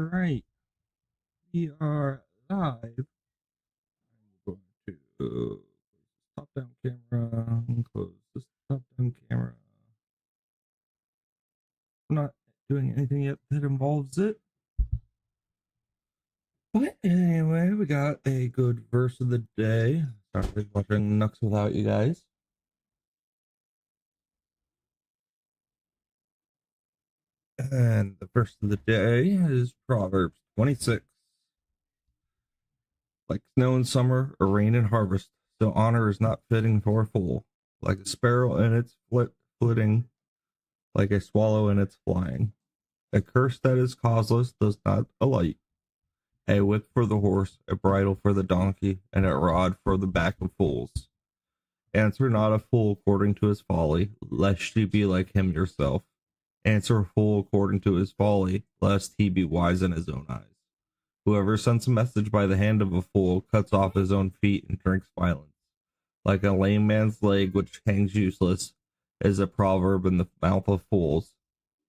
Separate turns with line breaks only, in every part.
right, we are live. I'm going to top down camera and close this top down camera. I'm not doing anything yet that involves it. But anyway, we got a good verse of the day. Sorry, watching Nux without you guys. And the verse of the day is Proverbs 26. Like snow in summer or rain in harvest, so honor is not fitting for a fool. Like a sparrow in its flitting, like a swallow in its flying. A curse that is causeless does not alight. A whip for the horse, a bridle for the donkey, and a rod for the back of fools. Answer not a fool according to his folly, lest ye be like him yourself. Answer a fool according to his folly, lest he be wise in his own eyes. Whoever sends a message by the hand of a fool cuts off his own feet and drinks violence. Like a lame man's leg which hangs useless is a proverb in the mouth of fools.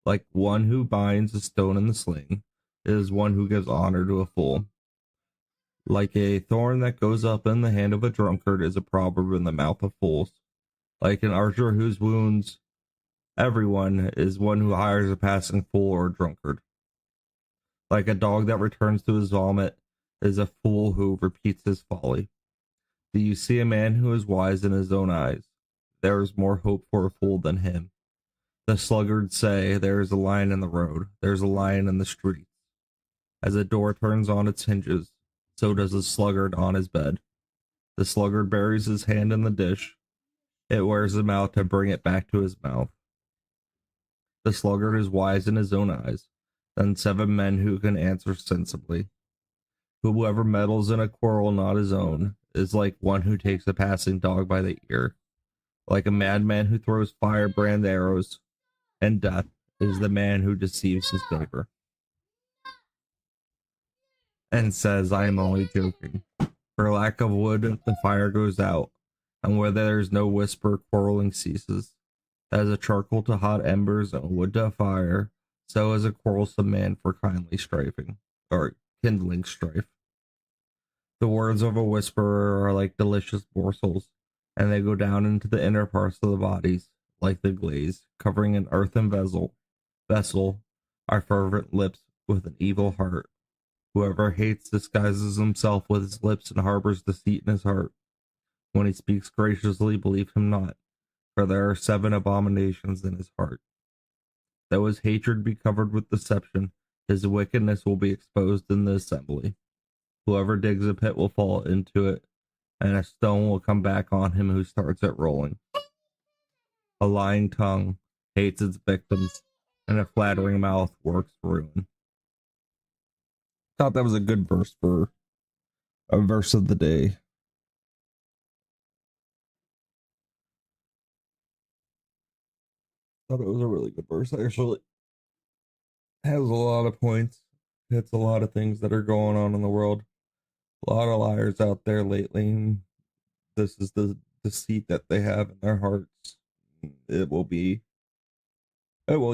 Like one who binds a stone in the sling is one who gives honor to a fool. Like a thorn that goes up in the hand of a drunkard is a proverb in the mouth of fools. Like an archer whose wounds everyone is one who hires a passing fool or drunkard. Like a dog that returns to his vomit is a fool who repeats his folly. Do you see a man who is wise in his own eyes? There is more hope for a fool than him. The sluggards say, there is a lion in the road, there is a lion in the streets. As a door turns on its hinges, so does the sluggard on his bed. The sluggard buries his hand in the dish. It wears him out to bring it back to his mouth. The sluggard is wise in his own eyes, than 7 men who can answer sensibly. Whoever meddles in a quarrel not his own is like one who takes a passing dog by the ear. Like a madman who throws firebrand arrows, and death is the man who deceives his neighbor and says, I am only joking. For lack of wood, the fire goes out, and where there is no whisper, quarreling ceases. As a charcoal to hot embers and wood to fire, so is a quarrelsome man for kindly strifing, or kindling strife. The words of a whisperer are like delicious morsels, and they go down into the inner parts of the bodies, like the glaze, covering an earthen vessel are fervent lips with an evil heart. Whoever hates disguises himself with his lips and harbors deceit in his heart. When he speaks graciously, believe him not, for there are 7 abominations in his heart. Though his hatred be covered with deception, his wickedness will be exposed in the assembly. Whoever digs a pit will fall into it, and a stone will come back on him who starts it rolling. A lying tongue hates its victims, and a flattering mouth works ruin. Thought that was a good verse for a verse of the day. Thought it was a really good verse. Actually, has a lot of points. Hits a lot of things that are going on in the world. A lot of liars out there lately. This is the deceit that they have in their hearts. It will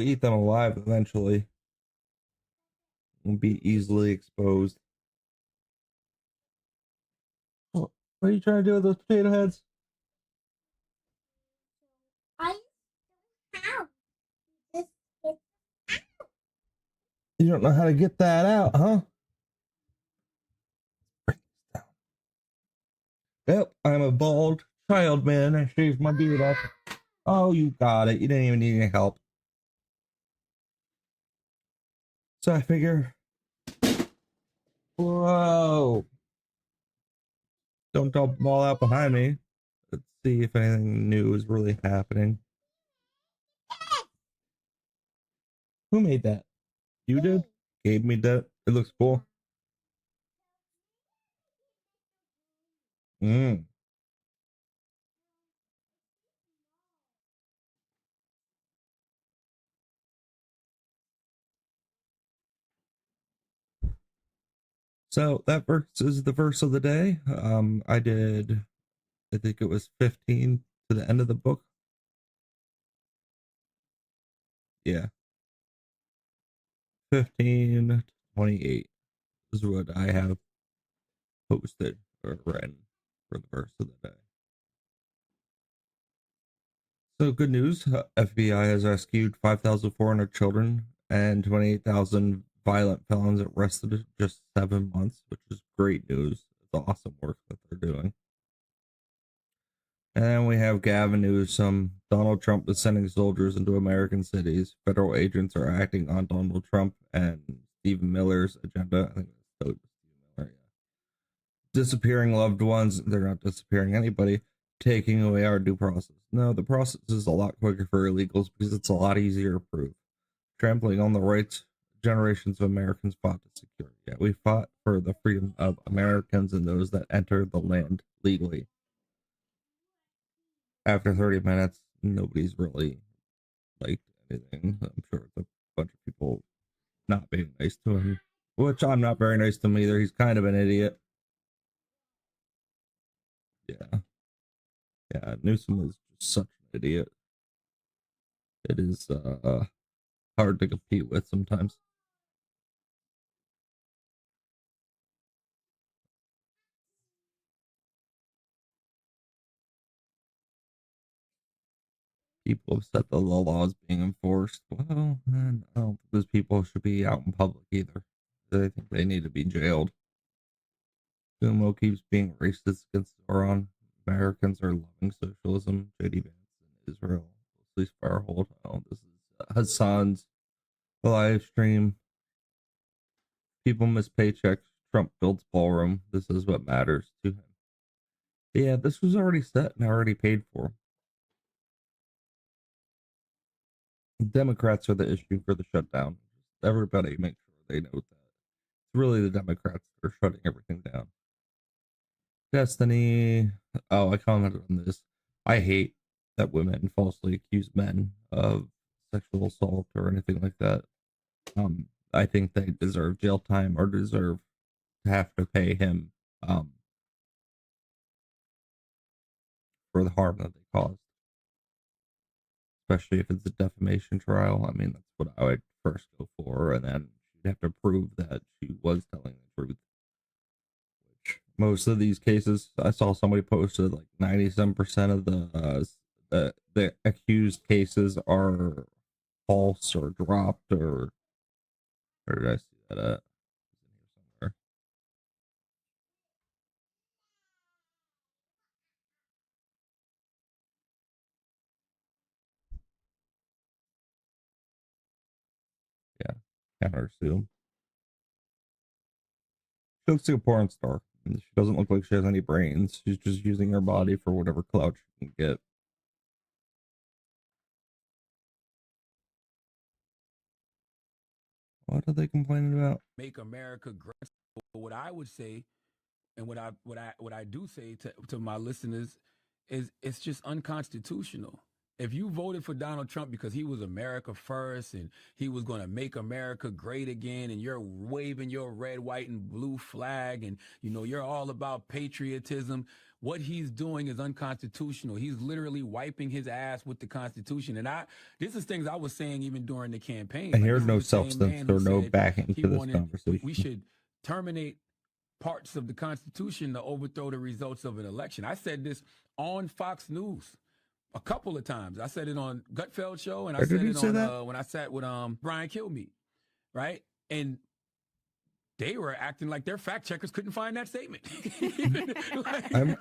eat them alive eventually. Will be easily exposed. What are you trying to do with those potato heads?
I don't have this.
You don't know how to get that out, huh? Yep, I'm a bald child man. I shaved my beard off. Oh, you got it. You didn't even need any help. So I figure, whoa, don't dump them all out behind me. Let's see if anything new is really happening. Who made that? You did? Gave me that? It looks cool. Mm. So that verse is the verse of the day. I think it was 15 to the end of the book. Yeah. 15 28 is what I have posted or written for the verse of the day. So good news, FBI has rescued 5,400 children and 28,000 violent felons arrested in just 7 months, which is great news. It's awesome work that they're doing. And then we have Gavin Newsom. Donald Trump is sending soldiers into American cities. Federal agents are acting on Donald Trump and Stephen Miller's agenda. I think it's Stephen Miller, yeah. Disappearing loved ones. They're not disappearing anybody. Taking away our due process. No, the process is a lot quicker for illegals because it's a lot easier to prove. Trampling on the rights generations of Americans fought to secure. Yeah, we fought for the freedom of Americans and those that enter the land legally. After 30 minutes, nobody's really liked anything. I'm sure it's a bunch of people not being nice to him, which I'm not very nice to him either. He's kind of an idiot. Yeah. Yeah, Newsom is just such an idiot. It is hard to compete with sometimes. People upset that the law is being enforced. Well, I don't think those people should be out in public either. I think they need to be jailed. Cuomo keeps being racist against Iran. Americans are loving socialism. JD Vance in Israel. Leslie Sparhold. Oh, this is Hassan's live stream. People miss paychecks. Trump builds ballroom. This is what matters to him. Yeah, this was already set and already paid for. Democrats are the issue for the shutdown. Everybody make sure they know that. It's really the Democrats that are shutting everything down. Destiny. Oh, I commented on this. I hate that women falsely accuse men of sexual assault or anything like that. I think they deserve jail time or deserve to have to pay him for the harm that they caused. Especially if it's a defamation trial. I mean, that's what I would first go for, and then she'd have to prove that she was telling the truth. Which most of these cases, I saw somebody posted like 97% of the accused cases are false or dropped, or where did I see that at? Somewhere. Yeah, counter sue. She looks like a porn star. And she doesn't look like she has any brains. She's just using her body for whatever clout she can get. What are they complaining about?
Make America great. What I would say, and what I do say to my listeners, is it's just unconstitutional. If you voted for Donald Trump because he was America first and he was going to make America great again, and you're waving your red, white, and blue flag, and you're all about patriotism, what he's doing is unconstitutional. He's literally wiping his ass with the Constitution. And this is things I was saying even during the campaign.
I
Like,
hear
this is
no
the same
substance
man who
or no
said
backing
he
to this
wanted
conversation.
we should terminate parts of the Constitution to overthrow the results of an election. I said this on Fox News a couple of times. I said it on Gutfeld show, and I said it on when I sat with Brian Kilmeade, right? And they were acting like their fact checkers couldn't find that statement.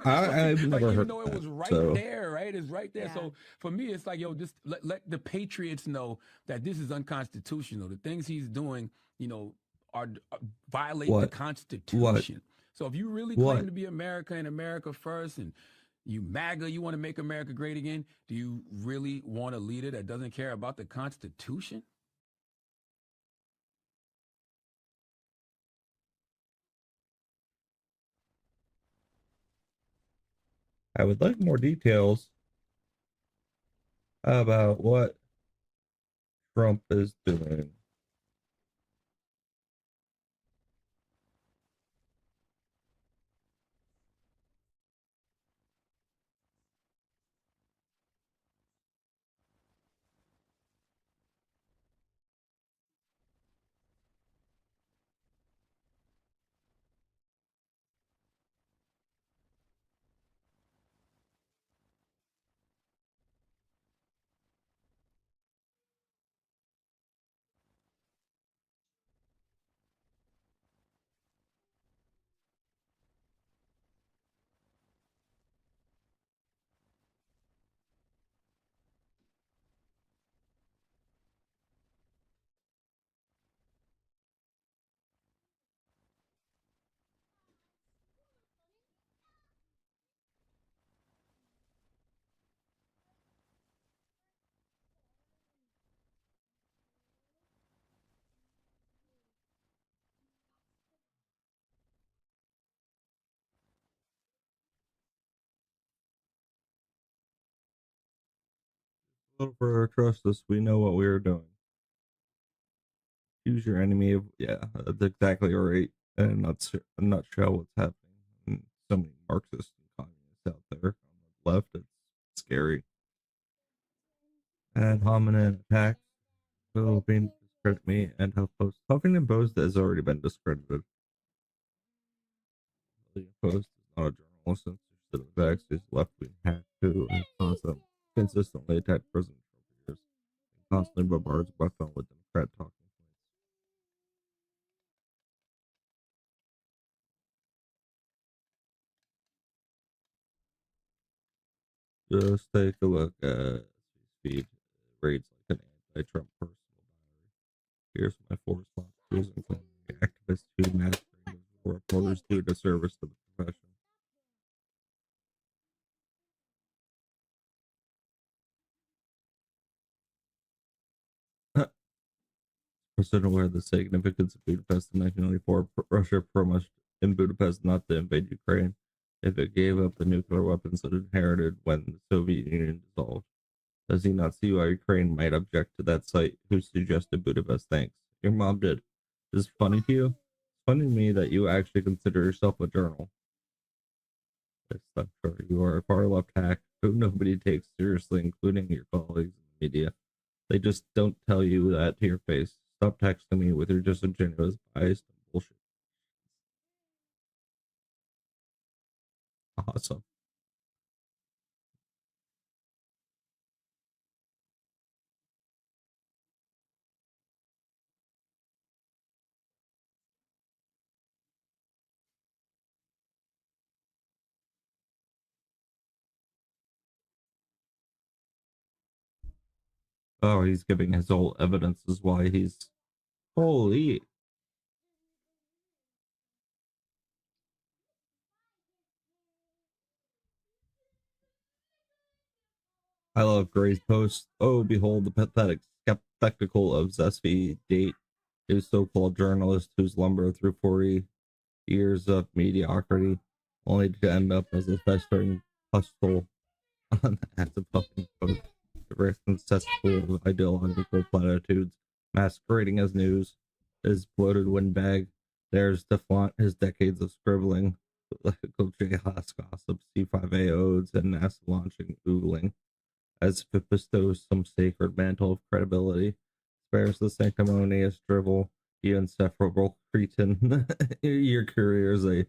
I've never heard
even though it was right
so.
there, right? It's right there.
Yeah.
So for me, it's like, just let the patriots know that this is unconstitutional. The things he's doing, are violate the Constitution. So if you really claim to be America and America first, and you MAGA, you want to make America great again, do you really want a leader that doesn't care about the Constitution?
I would like more details about what Trump is doing. little further, trust us. We know what we are doing. Choose your enemy. Yeah, that's exactly right. And that's a nutshell what's happening. And so many Marxists and communists out there on the left. It's scary. Ad hominem attacks will be discredit me and HuffPost. Huffington Post has already been discredited. Huffington Post is not a journalist censorship of facts. He's left wing hack who consistently attacked President Trump for years and constantly bombards my phone with Democrat talking points. Just take a look at speed. It reads like an anti-Trump personal diary. Here's my four response tools, including activists who masquerade as reporters do a disservice to the profession. President aware of the significance of Budapest in 1994. Russia promised in Budapest not to invade Ukraine if it gave up the nuclear weapons it inherited when the Soviet Union dissolved. Does he not see why Ukraine might object to that site? Who suggested Budapest? Thanks. Your mom did. Is this funny to you? It's funny to me that you actually consider yourself a journal. I'm sure you are a far left hack who nobody takes seriously, including your colleagues in the media. They just don't tell you that to your face. Stop texting me with your disingenuous, biased bullshit. Awesome. Oh, he's giving his whole evidence is why he's holy. I love Gray's post. Oh, behold the pathetic spectacle of Zesty Date, a so-called journalist who's lumbered through 40 years of mediocrity, only to end up as a festering pustule on the active fucking post. The recent cesspool of ideological platitudes masquerading as news, his bloated windbag dares to flaunt his decades of scribbling, political J-Haas gossip, C5A odes, and NASA launching oogling, as if it bestows some sacred mantle of credibility, spares the sanctimonious drivel, you insufferable cretin. Your career is a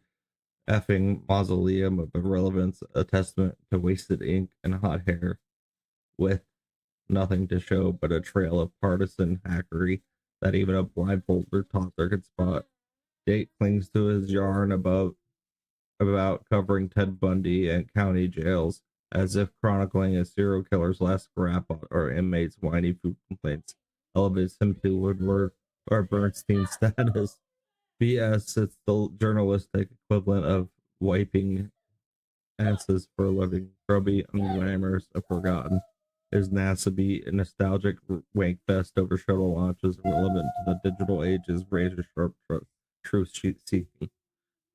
effing mausoleum of irrelevance, a testament to wasted ink and hot hair, with nothing to show but a trail of partisan hackery that even a blindfolder toddler could spot. Date clings to his yarn about covering Ted Bundy and county jails, as if chronicling a serial killer's last scrap or inmates' whiny food complaints elevates him to Woodward or Bernstein status. BS, it's the journalistic equivalent of wiping asses for a living, grubby, unglamorous, forgotten. Is NASA be a nostalgic wank fest over shuttle launches relevant to the digital age's razor sharp truth seeking?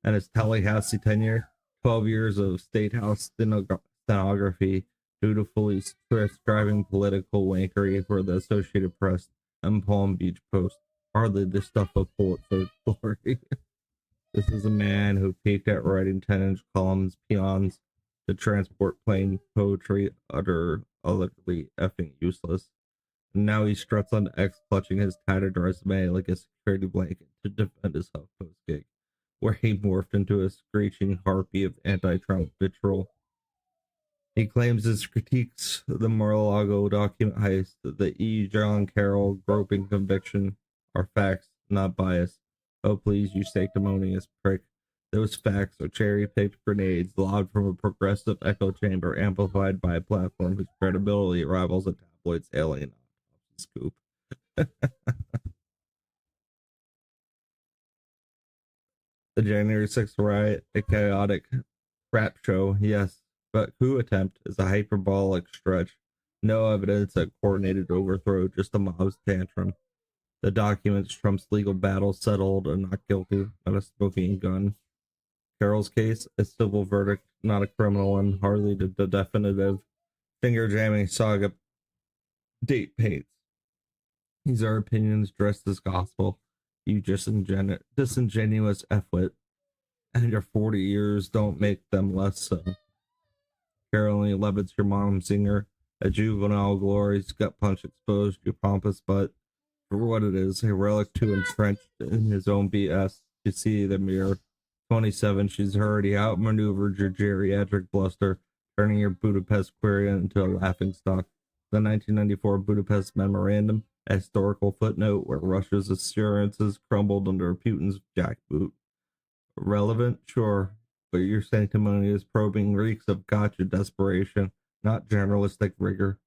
And his Tallahassee tenure, 12 years of State House stenography, dutifully prescribing political wankery for the Associated Press and Palm Beach Post. Hardly the stuff of Pulitzer glory. This is a man who peaked at writing 10-inch columns, peons, to transport plain poetry, utterly effing useless. And now he struts on X, clutching his tattered resume like a security blanket to defend his HuffPost gig, where he morphed into a screeching harpy of anti-Trump vitriol. He claims his critiques the Mar-a-Lago document heist, the E. John Carroll groping conviction, are facts, not bias. Oh, please, you sanctimonious prick. Those facts are cherry-picked grenades lobbed from a progressive echo chamber amplified by a platform whose credibility rivals a tabloid's alien scoop. The January 6th riot, a chaotic crap show, yes, but coup attempt is a hyperbolic stretch. No evidence of coordinated overthrow, just a mob's tantrum. The documents Trump's legal battle settled a not guilty, not a smoking gun. Carroll's case, a civil verdict, not a criminal one, hardly the definitive finger jamming saga date paints. These are opinions dressed as gospel. You disingenuous F-wit. And your 40 years don't make them less so. Caroline Levitt's your mom singer. A juvenile glory's gut punch exposed your pompous butt for what it is, a relic too entrenched in his own BS. You see the mirror. 27, she's already outmaneuvered your geriatric bluster, turning your Budapest query into a laughingstock. The 1994 Budapest Memorandum, a historical footnote where Russia's assurances crumbled under Putin's jackboot. Relevant? Sure, but your sanctimonious probing reeks of gotcha desperation, not journalistic rigor.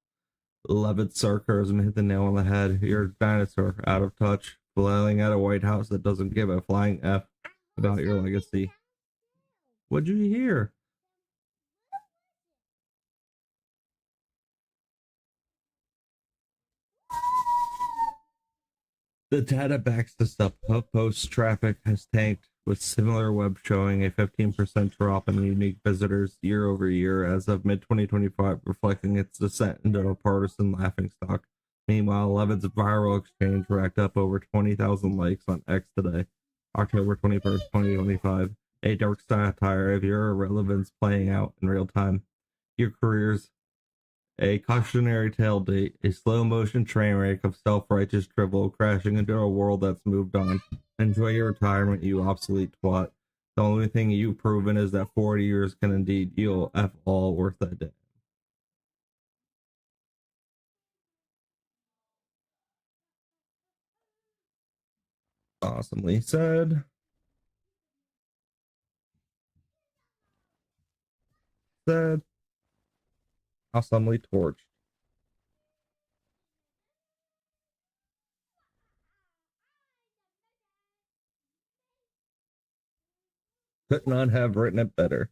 Levitt's sarcasm hit the nail on the head. You're a dinosaur, out of touch, flailing at a White House that doesn't give a flying F about your legacy. What'd you hear? The data backs this up. HuffPost traffic has tanked, with similar web showing a 15% drop in unique visitors year over year as of mid-2025, reflecting its descent into a partisan laughingstock. Meanwhile, Levitt's viral exchange racked up over 20,000 likes on X today, October 21st, 2025. A dark satire of your irrelevance playing out in real time. Your career's a cautionary tale date, a slow motion train wreck of self-righteous drivel crashing into a world that's moved on. Enjoy your retirement, you obsolete twat. The only thing you've proven is that 40 years can indeed yield F all worth a day. Awesomely said. Awesomely torched. Could not have written it better.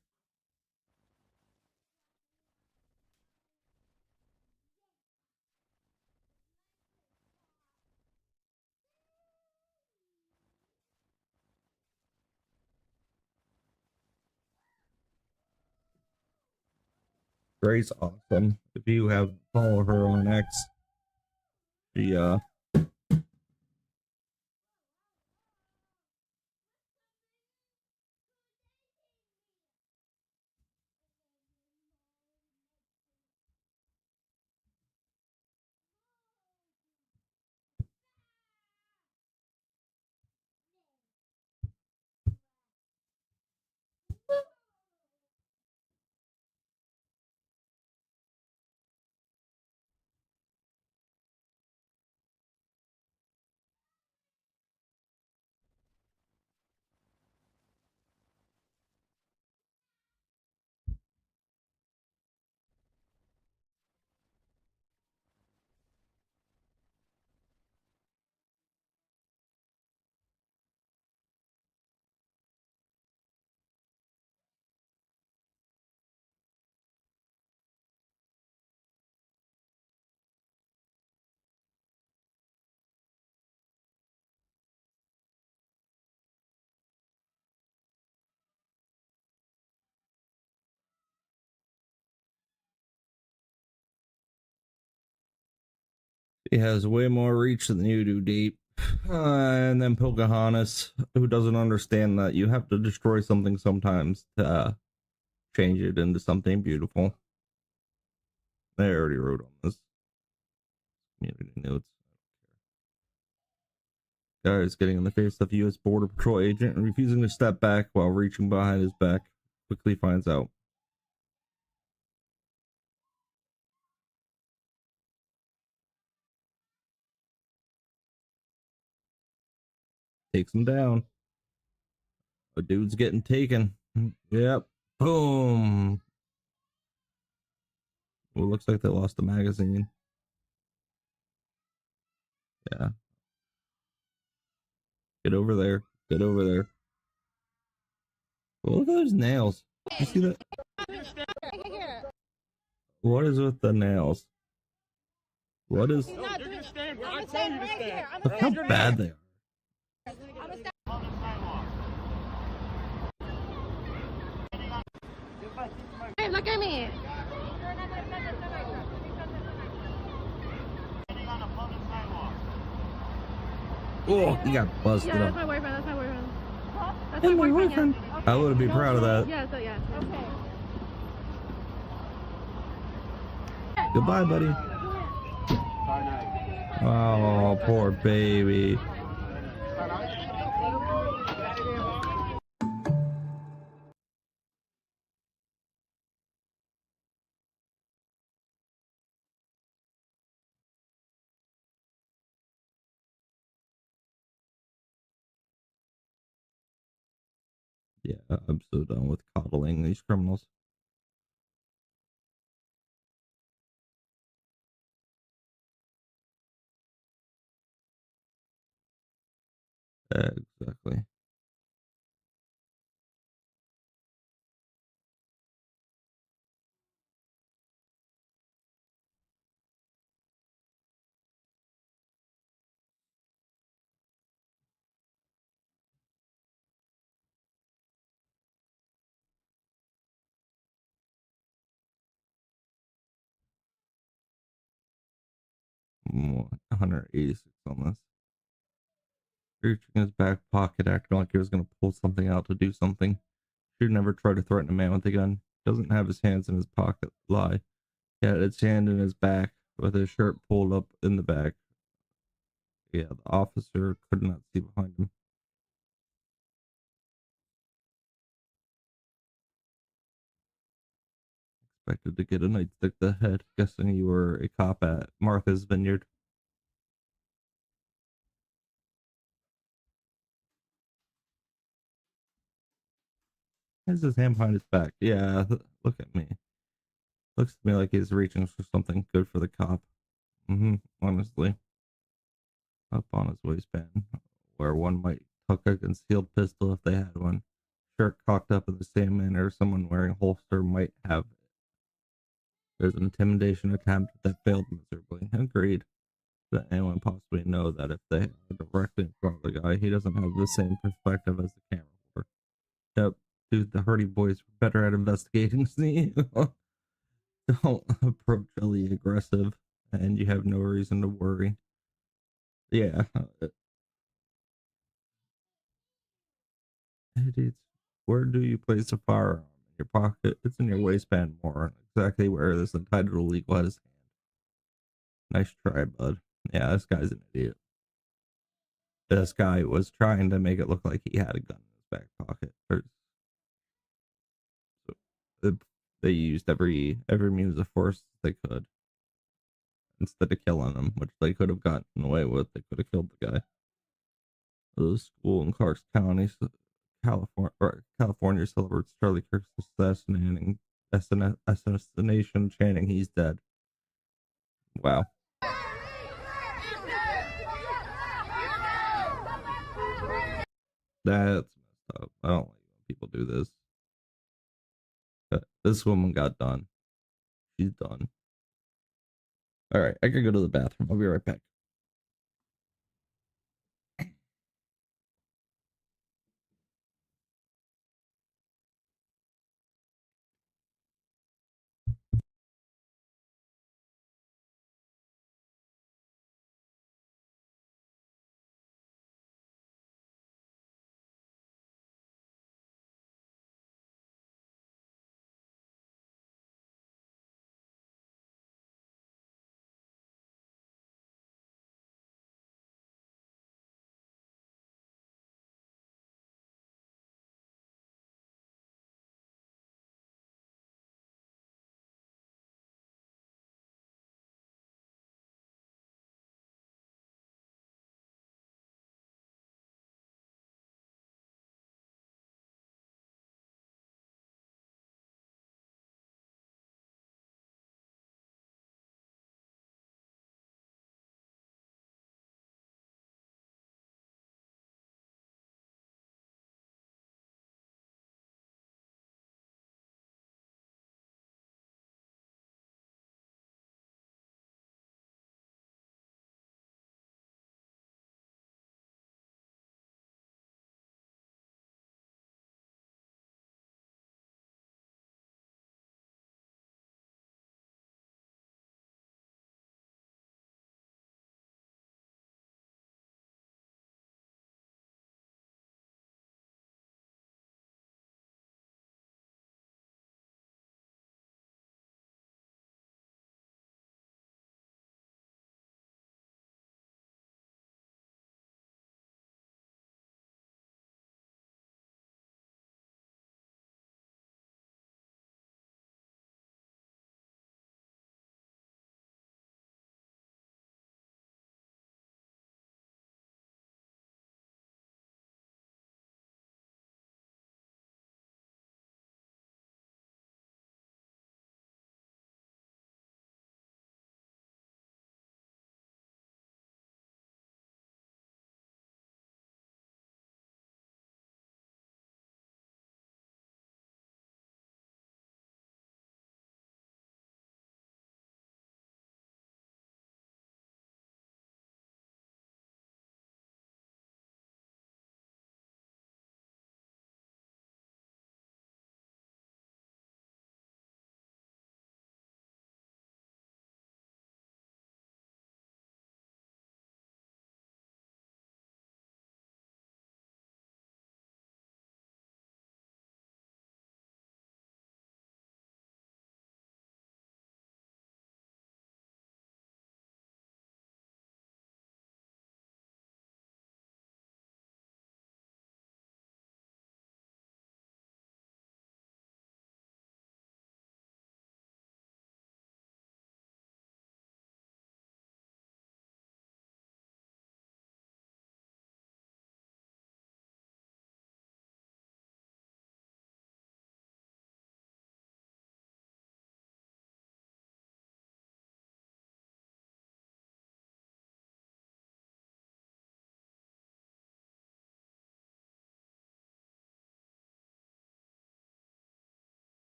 Grace awesome. If you have follow her on X, she has way more reach than you do, Deep. And then Pocahontas, who doesn't understand that you have to destroy something sometimes to change it into something beautiful. I already wrote on this. Community notes. Guy is getting in the face of U.S. Border Patrol agent and refusing to step back while reaching behind his back. Quickly finds out. Takes him down. A dude's getting taken. Yep. Boom. Well, looks like they lost the magazine. Yeah. Get over there. Get over there. Well, look at those nails. You see that? What is with the nails? What is... Look how bad they are.
Hey, look at me.
Oh, he got busted
Yeah, that's
up.
my boyfriend. That's my boyfriend. That's
And
my
my
boyfriend.
boyfriend.
Yeah.
I would be proud of that.
Yeah. So yeah.
Okay.
Goodbye, buddy. Oh, poor baby. Yeah, I'm so done with coddling these criminals. Exactly. More 186 on this. Reaching his back pocket, acting like he was going to pull something out to do something. Should never try to threaten a man with a gun. Doesn't have his hands in his pocket. Lie. He had his hand in his back with his shirt pulled up in the back. Yeah, the officer could not see behind him. Expected to get a nightstick to the head. Guessing you were a cop at Martha's Vineyard. Has his hand behind his back. Yeah, look at me. Looks to me like he's reaching for something good for the cop. Honestly. Up on his waistband, where one might tuck a concealed pistol if they had one. Shirt cocked up in the same manner someone wearing a holster might have. There's an intimidation attempt that failed miserably. Agreed. That anyone possibly know that if they are directly in front of the guy, he doesn't have the same perspective as the camera holder. Yep, dude, the Hardy Boys were better at investigating. See, don't approach Ellie aggressive, and you have no reason to worry. Yeah, dude, where do you place a firearm? In your pocket? It's in your waistband more. Exactly where this entitled illegal has his hand. Nice try, bud. Yeah, this guy's an idiot. This guy was trying to make it look like he had a gun in his back pocket. So they used every means of force they could instead of killing him, which they could have gotten away with. They could have killed the guy. The school in Clark County, California celebrates Charlie Kirk's assassination, chanting, "He's dead." Wow. That's messed up. I don't like when people do this. This woman got done. She's done. All right, I gotta go to the bathroom. I'll be right back.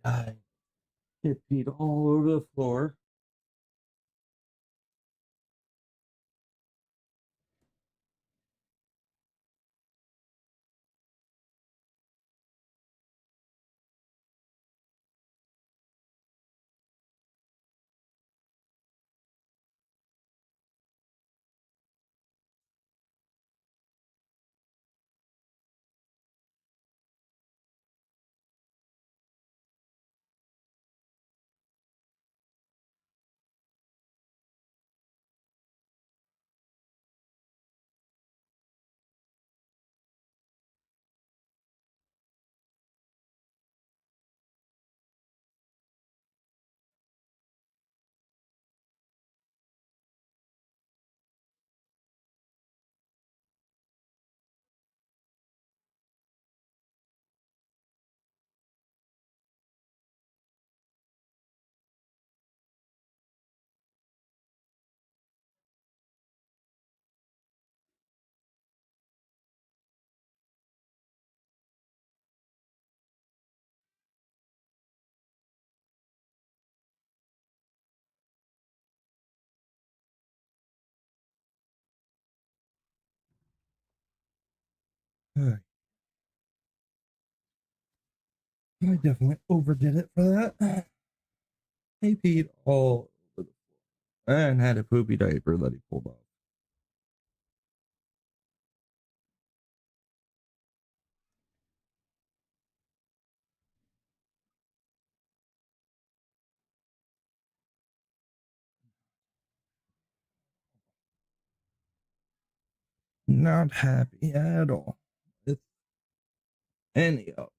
God. It peed all over the floor. I definitely overdid it for that. He peed all over the floor and had a poopy diaper that he pulled off. Not happy at all with any of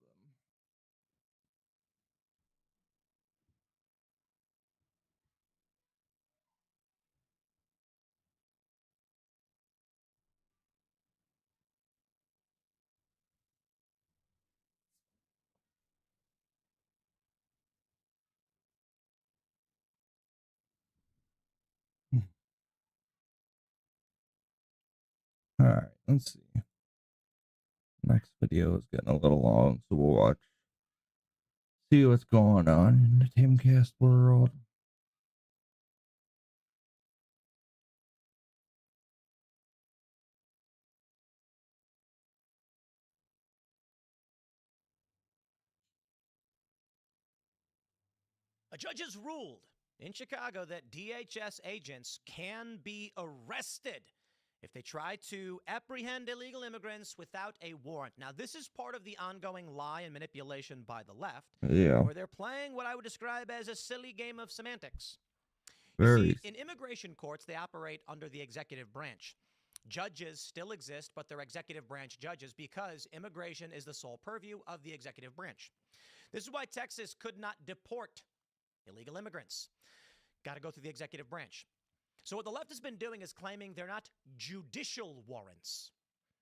them. All right, let's see. Next video is getting a little long, so we'll watch. See what's going on in the Timcast world.
A judge has ruled in Chicago that DHS agents can be arrested if they try to apprehend illegal immigrants without a warrant. Now, this is part of the ongoing lie and manipulation by the left,
Yeah,
where they're playing what I would describe as a silly game of semantics.
very.
See, in immigration courts, they operate under the executive branch. Judges still exist, but they're executive branch judges because immigration is the sole purview of the executive branch. This is why Texas could not deport illegal immigrants. Got to go through the executive branch. So what the left has been doing is claiming they're not judicial warrants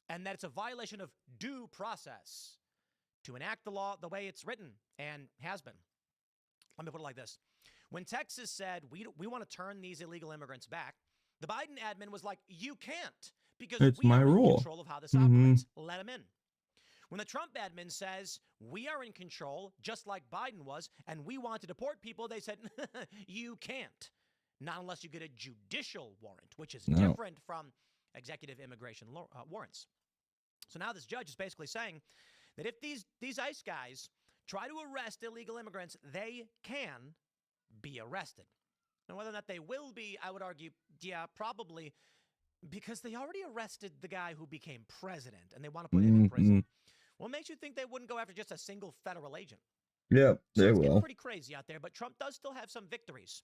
and that it's a violation of due process to enact the law the way it's written and has been. Let me put it like this. When Texas said, we want to turn these illegal immigrants back, the Biden admin was like, you can't, because
It's
we
my
are in
rule.
control of how this operates. Let them in. When the Trump admin says, we are in control, just like Biden was, and we want to deport people, they said, you can't. Not unless you get a judicial warrant, which is different from executive immigration warrants. So now this judge is basically saying that if these ICE guys try to arrest illegal immigrants, they can be arrested. And whether or not they will be, I would argue, yeah, probably, because they already arrested the guy who became president, and they want to put him in prison. What makes you think they wouldn't go after just a single federal agent?
Yeah,
So
they
it's getting
will.
pretty crazy out there, but Trump does still have some victories.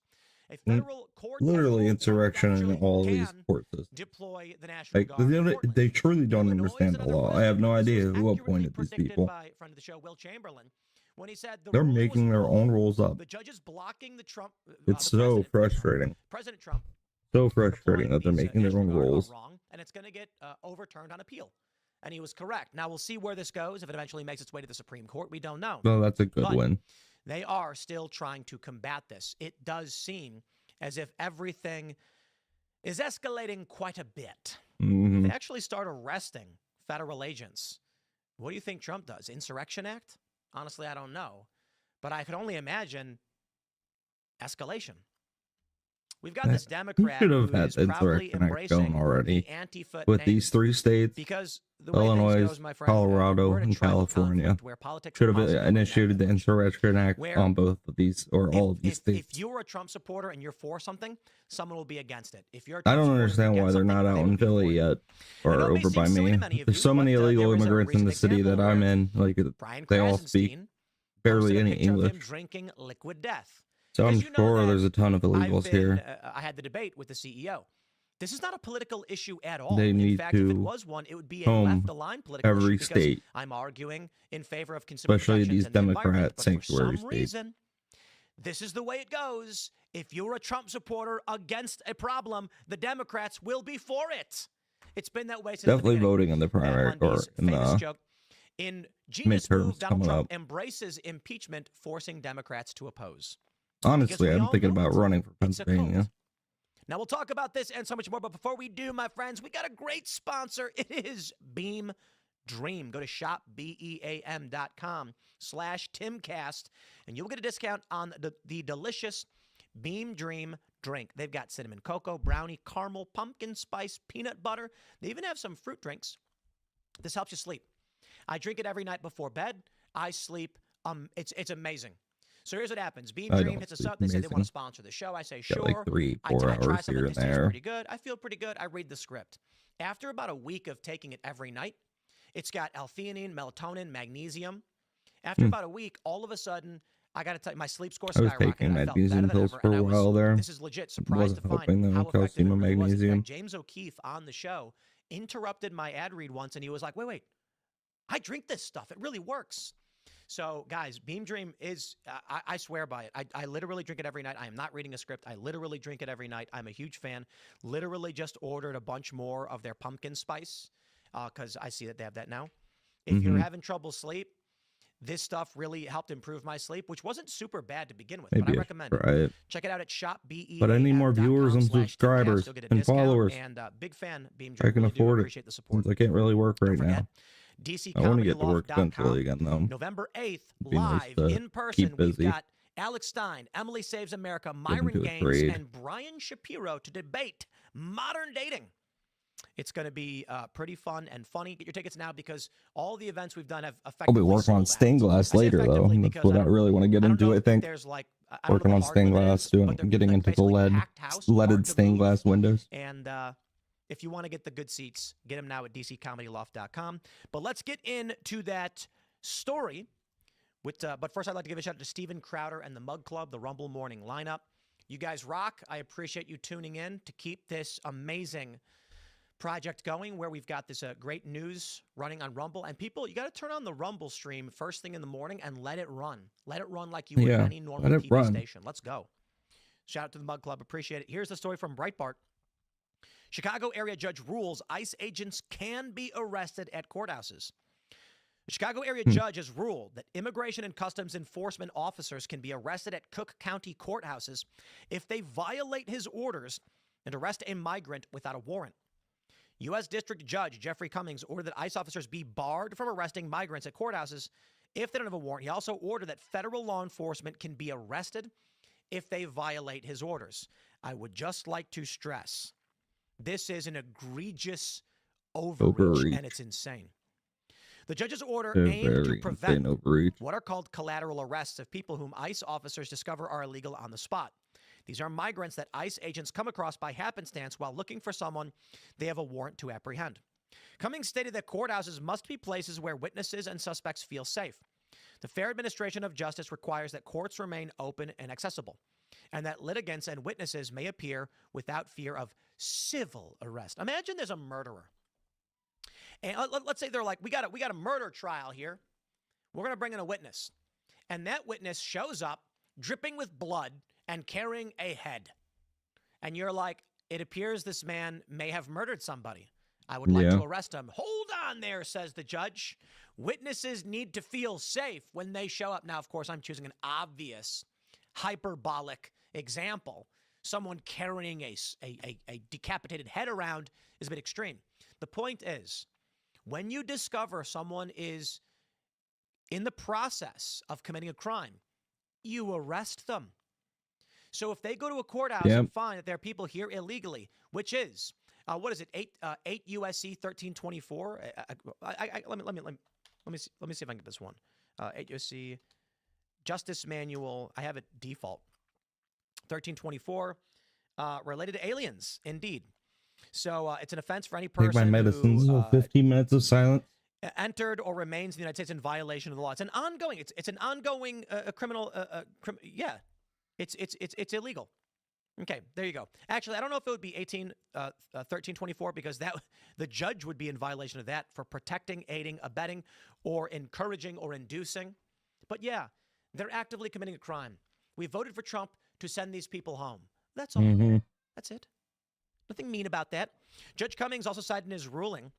A federal court
Literally insurrection in
actually
all these
can
court systems.
deploy the National
Like
Guard. in Portland.
they truly don't
Illinois is
understand the
another
law.
one.
I have no
This
idea
was
who
accurately
appointed these
predicted
people.
by friend of the show, Will Chamberlain, when he said the
They're
rule was
making their own
wrong.
rules up.
The judges blocking the Trump.
It's
the
so
president,
frustrating.
President Trump.
So frustrating
deploying
that they're
these,
making their
National
own
Guard are
rules.
wrong, and it's going to get overturned on appeal. And he was correct. Now we'll see where this goes. If it eventually makes its way to the Supreme Court, we don't know.
So that's a good
But
win.
they are still trying to combat this. It does seem as if everything is escalating quite a bit.
Mhm.
They actually start arresting federal agents. What do you think Trump does? Insurrection Act? Honestly, I don't know. But I could only imagine escalation. We've got this Democrat
should
who
have had
is
the
proudly
Insurrection Act
embracing
going already
the Antifa
with
name
these 3 states.
because the way
Illinois,
things goes, my friend,
Colorado,
we're in a
and
tribal
California
conflict where politics
should
are
have
positive and
initiated the
negative.
Insurrection Act
Where
on both of these or all of these
If
states.
you're a Trump supporter and you're for something, someone will be against it. If you're a
I
Trump
don't
supporter
understand
and
why
against
they're
something,
not out
they
in
would be for
Philly
it.
yet
I
or
know it may
over by
seem silly
me.
to many of
There's
you,
so many
but,
illegal
there was a
immigrants in the
recent
city that
example
I'm
where
in. Like
Brian
they all speak
Krasenstein
barely
posted a
any
picture of him
English.
drinking liquid death.
So I'm
Because you know
sure
that
there's a ton of illegals here.
I had the debate with the CEO. This is not a political issue at all.
They
In
need
fact, if it
to
was one, it would be a
comb
left-aligned political
every
issue because
state,
I'm arguing in favor of consumer
especially
protections
these
and the environment.
Democrat
But for
sanctuary
some
states.
reason, this is the way it goes. If you're a Trump supporter against a problem, the Democrats will be for it. It's been that way since
Definitely
the beginning.
voting in the primary
Van
or
Lundy's
in
famous
the
joke. In genius move,
midterms
Donald
coming
Trump
up.
embraces impeachment, forcing Democrats to oppose.
Honestly,
we
I'm
all
thinking
know
about
it.
running for
It's a
Pennsylvania.
cult. Now, we'll talk about this and so much more. But before we do, my friends, we got a great sponsor. It is Beam Dream. Go to shopbeam.com/TimCast, and you'll get a discount on the delicious Beam Dream drink. They've got cinnamon cocoa, brownie, caramel, pumpkin spice, peanut butter. They even have some fruit drinks. This helps you sleep. I drink it every night before bed. I sleep. It's amazing. So here's what happens. Beam
I
Dream
don't
hits us
sleep
up. They say they want
amazing.
to sponsor the show. I say,
Got
sure.
like 3-4
I try
hours
something.
here and
This tastes
there.
pretty good. I feel pretty good. I read the script. After about a week of taking it every night, it's got L-theanine, melatonin, magnesium. After about a week, all of a sudden, I got to tell you, my sleep score
I was
skyrocketed.
taking
I felt
magnesium
better than
pills
ever,
for
and
a
I was-
while there.
This is legit. Surprised
Wasn't
to
helping
find
them
how
with
effective
calcium
it
and
really was. In
magnesium.
fact, James O'Keefe on the show interrupted my ad read once, and he was like, wait. I drink this stuff. It really works. So, guys, Beam Dream is, I swear by it. I literally drink it every night. I am not reading a script. I literally drink it every night. I'm a huge fan. Literally just ordered a bunch more of their pumpkin spice because I see that they have that now. If you're having trouble sleep, this stuff really helped improve my sleep, which wasn't super bad to begin with, but I
Maybe I
recommend
should
it.
try it.
Check it out at shopbeam.com.
But I need more viewers and subscribers and followers.
And big fan, Beam
I
Dream.
can
Really do
afford it.
appreciate the support.
Since I can't really work right
Don't forget,
now. I want to get to work
DCComedyLoft.com.
eventually again, though.
November 8th,
It'd be nice
live
to
in person.
keep
We've
busy.
got Alex Stein, Emily Saves America, Myron
into a
Gaines,
trade.
and Brian Shapiro to debate modern dating. It's going to be pretty fun and funny. Get your tickets now because all the events we've done have
I'll
effectively
be working on
sold out.
stained glass
I say
later, though.
effectively
That's
because
what I really want to get
I don't
into,
know
I
if
think.
there's like, I don't
Working
know
on
what the
stained
hard limit
glass,
is, but they're
getting
like
into the
basically
lead,
packed house, hard
leaded
to
stained
move.
glass windows.
And if you want to get the good seats, get them now at DCComedyLoft.com. But let's get into that story. But first, I'd like to give a shout out to Steven Crowder and the Mug Club, the Rumble Morning lineup. You guys rock. I appreciate you tuning in to keep this amazing project going where we've got this great news running on Rumble. And people, you got to turn on the Rumble stream first thing in the morning and let it run. Let it run like you would any normal
let it
TV
run.
station. Let's go. Shout out to the Mug Club. Appreciate it. Here's the story from Breitbart. Chicago area judge rules ICE agents can be arrested at courthouses. The Chicago area judge has ruled that Immigration and Customs Enforcement officers can be arrested at Cook County courthouses if they violate his orders and arrest a migrant without a warrant. U.S. District Judge Jeffrey Cummings ordered that ICE officers be barred from arresting migrants at courthouses if they don't have a warrant. He also ordered that federal law enforcement can be arrested if they violate his orders. I would just like to stress, this is an egregious overreach. And it's insane. The judge's order aimed to prevent what are called collateral arrests of people whom ICE officers discover are illegal on the spot. These are migrants that ICE agents come across by happenstance while looking for someone they have a warrant to apprehend. Cummings stated that courthouses must be places where witnesses and suspects feel safe. The fair administration of justice requires that courts remain open and accessible, and that litigants and witnesses may appear without fear of civil arrest. Imagine there's a murderer. And let's say they're like, we got a murder trial here. We're going to bring in a witness. And that witness shows up dripping with blood and carrying a head. And you're like, it appears this man may have murdered somebody. I would like to arrest him. Hold on there, says the judge. Witnesses need to feel safe when they show up. Now, of course, I'm choosing an obvious, hyperbolic example. Someone carrying a decapitated head around is a bit extreme. The point is, when you discover someone is in the process of committing a crime, you arrest them. So if they go to a courthouse
Yep.
and find that there are people here illegally, which is, what is it, 8 USC 1324? Let me see if I can get this one. 8 USC Justice Manual. I have it default. 1324, related to aliens, indeed. So it's an offense for any person
Take my medicines.
who
15 minutes of silence.
entered or remains in the United States in violation of the law. It's an ongoing. It's an ongoing criminal. Yeah, it's illegal. Okay, there you go. Actually, I don't know if it would be 1324 because the judge would be in violation of that for protecting, aiding, abetting, or encouraging or inducing. But yeah, they're actively committing a crime. We voted for Trump to send these people home. That's all.
Mhm.
That's it. Nothing mean about that. Judge Cummings also cited in his ruling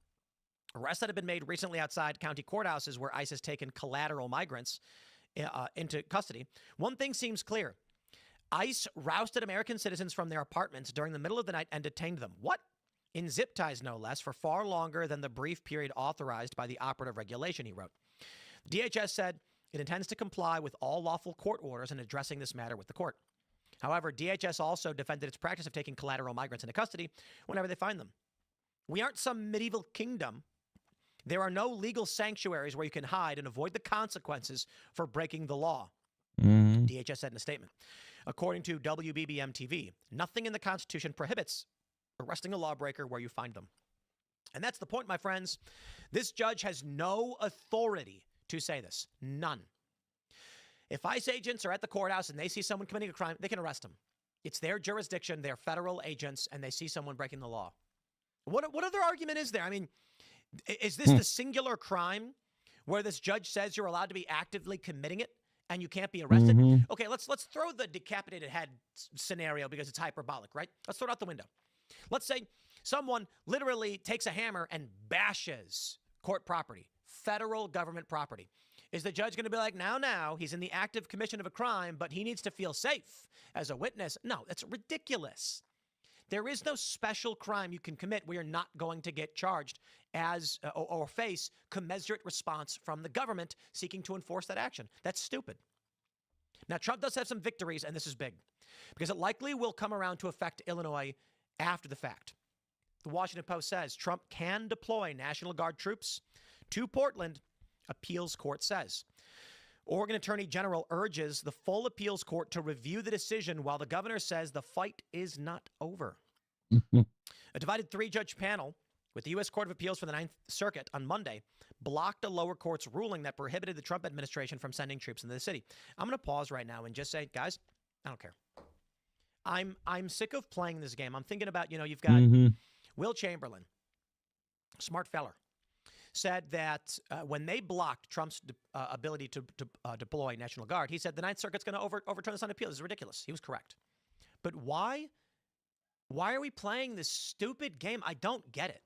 arrests that have been made recently outside county courthouses where ICE has taken collateral migrants into custody. One thing seems clear. ICE rousted American citizens from their apartments during the middle of the night and detained them. What? In zip ties, no less, for far longer than the brief period authorized by the operative regulation, he wrote. DHS said it intends to comply with all lawful court orders in addressing this matter with the court. However, DHS also defended its practice of taking collateral migrants into custody whenever they find them. We aren't some medieval kingdom. There are no legal sanctuaries where you can hide and avoid the consequences for breaking the law, DHS said in a statement. According to WBBM TV, nothing in the Constitution prohibits arresting a lawbreaker where you find them. And that's the point, my friends. This judge has no authority to say this. None. If ICE agents are at the courthouse and they see someone committing a crime, they can arrest them. It's their jurisdiction. They're federal agents, and they see someone breaking the law. What other argument is there? I mean, is this the singular crime where this judge says you're allowed to be actively committing it and you can't be arrested? Okay, let's throw the decapitated head scenario because it's hyperbolic, right? Let's throw it out the window. Let's say someone literally takes a hammer and bashes court property, federal government property. Is the judge going to be like, now, he's in the active commission of a crime, but he needs to feel safe as a witness? No, that's ridiculous. There is no special crime you can commit where you're not going to get charged as or face commensurate response from the government seeking to enforce that action. That's stupid. Now, Trump does have some victories, and this is big, because it likely will come around to affect Illinois after the fact. The Washington Post says Trump can deploy National Guard troops to Portland, appeals court says. Oregon Attorney General urges the full appeals court to review the decision while the governor says the fight is not over. A divided three-judge panel with the U.S. Court of Appeals for the Ninth Circuit on Monday blocked a lower court's ruling that prohibited the Trump administration from sending troops into the city. I'm going to pause right now and just say, guys, I don't care. I'm sick of playing this game. I'm thinking about, you've got Will Chamberlain, smart feller, said that when they blocked Trump's ability to deploy National Guard, he said the Ninth Circuit's going to overturn this on appeal. This is ridiculous. He was correct. But why are we playing this stupid game? I don't get it.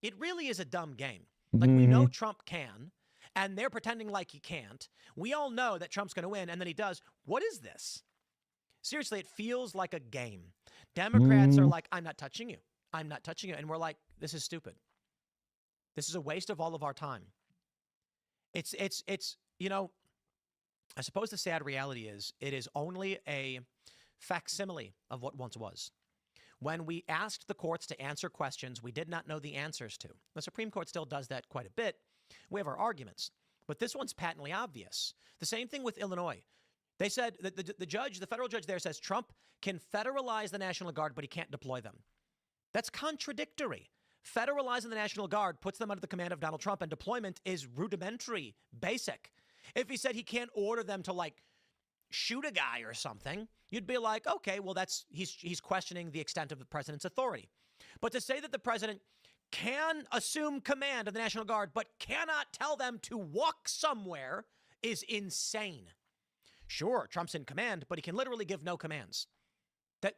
It really is a dumb game. Like, we know Trump can, and they're pretending like he can't. We all know that Trump's going to win, and then he does. What is this? Seriously, it feels like a game. Democrats are like, I'm not touching you. I'm not touching you. And we're like, this is stupid. This is a waste of all of our time. It's I suppose the sad reality is it is only a facsimile of what once was. When we asked the courts to answer questions we did not know the answers to. The Supreme Court still does that quite a bit. We have our arguments. But this one's patently obvious. The same thing with Illinois. They said that the federal judge there says Trump can federalize the National Guard, but he can't deploy them. That's contradictory. Federalizing the National Guard puts them under the command of Donald Trump, and deployment is rudimentary, basic. If he said he can't order them to, like, shoot a guy or something, you'd be like, okay, well, he's questioning the extent of the president's authority. But to say that the president can assume command of the National Guard but cannot tell them to walk somewhere is insane. Sure, Trump's in command, but he can literally give no commands.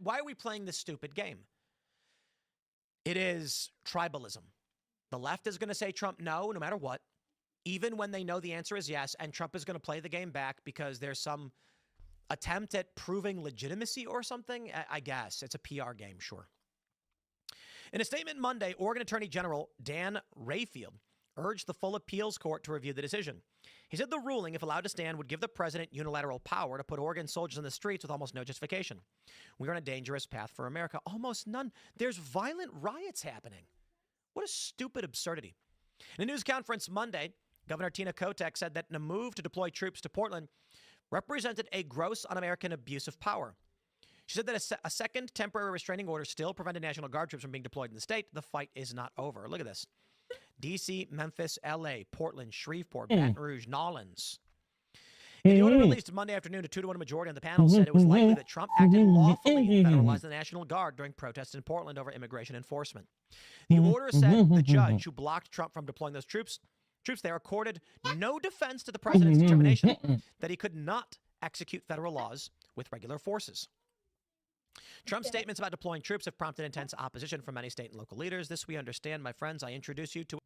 Why are we playing this stupid game? It is tribalism. The left is going to say Trump no matter what, even when they know the answer is yes, and Trump is going to play the game back because there's some attempt at proving legitimacy or something. I guess it's a PR game, sure. In a statement Monday, Oregon Attorney General Dan Rayfield urged the full appeals court to review the decision. He said the ruling, if allowed to stand, would give the president unilateral power to put Oregon soldiers in the streets with almost no justification. We are on a dangerous path for America. Almost none. There's violent riots happening. What a stupid absurdity. In a news conference Monday, Governor Tina Kotek said that a move to deploy troops to Portland represented a gross un-American abuse of power. She said that a second temporary restraining order still prevented National Guard troops from being deployed in the state. The fight is not over. Look at this. D.C., Memphis, L.A., Portland, Shreveport, Baton Rouge, Nolens. In the order released Monday afternoon, a 2-to-1 majority on the panel said it was likely that Trump acted lawfully in federalizing the National Guard during protests in Portland over immigration enforcement. The order said the judge who blocked Trump from deploying those troops there accorded no defense to the president's determination that he could not execute federal laws with regular forces. Trump's statements about deploying troops have prompted intense opposition from many state and local leaders. This we understand, my friends. I introduce you to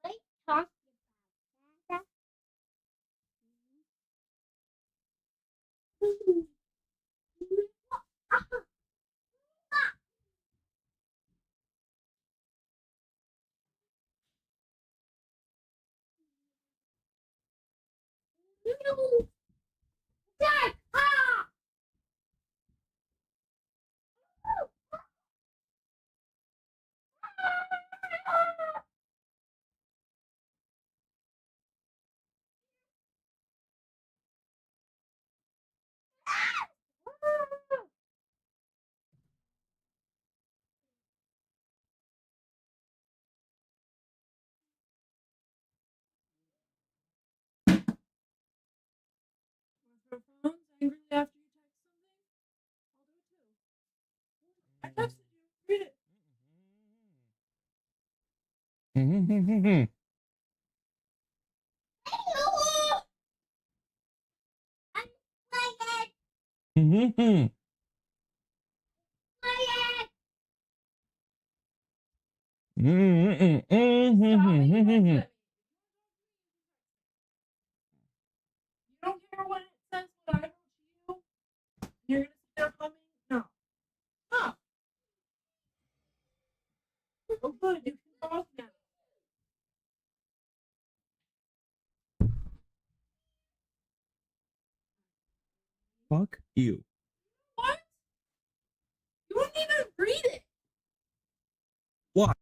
Wait, talk about that. No. Dad, ah!
My phone's angry after you text something. I'll do it too. I texted you. Read it.
Hello. I'm quiet. Quiet.
Stop making noise at me. You don't care what it says what I wrote to you? You're gonna sit there humming? No. Stop. Oh good, you can talk now.
Fuck you.
What? You wouldn't even read it.
Why?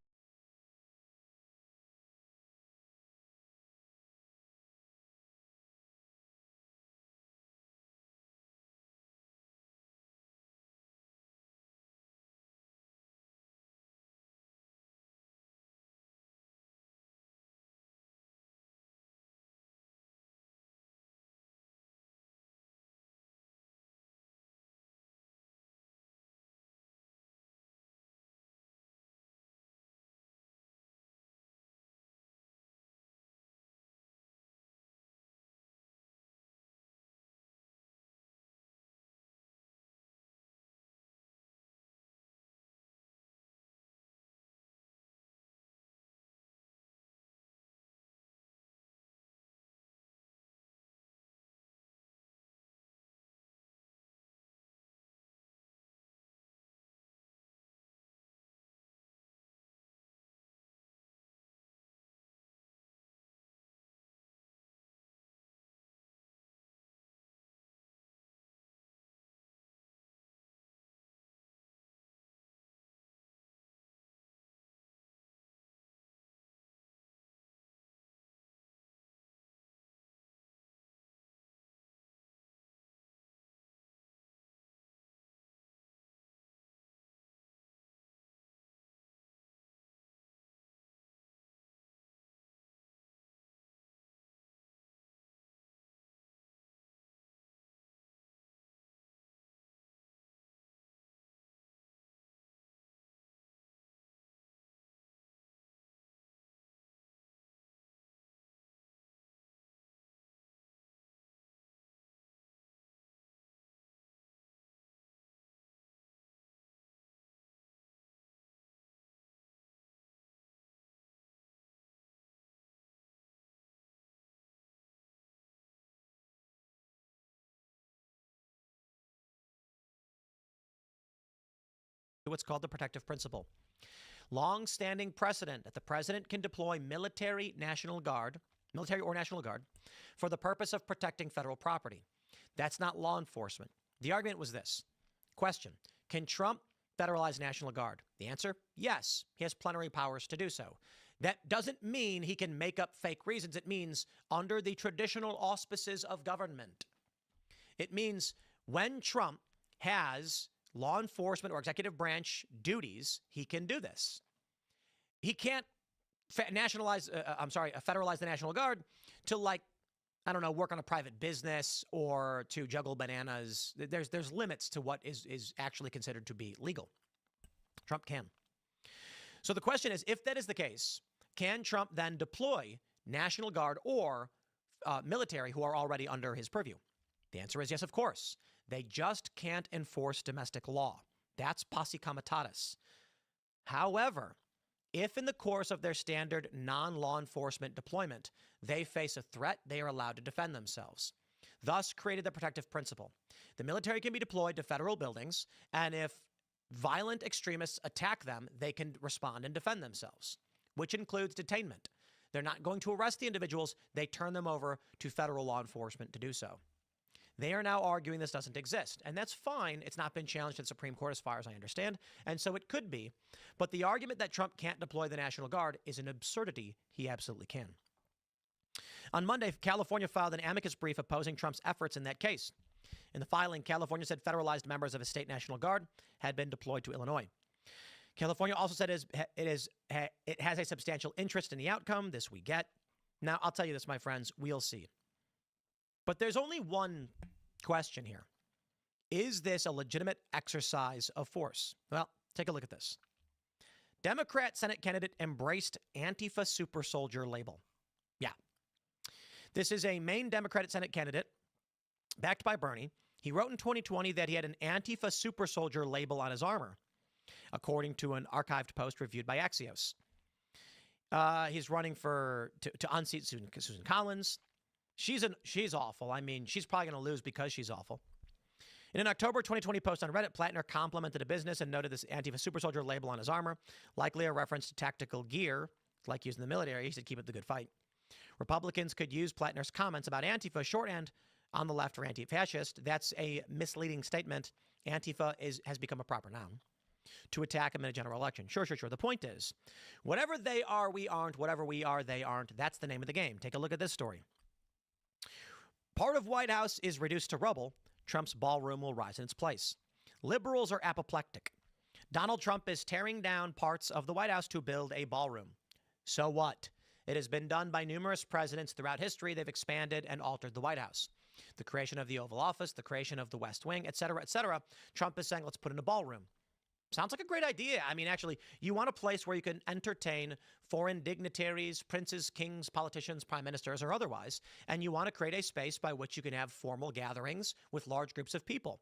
what's called the protective principle. Long-standing precedent that the president can deploy military or National Guard for the purpose of protecting federal property. That's not law enforcement. The argument was this. Question, can Trump federalize National Guard? The answer, yes. He has plenary powers to do so. That doesn't mean he can make up fake reasons. It means under the traditional auspices of government. It means when Trump has law enforcement or executive branch duties, he can do this. He can't federalize the National Guard to, like, I don't know, work on a private business or to juggle bananas. There's limits to what is actually considered to be legal. Trump can. So the question is, if that is the case, can Trump then deploy National Guard or military who are already under his purview? The answer is yes, of course. They just can't enforce domestic law. That's posse comitatus. However, if in the course of their standard non-law enforcement deployment, they face a threat, they are allowed to defend themselves. Thus created the protective principle. The military can be deployed to federal buildings, and if violent extremists attack them, they can respond and defend themselves, which includes detainment. They're not going to arrest the individuals. They turn them over to federal law enforcement to do so. They are now arguing this doesn't exist, and that's fine. It's not been challenged in the Supreme Court as far as I understand, and so it could be. But the argument that Trump can't deploy the National Guard is an absurdity. He absolutely can. On Monday, California filed an amicus brief opposing Trump's efforts in that case. In the filing, California said federalized members of a state National Guard had been deployed to Illinois. California also said it has a substantial interest in the outcome. This we get. Now, I'll tell you this, my friends, we'll see. But there's only one question here. Is this a legitimate exercise of force? Well, take a look at this. Democrat Senate candidate embraced Antifa super soldier label. Yeah. This is a Maine Democratic Senate candidate backed by Bernie. He wrote in 2020 that he had an Antifa super soldier label on his armor, according to an archived post reviewed by Axios. He's running to unseat Susan Collins. She's awful. I mean, she's probably going to lose because she's awful. In an October 2020 post on Reddit, Plattner complimented a business and noted this Antifa super soldier label on his armor, likely a reference to tactical gear, like used in the military. He said, keep up the good fight. Republicans could use Plattner's comments about Antifa, shorthand on the left for anti-fascist. That's a misleading statement. Antifa has become a proper noun to attack him in a general election. Sure. The point is, whatever they are, we aren't. Whatever we are, they aren't. That's the name of the game. Take a look at this story. Part of White House is reduced to rubble. Trump's ballroom will rise in its place. Liberals are apoplectic. Donald Trump is tearing down parts of the White House to build a ballroom. So what? It has been done by numerous presidents throughout history. They've expanded and altered the White House. The creation of the Oval Office, the creation of the West Wing, et cetera, et cetera. Trump is saying, let's put in a ballroom. Sounds like a great idea. I mean, actually, you want a place where you can entertain foreign dignitaries, princes, kings, politicians, prime ministers, or otherwise, and you want to create a space by which you can have formal gatherings with large groups of people.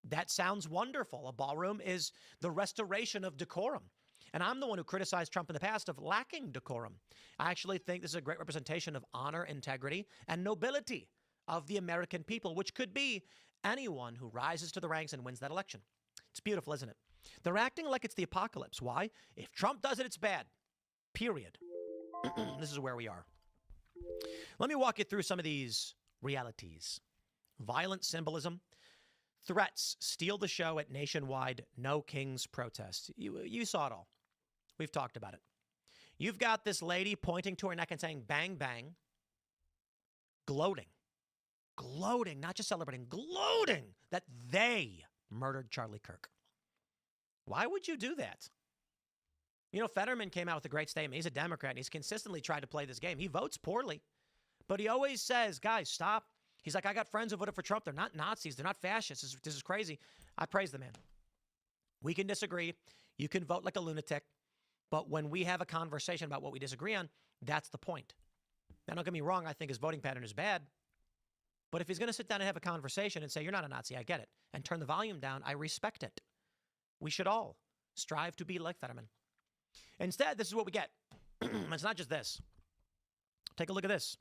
That sounds wonderful. A ballroom is the restoration of decorum. And I'm the one who criticized Trump in the past of lacking decorum. I actually think this is a great representation of honor, integrity, and nobility of the American people, which could be anyone who rises to the ranks and wins that election. It's beautiful, isn't it? They're acting like it's the apocalypse. Why? If Trump does it, it's bad. Period. This is where we are. Let me walk you through some of these realities. Violent symbolism. Threats steal the show at nationwide No Kings protest. You saw it all. We've talked about it. You've got this lady pointing to her neck and saying, bang, bang. Gloating, not just celebrating, gloating that they murdered Charlie Kirk. Why would you do that? You know, Fetterman came out with a great statement. He's a Democrat, and he's consistently tried to play this game. He votes poorly, but he always says, guys, stop. He's like, I got friends who voted for Trump. They're not Nazis. They're not fascists. This is crazy. I praise the man. We can disagree. You can vote like a lunatic, but when we have a conversation about what we disagree on, that's the point. Now, don't get me wrong. I think his voting pattern is bad. But if he's going to sit down and have a conversation and say, you're not a Nazi, I get it, and turn the volume down, I respect it. We should all strive to be like Fetterman. Instead, this is what we get. It's not just this. Take a look at this.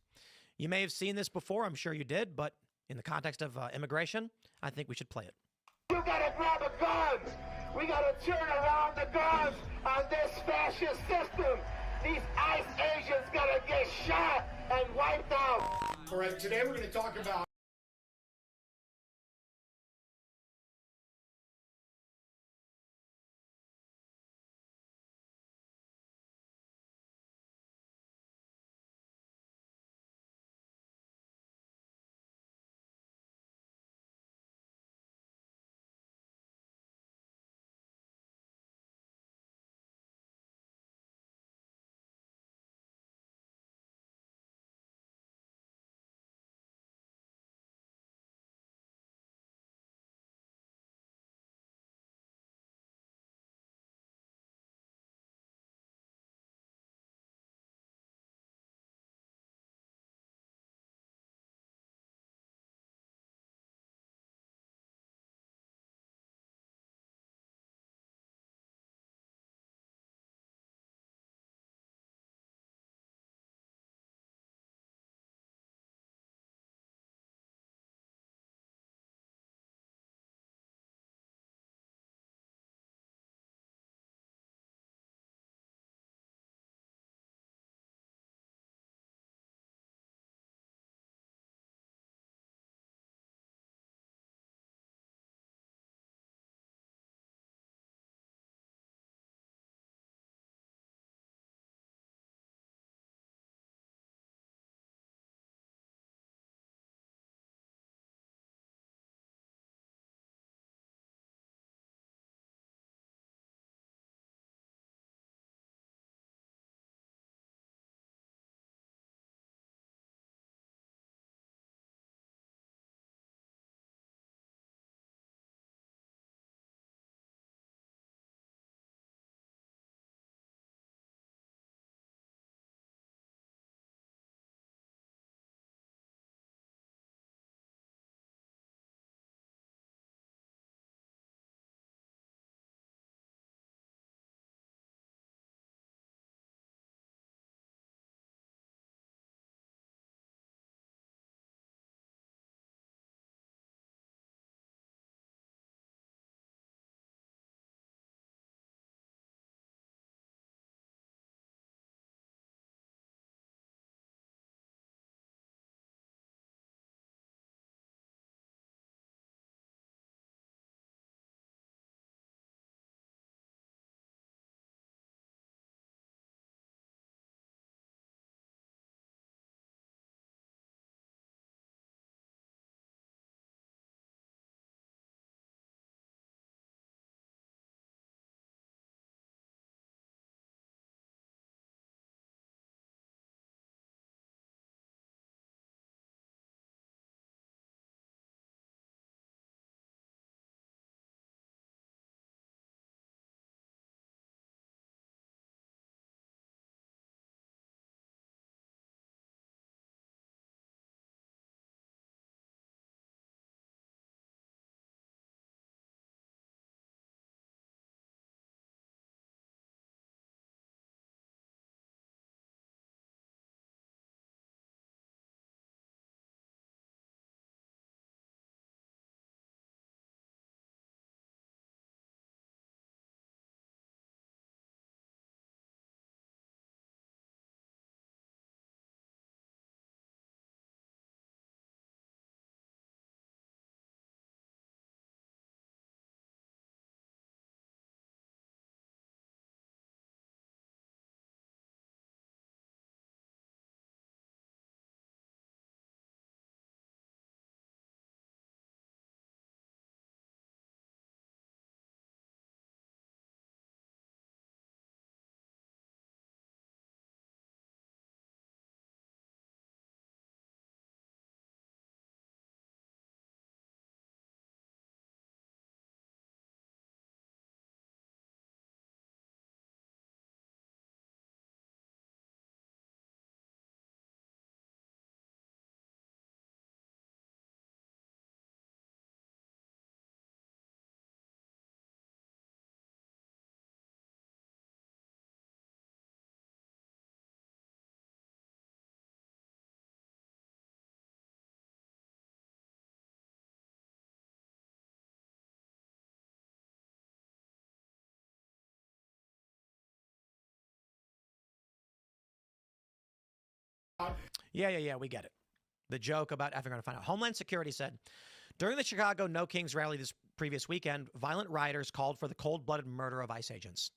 You may have seen this before. I'm sure you did. But in the context of immigration, I think we should play it.
You got to grab a gun. We got to turn around the guns on this fascist system. These ICE agents gotta get shot and wiped out.
All right, today we're going to talk about
Yeah, we get it. The joke about effing going to find out. Homeland Security said, during the Chicago No Kings rally this previous weekend, violent rioters called for the cold-blooded murder of ICE agents.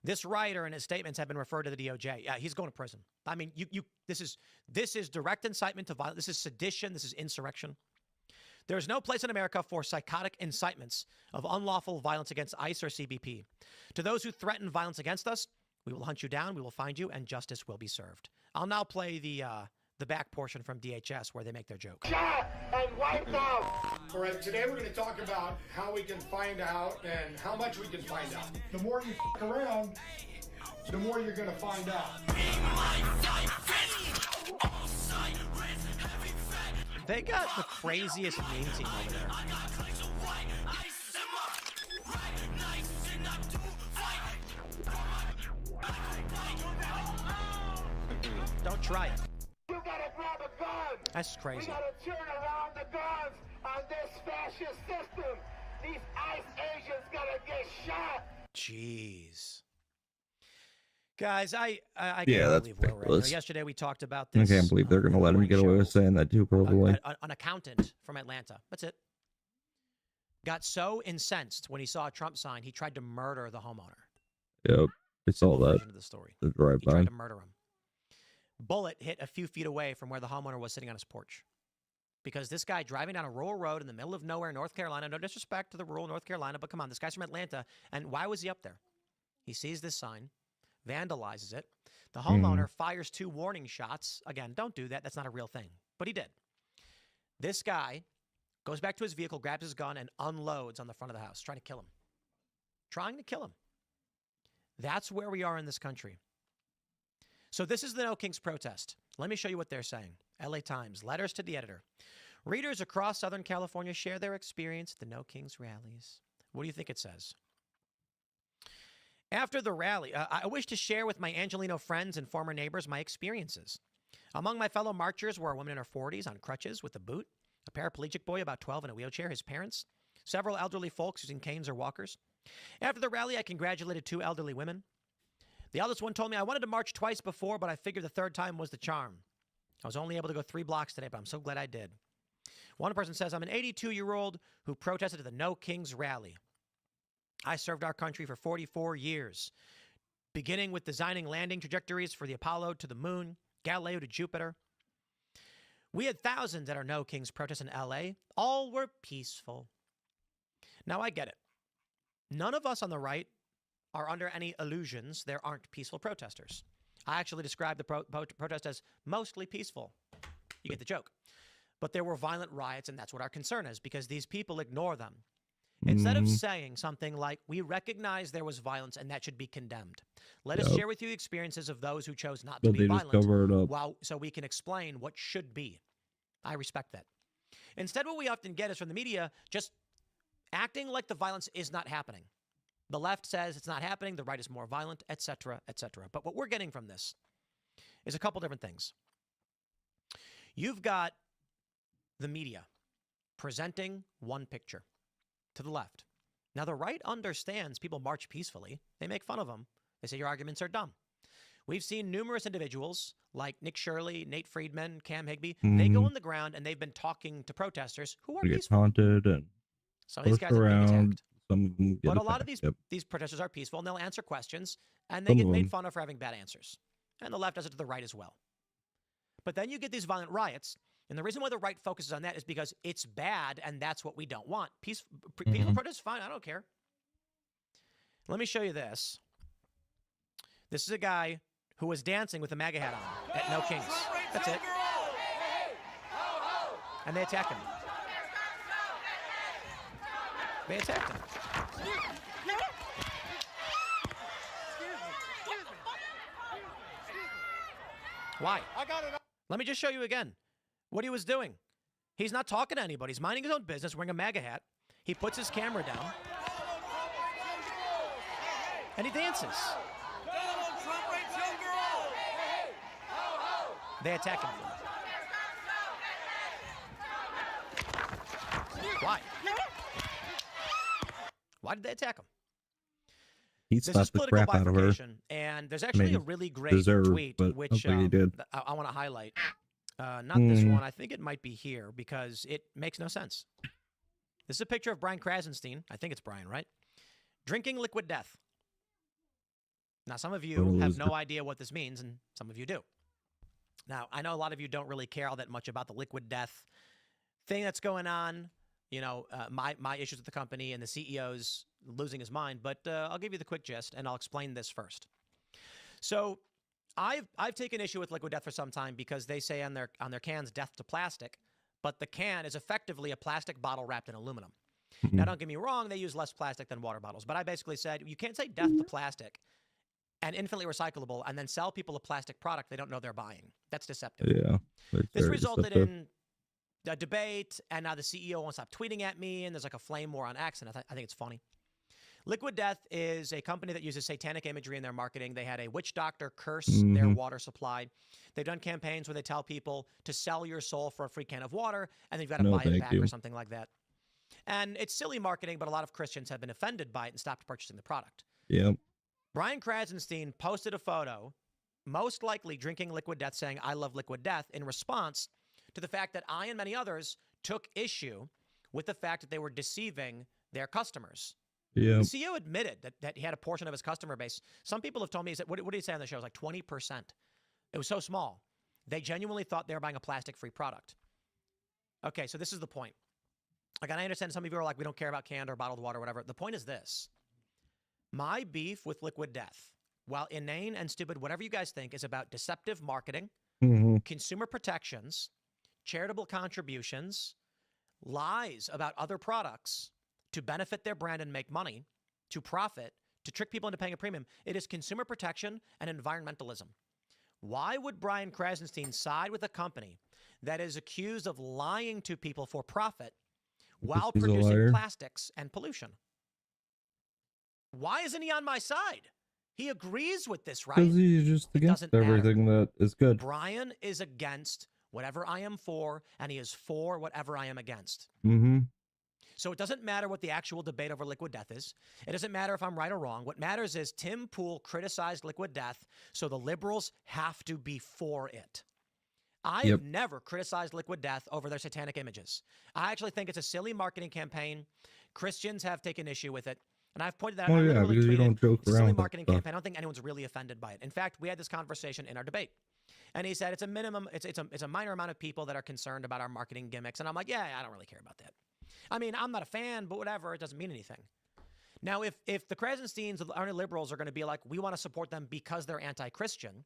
This rioter and his statements have been referred to the DOJ. Yeah, he's going to prison. I mean, this is direct incitement to violence. This is sedition. This is insurrection. There is no place in America for psychotic incitements of unlawful violence against ICE or CBP. To those who threaten violence against us, we will hunt you down, we will find you, and justice will be served. I'll now play the back portion from DHS where they make their joke.
Shot and wiped out.
All right, today we're going to talk about how we can find out and how much we can find out. The more you f around, the more you're going to find out.
They got the craziest meme team over there. Don't try it.
You gotta grab a gun.
That's
We
crazy.
gotta turn around the guns on this fascist system. These ICE agents gotta get shot.
Jeez. Guys, I
Yeah,
can't
that's
believe where we're at.
ridiculous.
Yesterday we talked about
I
this.
can't believe they're going to let him get away with saying that too, probably.
An accountant from Atlanta. That's it. Got so incensed when he saw a Trump sign, he tried to murder the homeowner.
Yep, I saw
Full
that.
version of the story.
The
He
drive-by.
tried to murder him. Bullet hit a few feet away from where the homeowner was sitting on his porch. Because this guy driving down a rural road in the middle of nowhere, North Carolina, no disrespect to the rural North Carolina, but come on, this guy's from Atlanta. And why was he up there? He sees this sign, vandalizes it. The homeowner fires 2 warning shots. Again, don't do that. That's not a real thing. But he did. This guy goes back to his vehicle, grabs his gun, and unloads on the front of the house, trying to kill him. Trying to kill him. That's where we are in this country. So this is the No Kings protest. Let me show you what they're saying. LA Times, letters to the editor. Readers across Southern California share their experience at the No Kings rallies. What do you think it says? After the rally, I wish to share with my Angelino friends and former neighbors my experiences. Among my fellow marchers were a woman in her 40s on crutches with a boot, a paraplegic boy about 12 in a wheelchair, his parents, several elderly folks using canes or walkers. After the rally, I congratulated 2 elderly women. The eldest one told me I wanted to march twice before, but I figured the third time was the charm. I was only able to go 3 blocks today, but I'm so glad I did. One person says, I'm an 82-year-old who protested at the No Kings rally. I served our country for 44 years, beginning with designing landing trajectories for the Apollo to the moon, Galileo to Jupiter. We had thousands at our No Kings protests in LA. All were peaceful. Now, I get it. None of us on the right are under any illusions there aren't peaceful protesters. I actually described the protest as mostly peaceful. You get the joke. But there were violent riots, and that's what our concern is, because these people ignore them. Instead of saying something like, we recognize there was violence and that should be condemned, let us share with you experiences of those who chose not to be
Just
violent,
cover it up.
so we can explain what should be. I respect that. Instead, what we often get is from the media just acting like the violence is not happening. The left says it's not happening, the right is more violent, etc., etc. But what we're getting from this is a couple different things. You've got the media presenting one picture to the left. Now, the right understands people march peacefully. They make fun of them. They say your arguments are dumb. We've seen numerous individuals like Nick Shirley, Nate Friedman, Cam Higby. They go on the ground and they've been talking to protesters who are
They get
peaceful.
taunted and
So these
pushed
guys are being
around.
attacked.
Some of them get
But a lot of
attacked.
these protesters are peaceful, and they'll answer questions, and they
Some
get
of
made
them.
fun of for having bad answers. And the left does it to the right as well. But then you get these violent riots, and the reason why the right focuses on that is because it's bad, and that's what we don't want. Peaceful protest is fine. I don't care. Let me show you this. This is a guy who was dancing with a MAGA hat on at No Kings. That's it. And they attack him. They attacked him. Why? Let me just show you again what he was doing. He's not talking to anybody. He's minding his own business, wearing a MAGA hat. He puts his camera down. And he dances. They attack him. Why? Why did they attack him?
He
This is
slapped the
political
crap out of her.
bifurcation, and there's actually a
mean,
really great
Deserved,
tweet
but
which
hopefully he did.
I want to highlight. Not this one. I think it might be here because it makes no sense. This is a picture of Brian Krasenstein. I think it's Brian, right? Drinking liquid death. Now, some of you have no idea what this means, and some of you do. Now, I know a lot of you don't really care all that much about the liquid death thing that's going on. You know, my issues with the company and the CEO's losing his mind. But I'll give you the quick gist, and I'll explain this first. So I've taken issue with liquid death for some time because they say on their cans death to plastic, but the can is effectively a plastic bottle wrapped in aluminum. Now, don't get me wrong, they use less plastic than water bottles, but I basically said you can't say death to plastic and infinitely recyclable and then sell people a plastic product they don't know they're buying. That's deceptive.
Yeah.
This resulted in a debate, and now the CEO won't stop tweeting at me, and there's like a flame war on X, and I think it's funny. Liquid Death is a company that uses satanic imagery in their marketing. They had a witch doctor curse their water supply. They've done campaigns where they tell people to sell your soul for a free can of water, and they've got to buy it back or something like that. And it's silly marketing, but a lot of Christians have been offended by it and stopped purchasing the product.
Yep.
Brian Krasenstein posted a photo, most likely drinking Liquid Death, saying, "I love Liquid Death," in response to the fact that I and many others took issue with the fact that they were deceiving their customers.
Yeah.
The CEO admitted that he had a portion of his customer base. Some people have told me, what did he say on the show? It was like 20%. It was so small. They genuinely thought they were buying a plastic-free product. Okay, so this is the point. Like, I understand some of you are like, we don't care about canned or bottled water or whatever. The point is this. My beef with Liquid Death, while inane and stupid, whatever you guys think, is about deceptive marketing, consumer protections, charitable contributions, lies about other products to benefit their brand and make money, to profit, to trick people into paying a premium. It is consumer protection and environmentalism. Why would Brian Krasenstein side with a company that is accused of lying to people for profit while producing plastics and pollution? Why isn't he on my side? He agrees with this, right?
Because he's just against everything that is good.
Brian is against whatever I am for, and he is for whatever I am against. So it doesn't matter what the actual debate over Liquid Death is. It doesn't matter if I'm right or wrong. What matters is Tim Pool criticized Liquid Death, so the liberals have to be for it. I have never criticized Liquid Death over their satanic images. I actually think it's a silly marketing campaign. Christians have taken issue with it. And I've pointed that out.
Oh, yeah, because you don't joke around.
Silly marketing campaign. I don't think anyone's really offended by it. In fact, we had this conversation in our debate. And he said it's a minimum, it's a minor amount of people that are concerned about our marketing gimmicks. And I'm like, yeah, I don't really care about that. I mean, I'm not a fan, but whatever, it doesn't mean anything. Now, if the Krasensteins or the only liberals are going to be like, we want to support them because they're anti-Christian,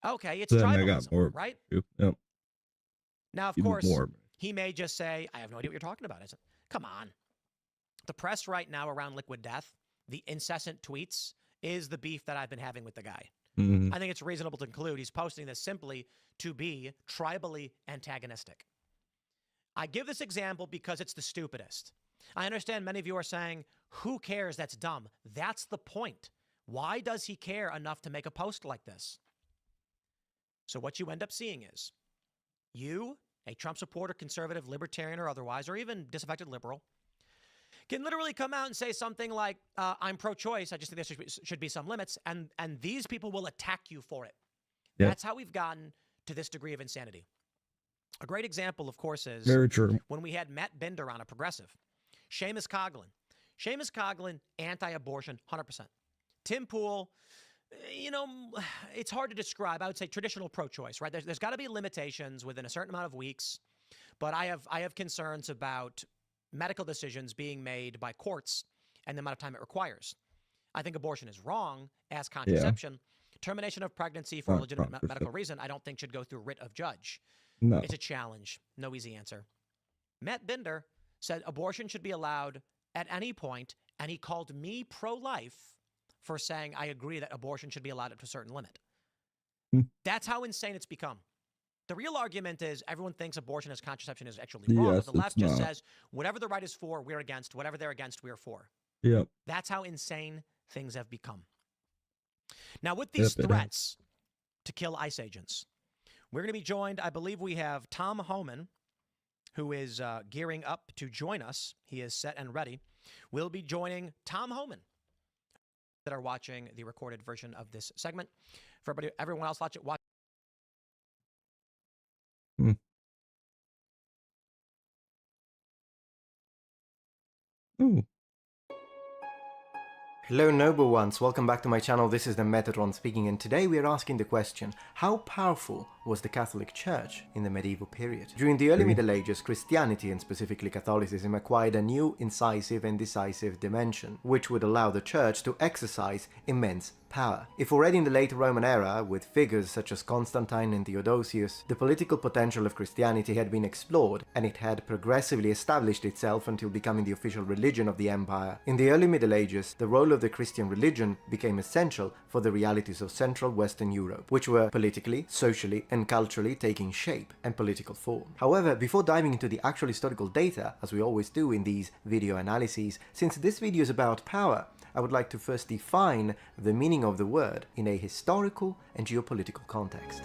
okay, it's tribalism, right?
Yep.
Now, of course, he may just say, I have no idea what you're talking about. I said, come on. The press right now around Liquid Death, the incessant tweets, is the beef that I've been having with the guy. I think it's reasonable to conclude he's posting this simply to be tribally antagonistic. I give this example because it's the stupidest. I understand many of you are saying, who cares? That's dumb. That's the point. Why does he care enough to make a post like this? So what you end up seeing is you, a Trump supporter, conservative, libertarian, or otherwise, or even disaffected liberal, can literally come out and say something like, I'm pro-choice, I just think there should be some limits, and these people will attack you for it. Yep. That's how we've gotten to this degree of insanity. A great example, of course, is
very true.
When we had Matt Binder on, a progressive. Seamus Coughlin. Seamus Coughlin, anti-abortion, 100%. Tim Pool, you know, it's hard to describe. I would say traditional pro-choice, right? There's got to be limitations within a certain amount of weeks, but I have concerns about medical decisions being made by courts and the amount of time it requires. I think abortion is wrong as contraception. Yeah. Termination of pregnancy for a legitimate medical reason, I don't think should go through writ of judge.
No.
It's a challenge. No easy answer. Matt Binder said abortion should be allowed at any point, and he called me pro-life for saying I agree that abortion should be allowed up to a certain limit. That's how insane it's become. The real argument is everyone thinks abortion as contraception is actually wrong, but the left just says whatever the right is for, we're against. Whatever they're against, we're for.
Yep.
That's how insane things have become. Now, with these threats to kill ICE agents, we're going to be joined, I believe we have Tom Homan, who is gearing up to join us. He is set and ready. We'll be joining Tom Homan, that are watching the recorded version of this segment. For everyone else watching.
Ooh.
Hello noble ones, welcome back to my channel. This is the Metatron speaking, and today we are asking the question, how powerful was the Catholic Church in the medieval period? During the early Middle Ages, Christianity, and specifically Catholicism, acquired a new incisive and decisive dimension, which would allow the Church to exercise immense power. If already in the late Roman era, with figures such as Constantine and Theodosius, the political potential of Christianity had been explored, and it had progressively established itself until becoming the official religion of the empire, in the early Middle Ages, the role of the Christian religion became essential for the realities of Central Western Europe, which were politically, socially, and culturally taking shape and political form. However, before diving into the actual historical data, as we always do in these video analyses, since this video is about power, I would like to first define the meaning of the word in a historical and geopolitical context.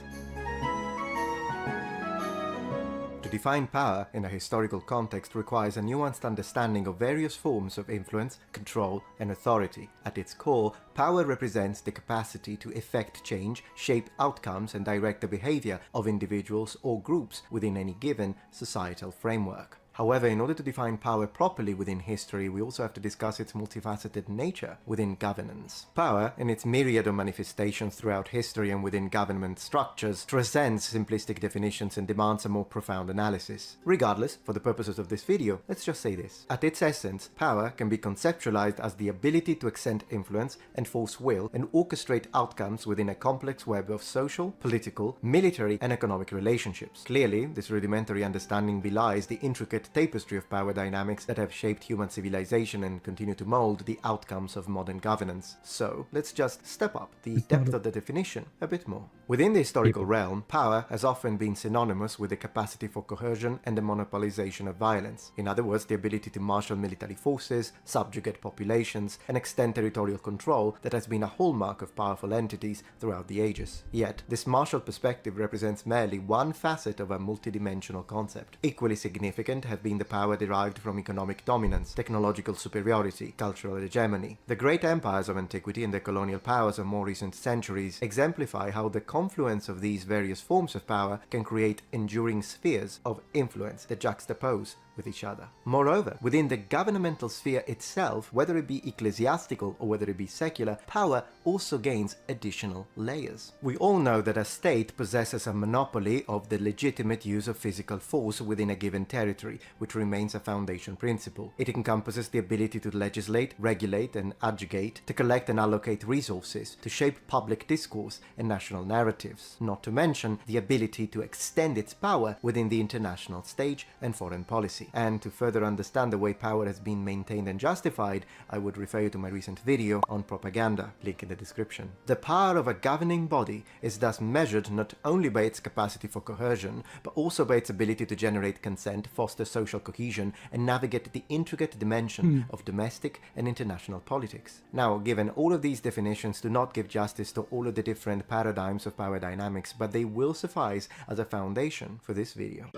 To define power in a historical context requires a nuanced understanding of various forms of influence, control, and authority. At its core, power represents the capacity to effect change, shape outcomes, and direct the behavior of individuals or groups within any given societal framework. However, in order to define power properly within history, we also have to discuss its multifaceted nature within governance. Power, in its myriad of manifestations throughout history and within government structures, transcends simplistic definitions and demands a more profound analysis. Regardless, for the purposes of this video, let's just say this. At its essence, power can be conceptualized as the ability to exert influence, enforce will, and orchestrate outcomes within a complex web of social, political, military, and economic relationships. Clearly, this rudimentary understanding belies the intricate tapestry of power dynamics that have shaped human civilization and continue to mold the outcomes of modern governance. So, let's just step up the depth of the definition a bit more. Within the historical realm, power has often been synonymous with the capacity for coercion and the monopolization of violence. In other words, the ability to marshal military forces, subjugate populations, and extend territorial control that has been a hallmark of powerful entities throughout the ages. Yet, this martial perspective represents merely one facet of a multidimensional concept. Equally significant have been the power derived from economic dominance, technological superiority, cultural hegemony. The great empires of antiquity and the colonial powers of more recent centuries exemplify how the confluence of these various forms of power can create enduring spheres of influence that juxtapose with each other. Moreover, within the governmental sphere itself, whether it be ecclesiastical or whether it be secular, power also gains additional layers. We all know that a state possesses a monopoly of the legitimate use of physical force within a given territory, which remains a foundation principle. It encompasses the ability to legislate, regulate, and adjudicate, to collect and allocate resources, to shape public discourse and national narratives, not to mention the ability to extend its power within the international stage and foreign policy. And to further understand the way power has been maintained and justified, I would refer you to my recent video on propaganda, link in the description. The power of a governing body is thus measured not only by its capacity for coercion, but also by its ability to generate consent, foster social cohesion, and navigate the intricate dimension of domestic and international politics. Now, given all of these definitions do not give justice to all of the different paradigms of power dynamics, but they will suffice as a foundation for this video.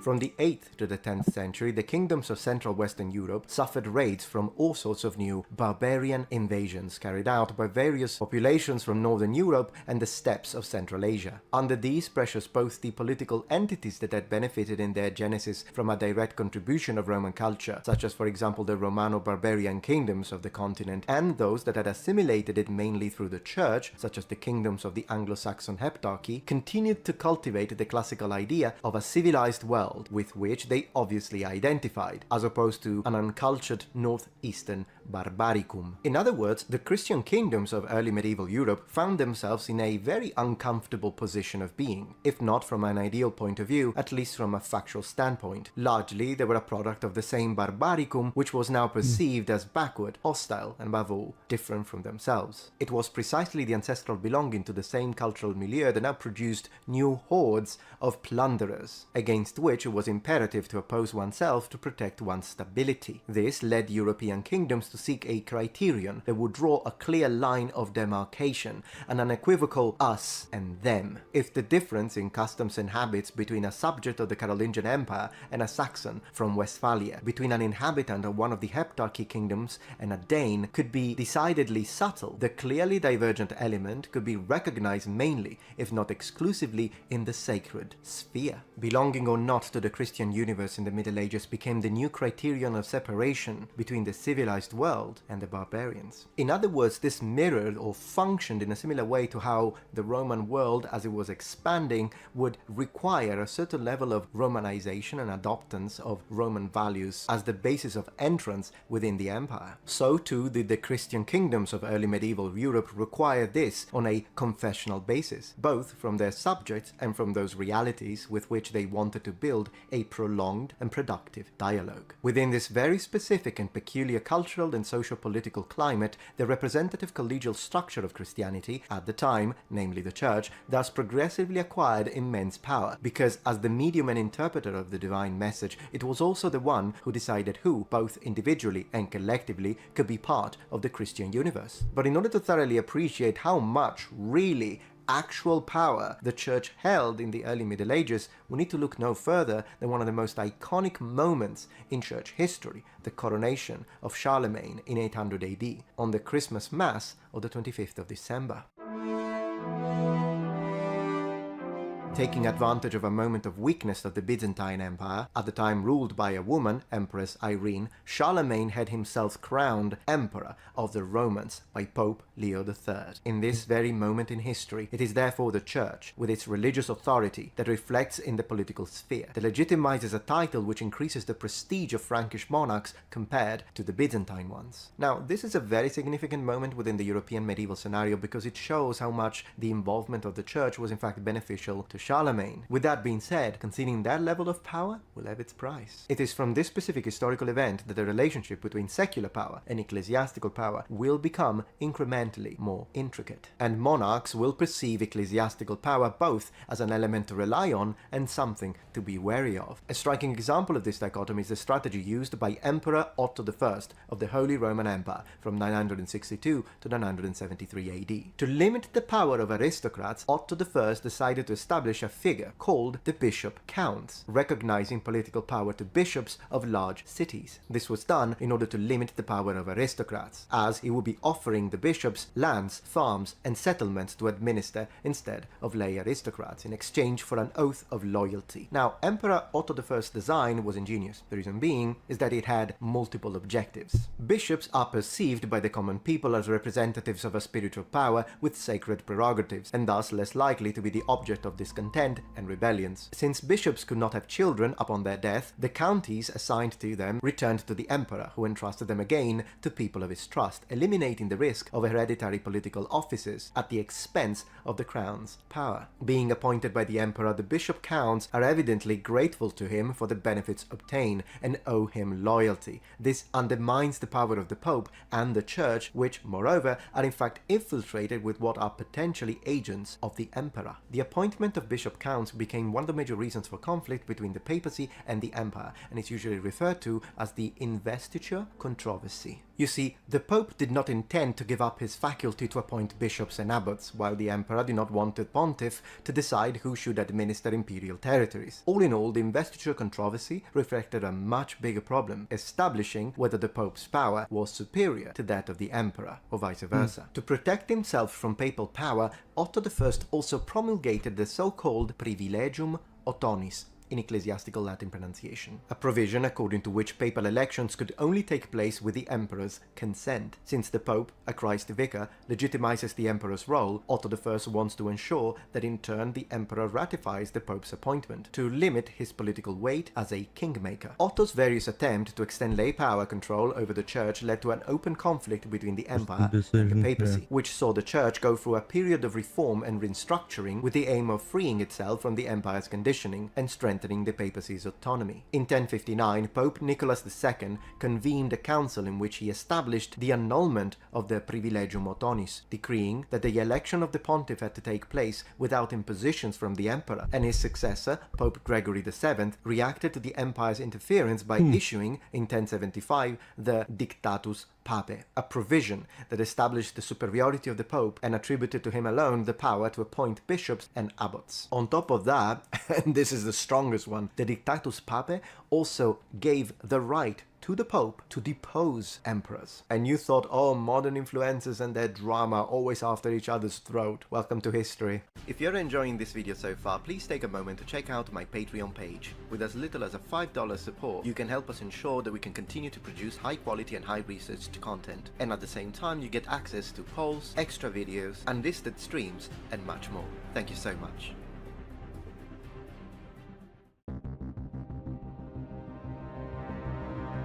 From the 8th to the 10th century, the kingdoms of Central Western Europe suffered raids from all sorts of new barbarian invasions carried out by various populations from Northern Europe and the steppes of Central Asia. Under these pressures, both the political entities that had benefited in their genesis from a direct contribution of Roman culture, such as for example the Romano-barbarian kingdoms of the continent, and those that had assimilated it mainly through the church, such as the kingdoms of the Anglo-Saxon Heptarchy, continued to cultivate the classical idea of a civilized world with which they obviously identified, as opposed to an uncultured northeastern barbaricum. In other words, the Christian kingdoms of early medieval Europe found themselves in a very uncomfortable position of being, if not from an ideal point of view, at least from a factual standpoint. Largely, they were a product of the same barbaricum, which was now perceived as backward, hostile, and above all, different from themselves. It was precisely the ancestral belonging to the same cultural milieu that now produced new hordes of plunderers, against which it was imperative to oppose oneself to protect one's stability. This led European kingdoms to to seek a criterion that would draw a clear line of demarcation, an unequivocal us and them. If the difference in customs and habits between a subject of the Carolingian Empire and a Saxon from Westphalia, between an inhabitant of one of the Heptarchy kingdoms and a Dane, could be decidedly subtle, the clearly divergent element could be recognized mainly, if not exclusively, in the sacred sphere. Belonging or not to the Christian universe in the Middle Ages became the new criterion of separation between the civilized world and the barbarians. In other words, this mirrored or functioned in a similar way to how the Roman world, as it was expanding, would require a certain level of Romanization and adoptance of Roman values as the basis of entrance within the empire. So too did the Christian kingdoms of early medieval Europe require this on a confessional basis, both from their subjects and from those realities with which they wanted to build a prolonged and productive dialogue. Within this very specific and peculiar cultural and socio-political climate, the representative collegial structure of Christianity at the time, namely the Church, thus progressively acquired immense power, because as the medium and interpreter of the divine message, it was also the one who decided who, both individually and collectively, could be part of the Christian universe. But in order to thoroughly appreciate how much really actual power the Church held in the early Middle Ages, we need to look no further than one of the most iconic moments in Church history, the coronation of Charlemagne in 800 AD, on the Christmas Mass of the 25th of December. Taking advantage of a moment of weakness of the Byzantine Empire, at the time ruled by a woman, Empress Irene, Charlemagne had himself crowned Emperor of the Romans by Pope Leo III. In this very moment in history, it is therefore the Church, with its religious authority, that reflects in the political sphere, that legitimizes a title which increases the prestige of Frankish monarchs compared to the Byzantine ones. Now, this is a very significant moment within the European medieval scenario because it shows how much the involvement of the Church was in fact beneficial to Charlemagne. With that being said, conceding that level of power will have its price. It is from this specific historical event that the relationship between secular power and ecclesiastical power will become incrementally more intricate, and monarchs will perceive ecclesiastical power both as an element to rely on and something to be wary of. A striking example of this dichotomy is the strategy used by Emperor Otto I of the Holy Roman Empire from 962 to 973 AD. To limit the power of aristocrats, Otto I decided to establish a figure called the Bishop Counts, recognizing political power to bishops of large cities. This was done in order to limit the power of aristocrats, as he would be offering the bishops lands, farms, and settlements to administer instead of lay aristocrats in exchange for an oath of loyalty. Now, Emperor Otto I's design was ingenious. The reason being is that it had multiple objectives. Bishops are perceived by the common people as representatives of a spiritual power with sacred prerogatives, and thus less likely to be the object of discontent and rebellions. Since bishops could not have children upon their death, the counties assigned to them returned to the emperor, who entrusted them again to people of his trust, eliminating the risk of hereditary political offices at the expense of the crown's power. Being appointed by the emperor, the bishop counts are evidently grateful to him for the benefits obtained and owe him loyalty. This undermines the power of the pope and the church, which, moreover, are in fact infiltrated with what are potentially agents of the emperor. The appointment of bishop counts became one of the major reasons for conflict between the papacy and the empire, and is usually referred to as the investiture controversy. You see, the Pope did not intend to give up his faculty to appoint bishops and abbots, while the Emperor did not want the pontiff to decide who should administer imperial territories. All in all, the investiture controversy reflected a much bigger problem, establishing whether the Pope's power was superior to that of the Emperor, or vice versa. To protect himself from papal power, Otto I also promulgated the so-called Privilegium Ottonis, in ecclesiastical Latin pronunciation, a provision according to which papal elections could only take place with the emperor's consent. Since the Pope, a Christ vicar, legitimizes the emperor's role, Otto I wants to ensure that in turn the emperor ratifies the Pope's appointment, to limit his political weight as a kingmaker. Otto's various attempts to extend lay power control over the church led to an open conflict between the empire and the papacy, which saw the church go through a period of reform and restructuring with the aim of freeing itself from the empire's conditioning and strengthening the papacy's autonomy. In 1059, Pope Nicholas II convened a council in which he established the annulment of the Privilegium Ottonis, decreeing that the election of the pontiff had to take place without impositions from the emperor, and his successor, Pope Gregory VII, reacted to the empire's interference by issuing, in 1075, the Dictatus Papae, a provision that established the superiority of the Pope and attributed to him alone the power to appoint bishops and abbots. On top of that, and this is the strongest one, the Dictatus Papae also gave the right to the Pope to depose emperors. And you thought, oh, modern influencers and their drama always after each other's throat. Welcome to history. If you're enjoying this video so far, please take a moment to check out my Patreon page. With as little as a $5 support, you can help us ensure that we can continue to produce high quality and high researched content. And at the same time, you get access to polls, extra videos, unlisted streams, and much more. Thank you so much.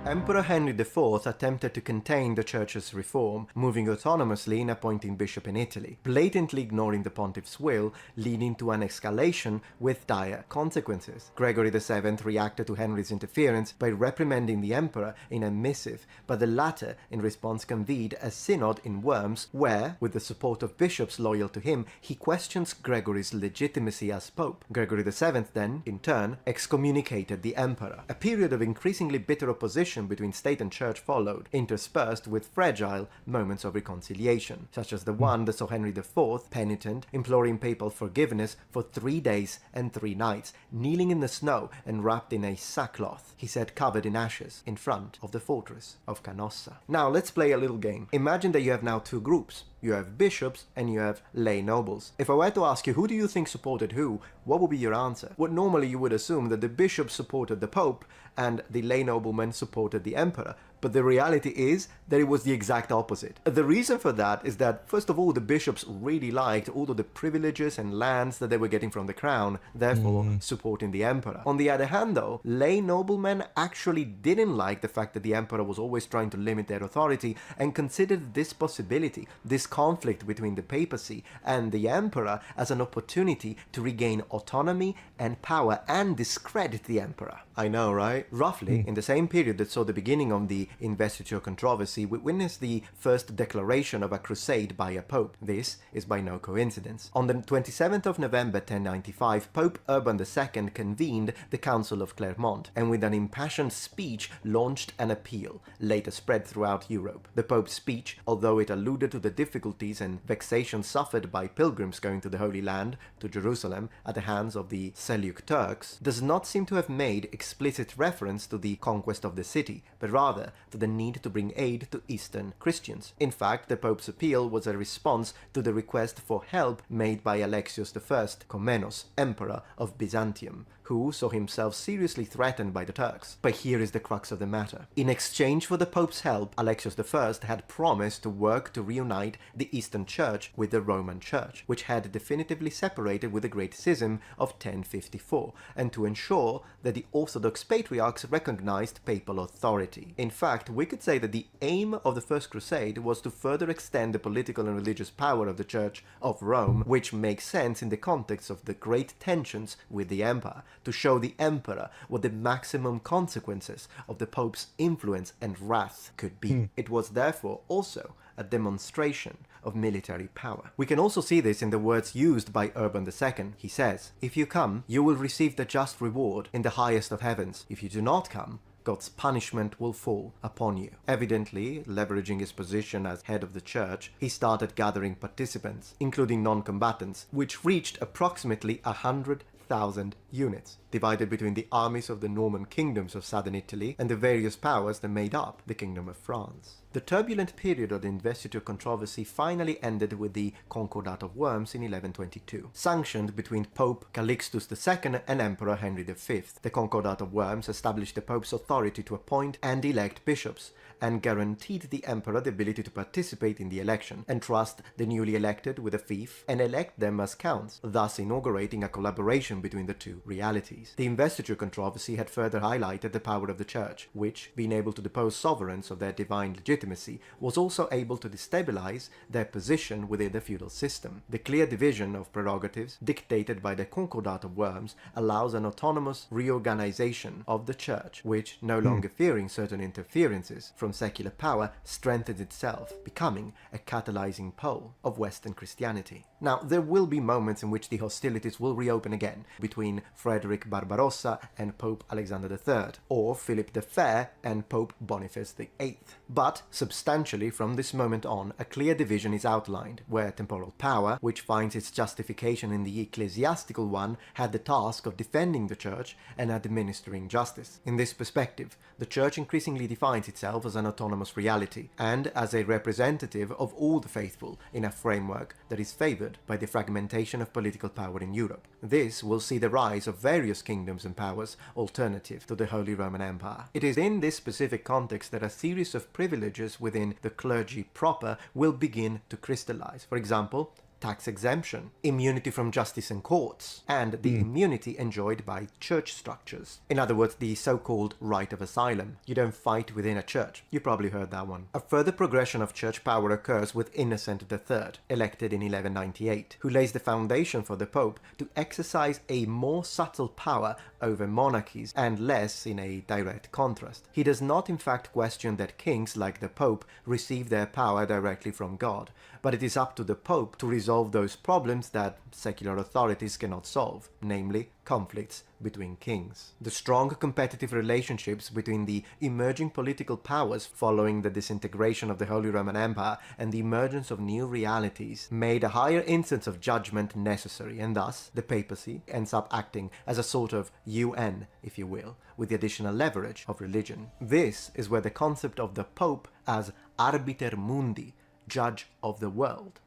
Emperor Henry IV attempted to contain the church's reform, moving autonomously in appointing bishop in Italy, blatantly ignoring the pontiff's will, leading to an escalation with dire consequences. Gregory VII reacted to Henry's interference by reprimanding the emperor in a missive, but the latter in response convened a synod in Worms where, with the support of bishops loyal to him, he questions Gregory's legitimacy as pope. Gregory VII then, in turn, excommunicated the emperor. A period of increasingly bitter opposition between state and church followed, interspersed with fragile moments of reconciliation, such as the one that saw Henry IV, penitent, imploring papal forgiveness for 3 days and 3 nights, kneeling in the snow and wrapped in a sackcloth, he said covered in ashes, in front of the fortress of Canossa. Now let's play a little game. Imagine that you have now 2 groups. You have bishops and you have lay nobles. If I were to ask you who do you think supported who, what would be your answer? Well, normally you would assume that the bishops supported the Pope and the lay noblemen supported the emperor. But the reality is that it was the exact opposite. The reason for that is that, first of all, the bishops really liked all of the privileges and lands that they were getting from the crown, therefore supporting the emperor. On the other hand, though, lay noblemen actually didn't like the fact that the emperor was always trying to limit their authority and considered this possibility, this conflict between the papacy and the emperor, as an opportunity to regain autonomy and power and discredit the emperor. I know, right? Roughly, in the same period that saw the beginning of the investiture controversy, we witnessed the first declaration of a crusade by a pope. This is by no coincidence. On the 27th of November 1095, Pope Urban II convened the Council of Clermont, and with an impassioned speech launched an appeal, later spread throughout Europe. The Pope's speech, although it alluded to the difficulties and vexations suffered by pilgrims going to the Holy Land, to Jerusalem, at the hands of the Seljuk Turks, does not seem to have made explicit reference to the conquest of the city, but rather to the need to bring aid to Eastern Christians. In fact, the Pope's appeal was a response to the request for help made by Alexios I Komnenos, Emperor of Byzantium, who saw himself seriously threatened by the Turks. But here is the crux of the matter. In exchange for the Pope's help, Alexios I had promised to work to reunite the Eastern Church with the Roman Church, which had definitively separated with the Great Schism of 1054, and to ensure that the Orthodox patriarchs recognized papal authority. In fact, we could say that the aim of the First Crusade was to further extend the political and religious power of the Church of Rome, which makes sense in the context of the great tensions with the Empire, to show the emperor what the maximum consequences of the Pope's influence and wrath could be. It was therefore also a demonstration of military power. We can also see this in the words used by Urban II. He says, "If you come, you will receive the just reward in the highest of heavens. If you do not come, God's punishment will fall upon you." Evidently, leveraging his position as head of the church, he started gathering participants, including non-combatants, which reached approximately 100,000 units, divided between the armies of the Norman kingdoms of southern Italy and the various powers that made up the Kingdom of France. The turbulent period of the investiture controversy finally ended with the Concordat of Worms in 1122, sanctioned between Pope Calixtus II and Emperor Henry V. The Concordat of Worms established the Pope's authority to appoint and elect bishops, and guaranteed the emperor the ability to participate in the election, entrust the newly elected with a fief, and elect them as counts, thus inaugurating a collaboration between the two realities. The investiture controversy had further highlighted the power of the Church, which, being able to depose sovereigns of their divine legitimacy, was also able to destabilize their position within the feudal system. The clear division of prerogatives, dictated by the Concordat of Worms, allows an autonomous reorganization of the Church, which, no longer fearing certain interferences from secular power, strengthens itself, becoming a catalyzing pole of Western Christianity. Now, there will be moments in which the hostilities will reopen again between Frederick Barbarossa and Pope Alexander III, or Philip the Fair and Pope Boniface VIII. But Substantially, from this moment on, a clear division is outlined, where temporal power, which finds its justification in the ecclesiastical one, had the task of defending the church and administering justice. In this perspective, the church increasingly defines itself as an autonomous reality, and as a representative of all the faithful in a framework that is favored by the fragmentation of political power in Europe. This will see the rise of various kingdoms and powers alternative to the Holy Roman Empire. It is in this specific context that a series of privileges within the clergy proper will begin to crystallize. For example, tax exemption, immunity from justice and courts, and the immunity enjoyed by church structures. In other words, the so-called right of asylum. You don't fight within a church. You probably heard that one. A further progression of church power occurs with Innocent III, elected in 1198, who lays the foundation for the Pope to exercise a more subtle power over monarchies and less in a direct contrast. He does not in fact question that kings, like the Pope, receive their power directly from God, but it is up to the Pope to resolve those problems that secular authorities cannot solve, namely conflicts between kings. The strong competitive relationships between the emerging political powers following the disintegration of the Holy Roman Empire and the emergence of new realities made a higher instance of judgment necessary, and thus the papacy ends up acting as a sort of UN, if you will, with the additional leverage of religion. This is where the concept of the Pope as arbiter mundi, judge of the world,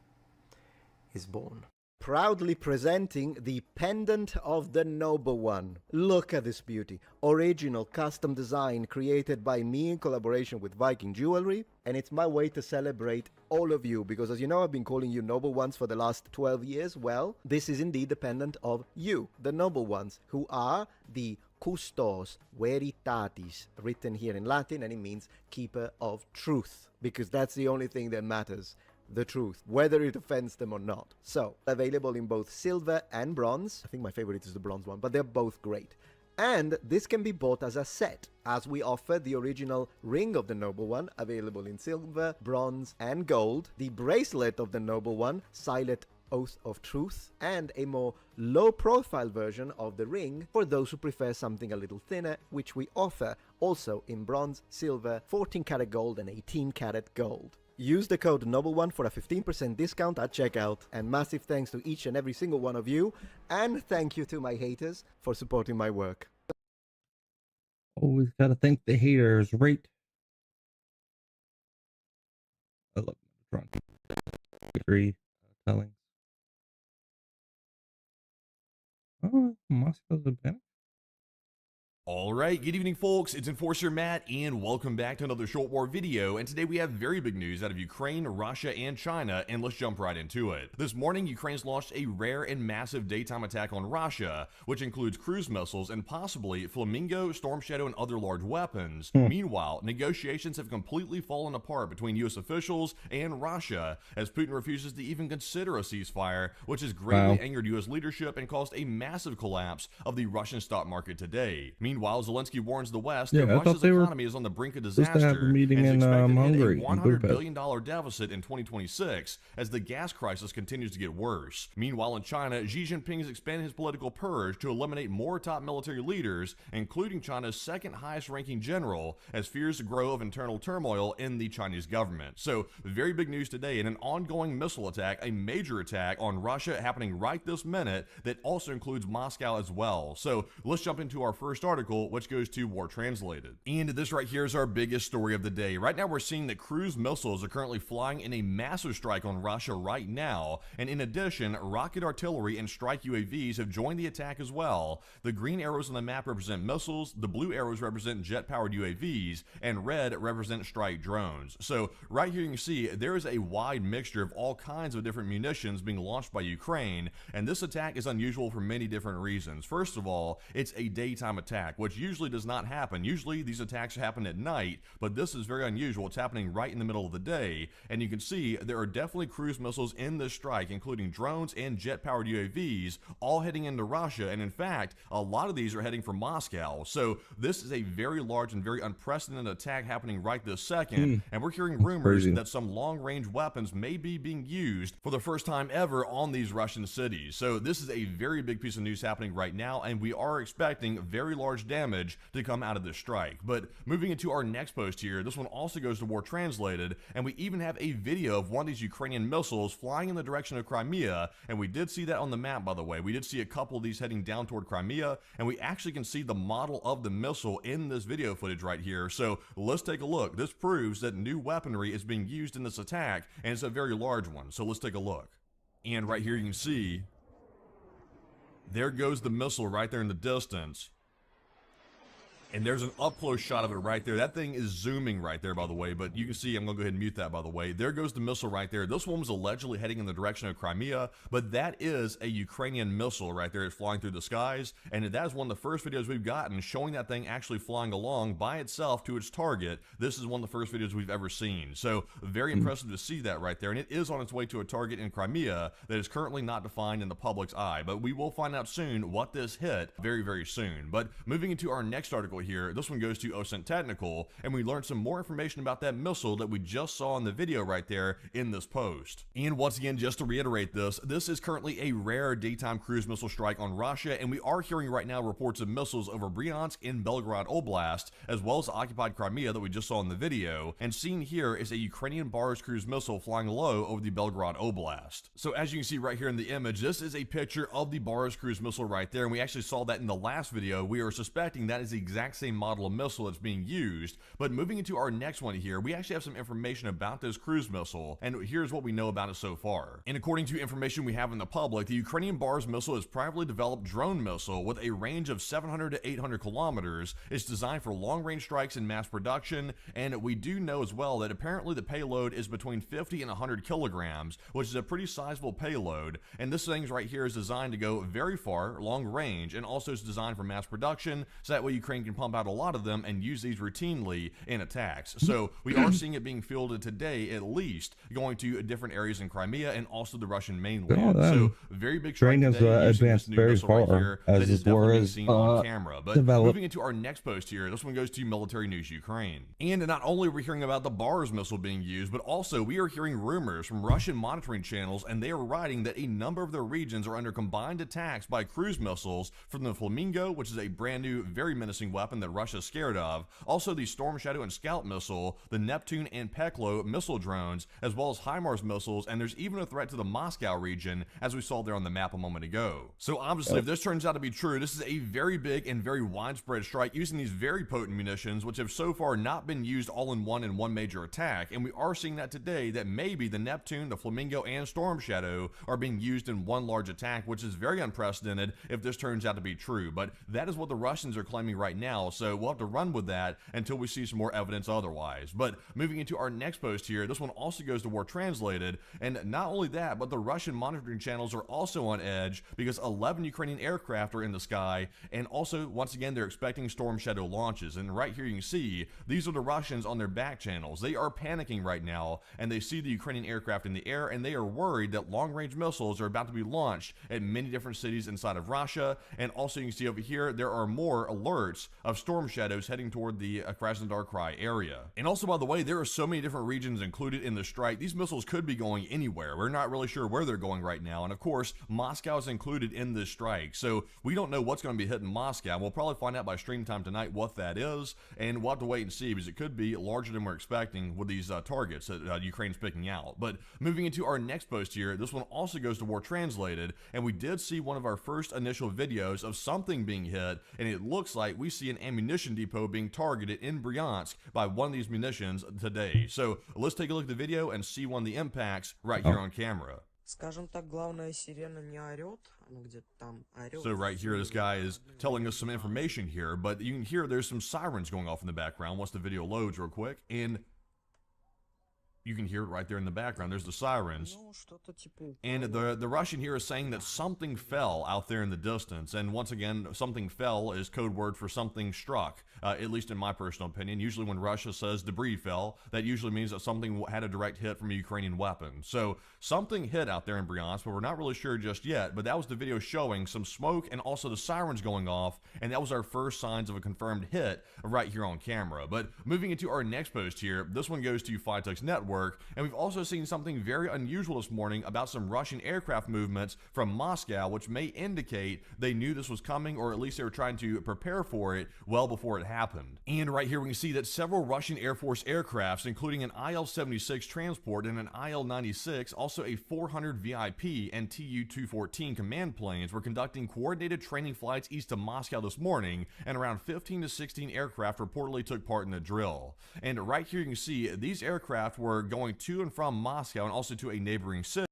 is born.
Proudly presenting the pendant of the Noble One. Look at this beauty. Original custom design created by me in collaboration with Viking Jewelry, and it's my way to celebrate all of you, because as you know, I've been calling you Noble Ones for the last 12 years. Well, this is indeed the pendant of you, the Noble Ones, who are the Custos Veritatis, written here in Latin, and it means keeper of truth, because that's the only thing that matters. The truth, whether it offends them or not. So, available in both silver and bronze. I think my favorite is the bronze one, but they're both great. And this can be bought as a set, as we offer the original ring of the Noble One, available in silver, bronze, and gold, the bracelet of the Noble One, Silent Oath of Truth, and a more low-profile version of the ring for those who prefer something a little thinner, which we offer also in bronze, silver, 14-karat gold, and 18-karat gold. Use the code NOBLE1 for a 15% discount at checkout, and massive thanks to each and every single one of you, and thank you to my haters for supporting my work.
Always gotta thank the haters, right? I love Metatron. Victory telling. Oh, Moscow's a panic.
Alright, good evening folks, it's Enforcer Matt, and welcome back to another Short War video, and today we have very big news out of Ukraine, Russia, and China, and let's jump right into it. This morning, Ukraine's launched a rare and massive daytime attack on Russia, which includes cruise missiles and possibly Flamingo, Storm Shadow, and other large weapons. Meanwhile, negotiations have completely fallen apart between US officials and Russia, as Putin refuses to even consider a ceasefire, which has greatly angered US leadership and caused a massive collapse of the Russian stock market today. Meanwhile, Zelensky warns the West that Russia's economy is on the brink of disaster
have a meeting
and is
in
expected to
Hungary,
hit a $100 billion deficit in 2026 as the gas crisis continues to get worse. Meanwhile, in China, Xi Jinping is expanding his political purge to eliminate more top military leaders, including China's second highest ranking general, as fears grow of internal turmoil in the Chinese government. So, very big news today, in an ongoing missile attack, a major attack on Russia happening right this minute that also includes Moscow as well. So, let's jump into our first article, which goes to War Translated. And this right here is our biggest story of the day. Right now we're seeing that cruise missiles are currently flying in a massive strike on Russia right now, and in addition, rocket artillery and strike UAVs have joined the attack as well. The green arrows on the map represent missiles, the blue arrows represent jet-powered UAVs, and red represent strike drones. So right here you can see there is a wide mixture of all kinds of different munitions being launched by Ukraine, and this attack is unusual for many different reasons. First of all, it's a daytime attack, which usually does not happen. Usually these attacks happen at night, but this is very unusual. It's happening right in the middle of the day, and you can see there are definitely cruise missiles in this strike, including drones and jet-powered UAVs, all heading into Russia, and in fact, a lot of these are heading for Moscow. So this is a very large and very unprecedented attack happening right this second, and we're hearing rumors that some long-range weapons may be being used for the first time ever on these Russian cities. So this is a very big piece of news happening right now, and we are expecting very large much damage to come out of this strike. But moving into our next post here, this one also goes to War Translated, and we even have a video of one of these Ukrainian missiles flying in the direction of Crimea, and we did see that on the map, by the way. We did see a couple of these heading down toward Crimea, and we actually can see the model of the missile in this video footage right here. So let's take a look. This proves that new weaponry is being used in this attack, and it's a very large one. So let's take a look. And right here you can see, there goes the missile right there in the distance. And there's an up-close shot of it right there. That thing is zooming right there, by the way, but you can see, I'm going to go ahead and mute that, by the way. There goes the missile right there. This one was allegedly heading in the direction of Crimea, but that is a Ukrainian missile right there. It's flying through the skies, and that is one of the first videos we've gotten showing that thing actually flying along by itself to its target. This is one of the first videos we've ever seen. So very impressive to see that right there, and it is on its way to a target in Crimea that is currently not defined in the public's eye, but we will find out soon what this hit very, very soon. But moving into our next article here, this one goes to OSINT Technical, and we learned some more information about that missile that we just saw in the video right there in this post. And once again, just to reiterate this is currently a rare daytime cruise missile strike on Russia, and we are hearing right now reports of missiles over Bryansk in Belgorod Oblast, as well as occupied Crimea that we just saw in the video, and seen here is a Ukrainian Barz cruise missile flying low over the Belgorod Oblast. So as you can see right here in the image, this is a picture of the Barz cruise missile right there, and we actually saw that in the last video. We are suspecting that is the exact same model of missile that's being used. But moving into our next one here, we actually have some information about this cruise missile, and here's what we know about it so far. And according to information we have in the public, the Ukrainian Barz missile is a privately developed drone missile with a range of 700 to 800 kilometers. It's designed for long-range strikes in mass production, and we do know as well that apparently the payload is between 50 and 100 kilograms, which is a pretty sizable payload. And this thing right here is designed to go very far, long range, and also is designed for mass production, so that way Ukraine can pump out a lot of them and use these routinely in attacks. So we are seeing it being fielded today, at least, going to different areas in Crimea and also the Russian mainland. So very big strike
Ukraine has
today, using
advanced
this new
very
missile right
far
here
as
that is
this war
definitely being
is
seen on camera. But
developed.
moving into our next post here, this one goes to Military News Ukraine. And not only are we hearing about the Barz missile being used, but also we are hearing rumors from Russian monitoring channels, and they are writing that a number of their regions are under combined attacks by cruise missiles from the Flamingo, which is a brand new, very menacing weapon that Russia is scared of. Also the Storm Shadow and Scout missile, the Neptune and Peklo missile drones, as well as HIMARS missiles, and there's even a threat to the Moscow region, as we saw there on the map a moment ago. So obviously, if this turns out to be true, this is a very big and very widespread strike using these very potent munitions, which have so far not been used all in one major attack, and we are seeing that today, that maybe the Neptune, the Flamingo, and Storm Shadow are being used in one large attack, which is very unprecedented if this turns out to be true. But that is what the Russians are claiming right now, so we'll have to run with that until we see some more evidence otherwise. But moving into our next post here, this one also goes to War Translated, and not only that, but the Russian monitoring channels are also on edge because 11 Ukrainian aircraft are in the sky, and also once again they're expecting Storm Shadow launches. And right here you can see these are the Russians on their back channels. They are panicking right now, and they see the Ukrainian aircraft in the air, and they are worried that long-range missiles are about to be launched at many different cities inside of Russia. And also you can see over here there are more alerts of Storm Shadows heading toward the Krasnodar Krai area. And also, by the way, there are so many different regions included in the strike. These missiles could be going anywhere. We're not really sure where they're going right now. And of course, Moscow is included in this strike. So we don't know what's going to be hitting Moscow. We'll probably find out by stream time tonight what that is. And we'll have to wait and see because it could be larger than we're expecting with these targets that Ukraine's picking out. But moving into our next post here, this one also goes to War Translated. And we did see one of our first initial videos of something being hit. And it looks like we see an ammunition depot being targeted in Bryansk by one of these munitions today. So let's take a look at the video and see one of the impacts right here on camera.
Скажем так, главная сирена не орёт, она где-то там орёт.
So right here, this guy is telling us some information here, but you can hear there's some sirens going off in the background once the video loads real quick, and you can hear it right there in the background. There's the sirens. And the Russian here is saying that something fell out there in the distance. And once again, something fell is code word for something struck, at least in my personal opinion. Usually when Russia says debris fell, that usually means that something had a direct hit from a Ukrainian weapon. So something hit out there in Bryansk, but we're not really sure just yet. But that was the video showing some smoke and also the sirens going off. And that was our first signs of a confirmed hit right here on camera. But moving into our next post here, this one goes to Flytux Network. Network, and we've also seen something very unusual this morning about some Russian aircraft movements from Moscow, which may indicate they knew this was coming, or at least they were trying to prepare for it well before it happened. And right here we can see that several Russian Air Force aircrafts, including an IL-76 transport and an IL-96, also a 400 VIP and Tu-214 command planes, were conducting coordinated training flights east of Moscow this morning, and around 15 to 16 aircraft reportedly took part in the drill. And right here you can see these aircraft were going to and from Moscow and also to a neighboring city.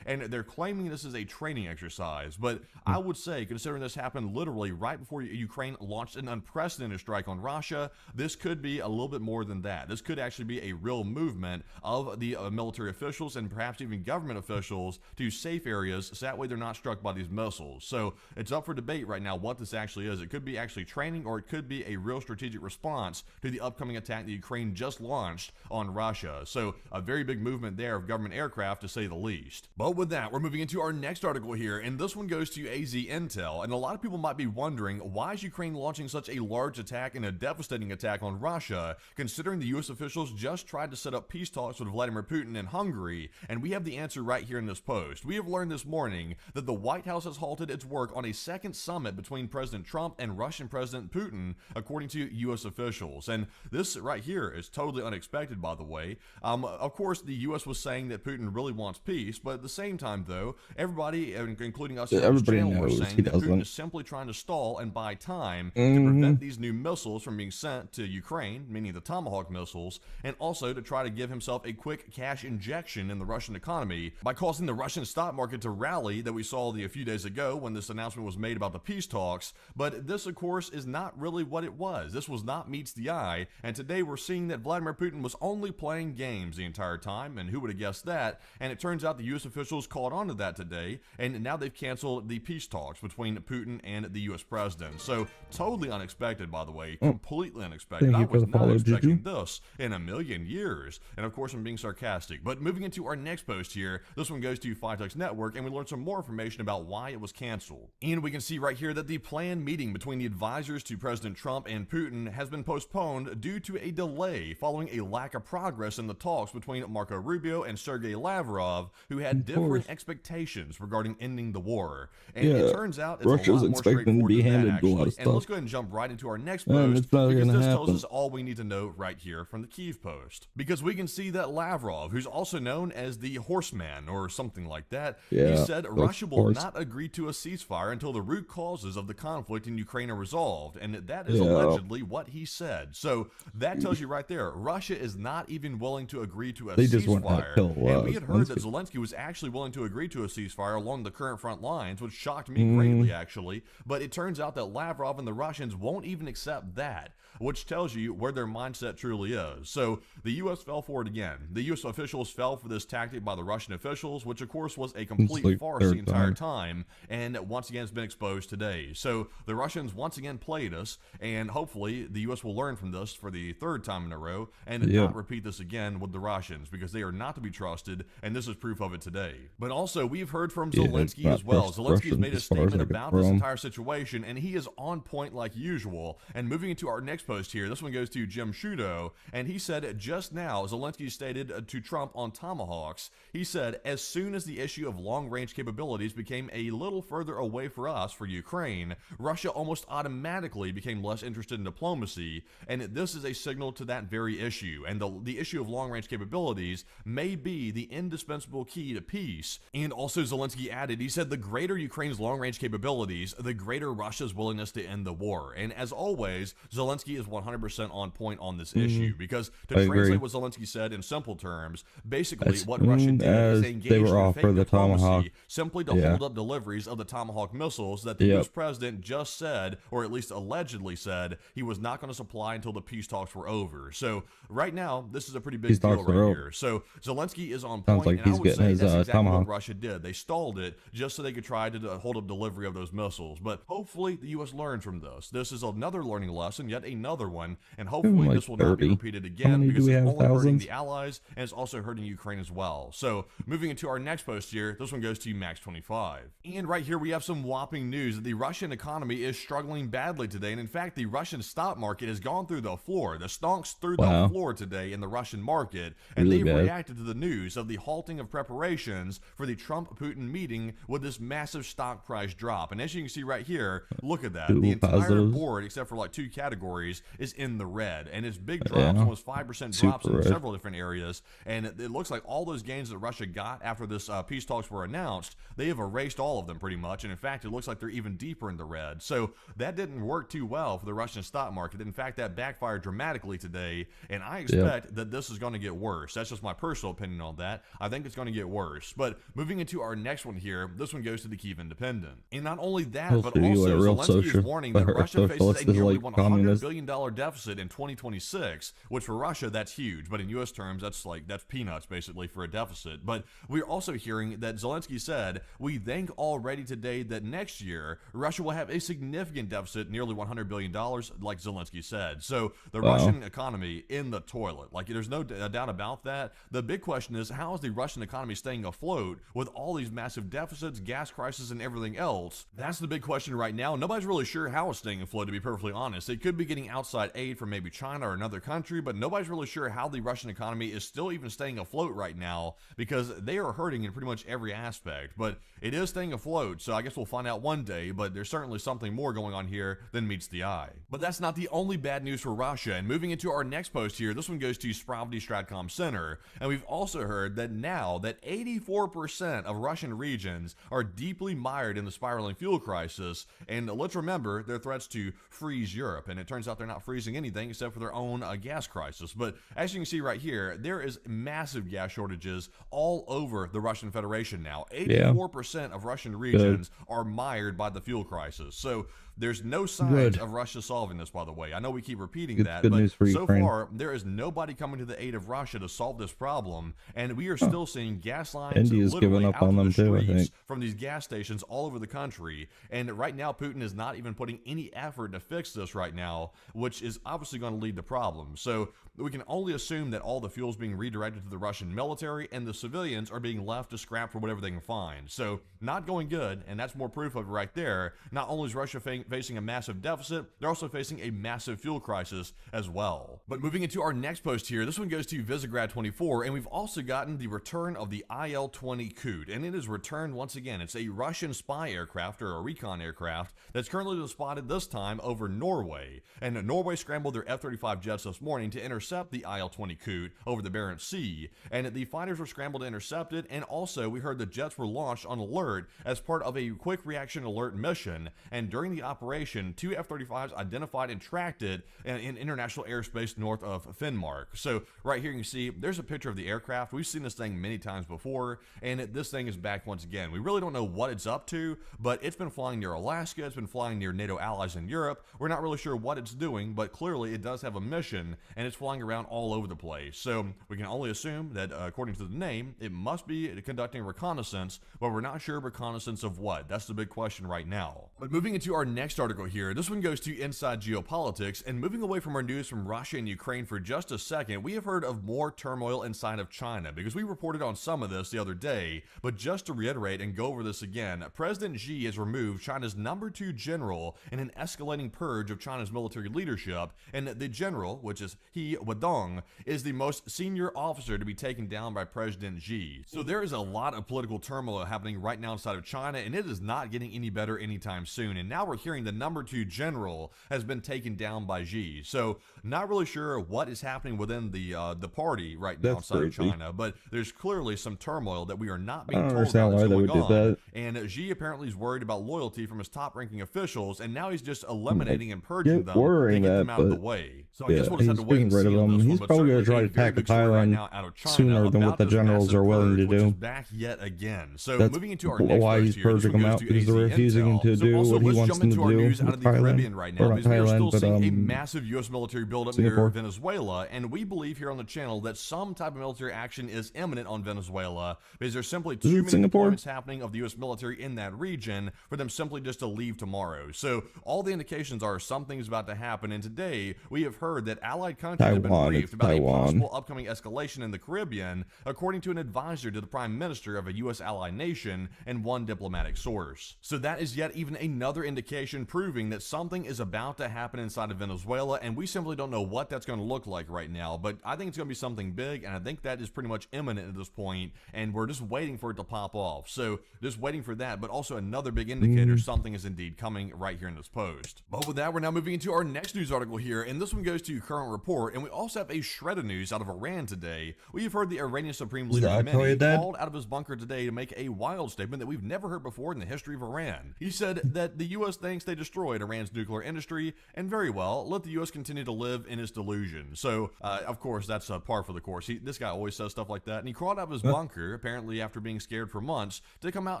And they're claiming this is a training exercise, but I would say, considering this happened literally right before Ukraine launched an unprecedented strike on Russia, this could be a little bit more than that. This could actually be a real movement of the military officials and perhaps even government officials to safe areas, so that way they're not struck by these missiles. So it's up for debate right now what this actually is. It could be actually training, or it could be a real strategic response to the upcoming attack that Ukraine just launched on Russia. So a very big movement there of government aircraft, to say the least. But with that, we're moving into our next article here, and this one goes to AZ Intel. And a lot of people might be wondering, why is Ukraine launching such a large attack and a devastating attack on Russia, considering the US officials just tried to set up peace talks with Vladimir Putin in Hungary? And we have the answer right here in this post. We have learned this morning that the White House has halted its work on a second summit between President Trump and Russian President Putin, according to US officials. And this right here is totally unexpected, by the way. Of course, the US was saying that Putin really wants peace, but at the same time, though, everybody, including us on this channel, were saying that Putin is simply trying to stall and buy time to prevent these new missiles from being sent to Ukraine, meaning the Tomahawk missiles, and also to try to give himself a quick cash injection in the Russian economy by causing the Russian stock market to rally that we saw a few days ago when this announcement was made about the peace talks. But this, of course, is not really what it was. This was not meets the eye, and today we're seeing that Vladimir Putin was only playing games the entire time, and who would have guessed that? And it turns out the U.S. officials caught on to that today, and now they've canceled the peace talks between Putin and the U.S. president. So totally unexpected, by the way, completely unexpected. I was not expecting this in a million years. And of course, I'm being sarcastic. But moving into our next post here, this one goes to Fightex Network, and we learned some more information about why it was canceled. And we can see right here that the planned meeting between the advisors to President Trump and Putin has been postponed due to a delay following a lack of progress in the talks between Marco Rubio and Sergei Lavrov, who had different expectations regarding ending the war. And it turns out it's
Russia's
a lot more
expecting to be
straightforward than that,
handed a lot of
actually.
stuff.
And let's go ahead and jump right into our next
And
post,
it's not
because
gonna
this tells
happen.
us all we need to know right here from the Kyiv Post. Because we can see that Lavrov, who's also known as the Horseman or something like that, he said Russia will not agree to a ceasefire until the root causes of the conflict in Ukraine are resolved. And that is allegedly what he said. So that tells you right there, Russia is not even willing to agree to a
They just want to
ceasefire.
kill
And we had heard that
Zelensky.
Zelensky was actually willing to agree to a ceasefire along the current front lines, which shocked me greatly, actually. But it turns out that Lavrov and the Russians won't even accept that, which tells you where their mindset truly is. So the U.S. fell for it again. The U.S. officials fell for this tactic by the Russian officials, which of course was a complete
like
farce
third
the entire
time.
time, and once again has been exposed today. So the Russians once again played us, and hopefully the U.S. will learn from this for the third time in a row and not repeat this again with the Russians, because they are not to be trusted, and this is proof of it today. But also, we've heard from Zelensky as well. Zelensky has made a statement about this entire situation, and he is on point like usual. And moving into our next post here, this one goes to Jim Shudo, and he said just now, Zelensky stated to Trump on Tomahawks, he said, as soon as the issue of long-range capabilities became a little further away for us, for Ukraine, Russia almost automatically became less interested in diplomacy, and this is a signal to that very issue. And the issue of long-range capabilities may be the indispensable key to peace. And also Zelensky added, he said, the greater Ukraine's long-range capabilities, the greater Russia's willingness to end the war. And as always, Zelensky is 100% on point on this issue, because to translate what Zelensky said in simple terms, basically what Russia did is they engaged in fake diplomacy simply to hold up deliveries of the Tomahawk missiles that the US president just said, or at least allegedly said, he was not going to supply until the peace talks were over. So right now, this is a pretty big deal right here. So Zelensky is on point, and I would
getting his
that's exactly
Tomahawk.
what Russia did. They stalled it just so they could try to hold up delivery of those missiles. But hopefully the U.S. learned from this. This is another learning lesson, yet another one, and hopefully
like
this will not be
30.
repeated
How
again
many do
because
we
it's
have?
only hurting
Thousands?
the Allies and it's also hurting Ukraine as well. So moving into our next post here, this one goes to Max25. And right here we have some whopping news that the Russian economy is struggling badly today. And in fact, the Russian stock market has gone through the floor. The stonks through
Wow.
the floor today in the Russian market. And
Really
they've
bad.
reacted to the news of the halting of preparations for the Trump-Putin meeting with this massive stock price drop. And as you can see right here, look at that.
Ooh,
The entire
positives.
board, except for like 2 categories, is in the red. And it's big
Yeah.
drops, almost 5% drops
Super
in
red.
several different areas. And it looks like all those gains that Russia got after this peace talks were announced, they have erased all of them pretty much. And in fact, it looks like they're even deeper in the red. So that didn't work too well for the Russian stock market. In fact, that backfired dramatically today. And I expect that this is going to get worse. That's just my personal opinion on that. I think it's going to get worse. But moving into our next one here, this one goes to the Kyiv Independent. And not only that,
We'll
but
see what a
also
real
Zelensky is
social-
warning that
or
Russia faces
socialist
a
is
nearly
like
$100
communist.
billion deficit in 2026, which for Russia, that's huge. But in U.S. terms, that's peanuts basically for a deficit. But we're also hearing that Zelensky said, we think already today that next year, Russia will have a significant deficit, nearly $100 billion, like Zelensky said. So the
Wow.
Russian economy in the toilet. Like, there's no doubt about that. The big question is, how is the Russian economy staying afloat with all these massive deficits, gas crisis, and everything else? That's the big question right now. Nobody's really sure how it's staying afloat, to be perfectly honest. It could be getting outside aid from maybe China or another country, but nobody's really sure how the Russian economy is still even staying afloat right now, because they are hurting in pretty much every aspect. But it is staying afloat, so I guess we'll find out one day, but there's certainly something more going on here than meets the eye. But that's not the only bad news for Russia, and moving into our next post here, this one goes to Spravdy Stratcom Center, and we've also heard that now that 84% of Russian regions are deeply mired in the spiraling fuel crisis, and let's remember their threats to freeze Europe, and it turns out they're not freezing anything except for their own gas crisis. But as you can see right here, there is massive gas shortages all over the Russian Federation now. 84% of Russian regions are mired by the fuel crisis. So there's no signs of Russia solving this, by the way. I know we keep repeating that,
good
but
news for
so
Ukraine.
far, there is nobody coming to the aid of Russia to solve this problem, and we are still seeing gas lines
India's
literally
given up
out
on
to
them
the
too, I
streets
think.
from these gas stations all over the country. And right now, Putin is not even putting any effort to fix this right now, which is obviously going to lead to problems. So we can only assume that all the fuel is being redirected to the Russian military, and the civilians are being left to scrap for whatever they can find. So not going good, and that's more proof of it right there. Not only is Russia facing a massive deficit, they're also facing a massive fuel crisis as well. But moving into our next post here, this one goes to Visegrad 24, and we've also gotten the return of the IL-20 Kut, and it is returned once again. It's a Russian spy aircraft, or a recon aircraft, that's currently been spotted this time over Norway. And Norway scrambled their F-35 jets this morning to intercept the IL-20 Kut over the Barents Sea, and the fighters were scrambled to intercept it, and also we heard the jets were launched on alert as part of a quick reaction alert mission, and during the operation, 2 F-35s identified and tracked it in international airspace north of Finnmark. So right here you can see there's a picture of the aircraft. We've seen this thing many times before, and this thing is back once again. We really don't know what it's up to, but it's been flying near Alaska, it's been flying near NATO allies in Europe. We're not really sure what it's doing, but clearly it does have a mission, and it's flying around all over the place. So we can only assume that according to the name, it must be conducting reconnaissance, but we're not sure reconnaissance of what. That's the big question right now. But moving into our next article here, this one goes to Inside Geopolitics, and moving away from our news from Russia and Ukraine for just a second, we have heard of more turmoil inside of China, because we reported on some of this the other day. But just to reiterate and go over this again, President Xi has removed China's #2 general in an escalating purge of China's military leadership, and the general, which is He Wadong, is the most senior officer to be taken down by President Xi. So there is a lot of political turmoil happening right now inside of China, and it is not getting any better anytime soon. And now we're hearing the #2 general has been taken down by Xi. So not really sure what is happening within the party right now inside of China, but there's clearly some turmoil that we are not being told about that's going on. And Xi apparently is worried about loyalty from his top-ranking officials, and now he's just eliminating and purging them to get them out of the way. So I guess we'll just have to wait and see on this one.
He's
But
probably going to
certainly
try
a
to
very
attack
big story right
Thailand
now out of China
sooner than what
about
the
this
generals
massive
are willing to
purge, which
do.
is back yet again. So
That's
moving into our next
why
post
he's
here, this
purging
one
them
goes
out,
to
because
AZ
they're refusing
Intel.
to
So
do
also,
what he
let's
wants
jump
them
into to our
do
news out
with
of the
Thailand.
Caribbean right
Or
now
not
because we are still
Thailand, but,
seeing a massive U.S. military buildup near
Singapore.
Venezuela, and we believe here on the channel that some type of military action is imminent on Venezuela because there's simply too many
Singapore?
deployments happening of the U.S. military in that region for them simply just to leave tomorrow. So all the indications are something's about to happen, and today we have heard that allied countries have been
Taiwan,
briefed
it's
about a
Taiwan.
possible upcoming escalation in the Caribbean, according to an advisor to the Prime Minister of a U.S. ally nation and one diplomatic source. So that is yet even another indication proving that something is about to happen inside of Venezuela, and we simply don't know what that's going to look like right now, but I think it's going to be something big, and I think that is pretty much imminent at this point, and we're just waiting for it to pop off. So just waiting for that, but also another big indicator something is indeed coming right here in this post. But with that, we're now moving into our next news article here, and this one goes to Current Report, and we also have a shred of news out of Iran today. We've heard the Iranian Supreme Leader Khamenei called out of his bunker today to make a wild statement that we've never heard before in the history of Iran. He said that the U.S. thinks they destroyed Iran's nuclear industry, and very well, let the U.S. continue to live in its delusion. So, of course, that's par for the course. This guy always says stuff like that, and he crawled out of his bunker, apparently after being scared for months, to come out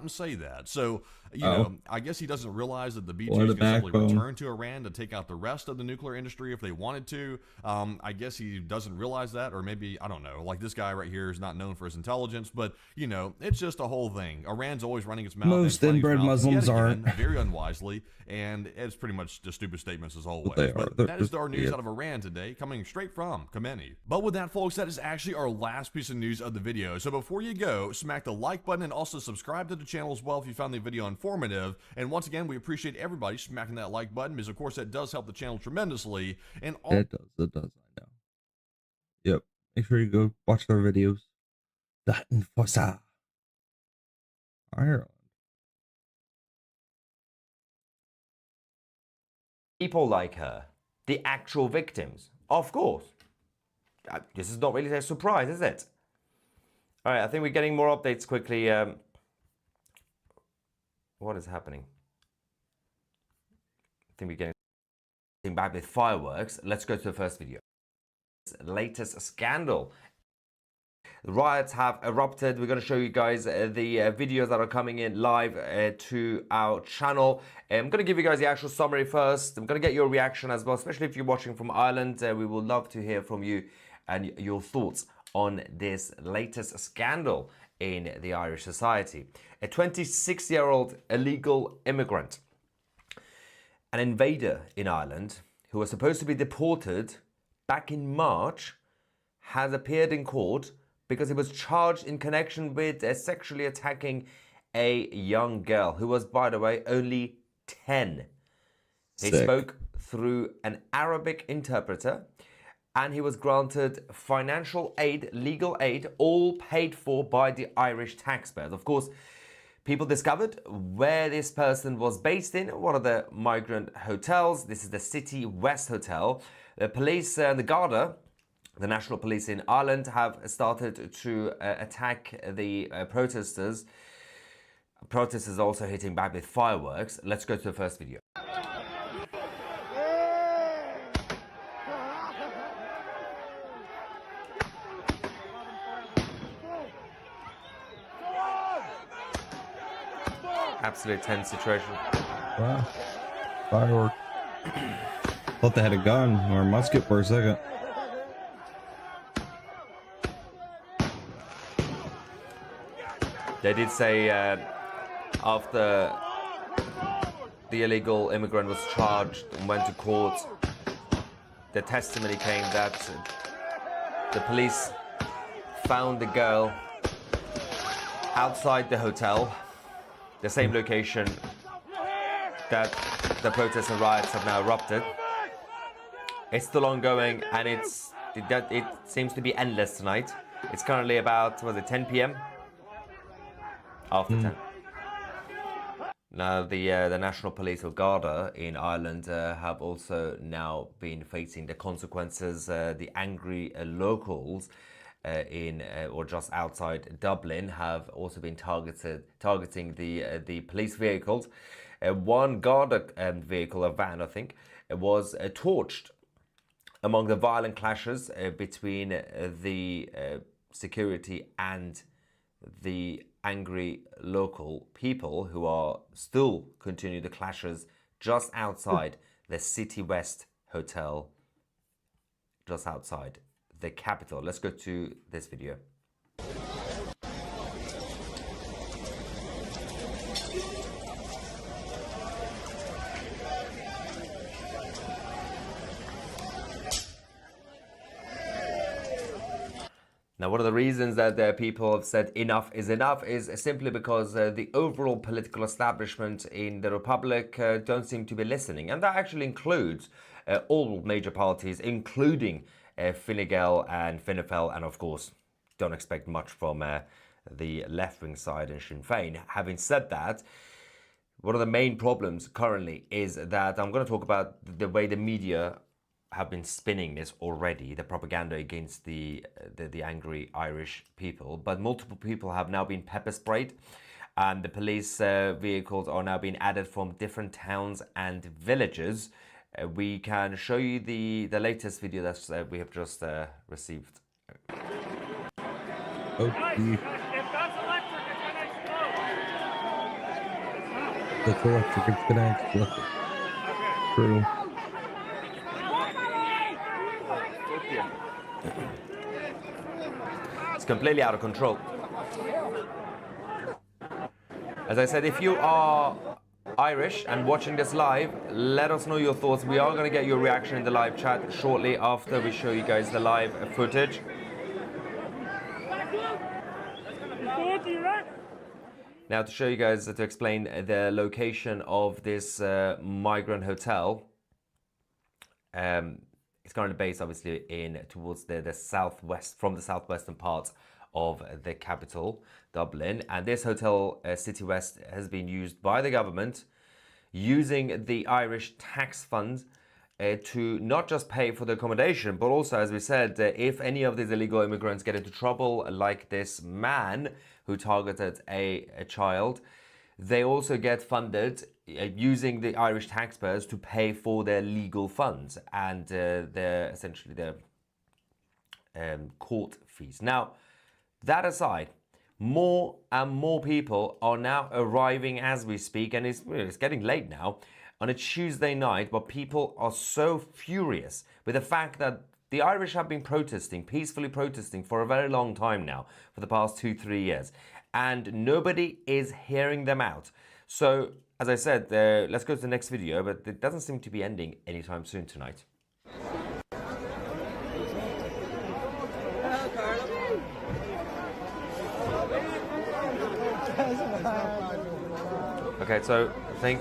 and say that. So, you know, I guess he doesn't realize that the BTs can simply return to Iran to take out the rest of the nuclear industry if they wanted to. I guess he doesn't realize that, or maybe, I don't know, like this guy right here is not known for his intelligence, but, you know, it's just a whole thing. Iran's always running its mouth.
Most inbred Muslims aren't.
Very unwisely, and it's pretty much just stupid statements as always.
They
But
are.
that is our news out of Iran today, coming straight from Khamenei. But with that, folks, that is actually our last piece of news of the video. So before you go, smack the like button and also subscribe to the channel as well if you found the video informative. And once again, we appreciate everybody smacking that like button because, of course, that does help the channel tremendously. And
It does, I know. Yep. Make sure you go watch their videos. That Enforcer. Ireland.
People like her, the actual victims, of course. This is not really a surprise, is it? All right, I think we're getting more updates quickly. What is happening? I think we're getting back with fireworks. Let's go to the first video. Latest scandal. The riots have erupted. We're going to show you guys the videos that are coming in live to our channel. I'm going to give you guys the actual summary first. I'm going to get your reaction as well, especially if you're watching from Ireland. We would love to hear from you and your thoughts on this latest scandal in the Irish society. A 26-year-old illegal immigrant, an invader in Ireland who was supposed to be deported back in March, has appeared in court because he was charged in connection with sexually attacking a young girl who was, by the way, only 10. He spoke through an Arabic interpreter, and he was granted financial aid, legal aid, all paid for by the Irish taxpayers. Of course, people discovered where this person was based in, one of the migrant hotels. This is the City West Hotel. The police and the Garda, the National Police in Ireland, have started to attack the protesters. Protesters also hitting back with fireworks. Let's go to the first video. Absolute tense situation.
Wow. Firework. Thought they had a gun or a musket for a second.
They did say after the illegal immigrant was charged and went to court, the testimony came that the police found the girl outside the hotel, the same location that the protests and riots have now erupted. It's still ongoing, and it seems to be endless tonight. It's currently about, was it 10 p.m? After 10. Now, the National Police or Garda in Ireland have also now been facing the consequences. The angry locals in or just outside Dublin have also been targeting the police vehicles. One Garda vehicle, a van, I think, was torched among the violent clashes between the security and the angry local people who are still continuing the clashes just outside the City West Hotel, just outside the capital. Let's go to this video. Now, one of the reasons that people have said enough is simply because the overall political establishment in the Republic don't seem to be listening. And that actually includes all major parties, including Fine Gael and Fianna Fáil, and of course, don't expect much from the left-wing side and Sinn Féin. Having said that, one of the main problems currently is that I'm going to talk about the way the media have been spinning this already, the propaganda against the angry Irish people. But multiple people have now been pepper sprayed, and the police vehicles are now being added from different towns and villages. We can show you the latest video that we have just received.
Oh, that's electric, it's gonna explode. True.
It's completely out of control. As I said, if you are Irish and watching this live, let us know your thoughts. We are going to get your reaction in the live chat shortly after we show you guys the live footage. Now, to show you guys, to explain the location of this migrant hotel, it's currently based obviously towards the southwest, from the southwestern part of the capital, Dublin. And this hotel, City West, has been used by the government using the Irish tax fund to not just pay for the accommodation, but also, as we said, if any of these illegal immigrants get into trouble, like this man who targeted a child, they also get funded using the Irish taxpayers to pay for their legal funds and essentially their court fees. Now, that aside, more and more people are now arriving as we speak, and it's getting late now on a Tuesday night, but people are so furious with the fact that the Irish have been protesting, peacefully protesting for a very long time now, for the past 2-3 years, and nobody is hearing them out. So, as I said, let's go to the next video, but it doesn't seem to be ending anytime soon tonight. Okay, so I think...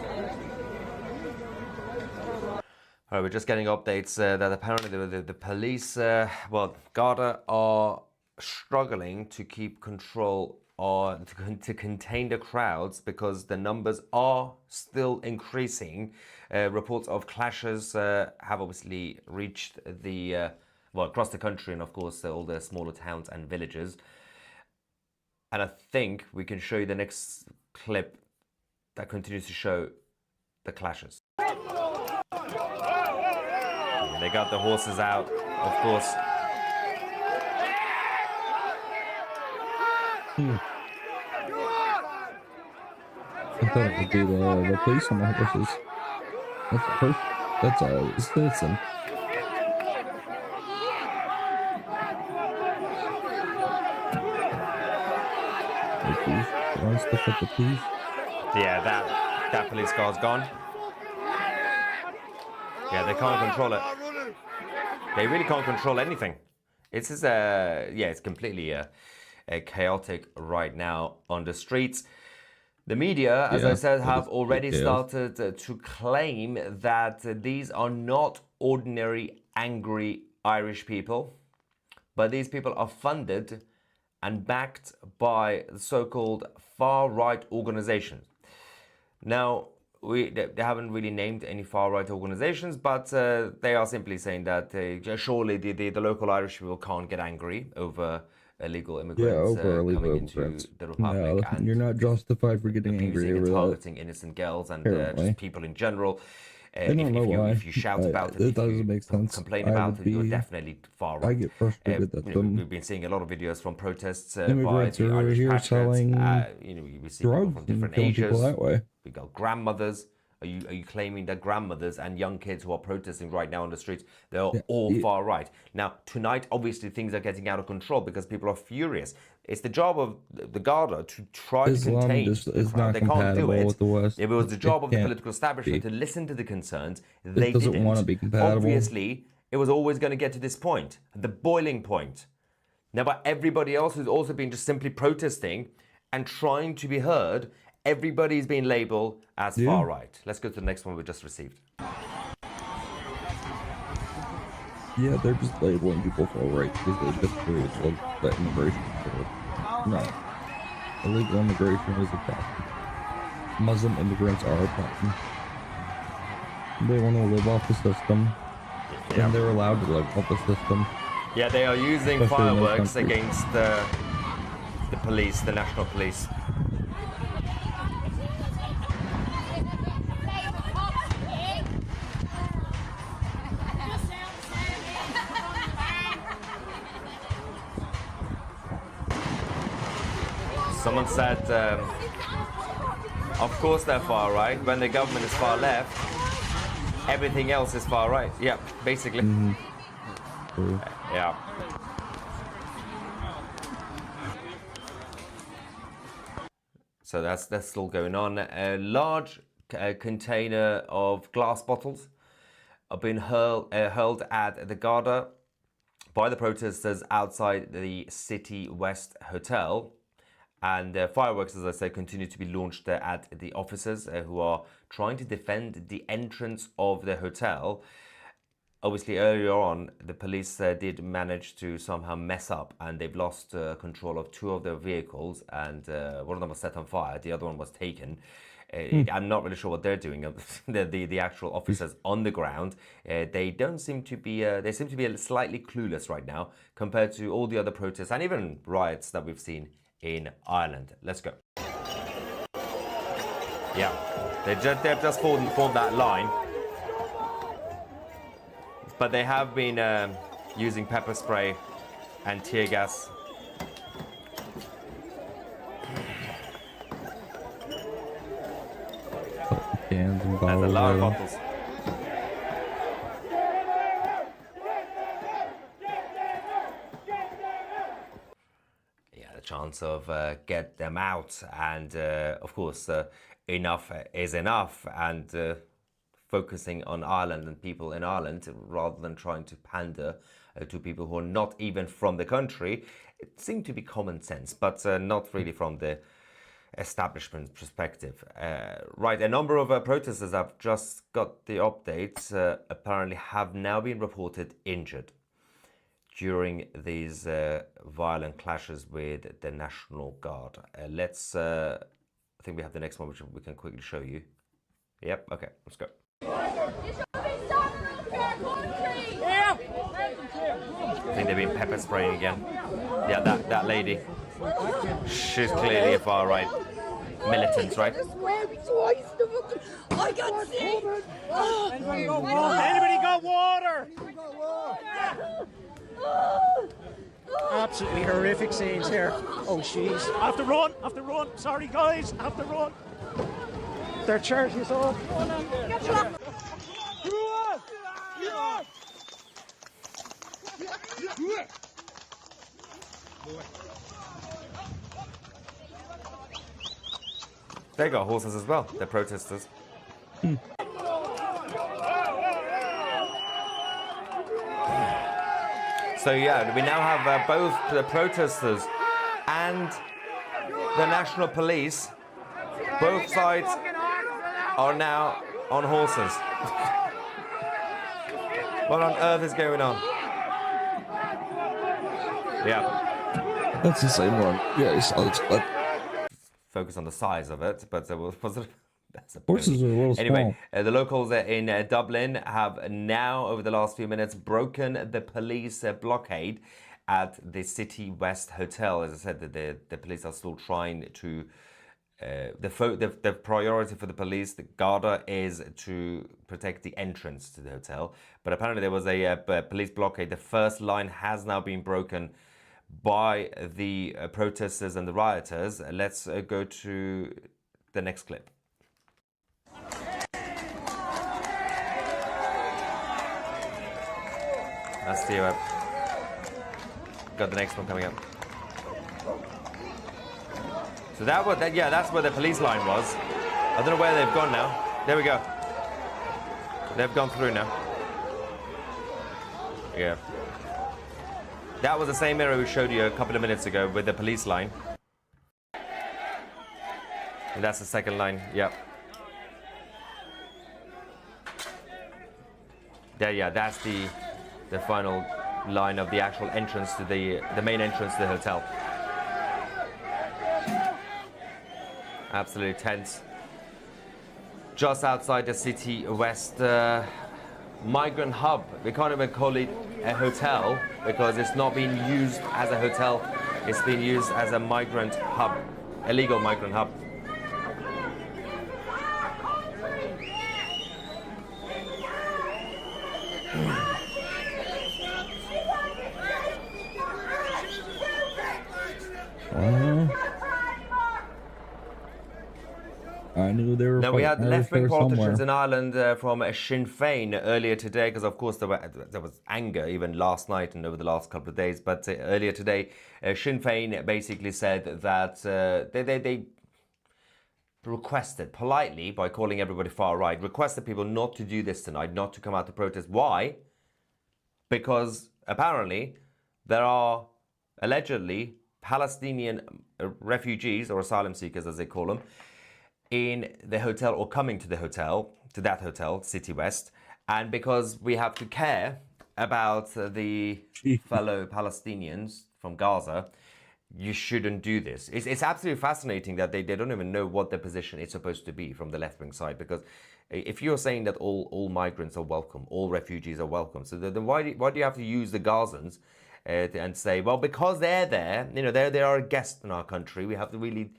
All right, we're just getting updates that apparently the police, well, Garda are struggling to keep control or to contain the crowds because the numbers are still increasing. Reports of clashes have obviously reached the, well, across the country and of course all the smaller towns and villages. And I think we can show you the next clip that continues to show the clashes. They got the horses out, of course.
I thought it would be the police on the horses. That's a citizen. Stuff at the police.
Yeah, that police car's gone. Yeah, they can't control it. They really can't control anything. It's just, yeah, it's completely chaotic right now on the streets. The media, as I said, have already started to claim that these are not ordinary angry Irish people, but these people are funded and backed by so-called far-right organizations. Now, they haven't really named any far-right organizations, but they are simply saying that surely the local Irish people can't get angry over illegal immigrants coming into the Republic.
No, you're not justified for getting angry over
targeting innocent girls and just people in general.
I don't know why.
If you shout about it,
it doesn't make sense.
Complain about it, you're definitely far right.
I get frustrated at them.
We've been seeing a lot of videos from protests by
Immigrants
the
are
Irish
here
patriots.
selling
We see people
drugs
from
and
different
killing
ages.
people that way.
We got grandmothers Are you claiming that grandmothers and young kids who are protesting right now on the streets, they're
Yeah,
all
yeah.
far right? Now, tonight, obviously, things are getting out of control because people are furious. It's the job of the Garda to try to
Islam
contain
just
the
is
crowd.
not
They can't do
compatible
it.
with the West.
If it was the
It
job of the
can't
political establishment
be.
to listen to the concerns,
It
they
doesn't
didn't.
want to be compatible.
Obviously, it was always going to get to this point, the boiling point. Now, but everybody else who's also been just simply protesting and trying to be heard, everybody's been labeled as
Yeah.
far right. Let's go to the next one we just received.
Yeah, they're just labeling people far right because they disagree with the immigration control. No. Illegal immigration is a problem. Muslim immigrants are a problem. They want to live off the system.
Yeah.
And they're allowed to live off the system.
Yeah, they are using
Especially in those
fireworks
countries.
against the police, the national police. Someone said, of course they're far right. When the government is far left, everything else is far right. Yeah, basically.
True.
Yeah. So that's still going on. A large container of glass bottles are being hurled at the Garda by the protesters outside the City West Hotel. And fireworks, as I say, continue to be launched at the officers who are trying to defend the entrance of the hotel. Obviously, earlier on, the police did manage to somehow mess up, and they've lost control of two of their vehicles, and one of them was set on fire, the other one was taken. I'm not really sure what they're doing. The actual officers on the ground, they don't seem to be. They seem to be slightly clueless right now compared to all the other protests and even riots that we've seen in Ireland. Let's go. Yeah, they've just formed that line. But they have been using pepper spray and tear gas.
Cans and
There's a
bottles.
lot of
there.
bottles. Yeah, the chance of get them out, and of course, enough is enough, and focusing on Ireland and people in Ireland rather than trying to pander to people who are not even from the country. It seemed to be common sense, but not really from the establishment perspective. Right, a number of protesters, I've just got the updates, apparently have now been reported injured during these violent clashes with the National Guard. Let's, I think we have the next one, which we can quickly show you. Yep, okay, let's go. I think they've been pepper spraying again. Yeah, that lady. She's clearly a far right militant, right?
I got sick.
Anybody got water?
Absolutely horrific scenes here. Oh, jeez.
Have to run, have to run. Sorry, guys, have to run.
Their church is up.
They got horses as well. They're protesters. So yeah, we now have both the protesters and the National Police. Both sides are now on horses. What on earth is going on? Yeah.
That's the same one. Yeah, you saw this clip.
Focus on the size of it, but was it? That's a
Horses are a little
anyway,
small.
the locals in Dublin have now, over the last few minutes, broken the police blockade at the City West Hotel. As I said, the police are still trying to. The priority for the police, the Garda, is to protect the entrance to the hotel. But apparently there was a police blockade. The first line has now been broken by the protesters and the rioters. Let's go to the next clip. Let's see what. Got the next one coming up. So that's where the police line was. I don't know where they've gone now. There we go. They've gone through now. Yeah. That was the same area we showed you a couple of minutes ago with the police line. And that's the second line, yep. There, yeah, that's the final line of the actual entrance to the main entrance to the hotel. Absolutely tense. Just outside the City West migrant hub. We can't even call it a hotel because it's not being used as a hotel. It's being used as a migrant hub, illegal migrant hub.
I knew they were.
Now we had left-wing politicians
somewhere.
in Ireland from Sinn Féin earlier today, because of course there was anger even last night and over the last couple of days. But earlier today, Sinn Féin basically said that they requested politely, by calling everybody far right, requested people not to do this tonight, not to come out to protest. Why? Because apparently there are allegedly Palestinian refugees or asylum seekers, as they call them, in the hotel or coming to the hotel, to that hotel, City West. And because we have to care about the fellow Palestinians from Gaza, you shouldn't do this. It's absolutely fascinating that they don't even know what their position is supposed to be from the left-wing side, because if you're saying that all migrants are welcome, all refugees are welcome, so then why do you have to use the Gazans and say, well, because they're there, you know, they are a guest in our country, we have to really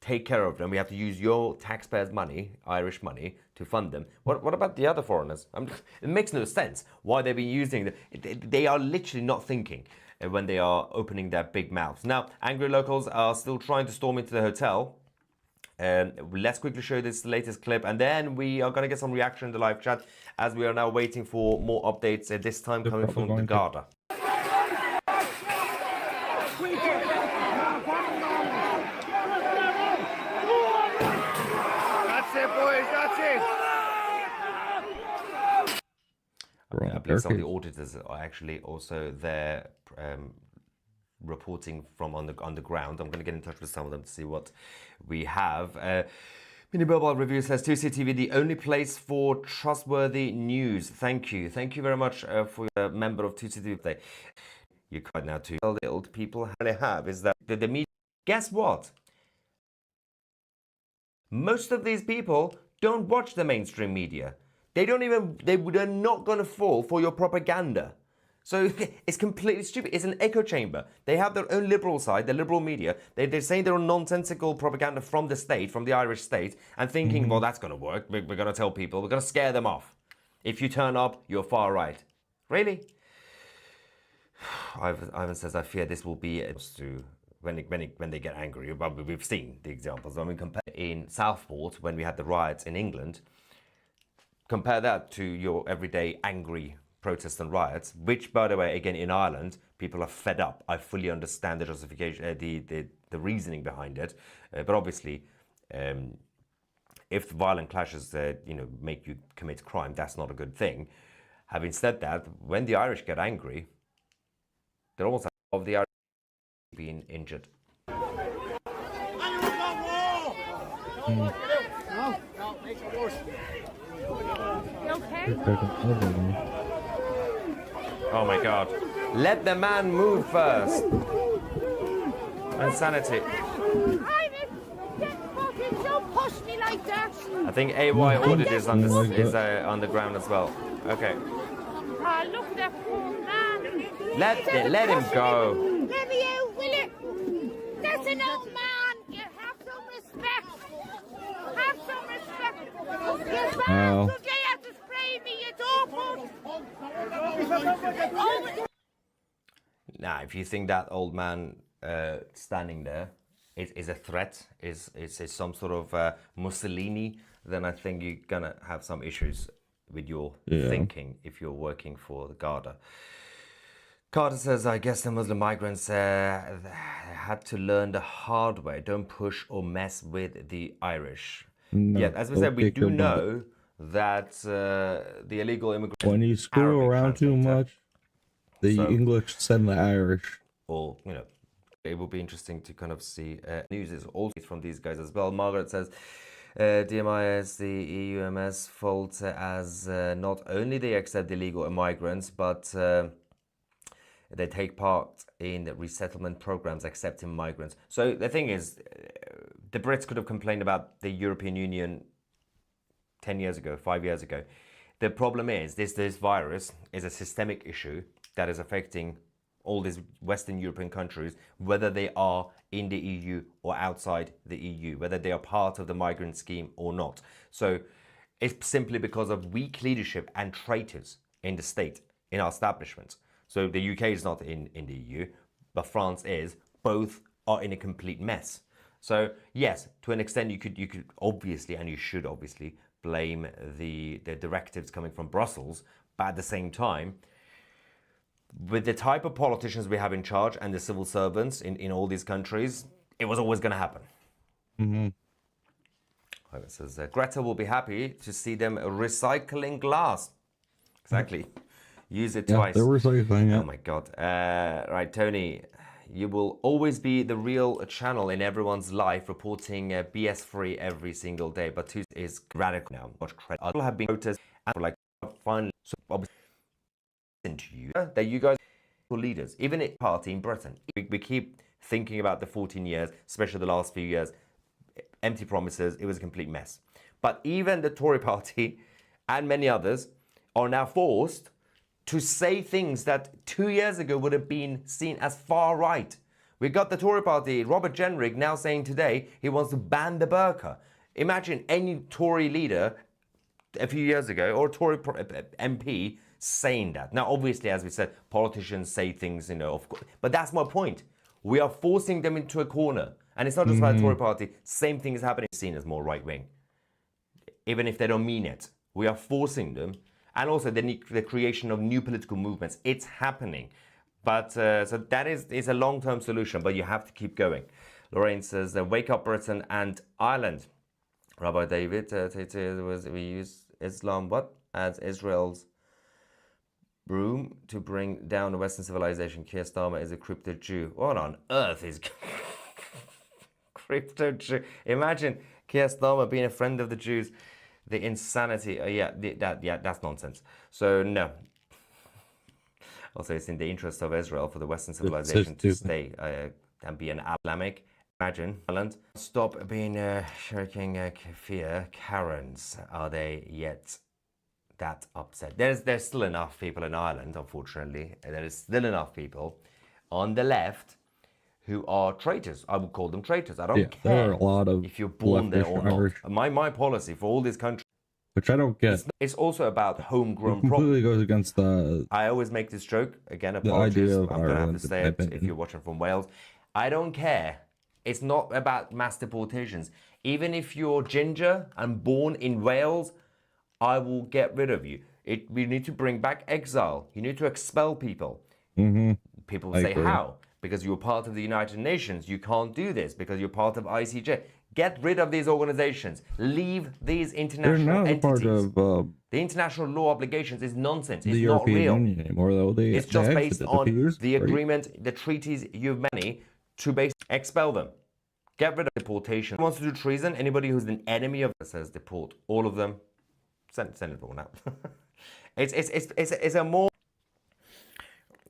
take care of them. We have to use your taxpayers' money, Irish money, to fund them. What about the other foreigners? It makes no sense why they've been using it. They are literally not thinking when they are opening their big mouths. Now, angry locals are still trying to storm into the hotel. Let's quickly show this latest clip, and then we are going to get some reaction in the live chat, as we are now waiting for more updates, this time coming from the Garda. I believe some of the auditors are actually also there reporting from on the ground. I'm going to get in touch with some of them to see what we have. Mini Mobile Review says 2CTV, the only place for trustworthy news. Thank you. Thank you very much for a member of 2CTV. You quite now to tell the old people how they have is that the media. Guess what? Most of these people don't watch the mainstream media. They're not going to fall for your propaganda. So it's completely stupid. It's an echo chamber. They have their own liberal side, the liberal media. They're saying their own nonsensical propaganda from the state, from the Irish state, and thinking, well, that's going to work. We're going to tell people. We're going to scare them off. If you turn up, you're far right. Really? Ivan says, I fear this will be to when they get angry. We've seen the examples. I mean, compare in Southport when we had the riots in England. Compare that to your everyday angry protests and riots, which, by the way, again, in Ireland, people are fed up. I fully understand the justification, the reasoning behind it. But obviously, if violent clashes, make you commit crime, that's not a good thing. Having said that, when the Irish get angry, they're almost like of the Irish being injured. Oh my God. Let the man move first. Insanity.
Don't push me like that.
I think AY Audit is on the ground as well. Okay.
Ah, look at that poor man.
Let him go.
Let me out, will it? That's an old man. You have some respect. Have some respect. Yes,
Wow.
They have to spray me. It's awful.
Now, if you think that old man standing there is a threat, is some sort of Mussolini, then I think you're gonna have some issues with your thinking if you're working for the Garda. Carter says, I guess the Muslim migrants had to learn the hard way. Don't push or mess with the Irish.
No,
yeah, as we said, we do know that the illegal immigrants...
When you screw around too much, the English send the Irish.
Or, you know, it will be interesting to kind of see. News is also from these guys as well. Margaret says, DMI is the EUMS fault as not only they accept illegal migrants, but they take part in the resettlement programs accepting migrants. So the thing is, the Brits could have complained about the European Union 10 years ago, 5 years ago. The problem is this virus is a systemic issue that is affecting all these Western European countries, whether they are in the EU or outside the EU, whether they are part of the migrant scheme or not. So it's simply because of weak leadership and traitors in the state, in our establishments. So the UK is not in the EU, but France is. Both are in a complete mess. So yes, to an extent you could obviously, and you should obviously, blame the directives coming from Brussels, but at the same time, with the type of politicians we have in charge and the civil servants in all these countries, it was always going to happen.
Mm-hmm.
It says, Greta will be happy to see them recycling glass. Exactly. Use it twice.
They're recycling it.
Oh my God. Right, Tony, you will always be the real channel in everyone's life, reporting BS-free every single day. But Tuesday is radical now. Much credit. I have been noticed and like finally to you that you guys are leaders, even in party in Britain. We keep thinking about the 14 years, especially the last few years, empty promises. It was a complete mess. But even the Tory party and many others are now forced to say things that 2 years ago would have been seen as far right. We got the Tory party, Robert Jenrick, now saying today he wants to ban the burqa. Imagine any Tory leader a few years ago or a Tory MP saying that. Now, obviously, as we said, politicians say things, you know, of course, but that's my point. We are forcing them into a corner. And it's not just about the Tory party. Same thing is happening, seen as more right-wing. Even if they don't mean it. We are forcing them. And also the creation of new political movements. It's happening. But so that is a long-term solution, but you have to keep going. Lorraine says, wake up Britain and Ireland. Rabbi David, we use Islam, what? As Israel's broom to bring down the Western civilization. Keir Starmer is a crypto Jew. What on earth is crypto Jew? Imagine Keir Starmer being a friend of the Jews. The insanity. That's nonsense. So no. Also, it's in the interest of Israel for the Western civilization to stay and be an Islamic. Imagine Ireland. Stop being shirking kafir Karens. Are they yet that upset? There's still enough people in Ireland, unfortunately. There is still enough people on the left who are traitors. I would call them traitors. I don't care
there are a lot of
if you're born there or not.
Irish.
My policy for all these countries,
which I don't get.
It's also about homegrown
It completely goes against the.
I always make this joke again.
The
Apologies.
idea of
I'm gonna have
Ireland,
to say it if you're watching from Wales. I don't care. It's not about mass deportations. Even if you're ginger and born in Wales, I will get rid of you. We need to bring back exile. You need to expel people.
Mm-hmm.
People say how? Because you're part of the United Nations. You can't do this because you're part of ICJ. Get rid of these organizations. Leave these international entities. Part of, the international law obligations is nonsense. It's not real.
Union anymore, though.
It's just based on the agreement, the treaties you've many to basically expel them. Get rid of deportation. Who wants to do treason? Anybody who's an enemy of says deport all of them. Send it all out. It's a more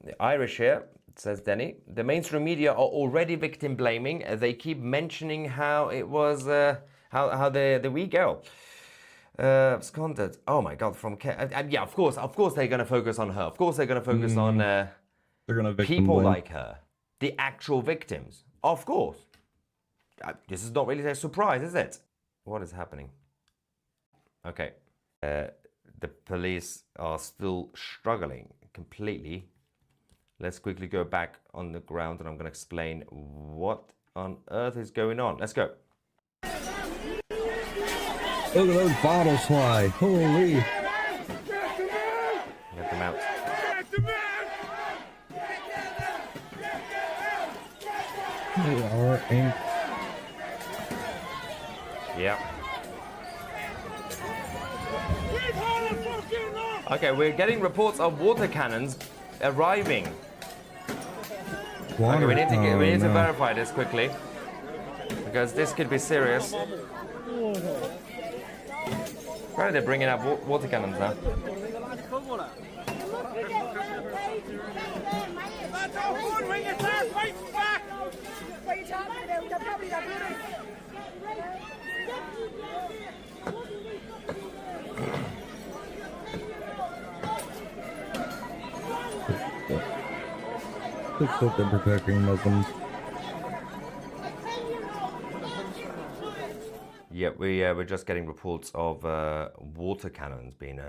the Irish here. Says Denny, the mainstream media are already victim blaming. They keep mentioning how it was how the wee girl absconded. Oh my God! From yeah, of course they're going to focus on her. Of course they're going to focus on
they're going to
people like her, the actual victims. Of course, this is not really a surprise, is it? What is happening? Okay, the police are still struggling completely. Let's quickly go back on the ground and I'm going to explain what on earth is going on. Let's go.
Look at those bottles fly. Holy.
Get them out.
They are ink.
Yeah. Okay, we're getting reports of water cannons arriving.
Water.
Okay, we need to
no.
verify this quickly because this could be serious. Why are they bringing up water cannons now?
Looks like they're protecting Muslims.
Yeah, we're just getting reports of water cannons being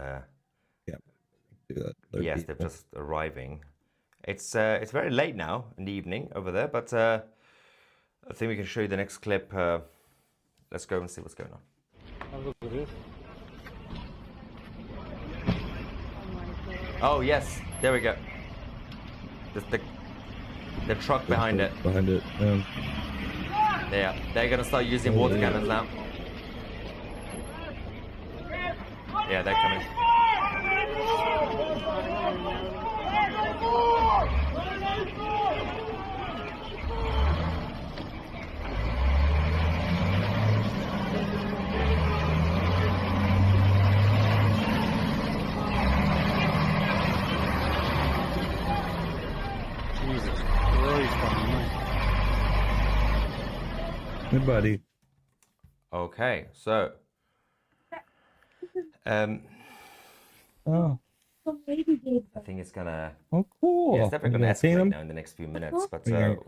yes, they're just arriving. It's very late now in the evening over there, but I think we can show you the next clip. Let's go and see what's going on. Oh yes, there we go. The truck behind it.
Behind it.
Yeah, they're gonna start using water cannons now. Yeah, they're coming.
Jesus Christ, man.
Hey, buddy.
Okay, so
Oh.
I think it's gonna.
Oh, cool.
Yeah, it's definitely gonna escalate now in the next few minutes. But I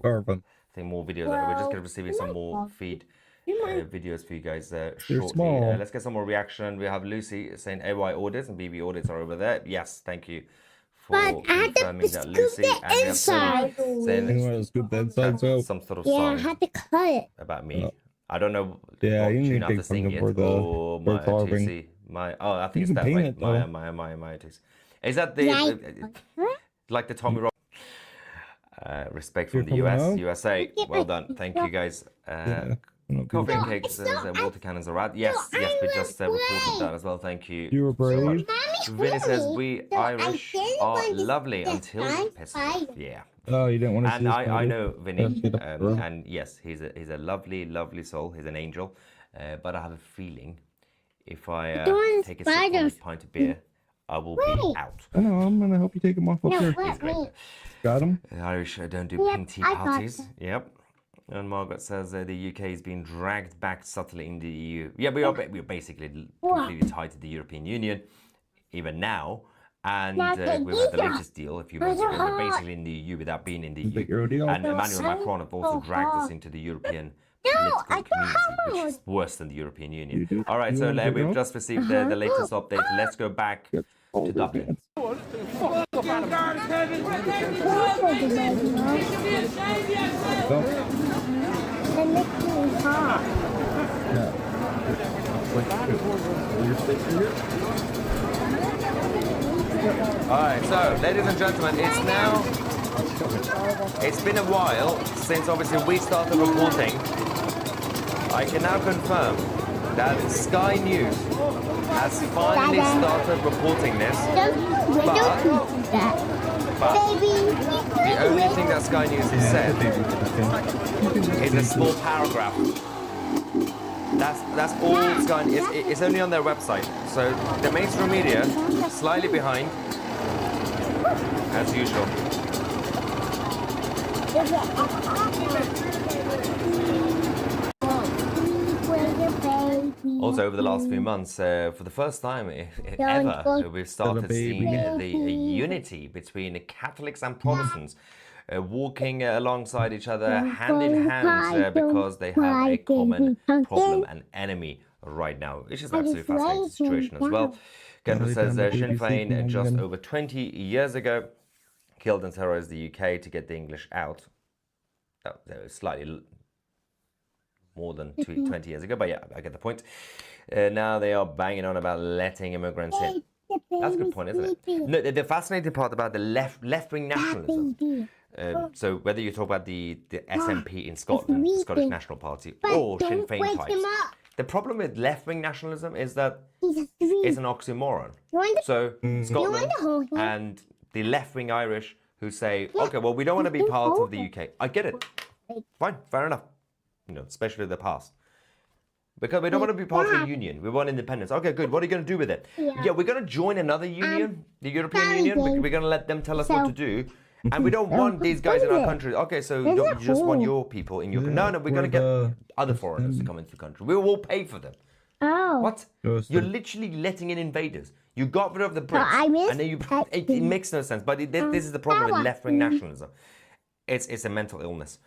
think more videos. We're just gonna receive some more feed videos for you guys shortly.
small.
Let's get some more reaction. We have Lucy saying AY orders and BB orders are over there. Yes, thank you for confirming that, Lucy. And we have Sonia saying
You want to scoop the inside, so?
some sort of
Yeah, I
song
had to cut it.
about me. I don't know.
Yeah,
what
you need
tune
to
I have
take
to sing
something
it
for the
or my
carving.
TC. I think
You
it's
can
that
paint
like
it, though.
my TC. Is that the like the Tommy Rob? Respect from the
You're
US,
coming out?
USA. Well done, thank you guys. Coffee and cakes says water cannons are out. Yes, we just reported that as well. Thank you.
You were brave.
Vinny says we Irish are lovely until you piss us off. Yeah.
Oh, you didn't want to see
And
his
I
body?
know Vinny,
That's it.
and yes, he's a lovely soul. He's an angel. But I have a feeling if I take a sip from this pint of beer, I will be out.
I know, I'm going to help you take him off up here.
He's great.
Got him?
The Irish don't do
Yep,
pink tea
I got
parties.
them.
Yep. And Margaret says the UK is being dragged back subtly in the EU. Yeah, we are basically completely tied to the European Union, even now. And we've had the latest deal a few months ago. We're basically in the EU without being in the EU. And Emmanuel Macron have also dragged us into the European political community, which is worse than the European Union. All right, so we've just received the latest update. Let's go back to Dublin. All right, so ladies and gentlemen, it's been a while since obviously we started reporting. I can now confirm that Sky News has finally started reporting this, but the only thing that Sky News has said is a small paragraph. That's all Sky News. It's only on their website, so the mainstream media slightly behind, as usual. Also, over the last few months, for the first time ever, we've started seeing the unity between Catholics and Protestants walking alongside each other, hand in hand, because they have a common problem and enemy right now, which is an absolutely fascinating situation as well. Kendra says Sinn Féin, just over 20 years ago, killed and terrorized the UK to get the English out. Slightly more than 20 years ago, but yeah, I get the point. Now they are banging on about letting immigrants in. That's a good point, isn't it? No, the fascinating part about the left-wing nationalism So whether you talk about the SNP in Scotland, the Scottish National Party, or Sinn Féin types, the problem with left-wing nationalism is that it's an oxymoron. So Scotland and the left-wing Irish who say, okay, well, we don't want to be part of the UK. I get it. Fine, fair enough. You know, especially the past. Because we don't want to be part of the union. We want independence. Okay, good. What are you going to do with it? Yeah, we're going to join another union, the European Union. We're going to let them tell us what to do. And we don't want these guys in our country. Okay, so you just want your people in your country. No, we're going to get other foreigners to come into the country. We will pay for them.
Oh.
What? You're literally letting in invaders. You got rid of the Brits. And then it makes no sense. But this is the problem with left-wing nationalism. It's a mental illness.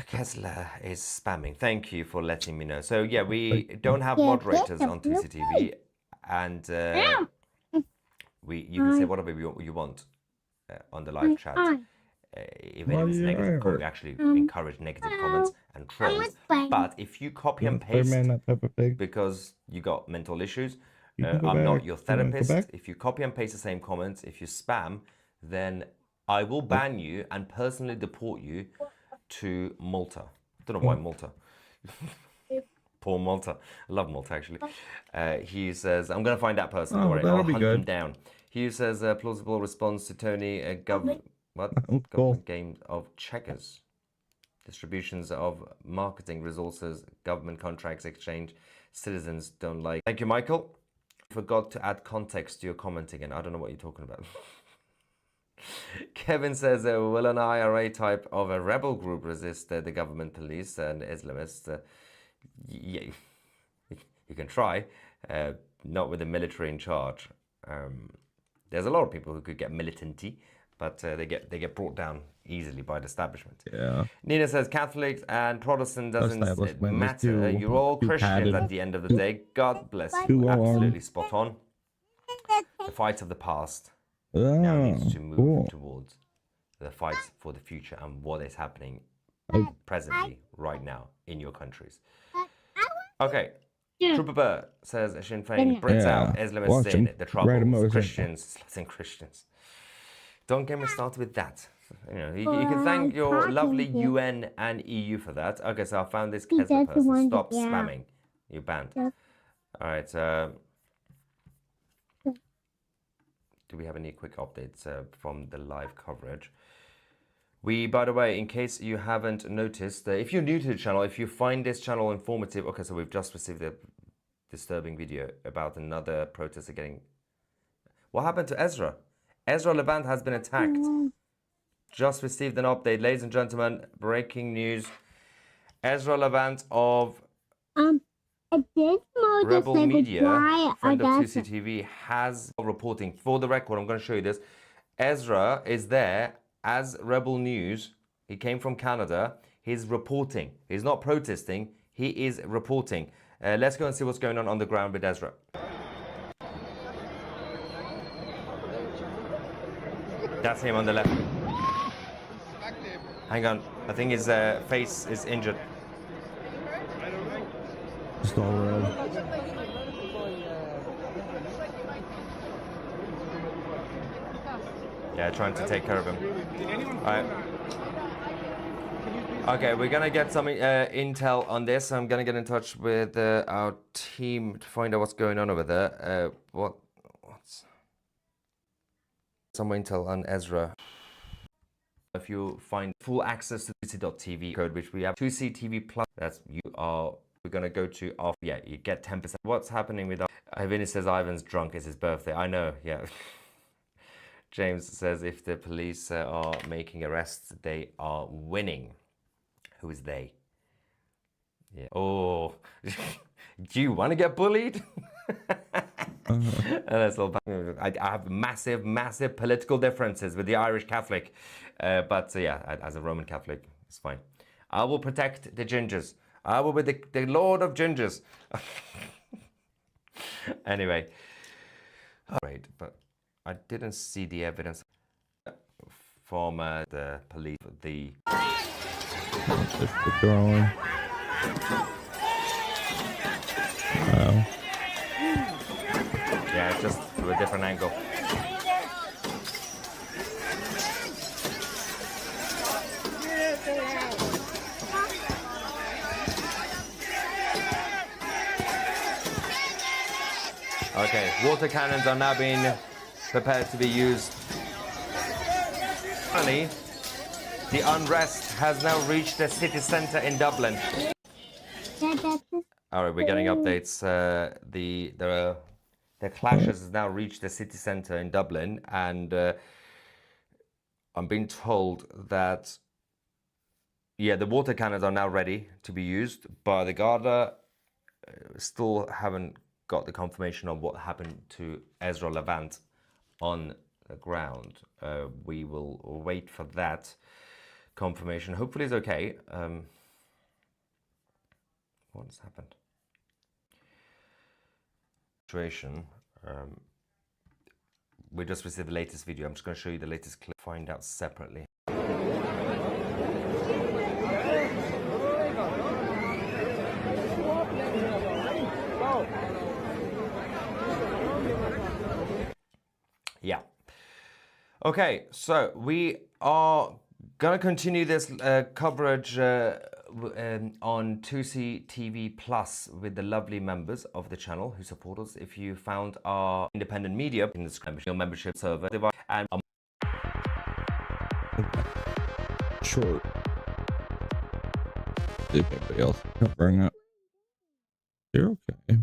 Kessler is spamming. Thank you for letting me know. So yeah, we don't have moderators on 2CTV, and you can say whatever you want on the live chat. Even if it's negative comment, we actually encourage negative comments and trolls. But if you copy and paste because you got mental issues, I'm not your therapist. If you copy and paste the same comments, if you spam, then I will ban you and personally deport you to Malta. I don't know why Malta. Poor Malta. I love Malta, actually. He says, I'm going to find that person. Don't worry, I'll hunt him down. He says, plausible response to Tony, government game of checkers. Distributions of marketing resources, government contracts, exchange, citizens don't like. Thank you, Michael. Forgot to add context to your comment again. I don't know what you're talking about. Kevin says, will an IRA type of a rebel group resist the government, police and Islamists? Yeah, you can try, not with the military in charge. There's a lot of people who could get militancy, but they get brought down easily by the establishment.
Yeah.
Nina says, Catholics and Protestant doesn't matter. You're all Christians at the end of the day. God bless you. Absolutely spot on. The fights of the past now needs to move towards the fights for the future and what is happening presently, right now, in your countries. Okay. Trooper Burr says, Sinn Féin, Brits out, Islamists in, the troubles, Christians, Christians. Don't get me started with that. You know, you can thank your lovely UN and EU for that. Okay, so I found this Kessler person. Stop spamming. You're banned. All right. Do we have any quick updates from the live coverage? By the way, in case you haven't noticed, if you're new to the channel, if you find this channel informative, okay, so we've just received a disturbing video about another protester getting... What happened to Ezra? Ezra Levant has been attacked. Just received an update. Ladies and gentlemen, breaking news. Ezra Levant of Rebel Media, friend of 2CTV, has reporting. For the record, I'm going to show you this. Ezra is there as Rebel News. He came from Canada. He's reporting. He's not protesting. He is reporting. Let's go and see what's going on the ground with Ezra. That's him on the left. Hang on. I think his face is injured.
Just all red.
Yeah, trying to take care of him. Alright. Okay, we're gonna get some intel on this. I'm gonna get in touch with our team to find out what's going on over there. What's some intel on Ezra? If you find full access to 2C.tv code, which we have 2CTV Plus, we're gonna go to off. Yeah, you get 10%. What's happening with Vinny says Ivan's drunk, it's his birthday. I know, yeah. James says if the police are making arrests, they are winning. Who is they? Yeah. Oh, do you want to get bullied? That's all. I have massive political differences with the Irish Catholic, but yeah, as a Roman Catholic, it's fine. I will protect the gingers. I will be the Lord of Gingers. Anyway, right, but I didn't see the evidence from the police.
Just the throwing. Oh.
Yeah, it's just to a different angle. Okay, water cannons are now being prepared to be used. Finally, the unrest has now reached the city centre in Dublin. All right, we're getting updates. The clashes has now reached the city centre in Dublin, and I'm being told that the water cannons are now ready to be used, but the Garda still haven't got the confirmation of what happened to Ezra Levant on the ground. We will wait for that confirmation. Hopefully it's okay. What has happened? Situation. We just received the latest video. I'm just going to show you the latest clip. Find out separately. Yeah. Okay, so we are gonna continue this coverage on 2C TV Plus with the lovely members of the channel who support us. If you found our independent media in the membership server and
Short. See if anybody else is covering it. You're okay.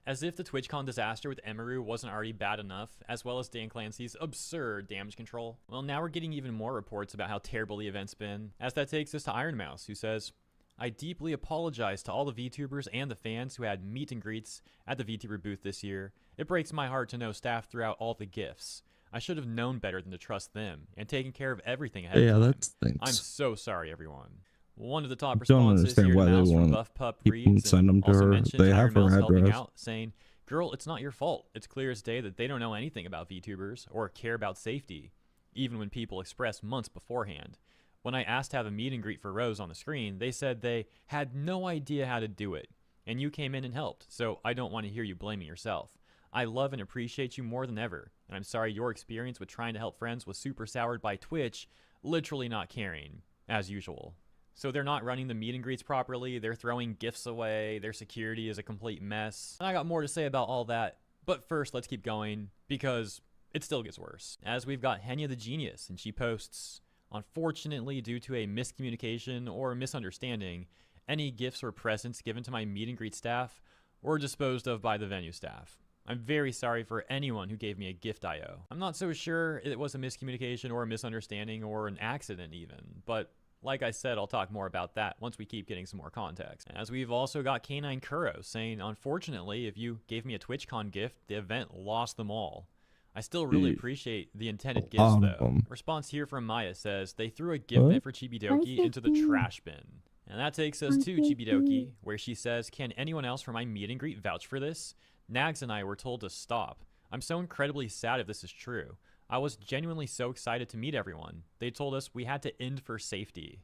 As if the TwitchCon disaster with Emeru wasn't already bad enough, as well as Dan Clancy's absurd damage control. Well, now we're getting even more reports about how terrible the event's been, as that takes us to Iron Mouse, who says, I deeply apologize to all the VTubers and the fans who had meet and greets at the VTuber booth this year. It breaks my heart to know staff threw out all the gifts. I should have known better than to trust them, and taken care of everything ahead of time.
That stinks.
I'm so sorry, everyone. One of the top
I don't
responses here
understand why
to
they
Mouse from
want
Buff Pup
people
reads
to send them to
also
her.
mentions
They
Iron
have her
Mouse helping
address.
out, saying, girl, it's not your fault. It's clear as day that they don't know anything about VTubers or care about safety, even when people express months beforehand. When I asked to have a meet and greet for Rose on the screen, they said they had no idea how to do it, and you came in and helped, so I don't want to hear you blaming yourself. I love and appreciate you more than ever, and I'm sorry your experience with trying to help friends was super soured by Twitch literally not caring, as usual. So they're not running the meet and greets properly, they're throwing gifts away, their security is a complete mess. I got more to say about all that, but first let's keep going, because it still gets worse. As we've got Henya the Genius, and she posts, unfortunately due to a miscommunication or misunderstanding, any gifts or presents given to my meet and greet staff were disposed of by the venue staff. I'm very sorry for anyone who gave me a gift IO. I'm not so sure it was a miscommunication or a misunderstanding or an accident even, but like I said, I'll talk more about that once we keep getting some more context. As we've also got Canine Kuro saying, unfortunately, if you gave me a TwitchCon gift, the event lost them all. I still really appreciate the intended gifts though. Response here from Maya says, they threw a gift meant for Chibidoki into the trash bin. And that takes us to Chibidoki, where she says, can anyone else from my meet and greet vouch for this? Nags and I were told to stop. I'm so incredibly sad if this is true. I was genuinely so excited to meet everyone. They told us we had to end for safety.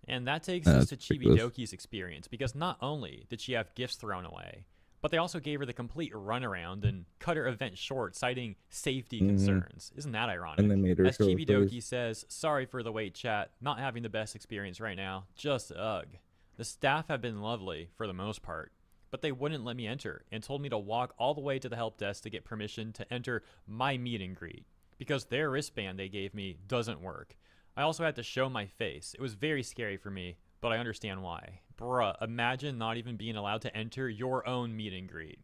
And that takes us to Chibidoki's experience, because not only did she have gifts thrown away, but they also gave her the complete runaround and cut her event short, citing safety concerns. Isn't that ironic?
And they made her
As
show her
Chibidoki
face.
says, sorry for the wait, chat. Not having the best experience right now. Just ugh. The staff have been lovely for the most part, but they wouldn't let me enter and told me to walk all the way to the help desk to get permission to enter my meet and greet. because their wristband they gave me doesn't work. I also had to show my face. It was very scary for me, but I understand why. Bruh, imagine not even being allowed to enter your own meet and greet.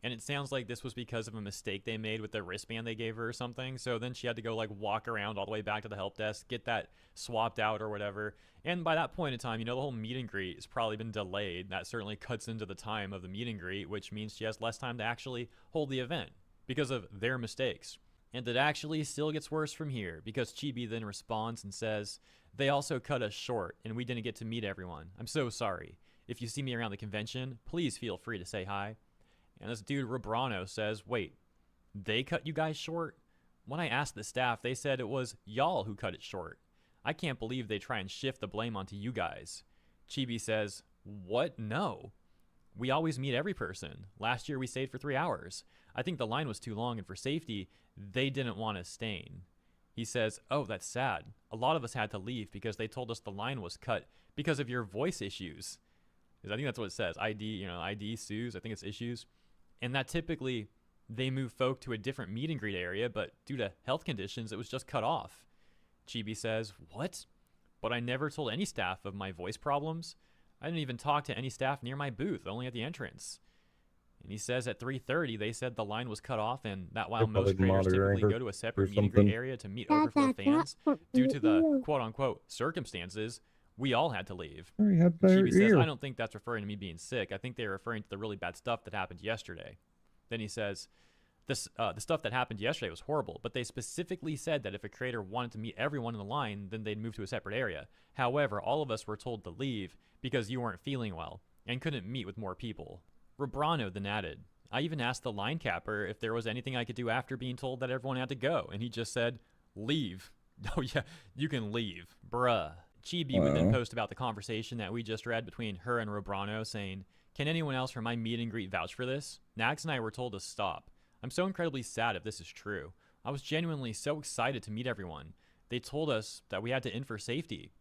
And it sounds like this was because of a mistake they made with the wristband they gave her or something. So then she had to go like walk around all the way back to the help desk, get that swapped out or whatever. And by that point in time, you know, the whole meet and greet has probably been delayed. That certainly cuts into the time of the meet and greet, which means she has less time to actually hold the event because of their mistakes. And it actually still gets worse from here, because Chibi then responds and says, "They also cut us short and we didn't get to meet everyone. I'm so sorry. If you see me around the convention, please feel free to say hi." And this dude Robrano says, "Wait, they cut you guys short?" When I asked the staff, they said it was y'all who cut it short. I can't believe they try and shift the blame onto you guys. Chibi says, "What? No. We always meet every person. Last year we stayed for 3 hours. I think the line was too long, and for safety, they didn't want us staying." He says, "Oh, that's sad. A lot of us had to leave because they told us the line was cut because of your voice issues." I think that's what it says. ID sues. I think it's issues. And that typically they move folk to a different meet and greet area, but due to health conditions, it was just cut off. Chibi says, "What? But I never told any staff of my voice problems. I didn't even talk to any staff near my booth, only at the entrance." And he says at 3:30, they said the line was cut off, and that while most creators typically go to a separate meet and greet area to meet overflow fans, due to the quote-unquote circumstances, we all had to leave. Chibi says, "I don't think that's referring to me being sick. I think they're referring to the really bad stuff that happened yesterday." Then he says, the stuff that happened yesterday was horrible, but they specifically said that if a creator wanted to meet everyone in the line, then they'd move to a separate area. However, all of us were told to leave because you weren't feeling well and couldn't meet with more people." Robrano then added, "I even asked the line capper if there was anything I could do after being told that everyone had to go, and he just said, 'Leave.'" Oh yeah, you can leave. Bruh. Chibi would then post about the conversation that we just read between her and Robrano, saying, "Can anyone else from my meet and greet vouch for this? Nags and I were told to stop. I'm so incredibly sad if this is true. I was genuinely so excited to meet everyone. They told us that we had to in for safety.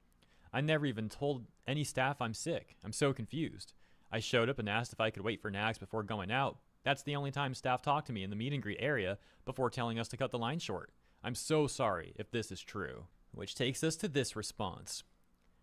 I never even told any staff I'm sick. I'm so confused. I showed up and asked if I could wait for Nags before going out. That's the only time staff talked to me in the meet and greet area before telling us to cut the line short. I'm so sorry if this is true." Which takes us to this response.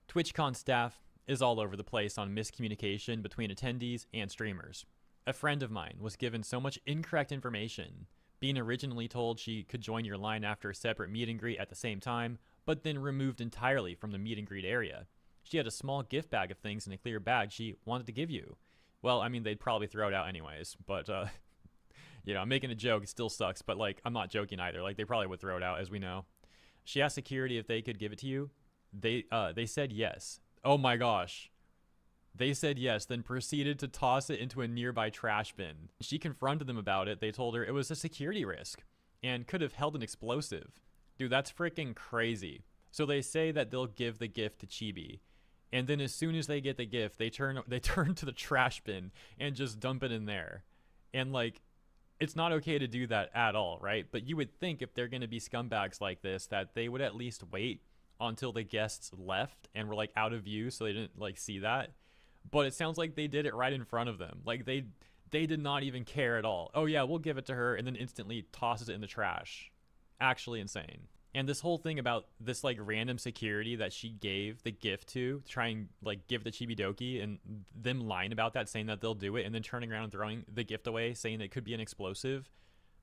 TwitchCon staff is all over the place on miscommunication between attendees and streamers. A friend of mine was given so much incorrect information, being originally told she could join your line after a separate meet and greet at the same time, but then removed entirely from the meet and greet area. She had a small gift bag of things in a clear bag she wanted to give you. Well, I mean, they'd probably throw it out anyways, but, I'm making a joke. It still sucks, but, I'm not joking either. They probably would throw it out, as we know. She asked security if they could give it to you. They said yes. Oh my gosh. They said yes, then proceeded to toss it into a nearby trash bin. She confronted them about it. They told her it was a security risk and could have held an explosive. Dude, that's freaking crazy. So they say that they'll give the gift to Chibi, and then as soon as they get the gift, they turn to the trash bin and just dump it in there. And it's not okay to do that at all, right? But you would think if they're going to be scumbags like this, that they would at least wait until the guests left and were out of view so they didn't see that. But it sounds like they did it right in front of them. They did not even care at all. "Oh yeah, we'll give it to her," and then instantly tosses it in the trash. Actually insane. And this whole thing about this random security that she gave the gift to try and give the Chibidoki, and them lying about that, saying that they'll do it, and then turning around and throwing the gift away, saying it could be an explosive,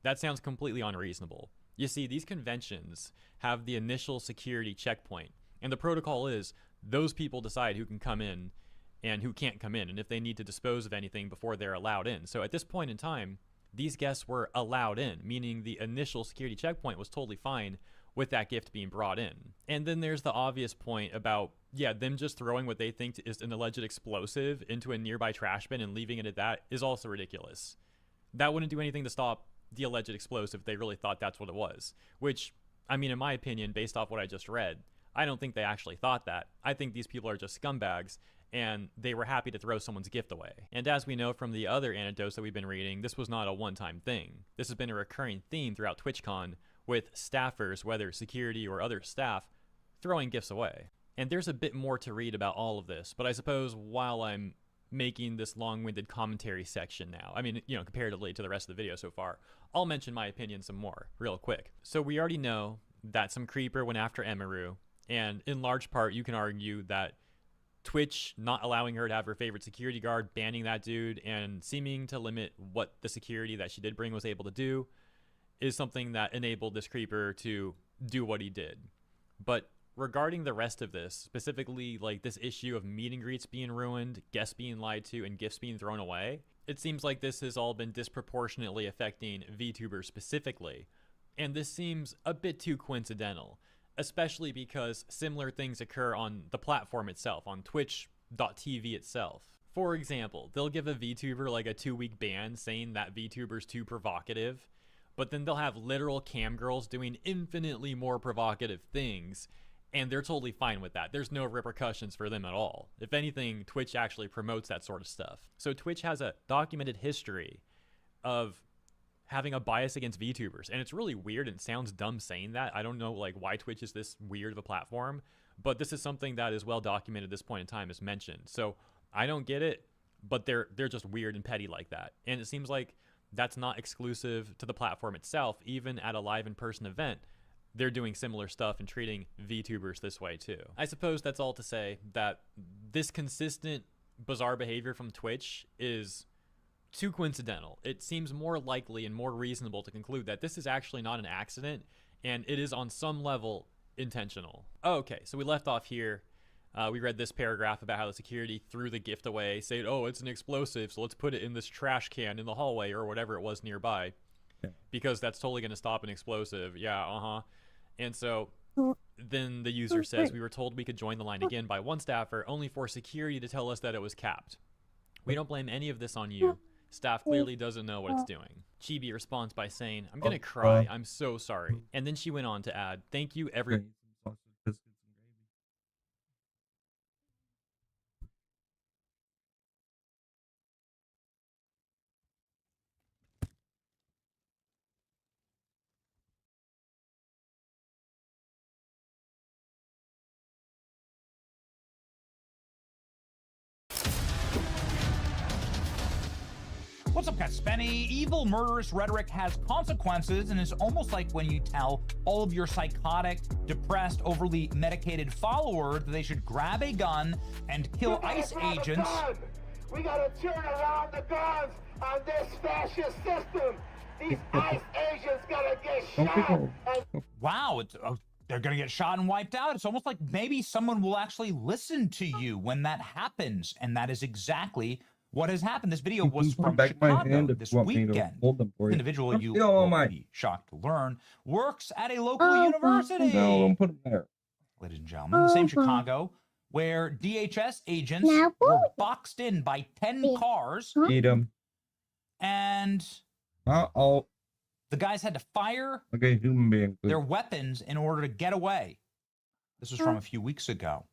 that sounds completely unreasonable. You see, these conventions have the initial security checkpoint, and the protocol is those people decide who can come in and who can't come in, and if they need to dispose of anything before they're allowed in. So at this point in time, these guests were allowed in, meaning the initial security checkpoint was totally fine with that gift being brought in. And then there's the obvious point about, them just throwing what they think is an alleged explosive into a nearby trash bin and leaving it at that is also ridiculous. That wouldn't do anything to stop the alleged explosive if they really thought that's what it was. Which, I mean, in my opinion, based off what I just read, I don't think they actually thought that. I think these people are just scumbags, and they were happy to throw someone's gift away. And as we know from the other anecdotes that we've been reading, this was not a one-time thing. This has been a recurring theme throughout TwitchCon, with staffers, whether security or other staff, throwing gifts away. And there's a bit more to read about all of this, but I suppose while I'm making this long-winded commentary section now. I mean, you know, comparatively to the rest of the video so far. I'll mention my opinion some more real quick. So we already know that some creeper went after Emiru, and in large part you can argue that Twitch not allowing her to have her favorite security guard, banning that dude, and seeming to limit what the security that she did bring was able to do is something that enabled this creeper to do what he did. But regarding the rest of this, specifically like this issue of meet and greets being ruined, guests being lied to, and gifts being thrown away, it seems like this has all been disproportionately affecting VTubers specifically. And this seems a bit too coincidental, especially because similar things occur on the platform itself, on Twitch.tv itself. For example, they'll give a VTuber like a 2-week ban saying that VTuber's too provocative, but then they'll have literal cam girls doing infinitely more provocative things, and they're totally fine with that. There's no repercussions for them at all. If anything, Twitch actually promotes that sort of stuff. So Twitch has a documented history of having a bias against VTubers, and it's really weird and it sounds dumb saying that. I don't know like why Twitch is this weird of a platform, but this is something that is well documented at this point in time, as mentioned. So I don't get it, but they're just weird and petty like that. And it seems like that's not exclusive to the platform itself. Even at a live in-person event, they're doing similar stuff and treating VTubers this way too. I suppose that's all to say that this consistent bizarre behavior from Twitch is too coincidental. It seems more likely and more reasonable to conclude that this is actually not an accident, and it is on some level intentional. Okay, so we left off here. We read this paragraph about how the security threw the gift away, saying, oh, it's an explosive, so let's put it in this trash can in the hallway or whatever it was nearby, because that's totally going to stop an explosive. Yeah, And so then the user says, we were told we could join the line again by one staffer, only for security to tell us that it was capped. We don't blame any of this on you. Staff clearly doesn't know what it's doing. Chibi responds by saying, I'm gonna cry, I'm so sorry. And then she went on to add, thank you every...
What's up, guys? Spenny. Evil, murderous rhetoric has consequences, and it's almost like when you tell all of your psychotic, depressed, overly medicated followers that they should grab a gun and kill ICE agents.
We gotta turn around the guns on this fascist system. These ICE agents gotta get shot.
Wow, they're gonna get shot and wiped out. It's almost like maybe someone will actually listen to you when that happens, and that is exactly what has happened. This video was from Chicago this weekend. Individual, you will be shocked to learn, works at a local university.
No, don't put them there.
Ladies and gentlemen, the same Chicago where DHS agents were boxed in by 10 cars.
Eat them.
And
the
guys had to fire
human being
their weapons in order to get away. This was from a few weeks ago.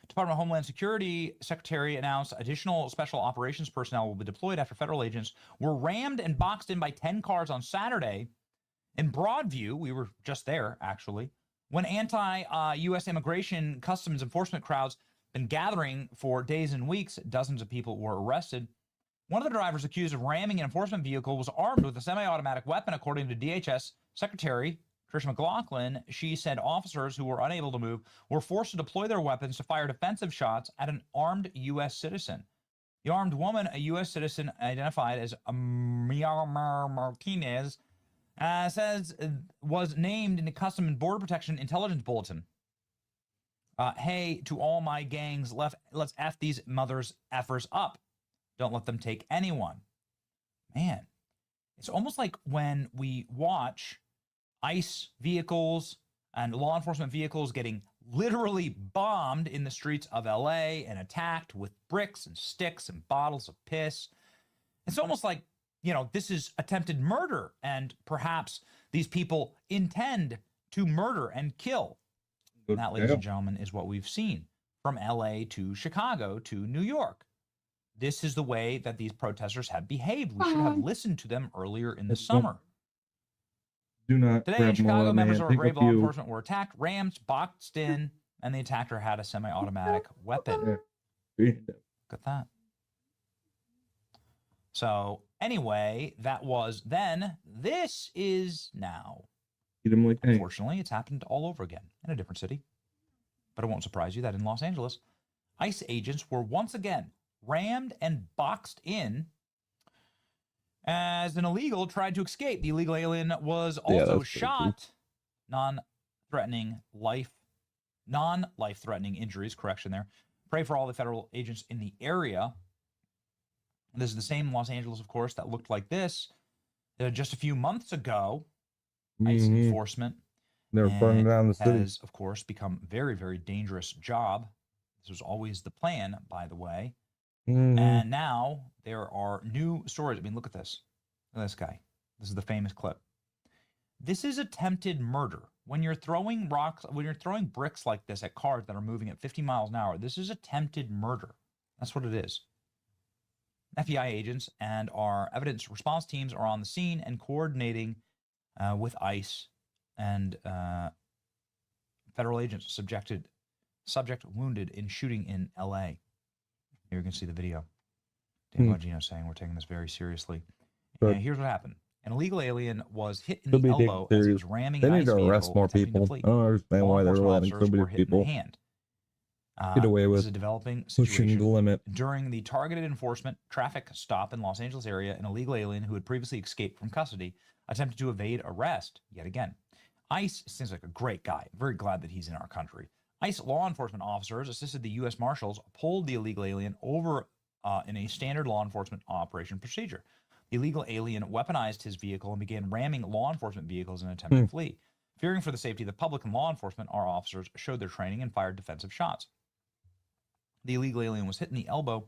Department of Homeland Security Secretary announced additional special operations personnel will be deployed after federal agents were rammed and boxed in by 10 cars on Saturday in Broadview. We were just there, actually, when anti-U.S. immigration customs enforcement crowds been gathering for days and weeks. Dozens of people were arrested. One of the drivers accused of ramming an enforcement vehicle was armed with a semi-automatic weapon, according to DHS Secretary Trish McLaughlin. She said officers who were unable to move were forced to deploy their weapons to fire defensive shots at an armed U.S. citizen. The armed woman, a U.S. citizen identified as Myanmar Martinez, says was named in the Customs and Border Protection Intelligence Bulletin. Hey, to all my gangs, let's F these mothers effers up. Don't let them take anyone. Man, it's almost like when we watch ICE vehicles and law enforcement vehicles getting literally bombed in the streets of LA and attacked with bricks and sticks and bottles of piss. It's almost like, this is attempted murder, and perhaps these people intend to murder and kill. And that, ladies and gentlemen, is what we've seen from LA to Chicago to New York. This is the way that these protesters have behaved. We should have listened to them earlier in the summer.
Do not.
Today in Chicago, members of brave law enforcement were attacked, rammed, boxed in, and the attacker had a semi-automatic weapon. Look at that. So anyway, that was then. This is now.
Eat 'em like, hey.
Unfortunately, it's happened all over again in a different city. But it won't surprise you that in Los Angeles, ICE agents were once again rammed and boxed in as an illegal tried to escape. The illegal alien was also shot. Non-life-threatening injuries. Correction there. Pray for all the federal agents in the area. This is the same Los Angeles, of course, that looked like this just a few months ago. ICE enforcement.
They're burning down the city.
Has, of course, become a very, very dangerous job. This was always the plan, by the way. And now there are new stories. I mean, look at this. Look at this guy. This is the famous clip. This is attempted murder. When you're throwing rocks, when you're throwing bricks like this at cars that are moving at 50 miles an hour, this is attempted murder. That's what it is. FBI agents and our evidence response teams are on the scene and coordinating with ICE and federal agents. Subject wounded in shooting in L.A. Here you can see the video. Dan Bongino saying we're taking this very seriously. And here's what happened. An illegal alien was hit in the elbow as he was ramming an ICE vehicle.
They need to arrest more people. I don't understand why they're letting so many people get away with pushing the limit.
During the targeted enforcement traffic stop in Los Angeles area, an illegal alien who had previously escaped from custody attempted to evade arrest yet again. ICE seems like a great guy. I'm very glad that he's in our country. ICE law enforcement officers assisted the U.S. Marshals pulled the illegal alien over in a standard law enforcement operation procedure. The illegal alien weaponized his vehicle and began ramming law enforcement vehicles in an attempt to flee. Fearing for the safety of the public and law enforcement, our officers showed their training and fired defensive shots. The illegal alien was hit in the elbow,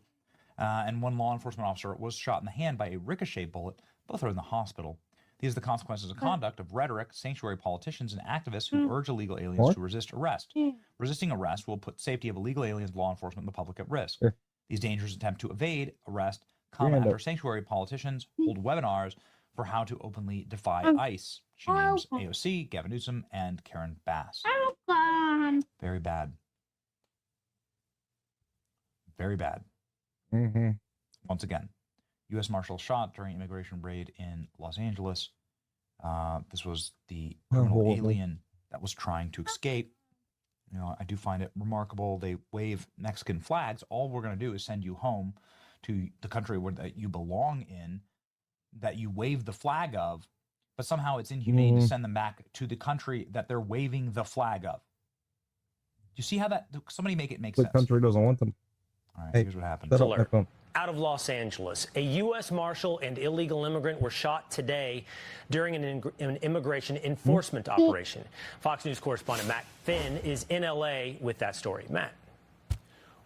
and one law enforcement officer was shot in the hand by a ricochet bullet. Both are in the hospital. These are the consequences of conduct of rhetoric, sanctuary politicians, and activists who urge illegal aliens to resist arrest. Resisting arrest will put safety of illegal aliens, law enforcement, and the public at risk. These dangerous attempts to evade arrest come after sanctuary politicians hold webinars for how to openly defy ICE. She names AOC, Gavin Newsom, and Karen Bass. Very bad. Very bad. Once again, U.S. Marshal shot during immigration raid in Los Angeles. This was the criminal alien that was trying to escape. You know, I do find it remarkable. They wave Mexican flags. All we're going to do is send you home to the country that you belong in, that you wave the flag of, but somehow it's inhumane to send them back to the country that they're waving the flag of. You see how that, somebody make it make sense.
The country doesn't want them.
All right, here's what happened.
Out of Los Angeles, a U.S. Marshal and illegal immigrant were shot today during an immigration enforcement operation. Fox News correspondent Matt Finn is in L.A. with that story. Matt.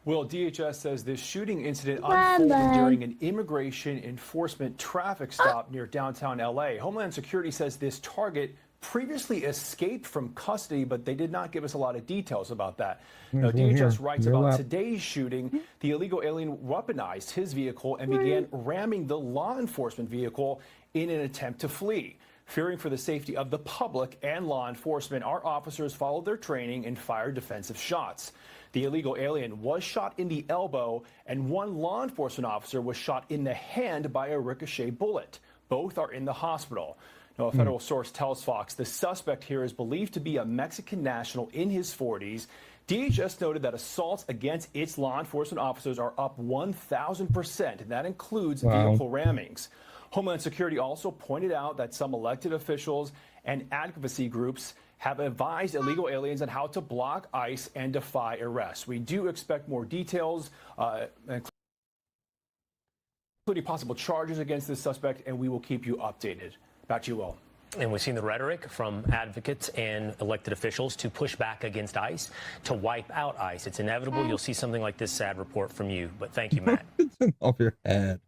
Well, DHS says this shooting incident unfolded during an immigration enforcement traffic stop near downtown L.A. Homeland Security says this target previously escaped from custody, but they did not give us a lot of details about that. Now, DHS writes about today's shooting. The illegal alien weaponized his vehicle and began ramming the law enforcement vehicle in an attempt to flee. Fearing for the safety of the public and law enforcement, our officers followed their training and fired defensive shots. The illegal alien was shot in the elbow, and one law enforcement officer was shot in the hand by a ricochet bullet. Both are in the hospital. Now, a federal source tells Fox the suspect here is believed to be a Mexican national in his 40s. DHS noted that assaults against its law enforcement officers are up 1,000%, and that includes vehicle rammings. Homeland Security also pointed out that some elected officials and advocacy groups have advised illegal aliens on how to block ICE and defy arrest. We do expect more details, including possible charges against this suspect, and we will keep you updated. Back to you, Will.
And we've seen the rhetoric from advocates and elected officials to push back against ICE, to wipe out ICE. It's inevitable. You'll see something like this sad report from you. But thank you, Matt.
Off your head.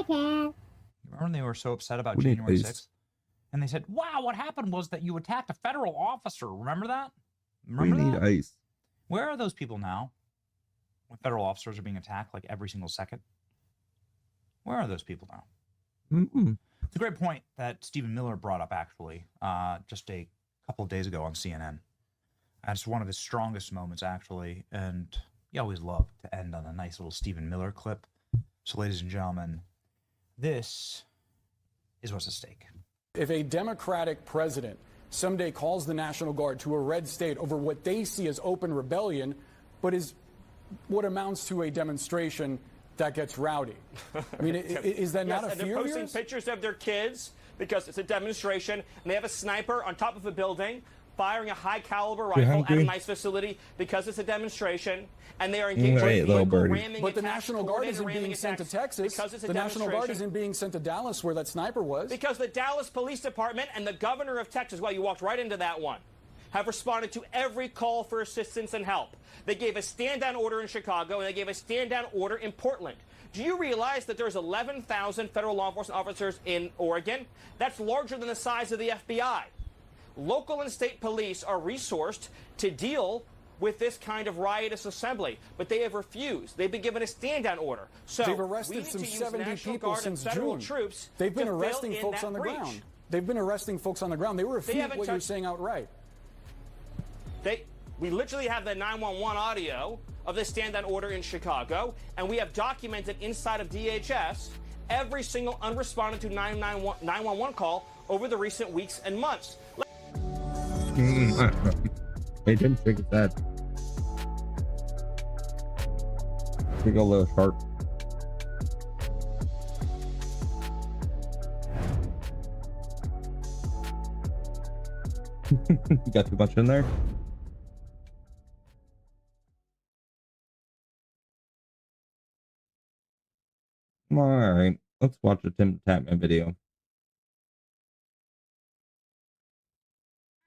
Remember when they were so upset about January 6th? And they said, wow, what happened was that you attacked a federal officer. Remember that? Remember
we need ICE.
Where are those people now? When federal officers are being attacked like every single second. Where are those people now? It's a great point that Stephen Miller brought up, actually, just a couple of days ago on CNN. It's one of his strongest moments, actually. And You always love to end on a nice little Stephen Miller clip. So, ladies and gentlemen, this is what's at stake.
If a Democratic president someday calls the National Guard to a red state over what they see as open rebellion, but is what amounts to a demonstration that gets rowdy. I mean, is that not a
and
fear
they're
of
posting
yours?
pictures of their kids because it's a demonstration, and they have a sniper on top of a building firing a high-caliber rifle at a nice facility because it's a demonstration, and they are engaging in vehicle ramming
But the
attacks,
National Guard isn't
coordinated
being
ramming
sent to
attacks
Texas.
because it's a
The National Guard
demonstration.
isn't being sent to Dallas, where that sniper was.
Because the Dallas Police Department and the governor of Texas, well, you walked right into that one, have responded to every call for assistance and help. They gave a stand-down order in Chicago, and they gave a stand-down order in Portland. Do you realize that there's 11,000 federal law enforcement officers in Oregon? That's larger than the size of the FBI. Local and state police are resourced to deal with this kind of riotous assembly, but they have refused. They've been given a stand-down order. So
They've
we
arrested
need
some
to use
70
National
people
Guard and
since
federal
June.
troops
They've been
to fill
arresting
in
folks
that
on the
breach.
ground. They've been arresting folks on the ground. They refute
haven't
what you're
touched-
saying outright.
We literally have the 911 audio of the stand-down order in Chicago, and we have documented inside of DHS every single unresponded to 911 call over the recent weeks and months.
They didn't fix that. Take a little sharp. You got too much in there? Alright, let's watch a Tim Tatman video.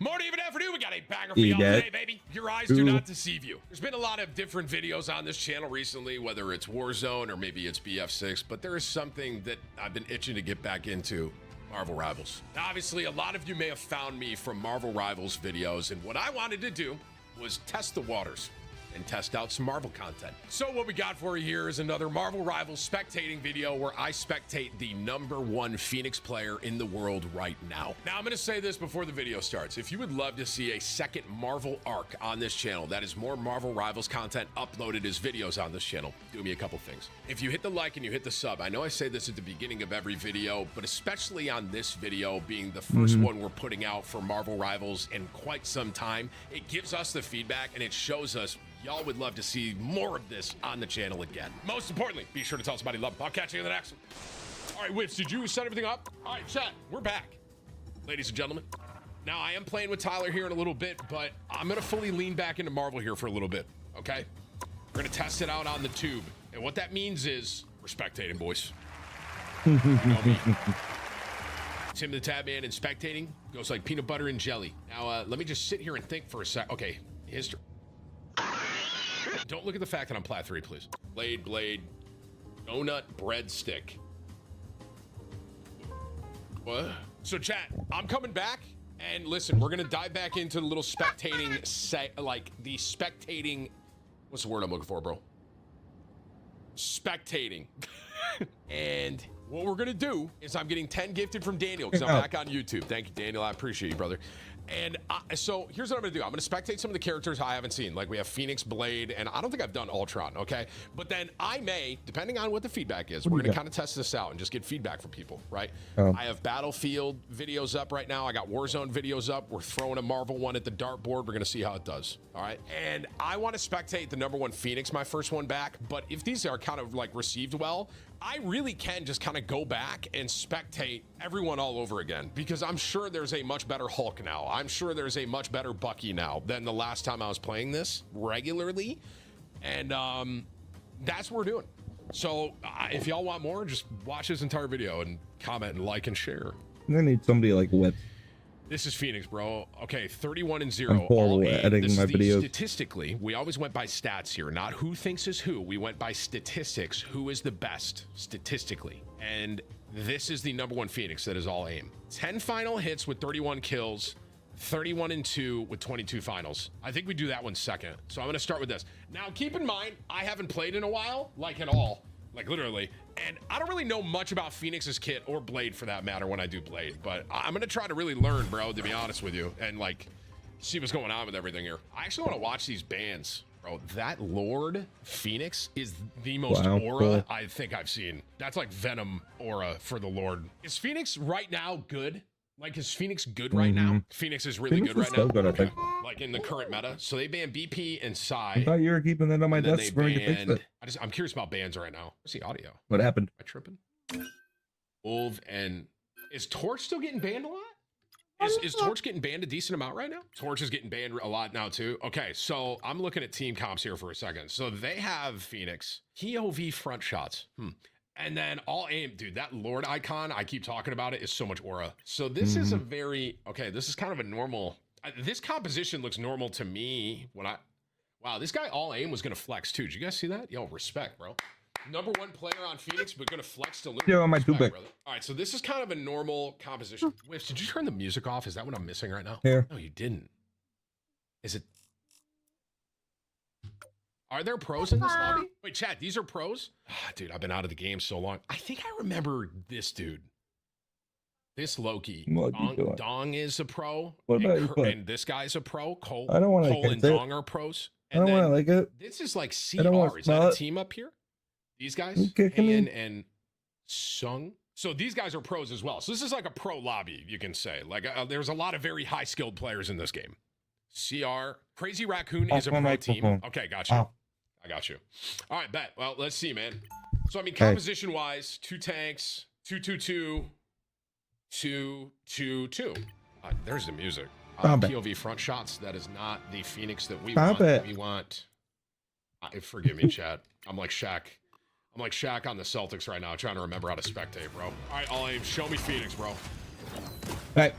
Morning, even afternoon, we got a banger for y'all today, baby. Your eyes do not deceive you. There's been a lot of different videos on this channel recently, whether it's Warzone or maybe it's BF6, but there is something that I've been itching to get back into. Marvel Rivals. Now, obviously, a lot of you may have found me from Marvel Rivals videos, and what I wanted to do was test the waters and test out some Marvel content. So what we got for you here is another Marvel Rivals spectating video where I spectate the #1 Phoenix player in the world right now. Now, I'm going to say this before the video starts. If you would love to see a second Marvel arc on this channel, that is more Marvel Rivals content uploaded as videos on this channel, do me a couple things. If you hit the like and you hit the sub, I know I say this at the beginning of every video, but especially on this video being the first one we're putting out for Marvel Rivals in quite some time, it gives us the feedback and it shows us y'all would love to see more of this on the channel again. Most importantly, be sure to tell somebody you love them. I'll catch you in the next one. All right, Whips, did you set everything up? All right, chat, we're back. Ladies and gentlemen. Now, I am playing with Tyler here in a little bit, but I'm going to fully lean back into Marvel here for a little bit, okay? We're going to test it out on the tube. And what that means is we're spectating, boys. You know me. Tim the Tatman and spectating goes like peanut butter and jelly. Now, let me just sit here and think for a sec. Okay, history. Don't look at the fact that I'm plat 3, please. Blade, donut, breadstick. What? So chat, I'm coming back, and listen, we're gonna dive back into the little spectating, the spectating. What's the word I'm looking for, bro? Spectating. And what we're gonna do is I'm getting 10 gifted from Daniel because I'm back on YouTube. Thank you, Daniel. I appreciate you, brother. And so here's what I'm gonna do. I'm gonna spectate some of the characters I haven't seen. Like we have Phoenix, Blade, and I don't think I've done Ultron, okay? But then I may, depending on what the feedback is, we're gonna kind of test this out and just get feedback from people, right? I have Battlefield videos up right now. I got Warzone videos up. We're throwing a Marvel one at the dartboard. We're gonna see how it does, all right? And I wanna spectate the #1 Phoenix, my first one back, but if these are kind of like received well, I really can just kind of go back and spectate everyone all over again because I'm sure there's a much better Hulk now. I'm sure there's a much better Bucky now than the last time I was playing this regularly. And that's what we're doing. So if y'all want more, just watch this entire video and comment and like and share.
I need somebody like Whip.
This is Phoenix, bro. Okay, 31-0.
I'm horrible at editing my videos.
Statistically, we always went by stats here, not who thinks is who. We went by statistics. Who is the best statistically? And this is the #1 Phoenix that is all aim. 10 final hits with 31 kills, 31-2 with 22 finals. I think we do that one second. So I'm going to start with this. Now, keep in mind, I haven't played in a while, like at all. Like literally. And I don't really know much about Phoenix's kit or Blade for that matter when I do Blade, but I'm going to try to really learn, bro, to be honest with you, and like see what's going on with everything here. I actually want to watch these bands Bro, that Lord Phoenix is the most
Wow,
aura
cool.
I think I've seen. That's like Venom aura for the Lord. Is Phoenix right now good? Like, is Phoenix good right now? Phoenix is really
Phoenix
good
is
right
so
now.
good, I
Okay.
think.
Like in the current meta. So they banned BP and
I
Psy.
thought you were keeping that on my
and then
desk
they
for me to fix
banned.
it.
I'm curious about bans right now. What's the audio? Am
What happened?
I tripping? Wolf and is Torch still getting banned a lot? Is Torch getting banned a decent amount right now? Torch is getting banned a lot now too. Okay, so I'm looking at team comps here for a second. So they have Phoenix, POV front shots. And then all aim, dude, that Lord icon, I keep talking about it, is so much aura. So this is a very, okay, this is kind of a normal, this composition looks normal to me when wow, this guy all aim was gonna flex too. Did you guys see that? Yo, respect, bro. Number one player on Phoenix, but gonna flex to lose.
Yeah, on my
Respect,
two-back.
brother. All right, so this is kind of a normal composition. Whiffs, did you turn the music off? Is that what I'm missing right now?
Yeah.
No, you didn't. Is it? Are there pros in this lobby? Wait, chat, these are pros? Dude, I've been out of the game so long. I think I remember this dude. This Loki.
What you doing?
Dong is a pro.
What about you, Clip?
And this guy's a pro. Cole,
I don't wanna
Cole and
get it.
Dong are pros.
I don't want to like it.
This is like
I don't wanna
CR. Is
smell
that a
it.
team up here? These guys?
You kicking me?
Han and Sung. So these guys are pros as well. So this is like a pro lobby, you can say. Like there's a lot of very high skilled players in this game. CR. Crazy Raccoon is a
Off my
pro team.
microphone.
Okay, got you.
Ow.
I got you. All right, bet. Well, let's see, man. So I mean,
Hey.
composition wise, 2 tanks, 2-2-2, 2-2-2. There's the music.
Stop it.
POV front shots. That is not the Phoenix that we
Stop
want.
it.
We want. Forgive me, Chad. I'm like Shaq. I'm like Shaq on the Celtics right now, trying to remember how to spectate, bro. All right, all aim. Show me Phoenix, bro.
Hey.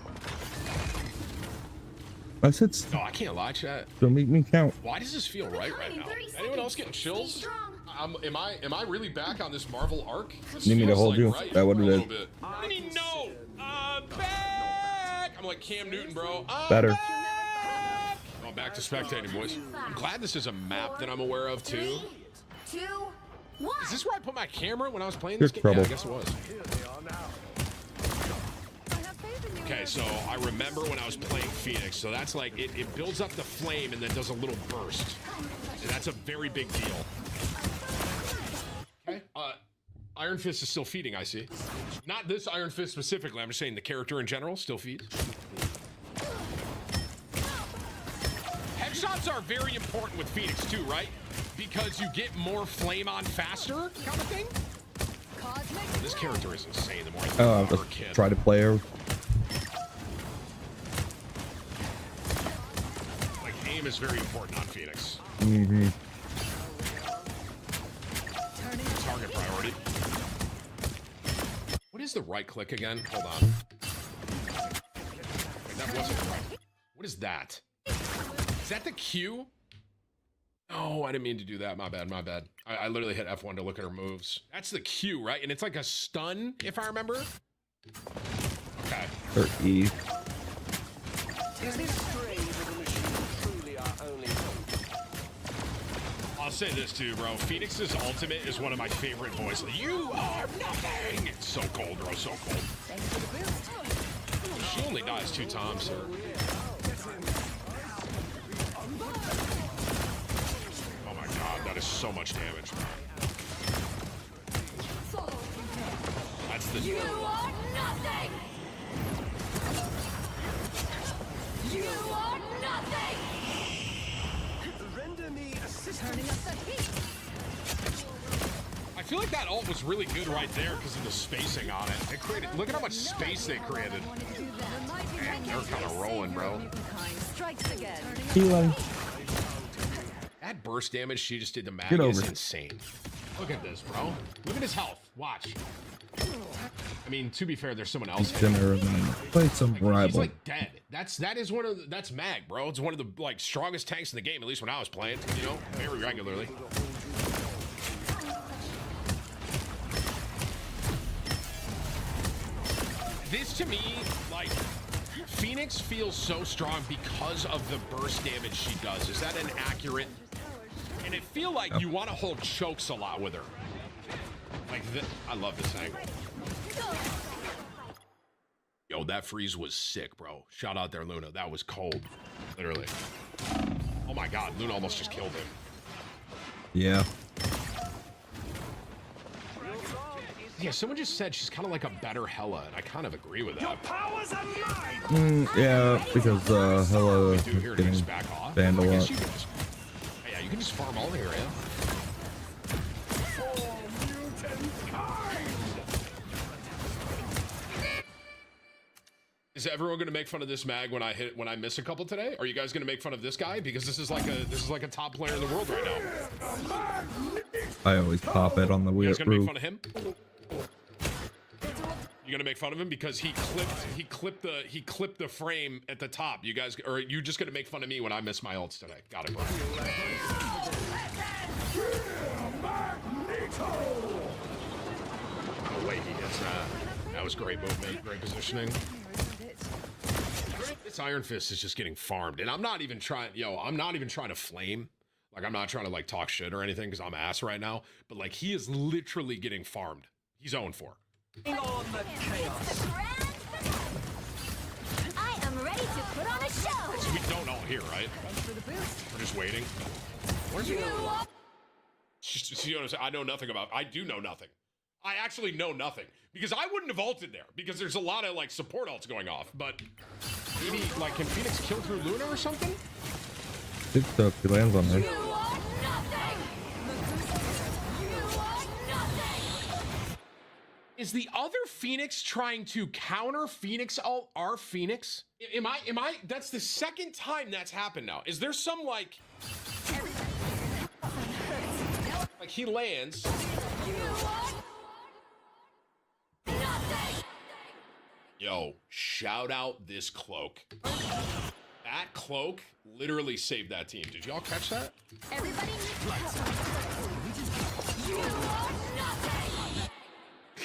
I said,
No, I can't lie, Chad.
don't make me count.
Why does this feel right now? Anyone else getting chills? Am I really back on this Marvel arc? This
Need me to
feels
hold
like
you?
right
That what
for
it
a
is.
little bit. What do you mean no? Back. I'm like Cam Newton, bro.
Better.
I'm back to spectating, boys. I'm glad this is a map that I'm aware of too.
2, 1.
Is this where I put my camera when I was playing
Here's
this game?
trouble.
Yeah, I guess it was. Okay, so I remember when I was playing Phoenix. So that's like, it builds up the flame and then does a little burst. And that's a very big deal. Okay. Iron Fist is still feeding, I see. Not this Iron Fist specifically. I'm just saying the character in general still feeds. Headshots are very important with Phoenix too, right? Because you get more flame on faster kind of thing. This character is insane. The more I think
Oh,
about her
let's
kid.
try to play her.
Like aim is very important on Phoenix. Target priority. What is the right click again? Hold on. Wait, that wasn't right. What is that? Is that the Q? Oh, I didn't mean to do that. My bad, my bad. I literally hit F1 to look at her moves. That's the Q, right? And it's like a stun, if I remember. Okay.
Or E.
Is this strange that the machines truly our only hope?
I'll say this too, bro. Phoenix's ultimate is one of my favorite voices. You are nothing! It's so cold, bro. So cold. She only dies 2 times, sir. Oh my god, that is so much damage. That's the.
You are nothing! You are nothing!
Render me assistance.
Turning up the heat!
I feel like that ult was really good right there because of the spacing on it. It created. Look at how much space they created. Man, they're kind of rolling, bro.
Strikes again.
Healing.
That burst damage she just did to Mag
Get
is
over it.
insane. Look at this, bro. Look at his health. Watch. I mean, to be fair, there's someone else.
Dinner and then play some
He's
rival.
like dead. That's Mag, bro. It's one of the like strongest tanks in the game, at least when I was playing, you know, very regularly. This to me, like, Phoenix feels so strong because of the burst damage she does. Is that an accurate? And it feel like you want to hold chokes a lot with her. Like, I love this angle. Yo, that freeze was sick, bro. Shout out there, Luna. That was cold, literally. Oh my God, Luna almost just killed him.
Yeah.
Yeah, someone just said she's kind of like a better Hela, and I kind of agree with that.
Yeah, because Hela is
Do here to
getting
just back off.
banned a
I guess
lot.
you can just, yeah, you can just farm all the area. Is everyone going to make fun of this mag when I miss a couple today? Are you guys going to make fun of this guy because this is like a top player in the world right now?
I always pop it on the
You
weird
guys going to make
roof.
fun of him? You gonna make fun of him because he clipped the frame at the top. You guys, or are you just gonna make fun of me when I miss my ults today? Got it, bro. No way he hits that. That was great movement, great positioning. This Iron Fist is just getting farmed, and I'm not even trying. I'm not even trying to flame. Like, I'm not trying to like talk shit or anything because I'm ass right now. But like, he is literally getting farmed. He's 0-4.
On the chaos. I am ready to put on a show.
So we don't all here, right?
Thanks for the boost.
We're just waiting. Where's your... See what I'm saying? I know nothing about... I do know nothing. I actually know nothing. Because I wouldn't have ulted there. Because there's a lot of, like, support ults going off. But maybe, like, can Phoenix kill through Luna or something?
Good stuff. He lands on her.
Is the other Phoenix trying to counter Phoenix ult our Phoenix? Am I that's the second time that's happened now. Is there some like he lands? Yo, shout out this cloak. That cloak literally saved that team. Did y'all catch that?
Everybody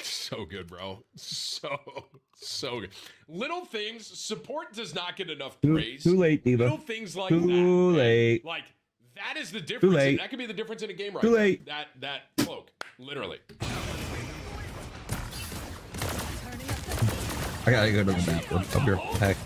So good, bro. So good. Little things. Support does not get enough praise.
Too late, Diva.
Little things like
Too
that.
late.
Like that is the difference.
late.
That could be the difference in a game right
Too
now.
late.
That cloak, literally.
I gotta go to the bathroom. I'll be right back.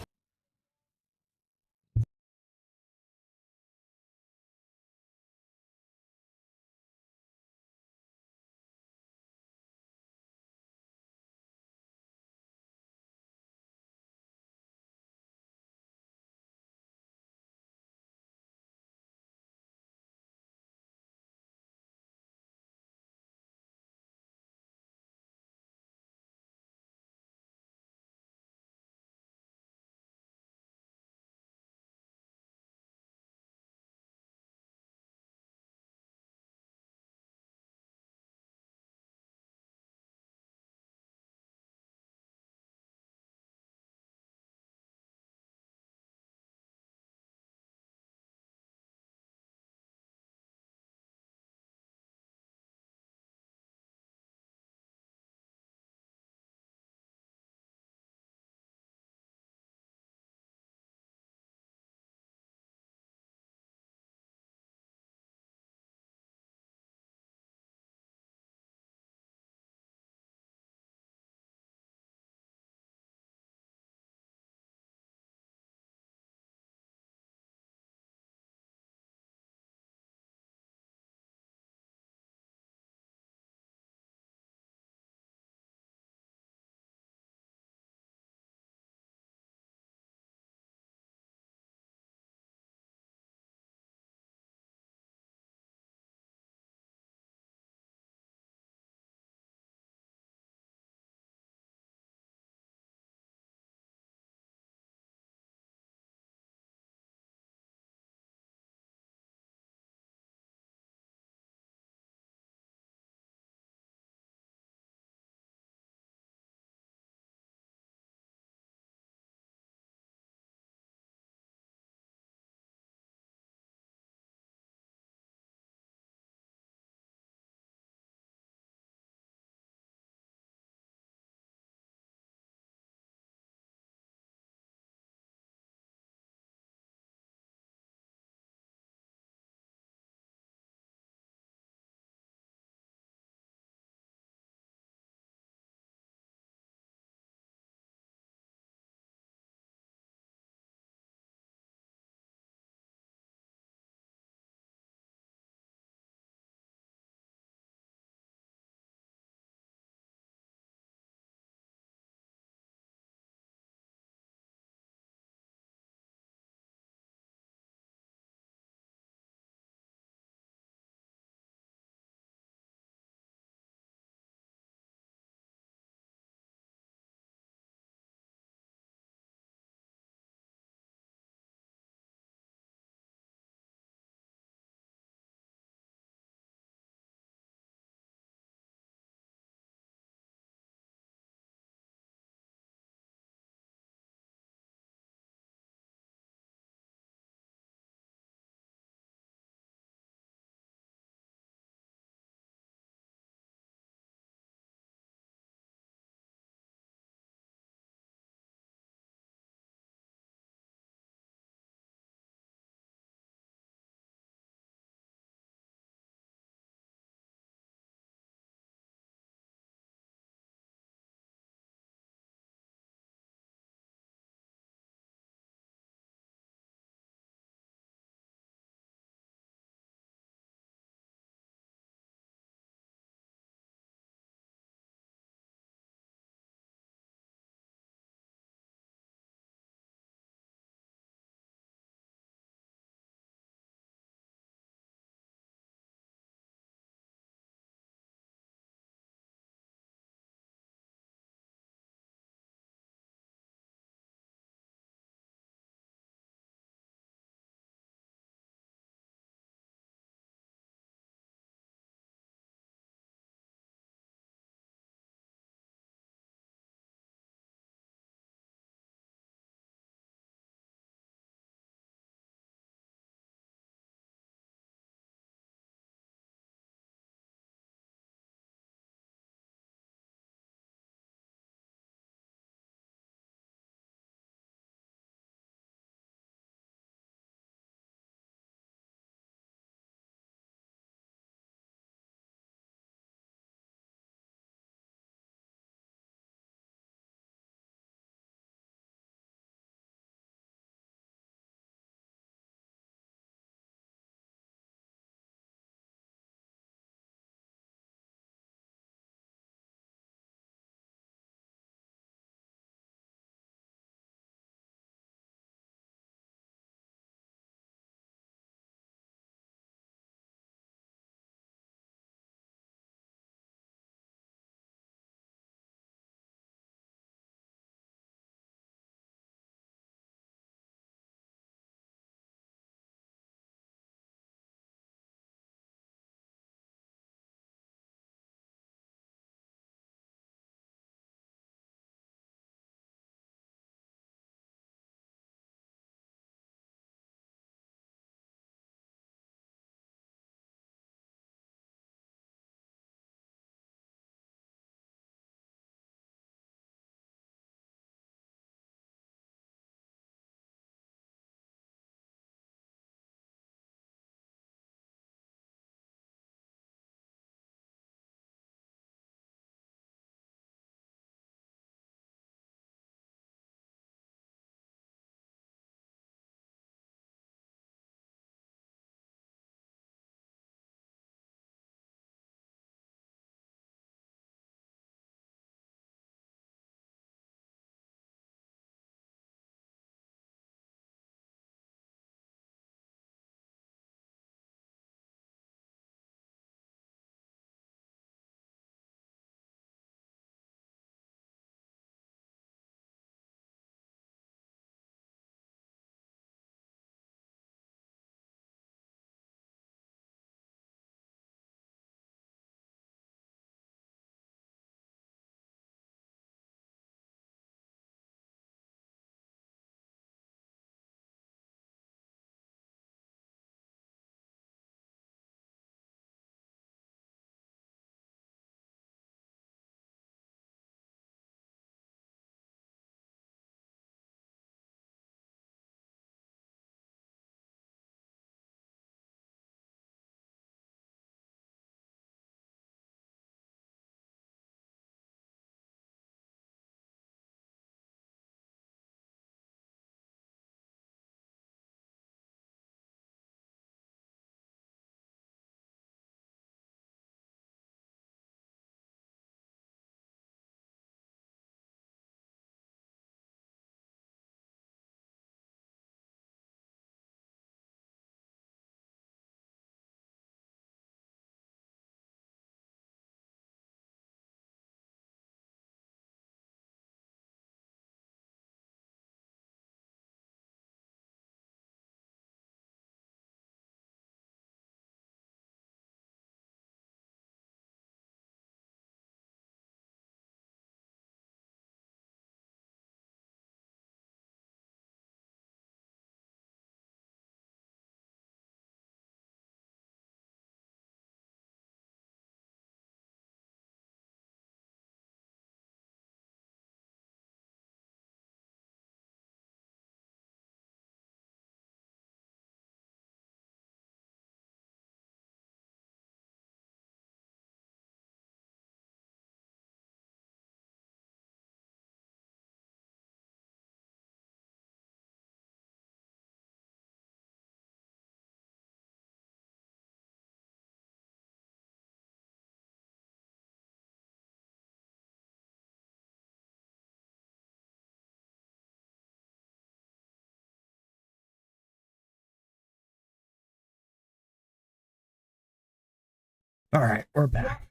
All right, we're back.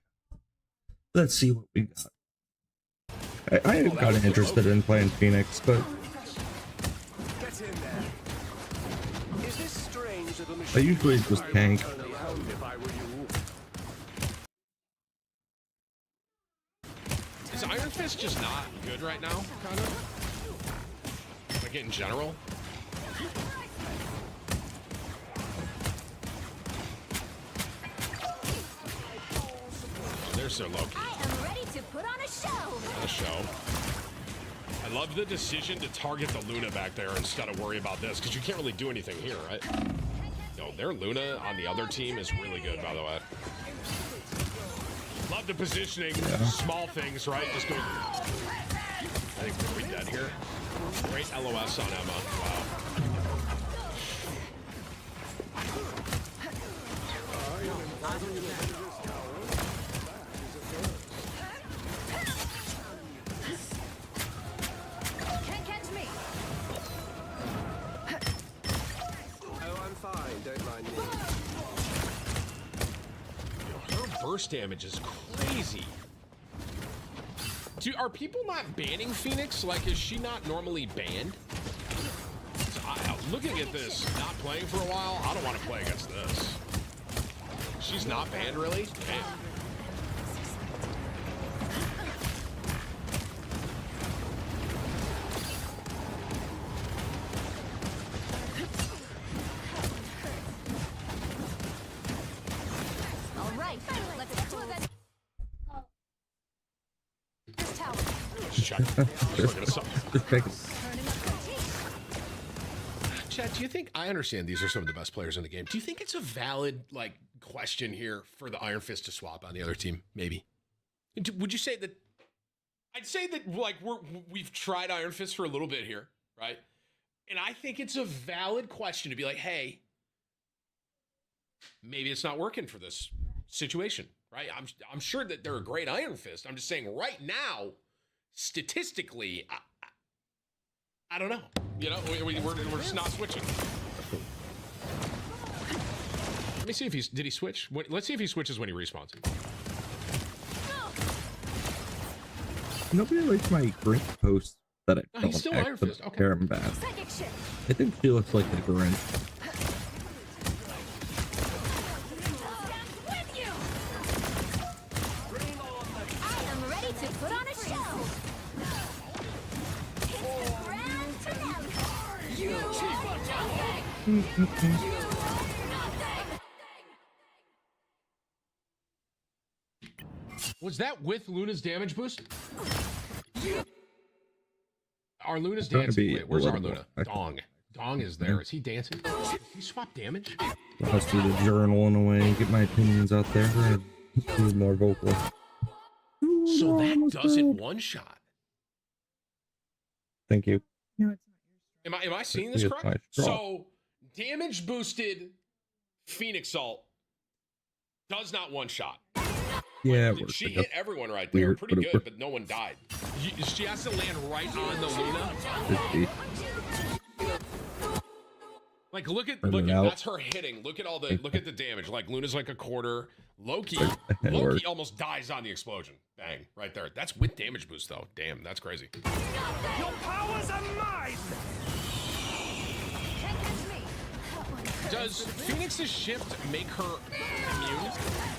Let's see what we got. I got interested in playing Phoenix, but
Get in there. Is this strange little
I
machine?
usually just tank.
If I were you.
Is Iron Fist just not good right now, kind of? Like in general? There's Sir Loki.
I am ready to put on a show.
A show. I love the decision to target the Luna back there instead of worry about this, because you can't really do anything here, right? No, their Luna on the other team is really good, by the way. Love the positioning, small things, right? Just go. I think we're dead here. Great LOS on Emma. Wow.
Can't catch me.
Oh, I'm fine. Don't mind me.
Her burst damage is crazy. Are people not banning Phoenix? Like, is she not normally banned? Looking at this, not playing for a while, I don't want to play against this. She's not banned, really? Damn.
All right, let's get to it. This tower.
Check. Just looking at something.
Just pick it.
Chad, do you think, I understand these are some of the best players in the game. Do you think it's a valid, like, question here for the Iron Fist to swap on the other team? Maybe. Would you say that, I'd say that, like, we've tried Iron Fist for a little bit here, right? And I think it's a valid question to be like, hey, maybe it's not working for this situation, right? I'm sure that they're a great Iron Fist. I'm just saying right now, statistically, I don't know. You know, we're just not switching. Let me see if did he switch? Let's see if he switches when he respawns.
Nobody likes my Grinch post that I
Oh,
don't
he's still Iron Fist. Okay.
care bad. I think she looks like the Grinch.
I am ready to put on a show. It's the grand finale. You are nothing.
Was that with Luna's damage boost? Our Luna's dancing. Wait, where's our Luna? Dong. Dong is there. Is he dancing? Did he swap damage?
I'll do the journal in a way, get my opinions out there. He's more vocal.
So that doesn't one shot.
Thank you.
Am I seeing this correct? So damage boosted Phoenix Ult does not one shot.
Yeah,
Like, she hit everyone right there.
Weird,
Pretty
but
good, but no one died. She has to land right on the Luna. Like look at that's her hitting. Look at the damage. Like Luna's like a quarter. Loki almost dies on the explosion. Bang, right there. That's with damage boost though. Damn, that's crazy.
Your powers are mine.
Does Phoenix's shift make her immune?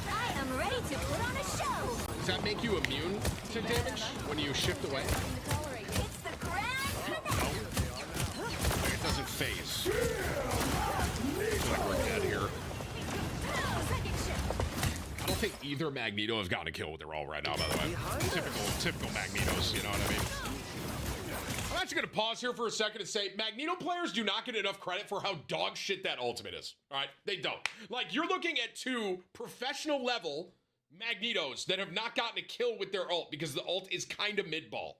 I am ready to put on a show.
Does that make you immune to damage when you shift away?
It's the grand finale.
Like it doesn't phase. I feel like we're dead here. I don't think either Magneto has gotten a kill with their ult right now, by the way. Typical Magnetos, you know what I mean? I'm actually going to pause here for a second and say Magneto players do not get enough credit for how dog shit that ultimate is. All right? They don't. Like, you're looking at two professional level Magnetos that have not gotten a kill with their ult because the ult is kind of mid-ball.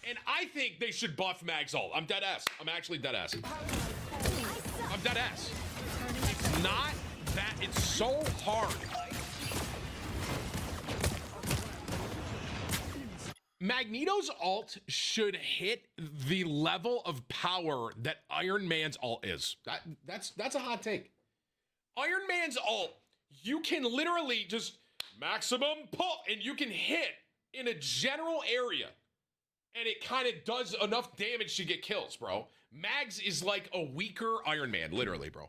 And I think they should buff Mag's ult. I'm dead ass. I'm actually dead ass. I'm dead ass. It's not that. It's so hard. Magneto's ult should hit the level of power that Iron Man's ult is. That's a hot take. Iron Man's ult, you can literally just maximum pull, and you can hit in a general area, and it kind of does enough damage to get kills, bro. Mags is like a weaker Iron Man, literally, bro.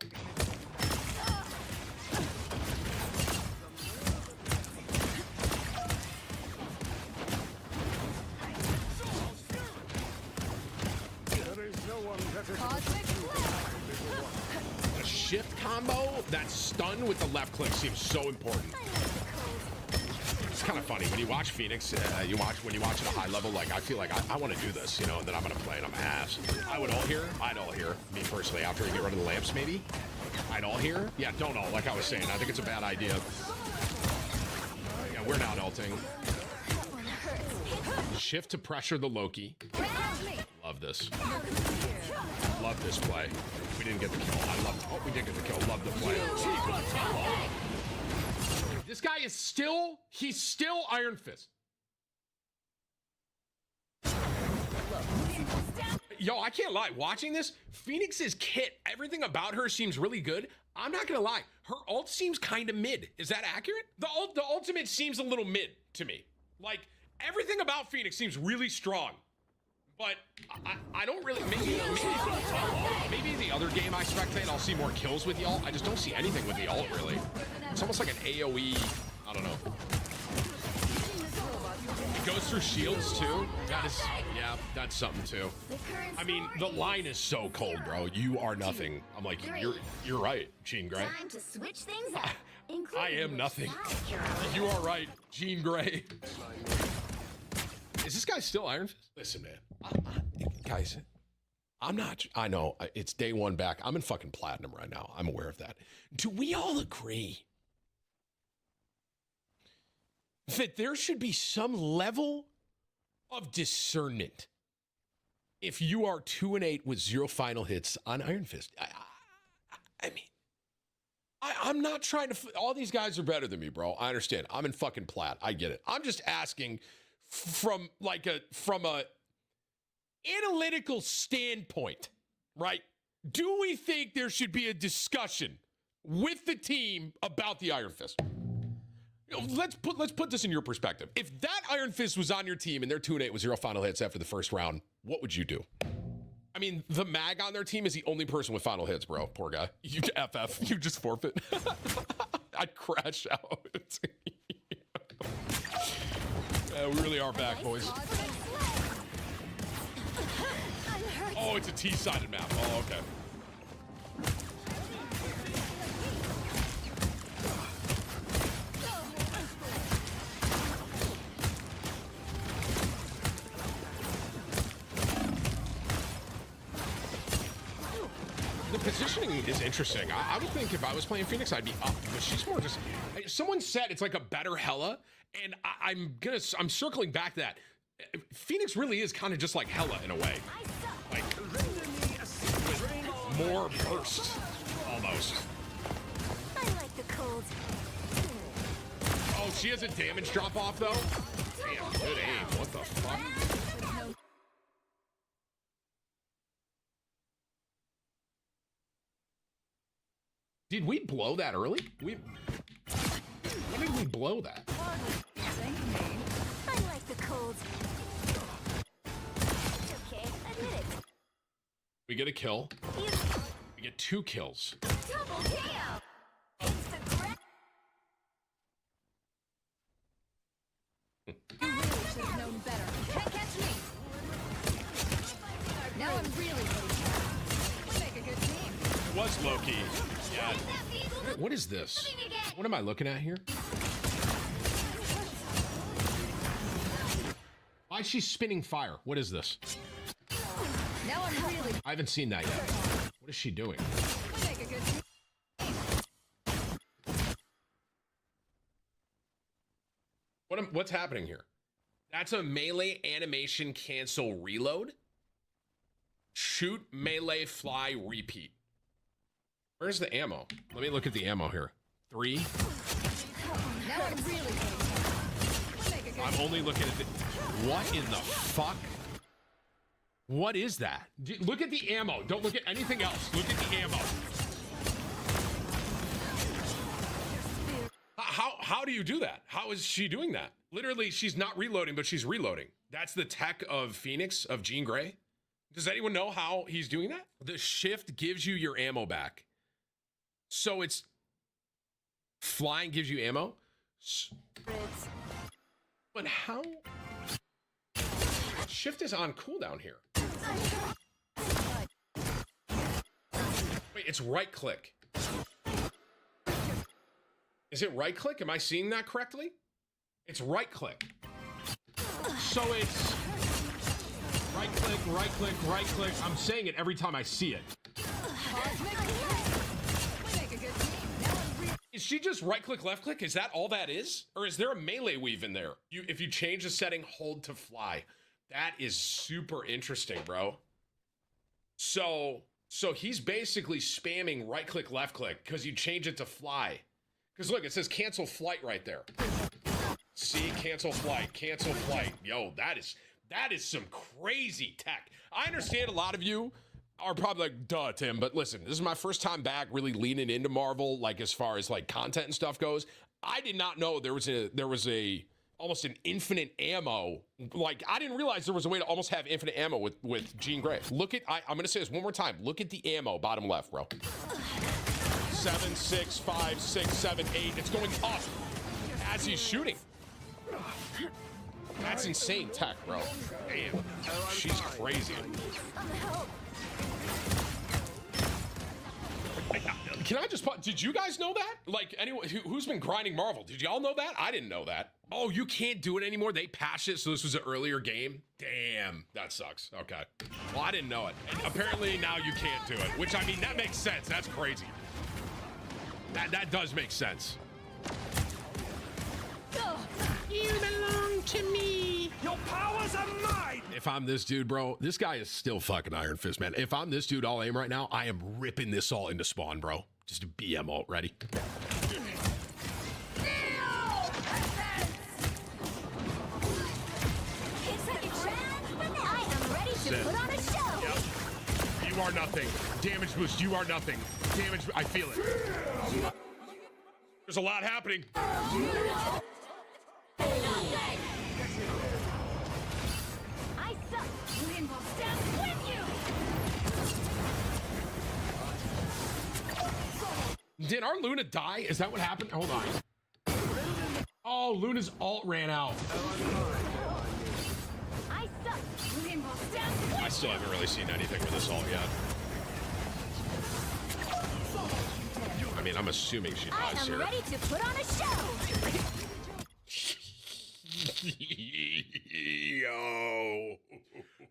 A shift combo, that stun with the left click seems so important. It's kind of funny when you watch Phoenix. When you watch it at a high level. Like I feel like I want to do this, you know, and then I'm gonna play it on my ass. I'd all hear. Me personally. After you get rid of the lamps, maybe. I'd all hear. Yeah, don't all. Like I was saying, I think it's a bad idea. Yeah, we're not ulting. Shift to pressure the Loki. Love this. Love this play. We didn't get the kill. I love. Oh, we did get the kill. Love the play. This guy is still. He's still Iron Fist. Yo, I can't lie. Watching this, Phoenix's kit, everything about her seems really good. I'm not gonna lie. Her ult seems kind of mid. Is that accurate? The ultimate seems a little mid to me. Like everything about Phoenix seems really strong. But I don't really, maybe the other game I spectate, I'll see more kills with the ult. I just don't see anything with the ult, really. It's almost like an AoE, I don't know. It goes through shields, too. That is, yeah, that's something, too. I mean, the line is so cold, bro. You are nothing. I'm like, you're right, Jean Grey.
Time to switch things up.
I am nothing. You are right, Jean Grey. Is this guy still Iron Fist? Listen, man. Guys, I'm not. I know it's day one back. I'm in fucking platinum right now. I'm aware of that. Do we all agree that there should be some level of discernment if you are 2-8 with 0 final hits on Iron Fist? I mean, I'm not trying to. All these guys are better than me, bro. I understand. I'm in fucking plat. I get it. I'm just asking from a analytical standpoint, right? Do we think there should be a discussion with the team about the Iron Fist? You know, let's put this in your perspective. If that Iron Fist was on your team and they're 2-8 with 0 final hits after the first round, what would you do? I mean, the mag on their team is the only person with final hits, bro. Poor guy. You FF. You just forfeit. I'd crash out. We really are back, boys. Oh, it's a T-sided map. Oh, okay. The positioning is interesting. I would think if I was playing Phoenix, I'd be up, but she's more just. Someone said it's like a better Hela, and I'm circling back to that. Phoenix really is kind of just like Hela in a way, like with more burst, almost.
I like the cold.
Oh, she has a damage drop off though. Damn, good aim. What the fuck? Did we blow that early? When did we blow that?
I like the cold. It's okay, admit it.
We get a kill. We get 2 kills.
Double kill. It's the
You really should have known better. Can't catch me. Now I'm really ready. We make a good team.
It was Loki. Yeah. What is this? What am I looking at here? Why is she spinning fire? What is this?
Now I'm really.
I haven't seen that yet. What is she doing?
We make a good team.
What's happening here? That's a melee animation cancel reload. Shoot, melee, fly, repeat. Where's the ammo? Let me look at the ammo here. 3.
Now I'm really ready.
I'm only looking at the. What in the fuck? What is that? Look at the ammo. Don't look at anything else. Look at the ammo. How do you do that? How is she doing that? Literally, she's not reloading, but she's reloading. That's the tech of Phoenix, of Jean Grey. Does anyone know how he's doing that? The shift gives you your ammo back. So it's flying gives you ammo. But how? Shift is on cooldown here. Wait, it's right click. Is it right click? Am I seeing that correctly? It's right click. So it's right click, right click, right click. I'm saying it every time I see it. Is she just right click, left click? Is that all that is? Or is there a melee weave in there? If you change the setting, hold to fly. That is super interesting, bro. So he's basically spamming right click, left click because you change it to fly. Because look, it says cancel flight right there. See, cancel flight, cancel flight. Yo, that is some crazy tech. I understand a lot of you are probably like, duh, Tim, but listen, this is my first time back really leaning into Marvel, like as far as like content and stuff goes. I did not know there was a almost an infinite ammo. Like, I didn't realize there was a way to almost have infinite ammo with Jean Grey. Look at, I'm gonna say this one more time. Look at the ammo, bottom left, bro. 7, 6, 5, 6, 7, 8. It's going up as he's shooting. That's insane tech, bro. Damn, she's crazy. Can I just, did you guys know that? Like, anyone who's been grinding Marvel, did y'all know that? I didn't know that. Oh, you can't do it anymore? They patched it, so this was an earlier game? Damn, that sucks. Okay. Well, I didn't know it. And apparently now you can't do it, which, I mean, that makes sense. That's crazy. That does make sense.
You belong to me. Your powers are mine.
If I'm this dude, bro, this guy is still fucking Iron Fist, man. If I'm this dude all aim right now, I am ripping this all into spawn, bro. Just a BM ult ready.
Put on a show.
Yep. You are nothing. Damage boost, you are nothing. Damage, I feel it. There's a lot happening.
I suck. Lynn will stand with you.
Did our Luna die? Is that what happened? Hold on. Oh, Luna's ult ran out.
I suck. Lynn will stand with you.
I still haven't really seen anything with this ult yet. I mean, I'm assuming she dies here.
I am ready to put on a show.
Yo.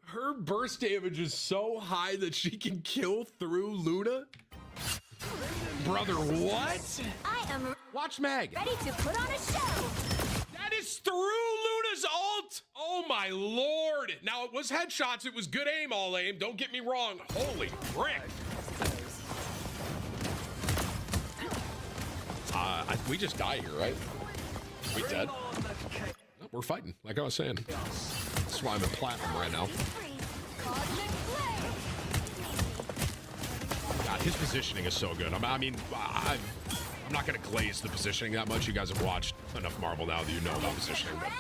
Her burst damage is so high that she can kill through Luna? Brother, what?
I am
Watch Mag.
ready to put on a show.
That is through Luna's ult. Oh my lord. Now it was headshots. It was good aim, all aim. Don't get me wrong. Holy frick. We just die here, right? We dead? No, we're fighting, like I was saying. That's why I'm in platinum right now. God, his positioning is so good. I mean, I'm not going to glaze the positioning that much. You guys have watched enough Marvel now that you know about positioning. But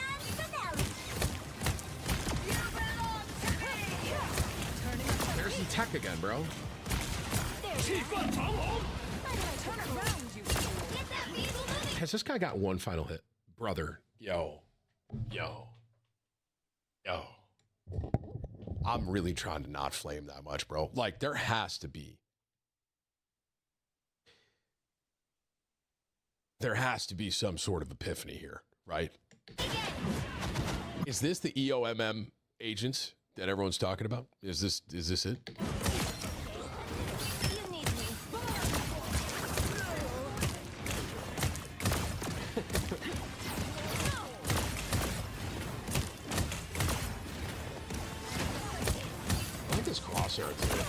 there's the tech again, bro. Has this guy got one final hit? Brother, yo. I'm really trying to not flame that much, bro. Like, there has to be some sort of epiphany here, right? Is this the EOMM agents that everyone's talking about? Is this it? Crosshair too.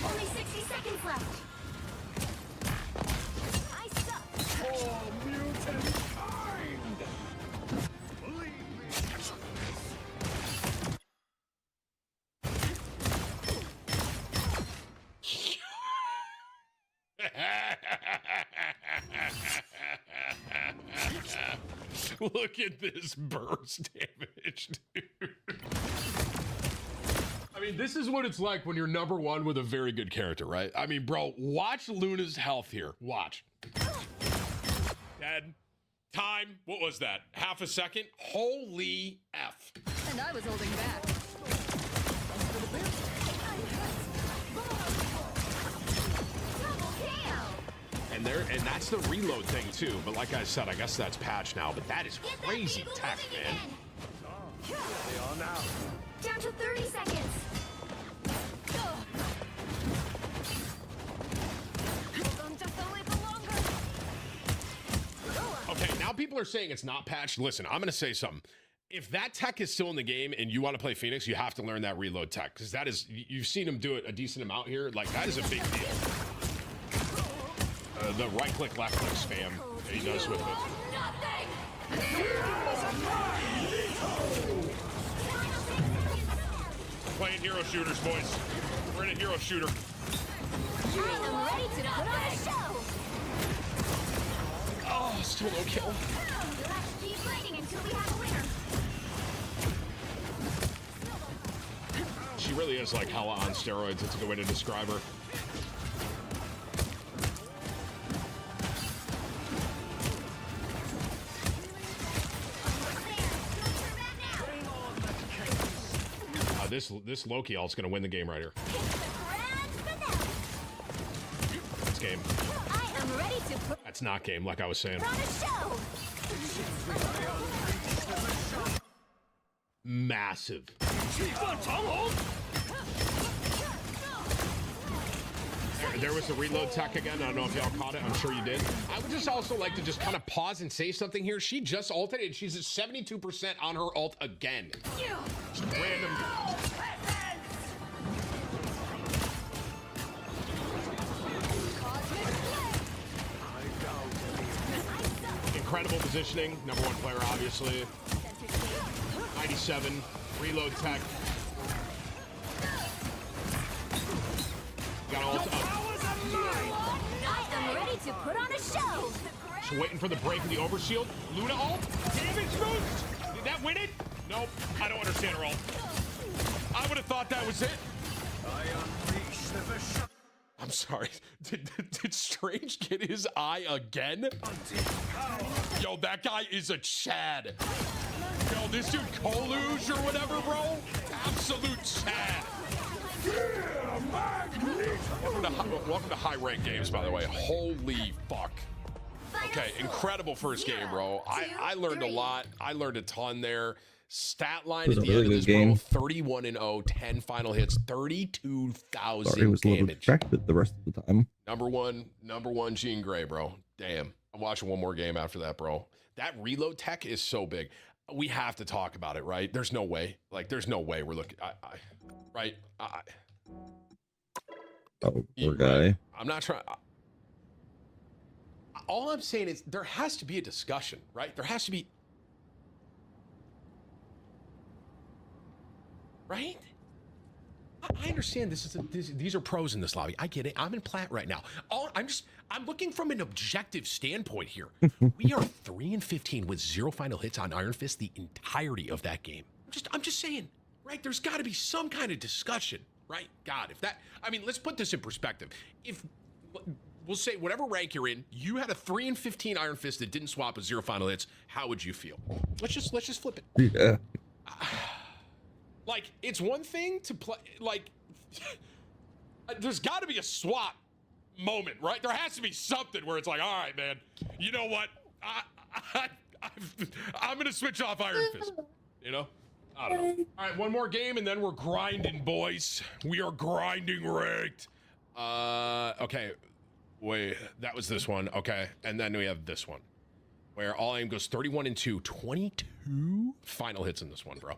Only 60 seconds left. I suck.
Oh, mutant kind.
Look at this burst damage, dude. I mean, this is what it's like when you're number one with a very good character, right? I mean, bro, watch Luna's health here. Watch. Dead. Time. What was that? Half a second? Holy F.
And I was holding back.
And that's the reload thing too. But like I said, I guess that's patched now. But that is crazy tech, man.
They are now. Down to 30 seconds. Hold on just a little longer.
Okay, now people are saying it's not patched. Listen, I'm gonna say something. If that tech is still in the game and you want to play Phoenix, you have to learn that reload tech, because that is, you've seen him do it a decent amount here. Like, that is a big deal. The right click, left click spam that he does with it. Playing hero shooters, boys. We're in a hero shooter.
I am ready to put on a show.
Oh, still no kill.
Let's keep fighting until we have a winner.
She really is like hella on steroids. It's a good way to describe her. This Loki ult's gonna win the game right here. That's game.
I am ready to put
That's not game, like I was saying.
on a show.
Massive. There was the reload tech again. I don't know if y'all caught it. I'm sure you did. I would just also like to just kind of pause and say something here. She just ulted and she's at 72% on her ult again. Just random. Incredible positioning. Number one player, obviously. 97. Reload tech. Got ult up.
I am ready to put on a show.
Just waiting for the break of the overshield. Luna ult. Damage boost. Did that win it? Nope. I don't understand her ult. I would have thought that was it. I'm sorry. Did Strange get his eye again? Yo, that guy is a Chad. Yo, this dude Koluj or whatever, bro. Absolute Chad. Welcome to high rank games, by the way. Holy fuck. Okay, incredible first game, bro. I learned a lot. I learned a ton there. Stat line at the end of this, bro. 31-0, 10 final hits, 32,000
Sorry, I was a little
damage.
distracted the rest of the time.
Number one, Jean Grey, bro. Damn. I'm watching one more game after that, bro. That reload tech is so big. We have to talk about it, right? There's no way. Like, there's no way we're looking. Right?
Oh, poor guy.
I'm not trying. All I'm saying is there has to be a discussion, right? There has to be. Right? I understand these are pros in this lobby. I get it. I'm in plat right now. I'm looking from an objective standpoint here. We are 3-15 with 0 final hits on Iron Fist the entirety of that game. I'm just saying, right? There's got to be some kind of discussion, right? God, I mean, let's put this in perspective. If we'll say whatever rank you're in, you had a 3-15 Iron Fist that didn't swap with 0 final hits, how would you feel? Let's just flip it.
Yeah.
Like, it's one thing to play, like, there's got to be a swap moment, right? There has to be something where it's like, all right, man, you know what? I'm going to switch off Iron Fist, you know? I don't know. All right, one more game, and then we're grinding, boys. We are grinding ranked. Okay. Wait, that was this one. Okay, and then we have this one, where all aim goes 31-2, 22 final hits in this one, bro.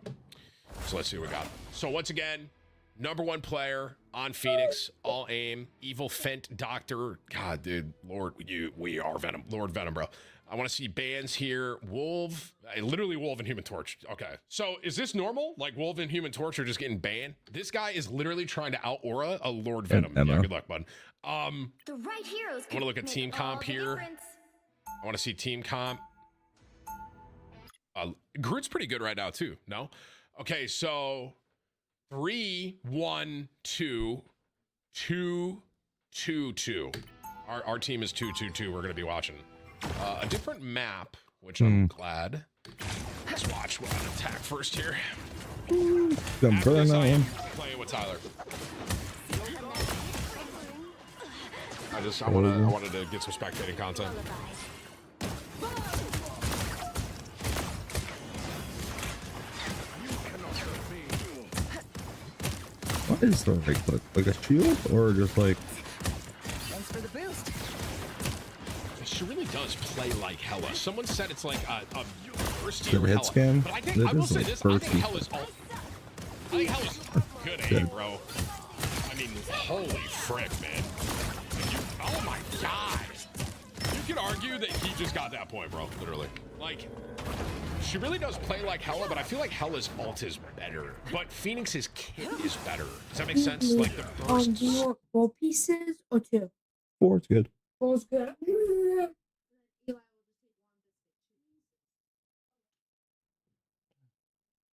So let's see what we got. So once again, number one player on Phoenix, all aim, evil Fent Doctor. God, dude, Lord, we are Venom, Lord Venom, bro. I want to see bans here. Wolf, literally Wolf and Human Torch. Okay, so is this normal? Like Wolf and Human Torch are just getting banned? This guy is literally trying to out aura a Lord Venom. Yeah, good luck, bud.
The right heroes
I want to look at team comp here. I want to see team comp. Groot's pretty good right now too. No, okay. So 3, 1, 2, 2, 2, 2. Our team is 2, 2, 2. We're gonna be watching a different map, which I'm glad. Let's watch what attack first here.
Gonna burn that one.
Playing with Tyler. I wanted to get some spectating content.
What is the right click? Like a shield or just like?
Thanks for the boost.
She really does play like Hela. Someone said it's like a first
The
tier
head
Hela.
scan?
But I think
That
I will
is
say
like
this. I
first
think
tier.
Hela's all. I think Hela's good aim, bro. I mean, holy frick, man. Oh my god. You could argue that he just got that point, bro. Literally. Like, she really does play like Hela, but I feel like Hela's ult is better. But Phoenix's kit is better. Does that make sense? Like the burst.
Do you want 4 pieces or 2?
4 is good.
4's good.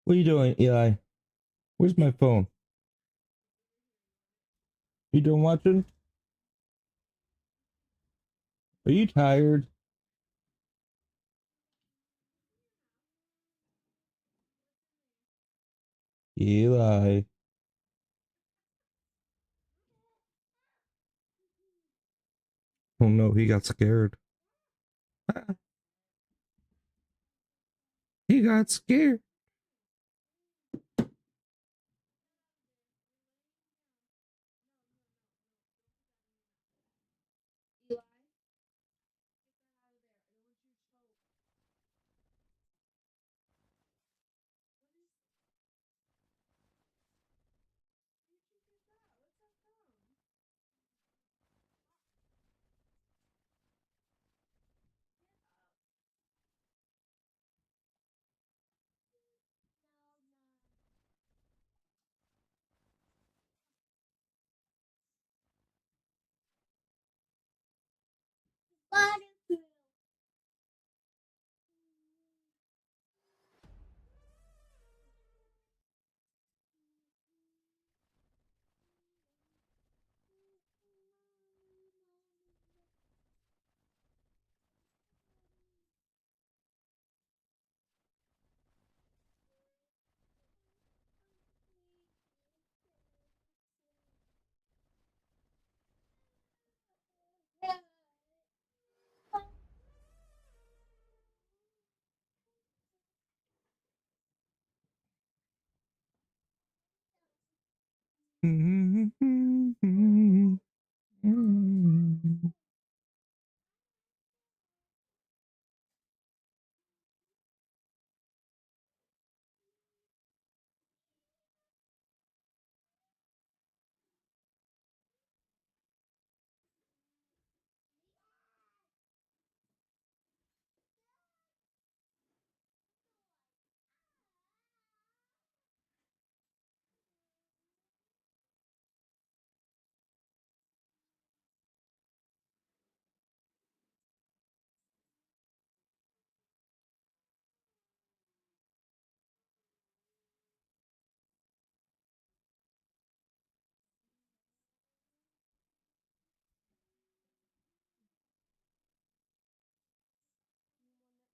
What are you doing, Eli? Where's my phone? You done watching? Are you tired? Eli. Oh no, he got scared. He got scared.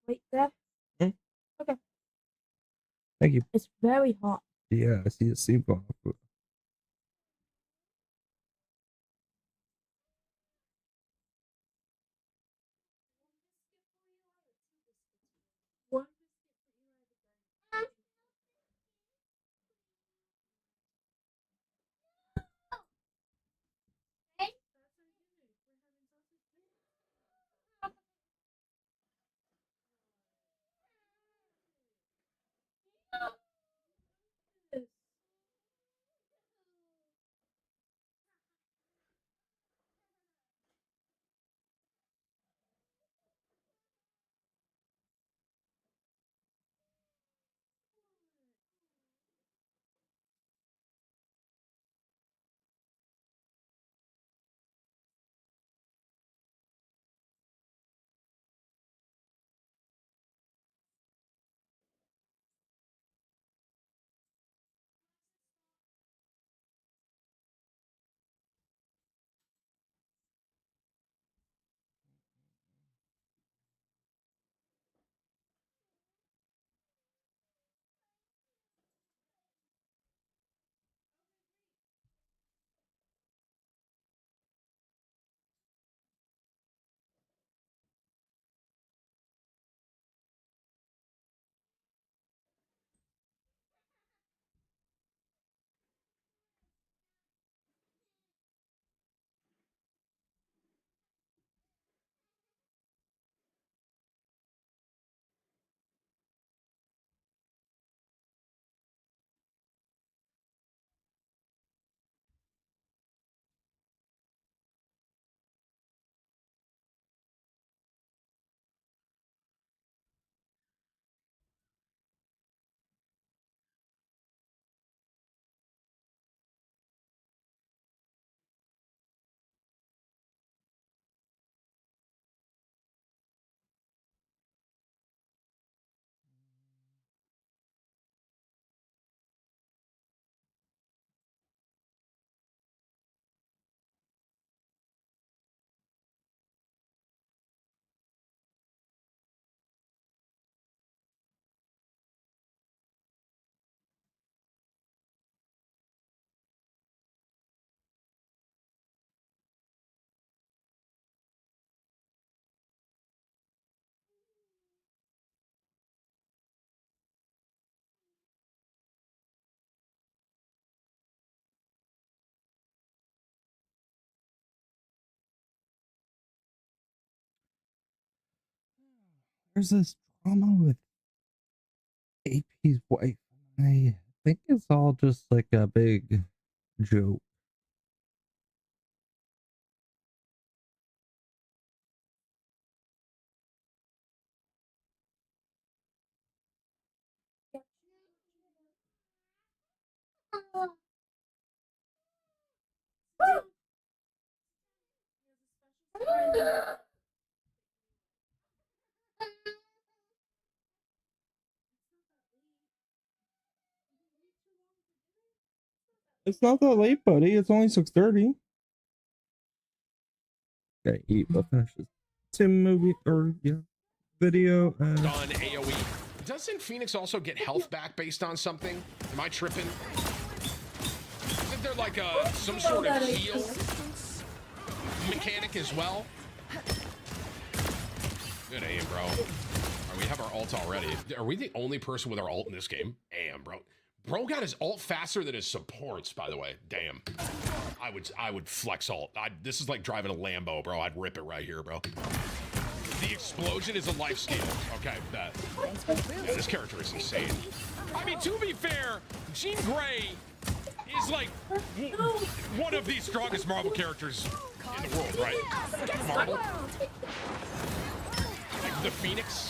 Wait there.
Hmm?
Okay.
Thank you.
It's very hot.
Yeah, I see a sleep off.
One.
There's this drama with AP's wife. I think it's all just like a big joke. It's not that late, buddy. It's only 6:30. Gotta eat, but finish this movie or video.
On AoE. Doesn't Phoenix also get health back based on something? Am I tripping? Isn't there like some sort of heal mechanic as well? Good aim, bro. We have our ult already. Are we the only person with our ult in this game? Damn, bro. Bro got his ult faster than his supports, by the way. Damn. I would flex ult. This is like driving a Lambo, bro. I'd rip it right here, bro. The explosion is a life steal. Okay, that. Yeah, this character is insane. I mean, to be fair, Jean Grey is like one of the strongest Marvel characters in the world, right? Marvel. Like the Phoenix.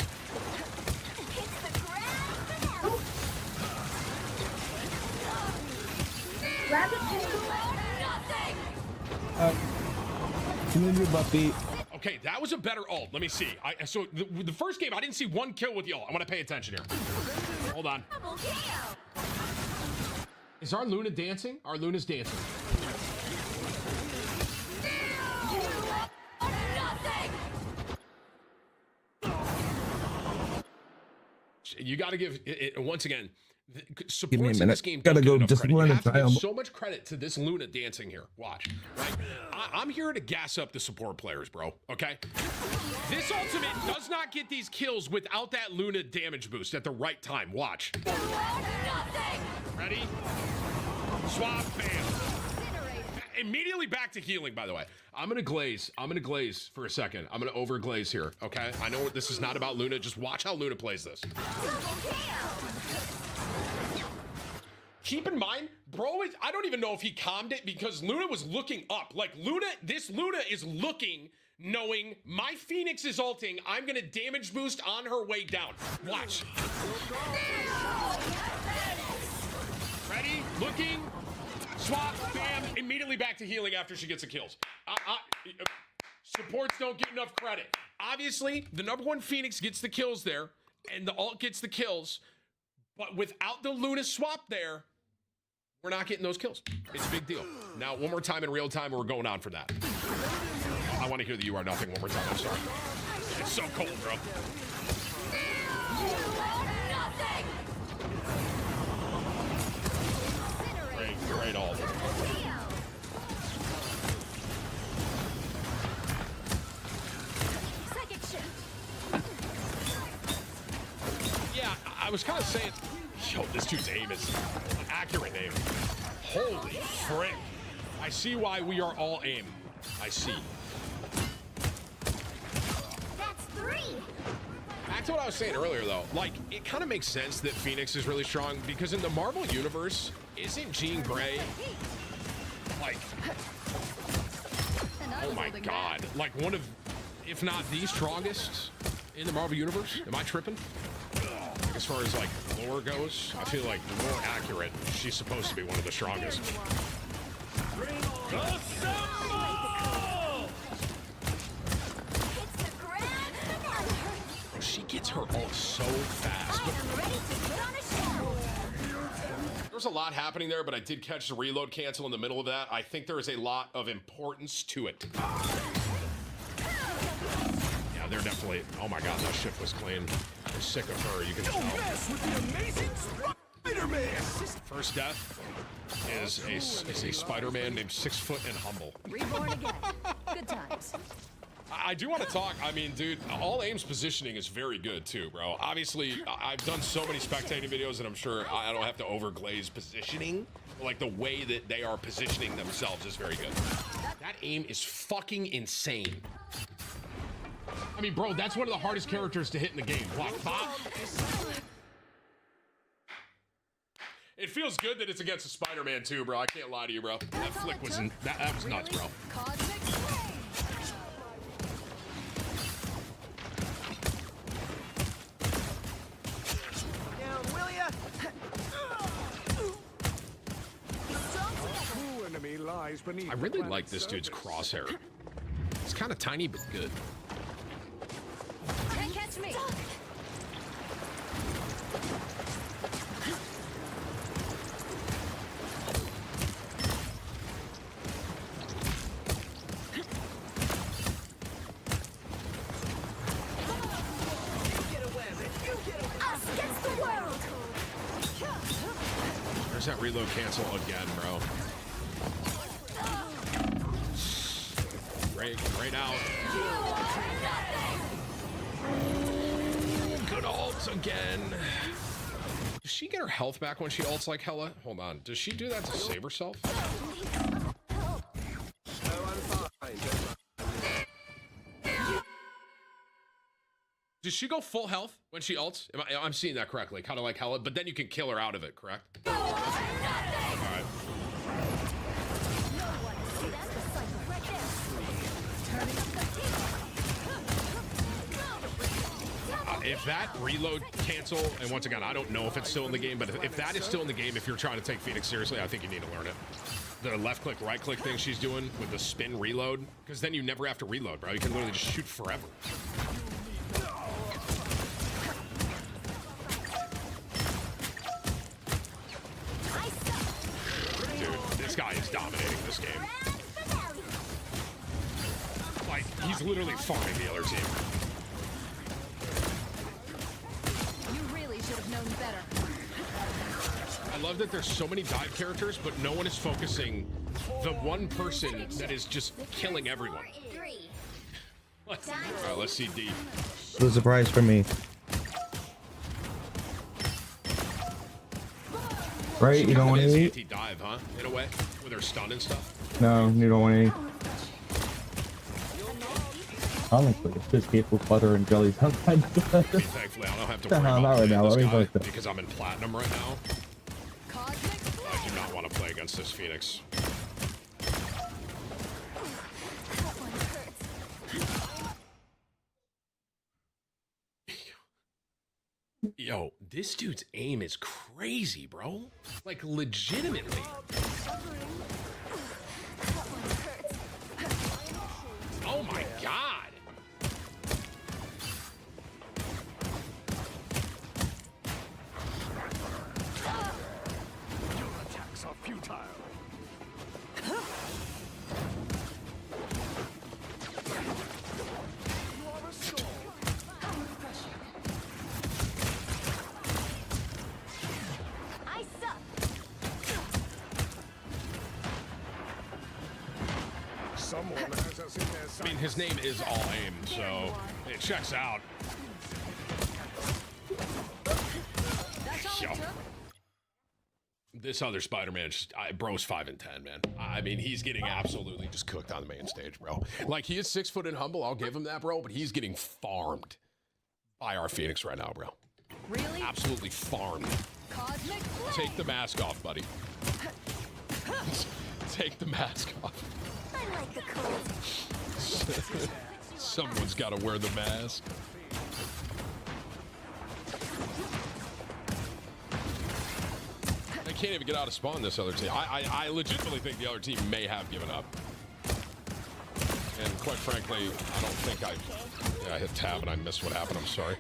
Buffy.
Okay, that was a better ult. Let me see. So the first game, I didn't see one kill with the ult. I want to pay attention here. Hold on. Is our Luna dancing? Our Luna's dancing. You got to give it once again.
Give me a
Supports in
minute.
this game
Gotta
don't
go
get enough
just
credit.
run
You
a
have to give
trial.
so much credit to this Luna dancing here. Watch. Right? I'm here to gas up the support players, bro. Okay? This ultimate does not get these kills without that Luna damage boost at the right time. Watch. Ready? Swap, bam. Immediately back to healing, by the way. I'm gonna glaze for a second. I'm gonna overglaze here, okay? I know this is not about Luna. Just watch how Luna plays this. Keep in mind, bro, I don't even know if he calmed it because Luna was looking up. Like, this Luna is looking, knowing my Phoenix is ulting. I'm going to damage boost on her way down. Watch. Ready? Looking. Swap. Bam. Immediately back to healing after she gets the kills. Supports don't get enough credit. Obviously, the #1 Phoenix gets the kills there, and the ult gets the kills. But without the Luna swap there, we're not getting those kills. It's a big deal. Now, one more time in real time, we're going on for that. I want to hear the You Are Nothing one more time. I'm sorry. It's so cold, bro. Great ult. Yeah, I was kind of saying, yo, this dude's aim is an accurate aim. Holy frick. I see why we are all aim. I see.
That's 3.
Back to what I was saying earlier, though. Like, it kind of makes sense that Phoenix is really strong because in the Marvel Universe, isn't Jean Grey, like, oh my God, like one of, if not the strongest in the Marvel Universe? Am I tripping? As far as like lore goes, I feel like the more accurate, she's supposed to be one of the strongest. She gets her ult so fast. There's a lot happening there, but I did catch the reload cancel in the middle of that. I think there is a lot of importance to it. Yeah, they're definitely. Oh my God, that shift was clean. I'm sick of her. You can tell. First death is a Spider-Man named 6 foot and humble.
Reborn again. Good times.
I do want to talk. I mean, dude, all aim's positioning is very good too, bro. Obviously, I've done so many spectating videos, and I'm sure I don't have to overglaze positioning. Like the way that they are positioning themselves is very good. That aim is fucking insane. I mean, bro, that's one of the hardest characters to hit in the game. What? It feels good that it's against a Spider-Man too, bro. I can't lie to you, bro. That flick was that was nuts, bro. I really like this dude's crosshair. It's kind of tiny, but good.
Can't catch me.
There's that reload cancel again, bro. Right out. Good ults again. Does she get her health back when she ults like hella? Hold on. Does she do that to save herself? Does she go full health when she ults? I'm seeing that correctly. Kind of like hella, but then you can kill her out of it, correct? All right. If that reload cancel, and once again, I don't know if it's still in the game, but if that is still in the game, if you're trying to take Phoenix seriously, I think you need to learn it. The left click, right click thing she's doing with the spin reload, because then you never have to reload, bro. You can literally just shoot forever. Dude, this guy is dominating this game. Like, he's literally farming the other team.
Known better.
I love that there's so many dive characters, but no one is focusing the one person that is just killing everyone. All right, let's see D.
It was a surprise for me. Right? You don't want to eat?
Anti-dive, huh? In a way, with her stun and stuff.
No, you don't want to eat. Honestly, it's just people butter and jelly sometimes.
Thankfully, I don't have to worry about
not right now.
this
Let me
guy
post it.
because I'm in platinum right now. I do not want to play against this Phoenix. Yo, this dude's aim is crazy, bro. Like, legitimately. Oh my god.
Your attacks are futile.
I mean, his name is All Aim, so it checks out. Yo. This other Spider-Man, bro's 5 and 10, man. I mean, he's getting absolutely just cooked on the main stage, bro. Like, he is 6 foot and humble, I'll give him that, bro, but he's getting farmed by our Phoenix right now, bro.
Really?
Absolutely farmed. Take the mask off, buddy. Take the mask off.
I like the cold.
Someone's got to wear the mask. They can't even get out of spawn, this other team. I legitimately think the other team may have given up. And quite frankly, I don't think I hit tab and I missed what happened. I'm sorry.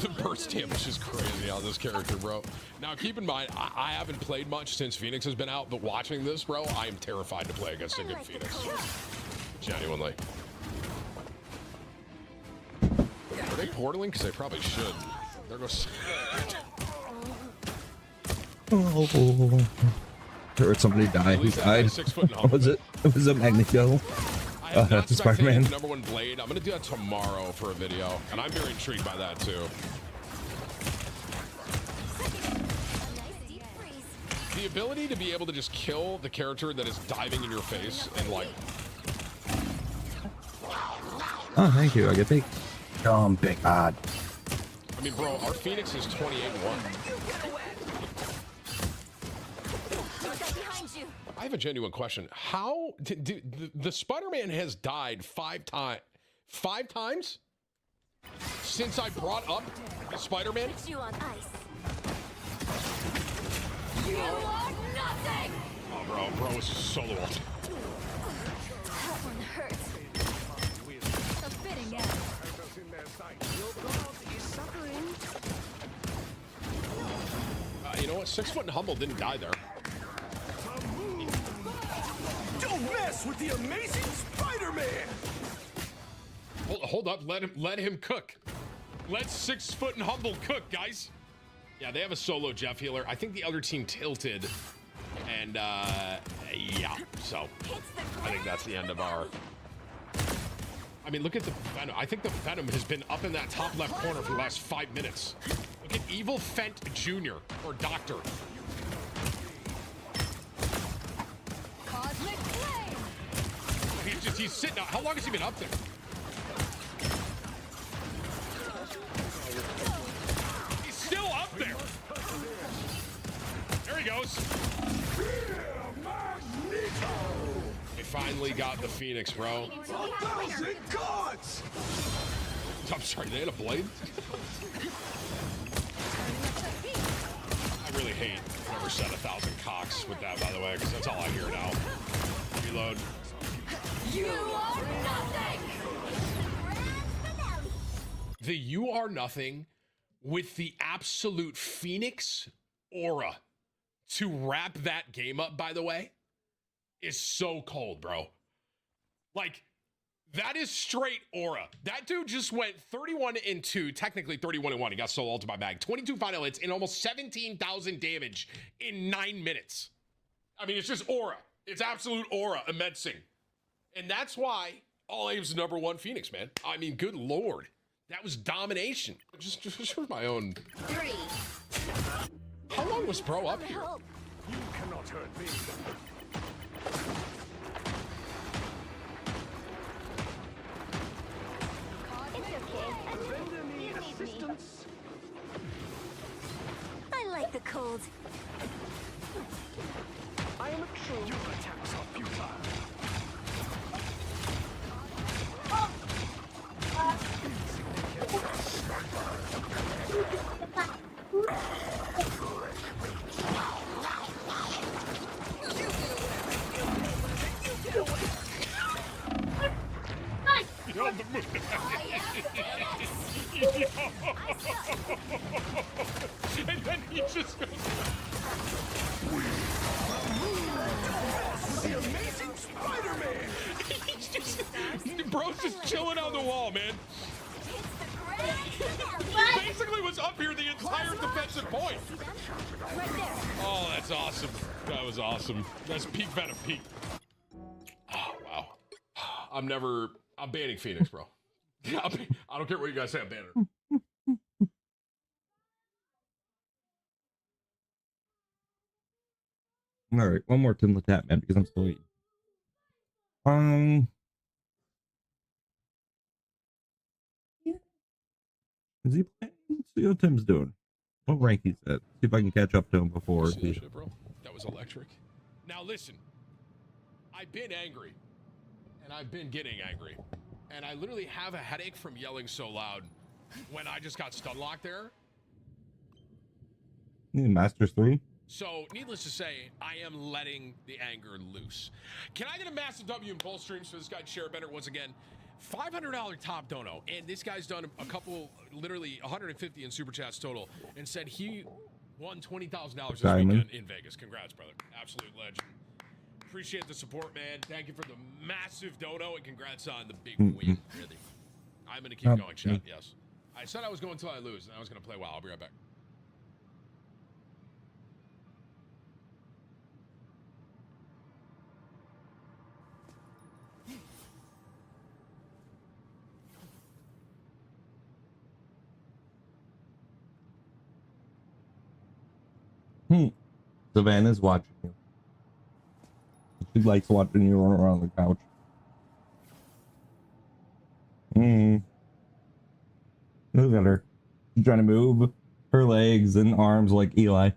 The burst damage is crazy on this character, bro. Now, keep in mind, I haven't played much since Phoenix has been out, but watching this, bro, I am terrified to play against a good Phoenix. Genuinely. Are they portaling? Because they probably should. There goes...
Oh. I heard somebody die. Who died? What was it? It was a Magneto. That's Spider-Man.
The #1 blade. I'm gonna do that tomorrow for a video, and I'm very intrigued by that too. The ability to be able to just kill the character that is diving in your face and like
Oh, thank you. I get big.
Big bad.
I mean, bro, our Phoenix is 28-1. I have a genuine question. How did the Spider-Man has died 5 times? 5 times since I brought up the Spider-Man?
You on ice. You are nothing.
Oh, bro is solo ult.
That one hurts. A fitting end.
You know what? 6 foot and humble didn't die there.
Don't mess with the amazing Spider-Man.
Hold up. Let him cook. Let 6 foot and humble cook, guys. Yeah, they have a solo Jeff healer. I think the other team tilted. And, yeah. So, I think that's the end of our... I mean, look at the Venom. I think the Venom has been up in that top left corner for the last 5 minutes. Look at Evil Fent Jr. or Doctor.
Cosmic flame.
He's sitting out. How long has he been up there? He's still up there. There he goes. They finally got the Phoenix, bro.
1,000 gods.
I'm sorry, they had a blade? I really hate whoever said 1,000 cocks with that, by the way, because that's all I hear now. Reload.
You are nothing.
The You Are Nothing with the absolute Phoenix aura to wrap that game up, by the way, is so cold, bro. Like, that is straight aura. That dude just went 31-2, technically 31-1. He got solo ulted by Mag. 22 final hits and almost 17,000 damage in 9 minutes. I mean, it's just aura. It's absolute aura immensing. And that's why All Aim's the #1 Phoenix, man. I mean, good lord. That was domination. Just for my own.
3.
How long was Bro up here?
You cannot hurt me. I like the cold. I am a true. Your attacks are futile.
And then he just goes.
The amazing Spider-Man.
He's just, bro's just chilling on the wall, man. He basically was up here the entire defensive point. Oh, that's awesome. That was awesome. That's peak Venom peak. Oh, wow. I'm banning Phoenix, bro. I don't care what you guys say, I'm banning her.
All right, one more Tim the Tap Man because I'm still eating. Is he playing? Let's see what Tim's doing. What rank he's at. See if I can catch up to him before.
Shit, bro. That was electric. Now listen, I've been angry, and I've been getting angry, and I literally have a headache from yelling so loud when I just got stun locked there.
Masters 3.
So, needless to say, I am letting the anger loose. Can I get a massive W in both streams for this guy, Sharebender, once again? $500 top dono, and this guy's done a couple, literally 150 in super chats total, and said he won $20,000 this weekend in Vegas. Congrats, brother. Absolute legend. Appreciate the support, man. Thank you for the massive dono, and congrats on the big win, really. I'm going to keep going, chat, yes. I said I was going until I lose, and I was going to play well. I'll be right back.
Savannah's watching you. She likes watching you run around the couch. Look at her. She's trying to move her legs and arms like Eli.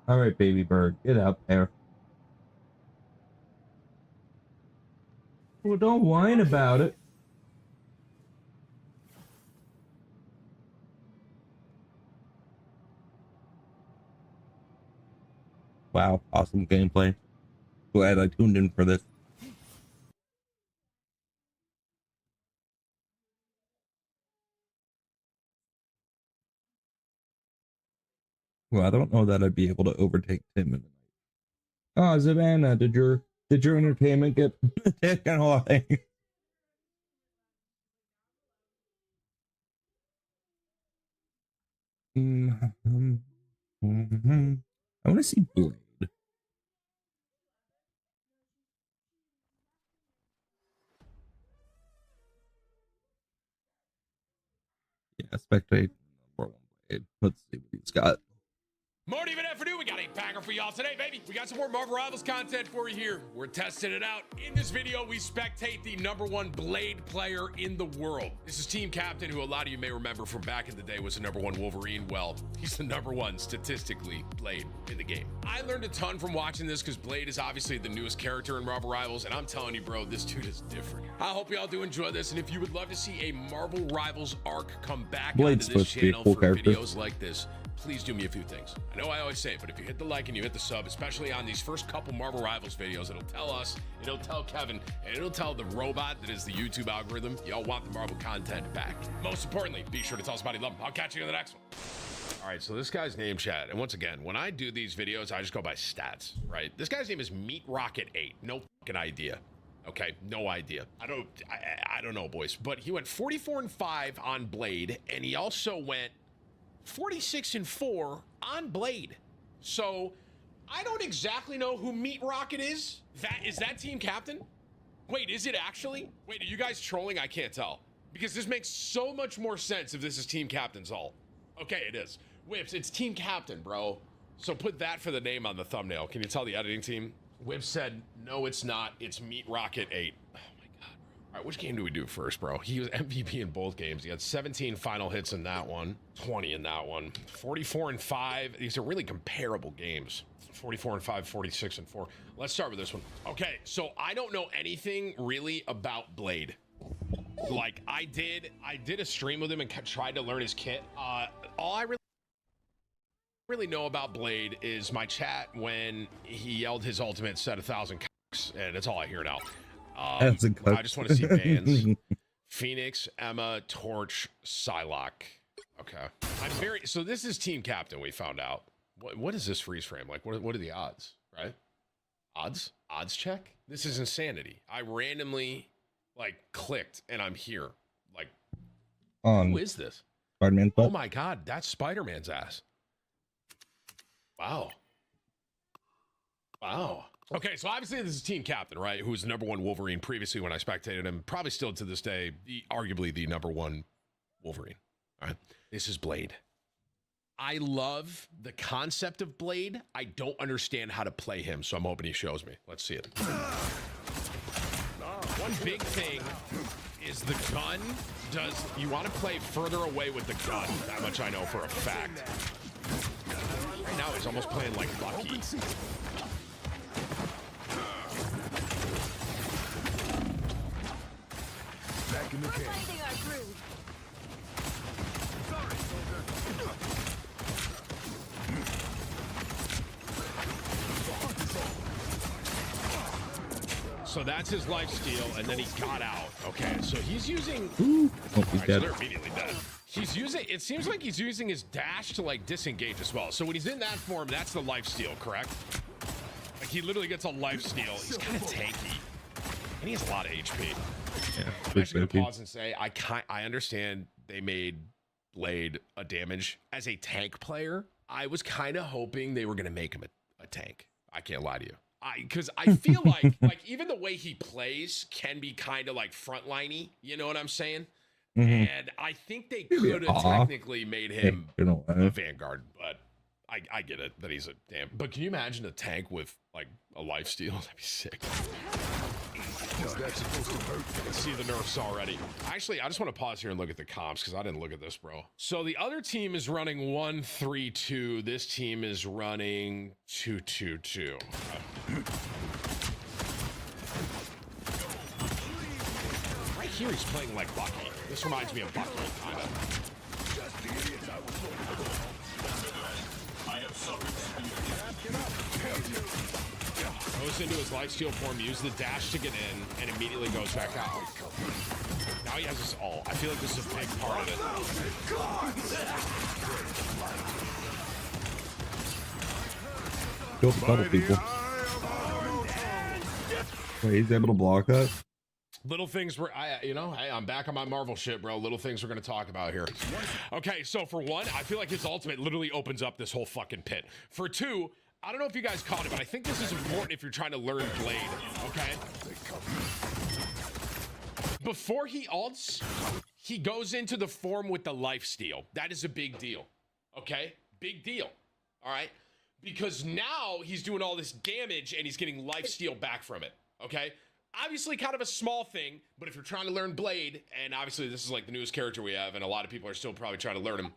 All right, baby bird, get up there. Well, don't whine about it. Wow, awesome gameplay. Glad I tuned in for this. Well, I don't know that I'd be able to overtake Tim in the night. Oh, Savannah, did your entertainment get taken away? I want to see Blade. Yeah, spectate number 1 Blade. Let's see what he's got.
Morning, even afternoon, we got a banger for y'all today, baby. We got some more Marvel Rivals content for you here. We're testing it out. In this video, we spectate the #1 Blade player in the world. This is Team Captain, who a lot of you may remember from back in the day was the #1 Wolverine. Well, he's the #1 statistically Blade in the game. I learned a ton from watching this because Blade is obviously the newest character in Marvel Rivals, and I'm telling you, bro, this dude is different. I hope y'all do enjoy this, and if you would love to see a Marvel Rivals arc come back
Blade's
onto this
supposed to be a
channel
cool
for
character.
videos like this, please do me a few things. I know I always say it, but if you hit the like and you hit the sub, especially on these first couple Marvel Rivals videos, it'll tell us, it'll tell Kevin, and it'll tell the robot that is the YouTube algorithm, y'all want the Marvel content back. Most importantly, be sure to tell us about it. Love 'em. I'll catch you in the next one. All right, so this guy's name, Chad, and once again, when I do these videos, I just go by stats, right? This guy's name is Meat Rocket 8. No fucking idea. Okay, no idea. I don't know, boys, but he went 44-5 on Blade, and he also went 46-4 on Blade. So I don't exactly know who Meat Rocket is. Is that Team Captain? Wait, is it actually? Wait, are you guys trolling? I can't tell. Because this makes so much more sense if this is Team Captain's alt. Okay, it is. Whips, it's Team Captain, bro. So put that for the name on the thumbnail. Can you tell the editing team? Whips said, no, it's not. It's Meat Rocket 8. Oh my God. All right, which game do we do first, bro? He was MVP in both games. He had 17 final hits in that one, 20 in that one, 44-5. These are really comparable games. 44-5, 46-4. Let's start with this one. Okay, so I don't know anything really about Blade. Like I did a stream with him and tried to learn his kit. All I really know about Blade is my chat when he yelled his ultimate said 1,000 cocks, and that's all I hear now. I just want to see bands. Phoenix, Emma, Torch, Psylocke. Okay. So this is Team Captain, we found out. What is this freeze frame? Like, what are the odds, right? Odds check? This is insanity. I randomly, like, clicked, and I'm here. Like, who is this?
Spider-Man.
Oh my God, that's Spider-Man's ass. Wow. Okay, so obviously this is Team Captain, right? Who was the #1 Wolverine previously when I spectated him. Probably still to this day, arguably the #1 Wolverine. All right. This is Blade. I love the concept of Blade. I don't understand how to play him, so I'm hoping he shows me. Let's see it. One big thing is the gun you want to play further away with the gun. That much I know for a fact. Right now he's almost playing like Lucky.
Back in the game.
So that's his life steal, and then he got out. Okay, so he's using.
Ooh. Oh, he's
Right,
dead.
so they're immediately dead. He's using. It seems like he's using his dash to like disengage as well. So when he's in that form, that's the life steal, correct? Like he literally gets a life steal. He's kind of tanky. And he has a lot of HP.
Yeah,
I'm actually going to pause and say I understand they made Blade a damage. As a tank player, I was kind of hoping they were going to make him a tank. I can't lie to you. Because I feel like even the way he plays can be kind of like frontliney. You know what I'm saying? And I think they could have technically made him a Vanguard, but I get it that he's a damn. But can you imagine a tank with like a lifesteal? That'd be sick. I see the nerfs already. Actually, I just want to pause here and look at the comps because I didn't look at this, bro. So the other team is running 1-3-2. This team is running 2-2-2. Right here, he's playing like Bucky. This reminds me of Bucky, kind of. Goes into his lifesteal form, use the dash to get in, and immediately goes back out. Now he has his ult. I feel like this is a big part of
it. Kill a couple people. Wait, he's able to block that?
Little things were, I'm back on my Marvel shit, bro. Little things we're going to talk about here. Okay, so for one, I feel like his ultimate literally opens up this whole fucking pit. For two, I don't know if you guys caught it, but I think this is important if you're trying to learn Blade, okay? Before he ults, he goes into the form with the lifesteal. That is a big deal, okay? Big deal, all right? Because now he's doing all this damage and he's getting lifesteal back from it, okay? Obviously kind of a small thing, but if you're trying to learn Blade, and obviously this is like the newest character we have, and a lot of people are still probably trying to learn him,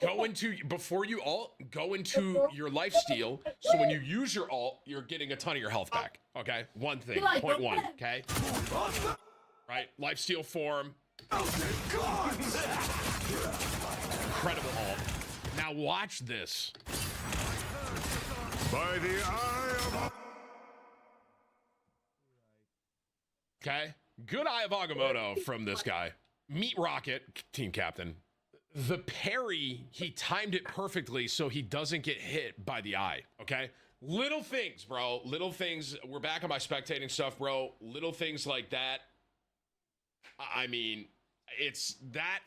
go into, before you ult, go into your lifesteal, so when you use your ult, you're getting a ton of your health back, okay? One thing, point one, okay? Right, lifesteal form. Incredible ult. Now watch this. By the eye of... Okay, good Eye of Agamotto from this guy. Meat Rocket, team captain. The parry, he timed it perfectly so he doesn't get hit by the eye, okay? Little things, bro. Little things. We're back on my spectating stuff, bro. Little things like that. I mean, it's that.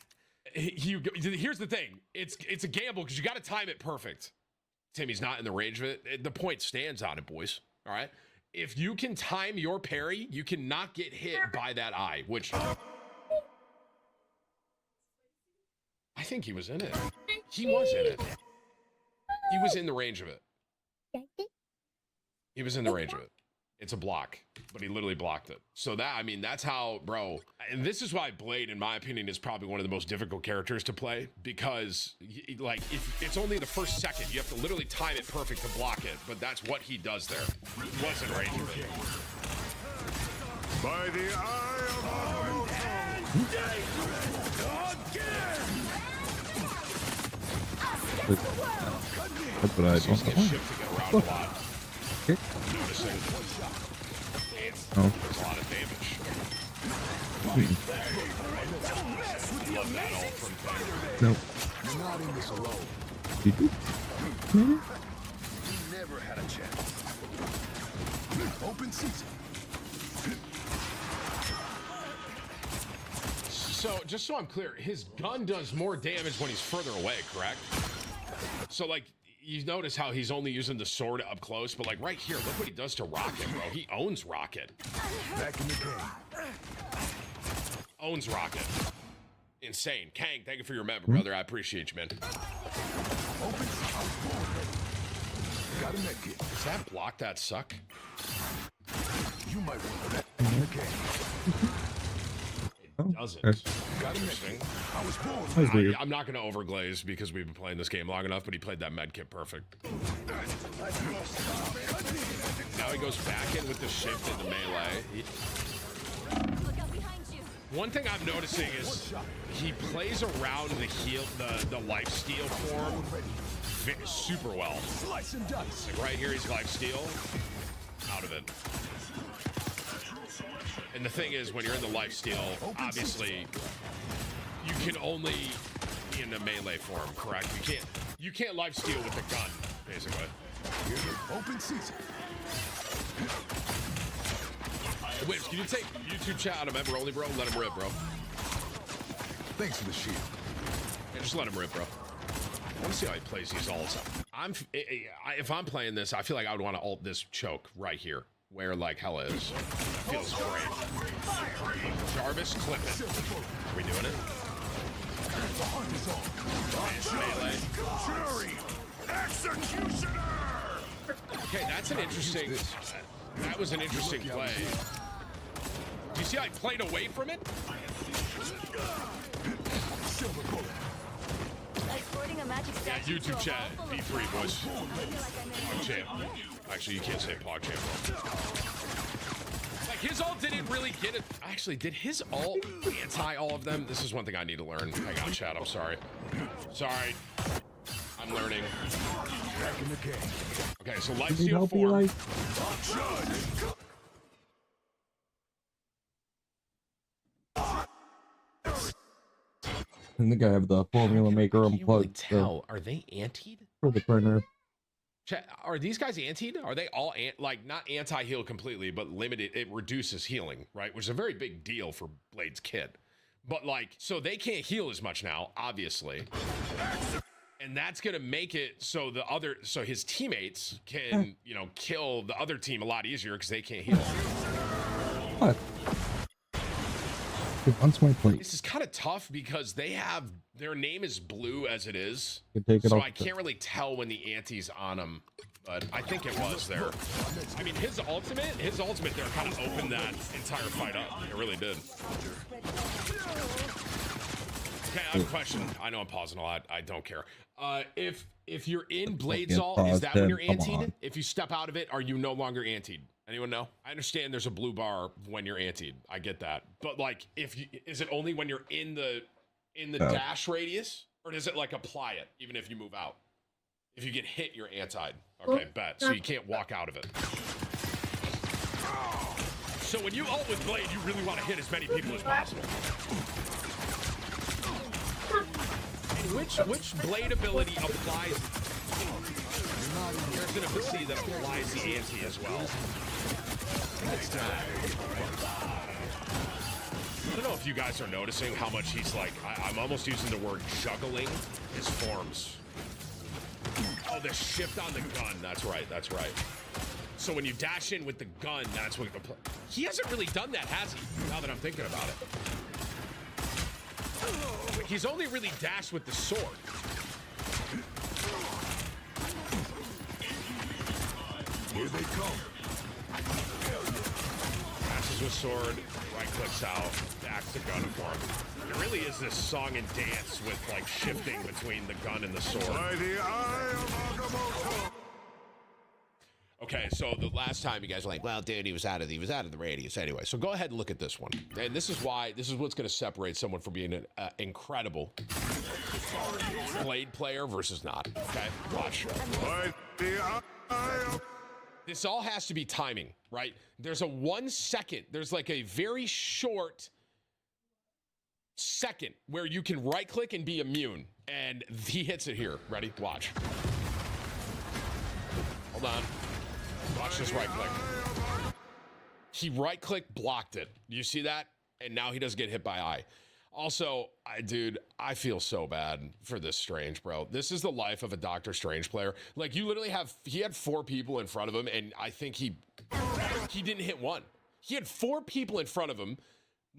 Here's the thing. It's a gamble because you got to time it perfect. Timmy's not in the range of it. The point stands on it, boys. All right? If you can time your parry, you cannot get hit by that eye, which... I think he was in it. He was in it. He was in the range of it. He was in the range of it. It's a block, but he literally blocked it. So that, I mean, that's how, bro. And this is why Blade, in my opinion, is probably one of the most difficult characters to play because, like, if it's only the first second. You have to literally time it perfect to block it, but that's what he does there. He was in range of it. By the eye of
That's what I
He's getting shifting around a lot. Noticing.
Oh.
There's a lot of damage. Love that ult from Thunder.
Nope.
You're not in this alone.
Did you?
You never had a chance. Open season.
So, just so I'm clear, his gun does more damage when he's further away, correct? So, like, you notice how he's only using the sword up close, but, like, right here, look what he does to Rocket, bro. He owns Rocket.
Back in the game.
Owns Rocket. Insane. Kang, thank you for your member, brother. I appreciate you, man.
Open. Got a med kit.
Does that block that suck?
You might want that in the game.
Doesn't.
Interesting. I was born.
I'm not going to overglaze because we've been playing this game long enough, but he played that medkit perfect. Now he goes back in with the shift into melee. One thing I'm noticing is he plays around the heal, the lifesteal form super well.
Slice and dice.
Like right here, he's lifesteal. Out of it. And the thing is, when you're in the lifesteal, obviously, you can only be in the melee form, correct? You can't lifesteal with the gun, basically.
Open season.
Whips, can you take YouTube chat out of member only, bro? Let him rip, bro.
Thanks for the shield.
Yeah, just let him rip, bro. I want to see how he plays these ults. If I'm playing this, I feel like I would want to ult this choke right here, where like hella is. Feels great. Jarvis, clip it. Are we doing it?
Executioner!
Okay, that's an interesting. That was an interesting play. Do you see how I played away from it? Yeah, YouTube chat, B3 boys. PogChamp. Actually, you can't say PogChamp, bro. Like his ult didn't really get it. Actually, did his ult anti all of them? This is one thing I need to learn. Hang on, chat. I'm sorry. Sorry. I'm learning. Okay, so Lifesteal form.
I think I have the formula maker unplugged.
Tell, are they antied?
For the printer.
Chat, are these guys antied? Are they all like not anti-heal completely, but limited? It reduces healing, right? Which is a very big deal for Blade's kit. But like, so they can't heal as much now, obviously. And that's gonna make it so so his teammates can, you know, kill the other team a lot easier because they can't heal.
What? Once my plate.
This is kind of tough because they have their name is blue as it is,
Take it
so
off
I can't really tell when the anti's on him. But I think it was there. I mean, his ultimate there kind of opened that entire fight up. It really did. Okay, I have a question. I know I'm pausing a lot. I don't care. If you're in Blade's ult, is that when you're antied? If you step out of it, are you no longer antied? Anyone know? I understand there's a blue bar when you're antied. I get that. But like, is it only when you're in the dash radius, or does it like apply it even if you move out? If you get hit, you're antied. Okay, bet. So you can't walk out of it. So when you ult with Blade, you really want to hit as many people as possible. And which Blade ability applies? There's an ability that applies the anti as well. I don't know if you guys are noticing how much he's like, I'm almost using the word juggling his forms. Oh, the shift on the gun. That's right. That's right. So when you dash in with the gun, that's what he hasn't really done that, has he? Now that I'm thinking about it. He's only really dashed with the sword.
Here they come.
Dashes with sword, right clicks out, backs the gun for him. It really is this song and dance with like shifting between the gun and the sword.
By the eye of Agamotto.
Okay, so the last time you guys were like, well, dude, he was out of the radius anyway. So go ahead and look at this one. And this is what's going to separate someone from being an incredible Blade player versus not. Okay, watch.
By the eye of...
This all has to be timing, right? There's a 1 second. There's like a very short second where you can right click and be immune. And he hits it here. Ready? Watch. Hold on. Watch this right click. He right click blocked it. You see that? And now he doesn't get hit by eye. Also, dude, I feel so bad for this Strange, bro. This is the life of a Doctor Strange player. Like, you literally he had 4 people in front of him, and I think he didn't hit one. He had 4 people in front of him.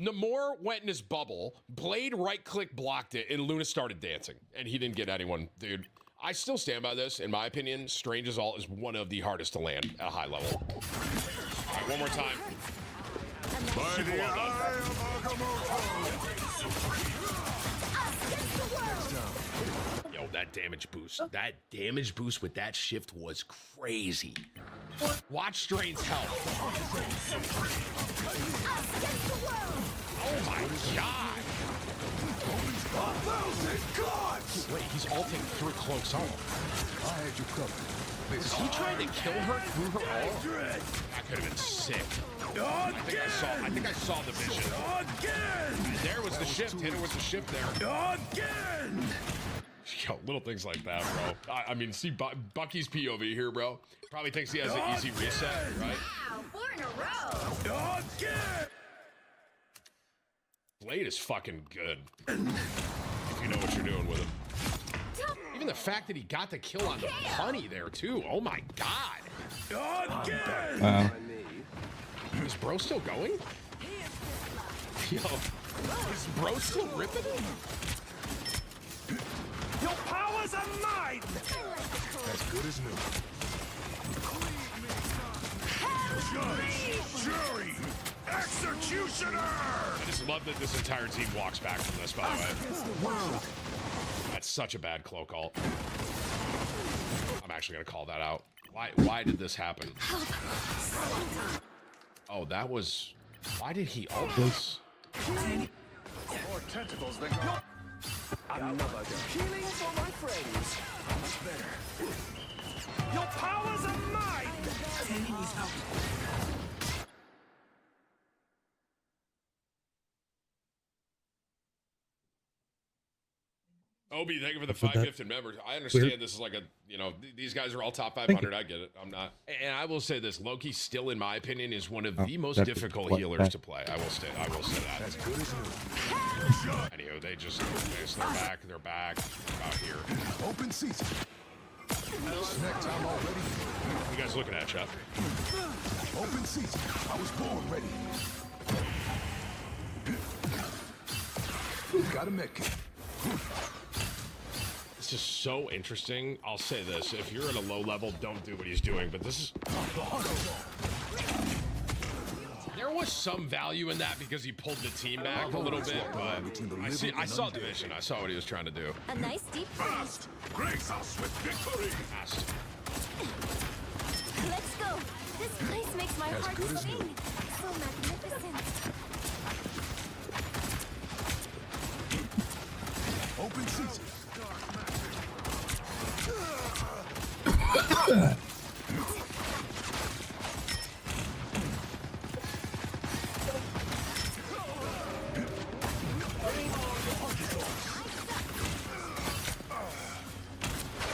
Namor went in his bubble. Blade right-click blocked it, and Luna started dancing, and he didn't get anyone. Dude, I still stand by this. In my opinion, Strange's ult is one of the hardest to land at a high level. All right, one more time.
By the eye of Agamotto.
Yo, that damage boost. That damage boost with that shift was crazy. Watch Strain's health. Oh my god. Wait, he's ulting through Cloak's ult.
I had you covered.
Is he trying to kill her through her ult? That could have been sick. I think I saw the vision. There was the shift. Hit her with the shift there. Yo, little things like that, bro. I mean, see Bucky's POV here, bro. Probably thinks he has an easy reset, right?
Wow, 4 in a row.
Blade is fucking good. If you know what you're doing with him. Even the fact that he got the kill on the honey there, too. Oh, my God.
Wow.
Is bro still going? Yo, is bro still ripping him?
Your powers are mine! As good as new. Jury! Executioner!
I just love that this entire team walks back from this, by the way. That's such a bad cloak ult. I'm actually going to call that out. Why did this happen? Oh, that was... Why did he ult this?
More tentacles than God. Another healing for my friends. Much better. Your powers are mine! Enemies out.
Obi, thank you for the 5 gifted members. I understand this is like a, these guys are all top 500. I get it. I'm not. And I will say this, Loki still, in my opinion, is one of the most difficult healers to play. I will say that. As good as new. Anywho, they're back out here.
Open season. Snack time already.
What you guys looking at, Chef?
Open season. I was born ready. Got a med kit.
This is so interesting. I'll say this. If you're at a low level, don't do what he's doing. But this is... There was some value in that because he pulled the team back a little bit. But I saw the vision. I saw what he was trying to do.
A nice deep
Fast! Grace us with victory!
Fast.
Let's go. This place makes my heart sing. So magnificent.
Open season.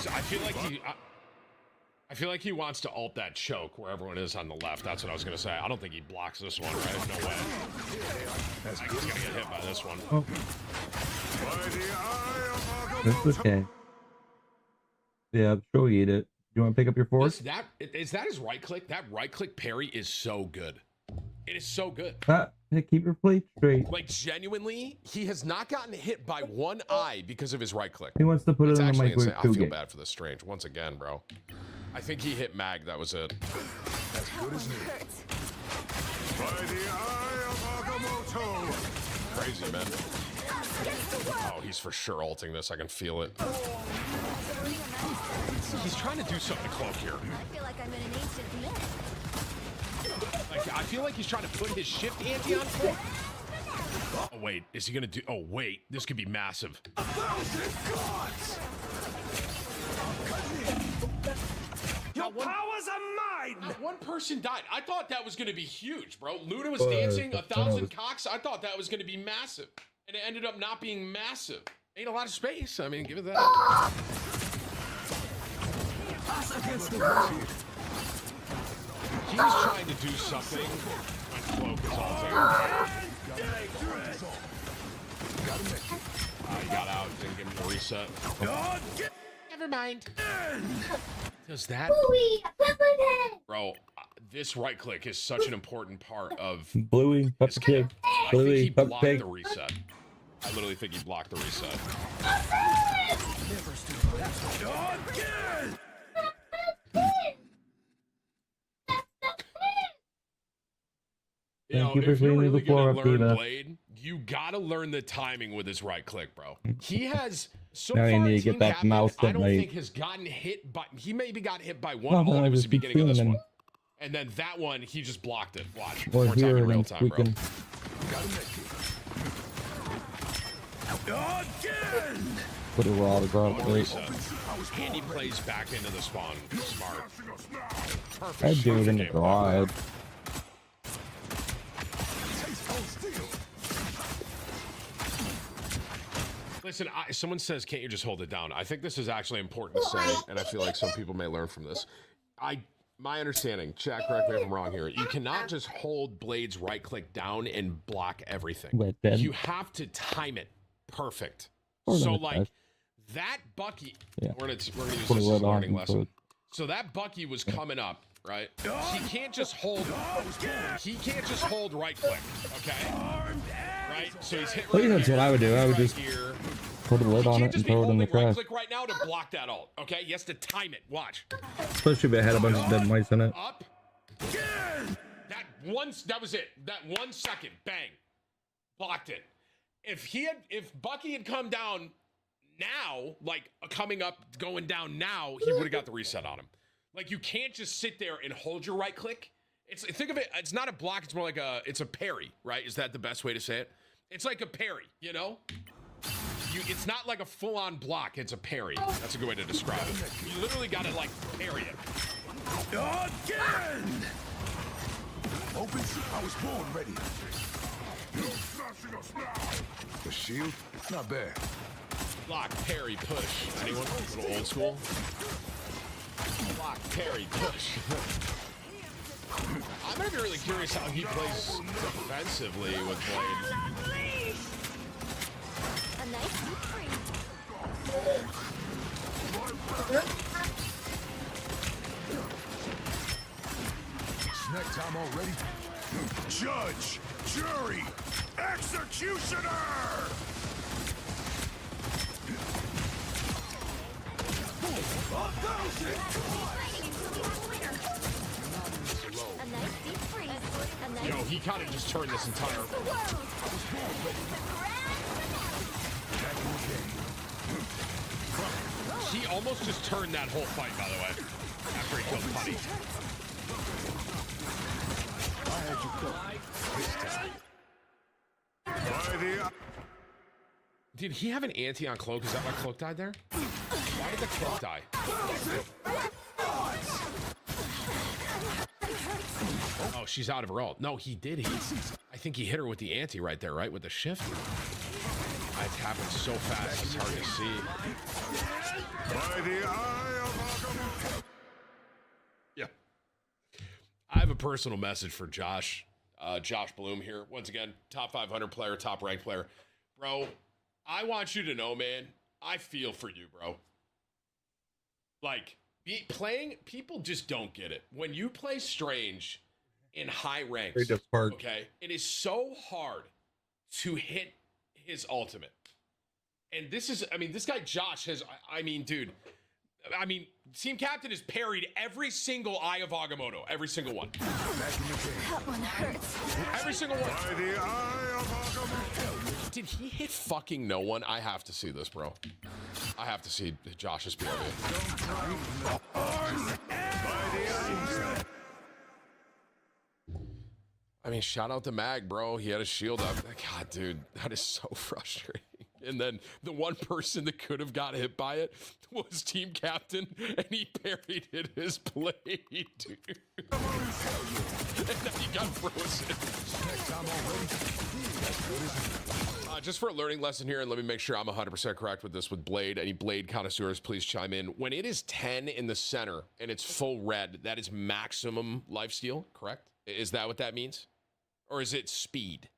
So I feel like he wants to ult that choke where everyone is on the left. That's what I was gonna say. I don't think he blocks this one, right? No way. He's gonna get hit by this one.
Oh. That's okay. Yeah, I'm sure we eat it. You want to pick up your fork?
Is that his right click? That right click parry is so good. It is so good.
Keep your plate straight.
Like, genuinely, he has not gotten hit by one eye because of his right click.
He wants to put it in the microwave.
I feel bad for this Strange once again, bro. I think he hit Mag. That was it.
As good as new. By the eye of Agamotto.
Crazy, man. Oh, he's for sure ulting this. I can feel it. He's trying to do something to cloak here.
I feel like I'm in an ancient myth.
Like, I feel like he's trying to put his shift ante on cloak. Oh, wait. Is he going to do... Oh, wait. This could be massive.
1,000 gods! Your powers are mine!
Not one person died. I thought that was going to be huge, bro. Luna was dancing 1,000 cocks. I thought that was going to be massive. And it ended up not being massive. Ain't a lot of space. I mean, give it that. He's trying to do something when Cloak is ulting. He got out, didn't give him the reset. Never mind. Does that? Bro, this right click is such an important part of...
Bluey, Peppa Pig.
I think he blocked the reset. I literally think he blocked the reset.
Thank you for cleaning the floor up, Diva.
Blade, you gotta learn the timing with his right click, bro. He has so
Now
far.
you need to
Team
get that
Captain,
mouse
I don't
right.
think has gotten hit by. He maybe got hit by one
Oh,
ult. It was
just
the
keep
beginning of this
feeling
one,
them.
and then that one he just blocked it. Watch.
Or
More time
here
in real
and
time, bro.
squeaking. Put a raw to grow up late.
And he plays back into the spawn. Smart. Perfect.
I'd do it in the
game.
garage.
Listen, someone says, can't you just hold it down? I think this is actually important to say, and I feel like some people may learn from this. My understanding, chat, correct me if I'm wrong here, you cannot just hold Blade's right click down and block everything.
Wait, then.
You have to time it perfect.
Or
So
not,
like
guys.
that Bucky,
Yeah.
we're gonna use
Put
this
a
as a
lid on
learning
and
lesson.
put-
So that Bucky was coming up, right? He can't just hold. He can't just hold right click. Okay. Right. So he's hit.
I think that's what I would do. I would just
here.
put a lid on it and throw it in the
Right
trash.
click right now to block that alt. Okay. He has to time it. Watch.
Especially if it had a bunch of dead mice in it.
Up. That was it. That 1 second. Bang. Blocked it. If Bucky had come down now, like coming up, going down now, he would have got the reset on him. Like you can't just sit there and hold your right click. Think of it, it's not a block, it's more like it's a parry, right? Is that the best way to say it? It's like a parry, you know? It's not like a full-on block, it's a parry. That's a good way to describe it. You literally gotta like parry it.
Again! Open, I was born ready. You're smashing us now. The shield? Not bad.
Block, parry, push. Anyone? A little old school? Block, parry, push. I'm gonna be really curious how he plays defensively with Blade.
A nice deep freeze.
Snack time already? Judge, jury, executioner!
A nice deep freeze. A nice
Yo, he kind of just turned this entire. He almost just turned that whole fight, by the way, after he killed Putty. Did he have an anti on Cloak? Is that why Cloak died there? Why did the Cloak die? Oh, she's out of her ult. No, he did. I think he hit her with the anti right there, right? With the shift. It's happened so fast, it's hard to see.
By the eye of
Yeah. I have a personal message for Josh. Josh Bloom here. Once again, top 500 player, top ranked player. Bro, I want you to know, man, I feel for you, bro. Like, playing, people just don't get it. When you play Strange in high ranks, okay, it is so hard to hit his ultimate. And this is, I mean, this guy Josh has, I mean, dude, I mean, Team Captain has parried every single Eye of Agamotto. Every single one.
That one hurts.
Every single one. By the Eye of Agamotto. Did he hit fucking no one? I have to see this, bro. I have to see Josh's POV. I mean, shout out to Mag, bro. He had a shield up. God, dude, that is so frustrating. And then the one person that could have got hit by it was Team Captain, and he parried it his blade, dude. And then he got frozen. Just for a learning lesson here, and let me make sure I'm 100% correct with this with Blade. Any Blade connoisseurs, please chime in. When it is 10 in the center and it's full red, that is maximum lifesteal, correct? Is that what that means? Or is it speed?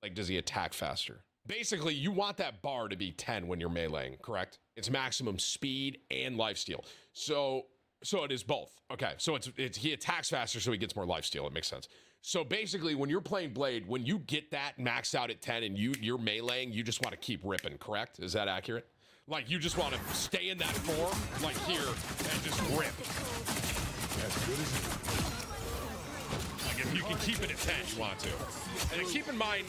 Like, does he attack faster? Basically, you want that bar to be 10 when you're meleeing, correct? It's maximum speed and lifesteal. So it is both. Okay, so it's he attacks faster, so he gets more lifesteal. It makes sense. So basically, when you're playing Blade, when you get that maxed out at 10 and you're meleeing, you just want to keep ripping, correct? Is that accurate? Like, you just want to stay in that form, like here, and just rip. As good as like, if you can keep it at 10, you want to. And then keep in mind,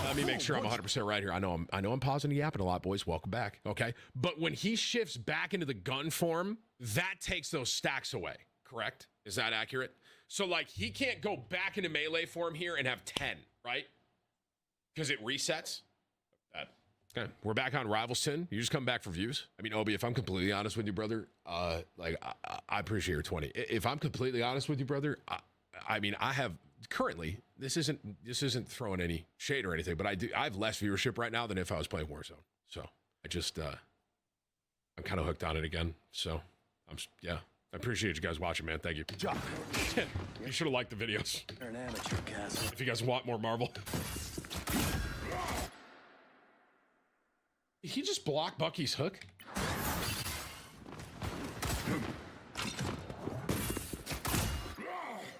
let me make sure I'm 100% right here. I know I'm pausing and yapping a lot, boys. Welcome back, okay? But when he shifts back into the gun form, that takes those stacks away, correct? Is that accurate? So, like, he can't go back into melee form here and have 10, right? Because it resets. Okay, we're back on Rivalston. You just come back for views. I mean, Obi, if I'm completely honest with you, brother, I appreciate your 20. If I'm completely honest with you, brother, I mean, I have currently, this isn't throwing any shade or anything, but I have less viewership right now than if I was playing Warzone. So I just, I'm kind of hooked on it again. So yeah, I appreciate you guys watching, man. Thank you. You should have liked the videos.
You're an amateur, Castle.
If you guys want more Marvel. Did he just block Bucky's hook?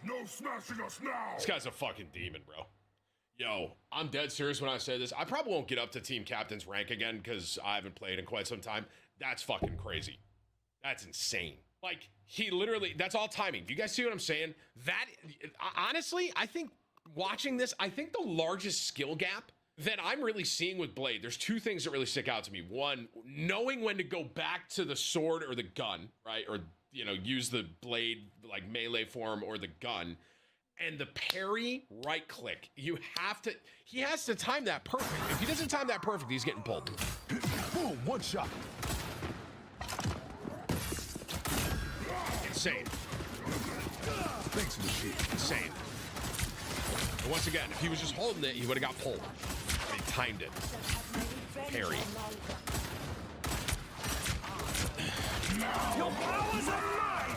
No smashing us now!
This guy's a fucking demon, bro. Yo, I'm dead serious when I say this. I probably won't get up to team captain's rank again because I haven't played in quite some time. That's fucking crazy. That's insane. Like, he literally, that's all timing. Do you guys see what I'm saying? That, honestly, I think watching this, I think the largest skill gap that I'm really seeing with Blade, there's two things that really stick out to me. One, knowing when to go back to the sword or the gun, right? Or, you know, use the blade, like melee form or the gun. And the parry right click. You have to, he has to time that perfect. If he doesn't time that perfect, he's getting pulled.
Boom, one shot.
Insane.
Thanks, machine.
Insane. And once again, if he was just holding it, he would have got pulled. He timed it. Parry.
Your powers are mine!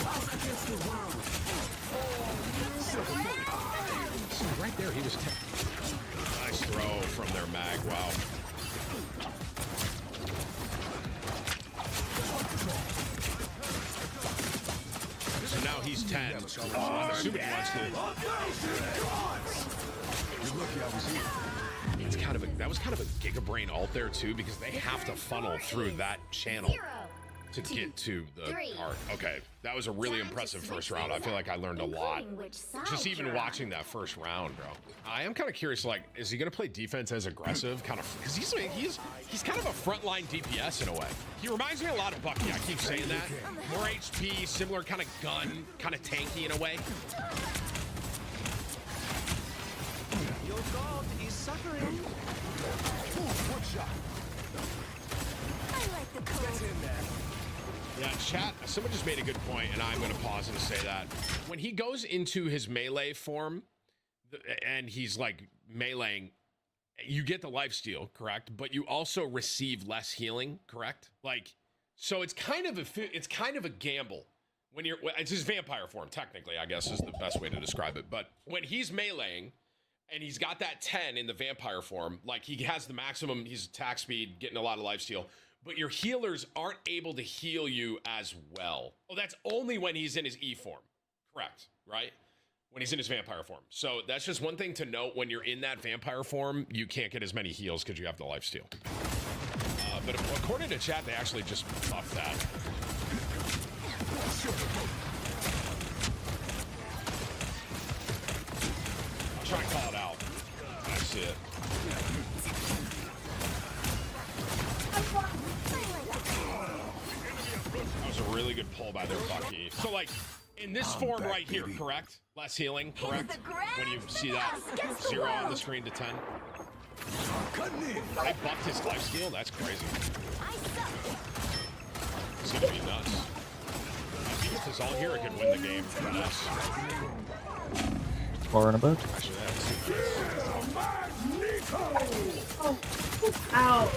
Against the world.
So right there, he was nice throw from their mag. Wow. So now he's 10. So I'm assuming he wants to.
You're lucky I was here.
It's kind of a, that was kind of a Gigabrain ult there too, because they have to funnel through that channel to get to the part. Okay, that was a really impressive first round. I feel like I learned a lot just even watching that first round, bro. I am kind of curious, like, is he gonna play defense as aggressive, kind of, because he's kind of a frontline DPS in a way. He reminds me a lot of Bucky. I keep saying that. More HP, similar kind of gun, kind of tanky in a way.
Your god is suffering. One shot. I like the cold. Get in there.
Yeah, chat, someone just made a good point, and I'm going to pause and say that. When he goes into his melee form, and he's, like, meleeing, you get the lifesteal, correct? But you also receive less healing, correct? Like, so it's kind of a gamble. When you're, it's his vampire form, technically, I guess, is the best way to describe it. But when he's meleeing, and he's got that 10 in the vampire form, like, he has the maximum, his attack speed, getting a lot of lifesteal, but your healers aren't able to heal you as well. Oh, that's only when he's in his E form. Correct, right? When he's in his vampire form. So that's just one thing to note. When you're in that vampire form, you can't get as many heals because you have the lifesteal. But according to chat, they actually just buffed that. I'll try and call it out. I see it. That was a really good pull by their Bucky. So, like, in this form right here, correct? Less healing, correct? When you see that 0 on the screen to 10. They buffed his lifesteal? That's crazy. It's gonna be nuts. If he gets this all here, it could win the game for us.
Far in a boat.
Actually, that's
Ow.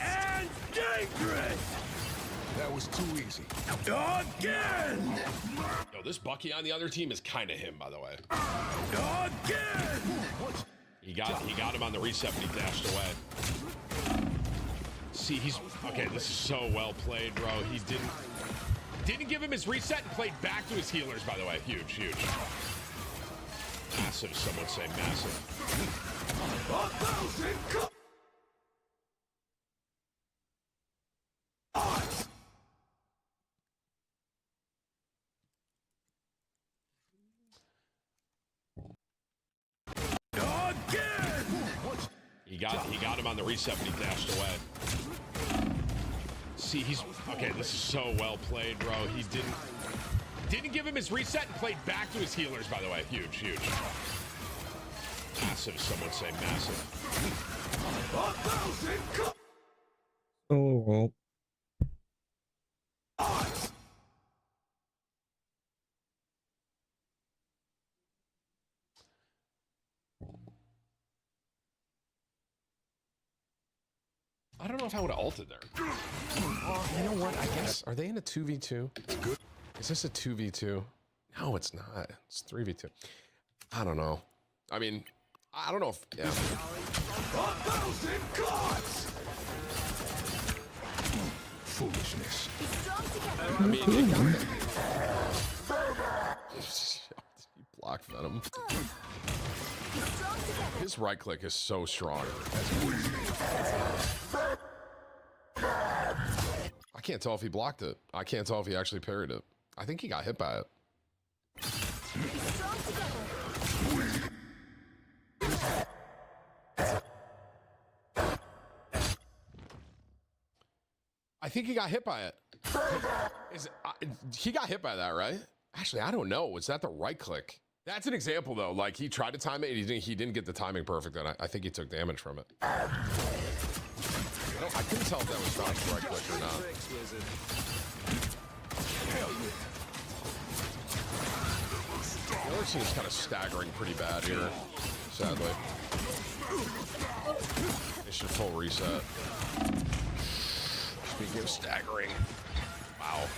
And dangerous! That was too easy. Again!
Yo, this Bucky on the other team is kind of him, by the way.
Again!
He got him on the reset when he dashed away. See, he's okay. This is so well played, bro. He didn't give him his reset and played back to his healers. By the way, huge, huge, massive. Some would say massive. He got him on the reset when he dashed away. See, he's okay. This is so well played, bro. He didn't give him his reset and played back to his healers. By the way, huge, huge, massive. Some would say massive.
Oh well.
I don't know if I would have ulted there. You know what? I guess. Are they in a 2v2? It's good. Is this a 2v2? No, it's not. It's 3v2. I don't know. I mean, I don't know if. Yeah.
1,000 gods! Foolishness.
I mean, it got he blocked Venom. His right click is so strong. I can't tell if he blocked it. I can't tell if he actually parried it. I think he got hit by it. I think he got hit by it. He got hit by that, right? Actually, I don't know. Was that the right click? That's an example, though. Like, he tried to time it, and he didn't get the timing perfect, and I think he took damage from it. I couldn't tell if that was Josh's right click or not. The other team is kind of staggering pretty bad here, sadly. They should full reset. Speaking of staggering, wow.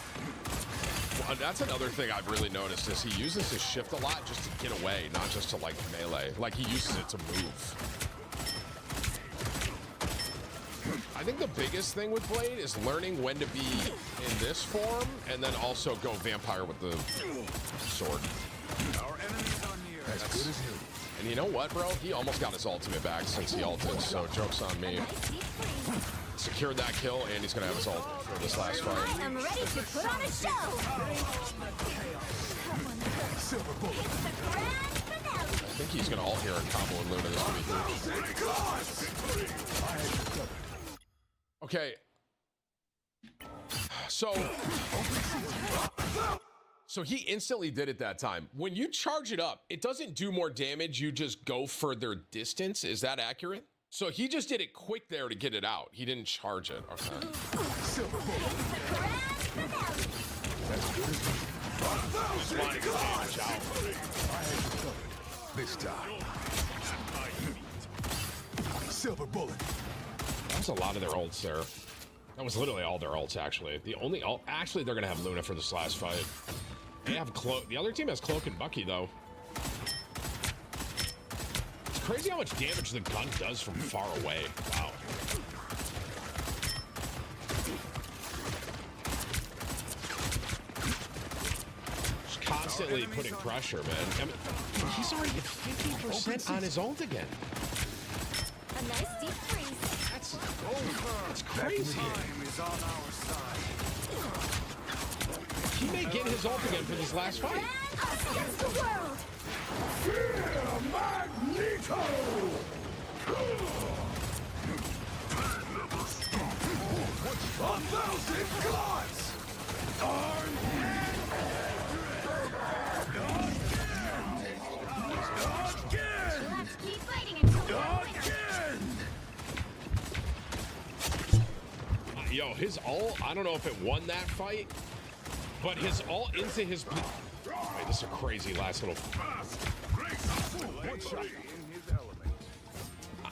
Well, that's another thing I've really noticed is he uses his shift a lot just to get away, not just to like melee. Like he uses it to move. I think the biggest thing with Blade is learning when to be in this form and then also go vampire with the sword.
Our enemies are near. As good as new.
And you know what, bro? He almost got his ultimate back since he ulted, so joke's on me. Secured that kill, and he's gonna have his ult for this last fight.
I'm ready to put on a show.
I think he's gonna ult here and combo and Luna. This will be huge. Okay. So he instantly did it that time. When you charge it up, it doesn't do more damage. You just go further distance. Is that accurate? So he just did it quick there to get it out. He didn't charge it. Okay.
This time. Silver bullet.
That was a lot of their ults there. That was literally all their ults, actually. The only ult... Actually, they're going to have Luna for this last fight. They have Cloak. The other team has Cloak and Bucky, though. It's crazy how much damage the gun does from far away. Wow. Just constantly putting pressure, man. I mean, he's already at 50% on his ult again.
A nice deep freeze.
That's crazy.
Is on our side.
He may get his ult again for this last fight.
Against the world.
Fear Magneto! 1,000 gods!
Let's keep fighting until we win.
Yo, his ult, I don't know if it won that fight, but his ult into his... Wait, this is a crazy last little...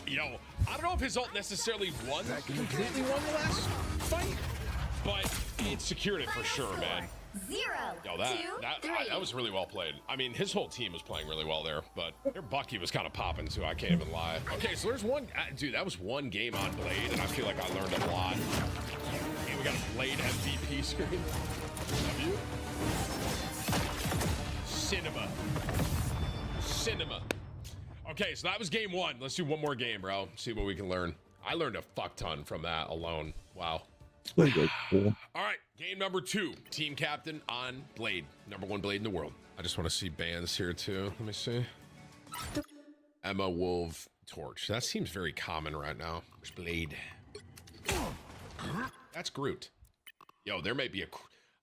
Yo, I don't know if his ult necessarily completely won the last fight, but it secured it for sure, man.
0,
Yo,
2, 3.
that was really well played. I mean, his whole team was playing really well there, but their Bucky was kind of popping too. I can't even lie. Okay, so there's one, dude. That was one game on Blade, and I feel like I learned a lot. And we got a Blade MVP screen. W. Cinema. Okay, so that was game one. Let's do one more game, bro. See what we can learn. I learned a fuck ton from that alone. Wow.
Cool.
All right, game number 2. Team captain on Blade. #1 Blade in the world. I just want to see bans here too. Let me see. Emma, Wolf, Torch. That seems very common right now. There's Blade. That's Groot. Yo, there may be a...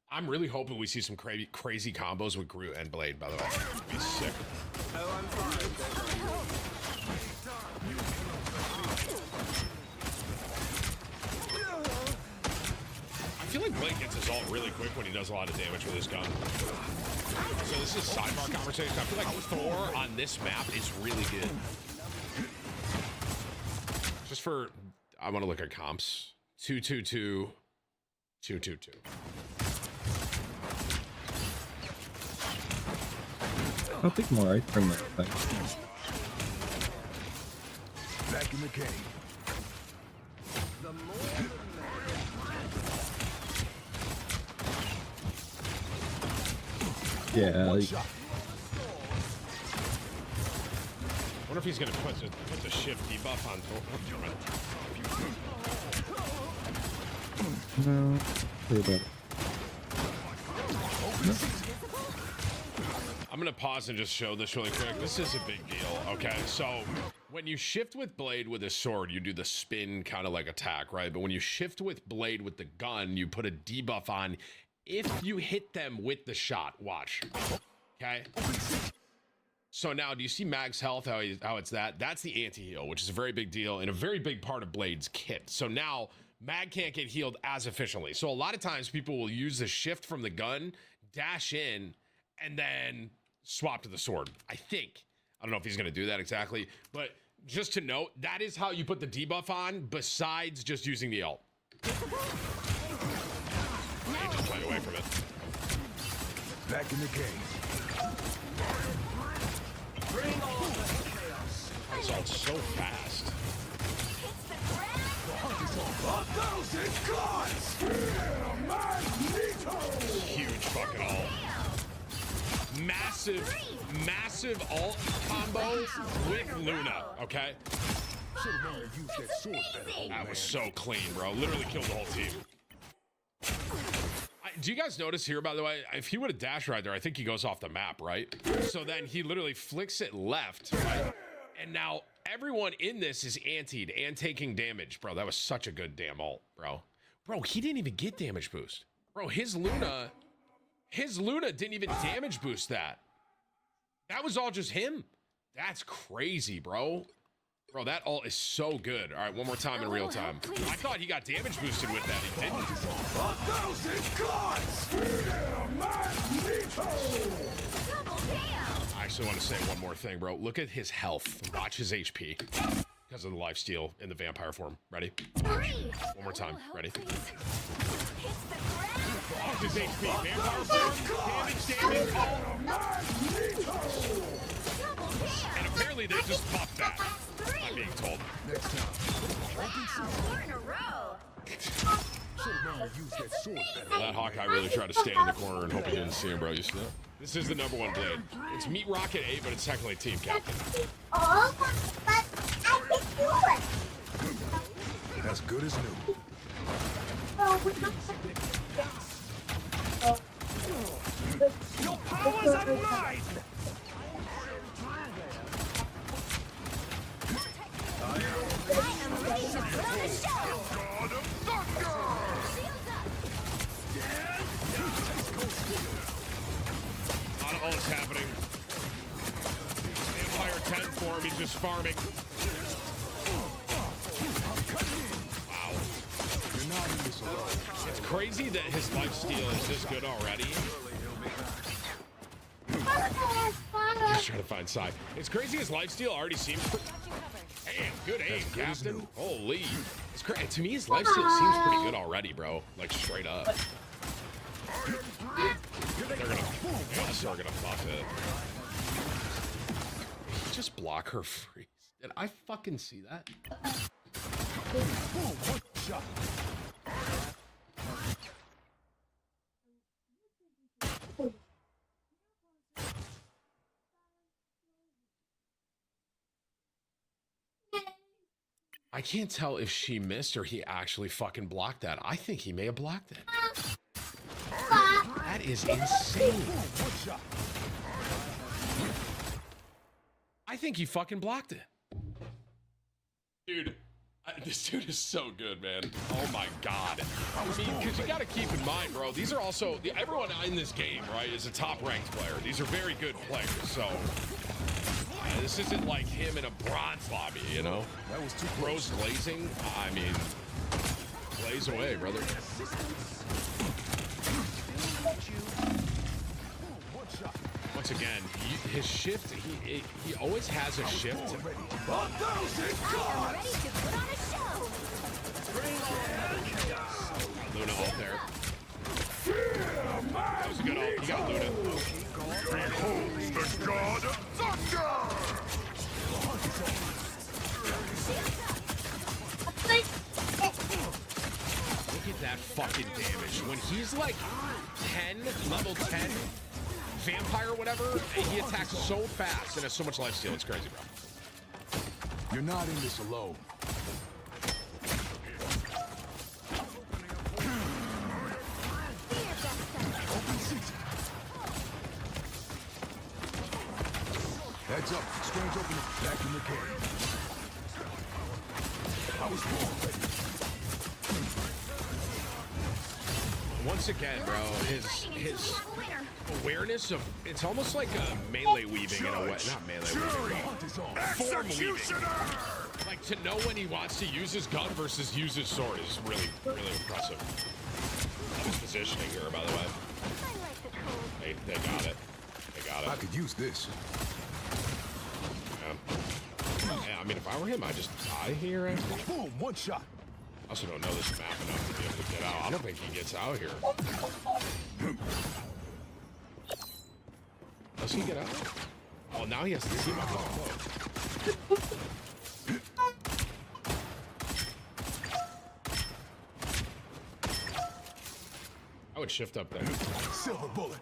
I'm really hoping we see some crazy combos with Groot and Blade, by the way. That'd be sick. I feel like Blade gets his ult really quick when he does a lot of damage with his gun. So this is a sidebar conversation. I feel like Thor on this map is really good. Just for I want to look at comps. 222, 222.
I'll take more ice cream next time.
Back in the game.
Yeah. Like,
I wonder if he's gonna put the shift debuff on
no. Worry about it. No.
I'm gonna pause and just show this really quick. This is a big deal. Okay, so when you shift with blade with a sword, you do the spin kind of like attack, right? But when you shift with blade with the gun, you put a debuff on if you hit them with the shot. Watch. Okay. So now, do you see Mag's health? How it's that? That's the anti-heal, which is a very big deal and a very big part of Blade's kit. So now Mag can't get healed as efficiently. So a lot of times people will use the shift from the gun, dash in, and then swap to the sword. I think. I don't know if he's going to do that exactly, but just to note, that is how you put the debuff on besides just using the ult. I just played away from it.
Back in the game.
This ult's so fast. Huge fucking ult. Massive ult combo with Luna, okay? That was so clean, bro. Literally killed the whole team. Do you guys notice here, by the way, if he would have dash right there, I think he goes off the map, right? So then he literally flicks it left, right? And now everyone in this is antied and taking damage. Bro, that was such a good damn ult, bro. Bro, he didn't even get damage boost. Bro, his Luna didn't even damage boost that. That was all just him. That's crazy, bro. Bro, that ult is so good. All right, one more time in real time. I thought he got damage boosted with that. He didn't. I actually want to say one more thing, bro. Look at his health. Watch his HP. Because of the lifesteal in the vampire form. Ready? One more time. Ready? Watch his HP. Vampire form. Damage. And apparently they just popped that. I'm being told.
Next time.
Wow, 4 in a row.
That Hawkeye really tried to stand in the corner and hope he didn't see him, bro. You see that? This is the #1 Blade. It's Meat Rocket 8, but it's technically Team Captain.
Oh, but I can do it.
As good as new.
Your powers are mine.
Not all is happening. Empire 10 form, he's just farming. Wow. It's crazy that his lifesteal is this good already. Just trying to find side. It's crazy his lifesteal already seems damn, good aim, Captain. Holy. It's crazy. To me, his lifesteal seems pretty good already, bro. Like, straight up. They're gonna buff it. Just block her freeze. Did I fucking see that? I can't tell if she missed or he actually fucking blocked that. I think he may have blocked it. That is insane. I think he fucking blocked it. Dude, this dude is so good, man. Oh my God. I mean, because you got to keep in mind, bro, these are also, everyone in this game, right, is a top-ranked player. These are very good players, so this isn't like him in a bronze lobby, you know? That was too pros glazing. I mean, blaze away, brother. Once again, his shift, he always has a shift.
I'm ready to put on a show.
Luna ult there. That was a good ult. You got Luna.
Behold the god of thunder!
Look at that fucking damage. When he's like 10, level 10, vampire or whatever, he attacks so fast and has so much lifesteal. It's crazy, bro.
You're not in this alone. Heads up, strange opening. Back in the cave. I was born.
Once again, bro, his awareness of it's almost like a melee weaving in a way. Not melee weaving, form weaving. Like to know when he wants to use his gun versus use his sword is really, really impressive. Love his positioning here, by the way. They got it. They got it.
I could use this.
Yeah, I mean, if I were him, I'd just die here.
Boom, one shot.
I also don't know this map enough to be able to get out. I don't think he gets out here. Does he get out? Oh, now he has to team up with Cloak. I would shift up there.
Silver bullet.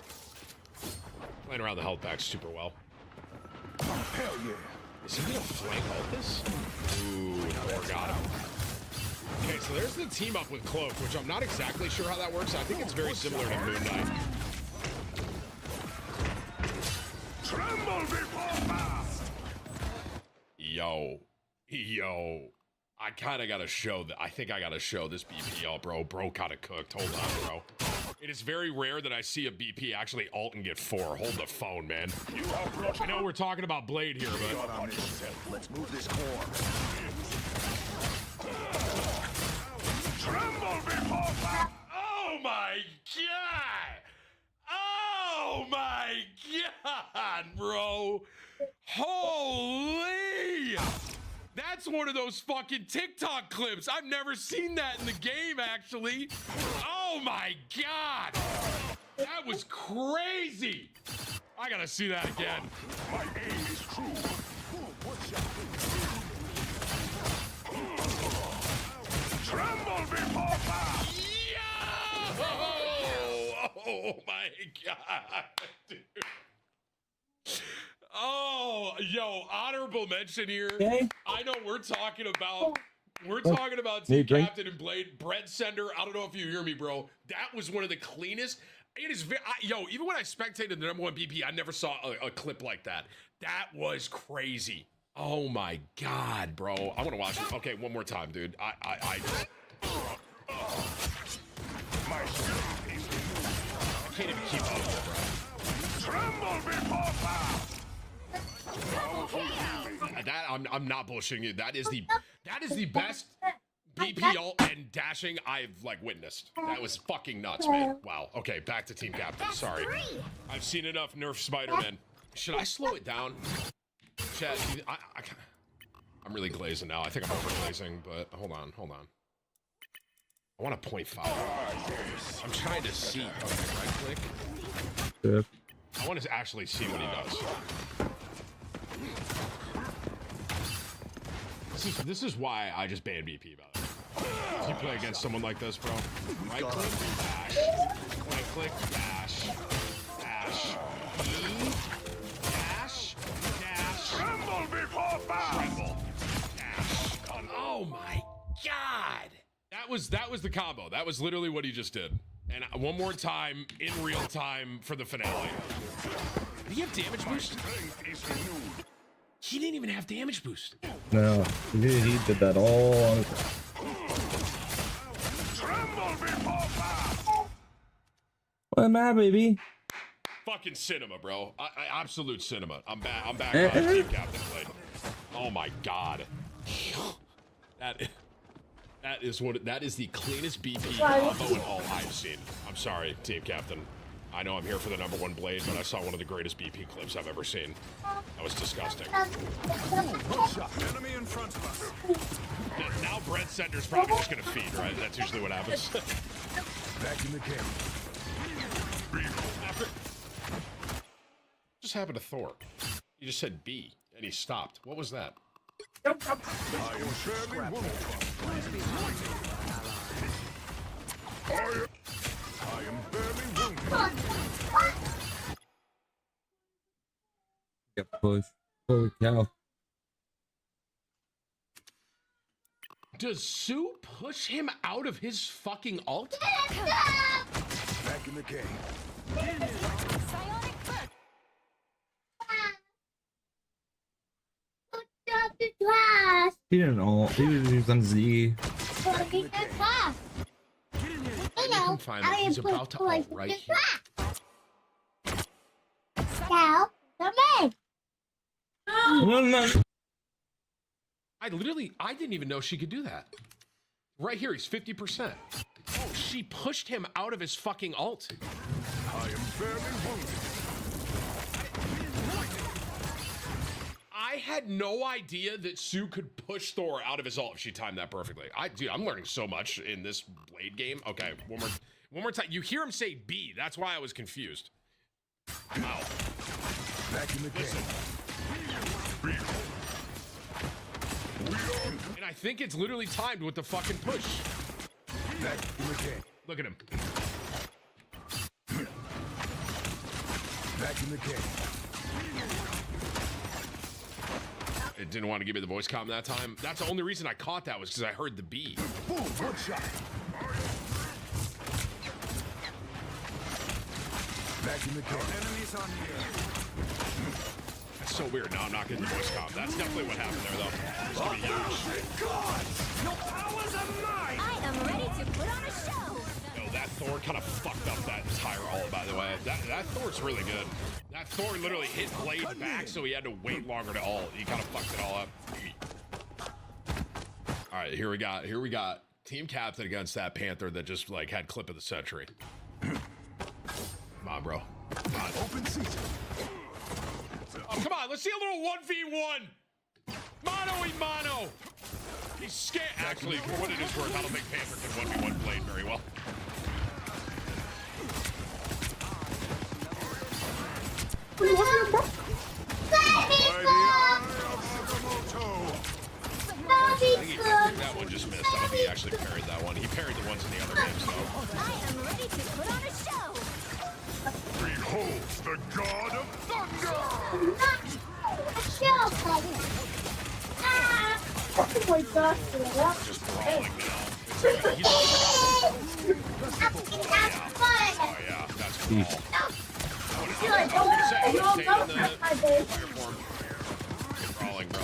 Playing around the health pack super well.
Hell yeah.
Is he gonna flank ult this? Ooh, poor got him. Okay, so there's the team up with Cloak, which I'm not exactly sure how that works. I think it's very similar to Moon Knight.
Tremble before fast.
Yo. I kind of got to show that. I think I got to show this BP ult, bro. Bro kind of cooked. Hold on, bro. It is very rare that I see a BP actually ult and get 4. Hold the phone, man. I know we're talking about Blade here, but...
Let's move this core. Tremble before fast.
Oh my god! Oh my god, bro! Holy! That's one of those fucking TikTok clips. I've never seen that in the game, actually. Oh my god! That was crazy! I gotta see that again.
My aim is true. Tremble before fast.
Oh my god, dude. Oh, yo, honorable mention here. Okay. I know we're talking about Team Captain and Blade. Brett Sender, I don't know if you hear me, bro. That was one of the cleanest. It is very, yo, even when I spectated the #1 BP, I never saw a clip like that. That was crazy. Oh my god, bro. I want to watch it. Okay, one more time, dude. I can't even keep up with it, bro.
Tremble before fast.
That I'm not bullshitting you. That is the best BP ult and dashing I've like witnessed. That was fucking nuts, man. Wow. Okay, back to Team Captain. Sorry. I've seen enough Nerf Spider-Man. Should I slow it down? Chad, I'm really glazing now. I think I'm over glazing, but hold on. I want a 0.5. I'm trying to see. Okay, right click.
Yeah.
I want to actually see what he does. This is why I just banned BP, by the way. If you play against someone like this, bro, right click, dash, right click, dash, dash, E, dash, dash,
tremble before fast.
Tremble, dash. Oh my god! That was the combo. That was literally what he just did. And one more time in real time for the finale. Did he have damage boost? He didn't even have damage boost.
No, he did that all on his own. What am I, baby?
Fucking cinema, bro. Absolute cinema. I'm back on Team Captain Blade. Oh my god. That is the cleanest BP combo in all I've seen. I'm sorry, Team Captain. I know I'm here for the #1 blade, but I saw one of the greatest BP clips I've ever seen. That was disgusting.
Enemy in front of us.
Now Brett Sender's probably just gonna feed, right? That's usually what happens.
Back in the camp.
Just happened to Thor. He just said B, and he stopped. What was that?
I am fairly wounded. I am barely wounded.
Get pushed. Holy cow.
Does Sue push him out of his fucking alt?
Back in the game.
He didn't all. He was using Z.
Hello, he's about to ult right here. I didn't even know she could do that. Right here, he's 50%. Oh, she pushed him out of his fucking alt.
I am barely wounded.
I had no idea that Sue could push Thor out of his ult if she timed that perfectly. Dude, I'm learning so much in this Blade game. Okay, one more time. You hear him say B. That's why I was confused. Wow.
Back in the game.
And I think it's literally timed with the fucking push.
Back in the game.
Look at him.
Back in the game.
It didn't want to give me the voice comm that time. That's the only reason I caught that was because I heard the B.
Boom, one shot. Back in the game. Enemies on here.
That's so weird. Now I'm not getting the voice comm. That's definitely what happened there, though. It's gonna be huge.
Your powers are mine.
I am ready to put on a show.
Yo, that Thor kind of fucked up that entire ult, by the way. That Thor's really good. That Thor literally hit Blade back, so he had to wait longer to ult. He kind of fucked it all up. All right, here we got Team Captain against that Panther that just like had clip of the century. Come on, bro. Come on.
Open season.
Oh, come on, let's see a little 1v1. Mano y mano. He's scared. Actually, for what it is worth, I don't think Panther can 1v1 Blade very well. I think that one just missed. I don't think he actually parried that one. He parried the ones in the other game, so.
I am ready to put on a show.
Behold the god of thunder!
Oh my gosh.
Just brawling now. Oh yeah, that's cool. Brawling, bro.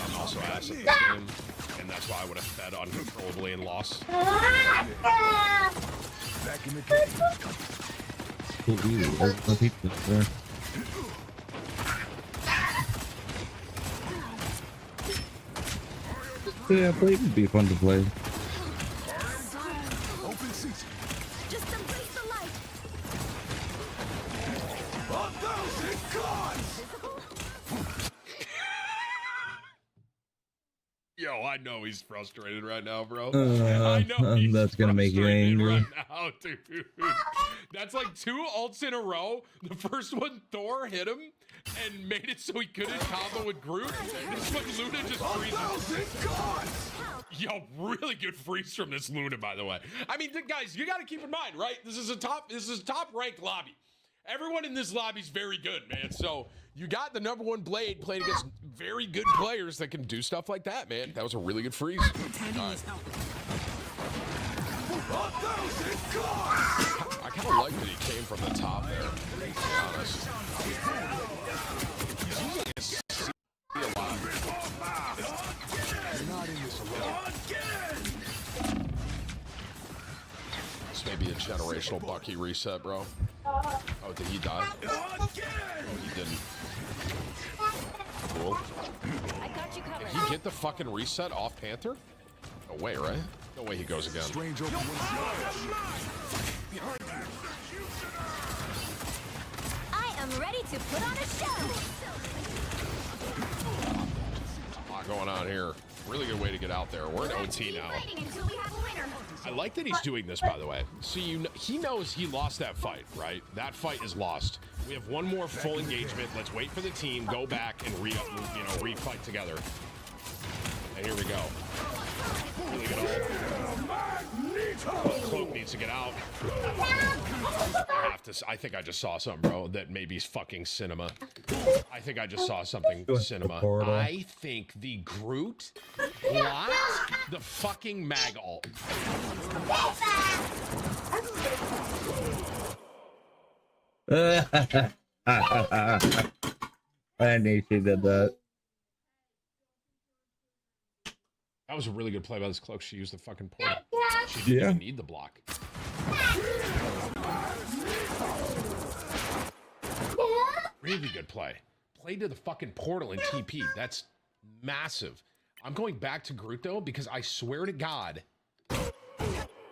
I'm also ass at this game, and that's why I would have fed uncontrollably and lost.
Back in the game.
No people there. Yeah, Blade would be fun to play.
Open season.
Just embrace the light.
1,000 gods!
Yo, I know he's frustrated right now, bro.
I know that's gonna make you angry.
Right now, dude. That's like 2 ults in a row. The first one, Thor hit him and made it so he couldn't combo with Groot. This one, Luna just freezes. Yo, really good freeze from this Luna, by the way. I mean, guys, you got to keep in mind, right? This is a top ranked lobby. Everyone in this lobby is very good, man. So you got the #1 Blade playing against very good players that can do stuff like that, man. That was a really good freeze. Right. I kind of like that he came from the top there, to be honest. He's using his C a lot.
You're not in this alone.
This may be a generational Bucky reset, bro. Oh, did he die? Oh, he didn't. Cool. Did he get the fucking reset off Panther? No way, right? No way he goes again.
Strange open
I am ready to put on a show.
A lot going on here. Really good way to get out there. We're in OT now. I like that he's doing this, by the way. So he knows he lost that fight, right? That fight is lost. We have one more full engagement. Let's wait for the team, go back and re-fight together. And here we go. Really good ult. Cloak needs to get out. I think I just saw something, bro, that maybe is fucking cinema. I think I just saw something cinema. I think the Groot blocked the fucking mag ult.
I knew she did that.
That was a really good play by this Cloak. She used the fucking portal. She didn't even need the block. Really good play. Play to the fucking portal in TP. That's massive. I'm going back to Groot, though, because I swear to God.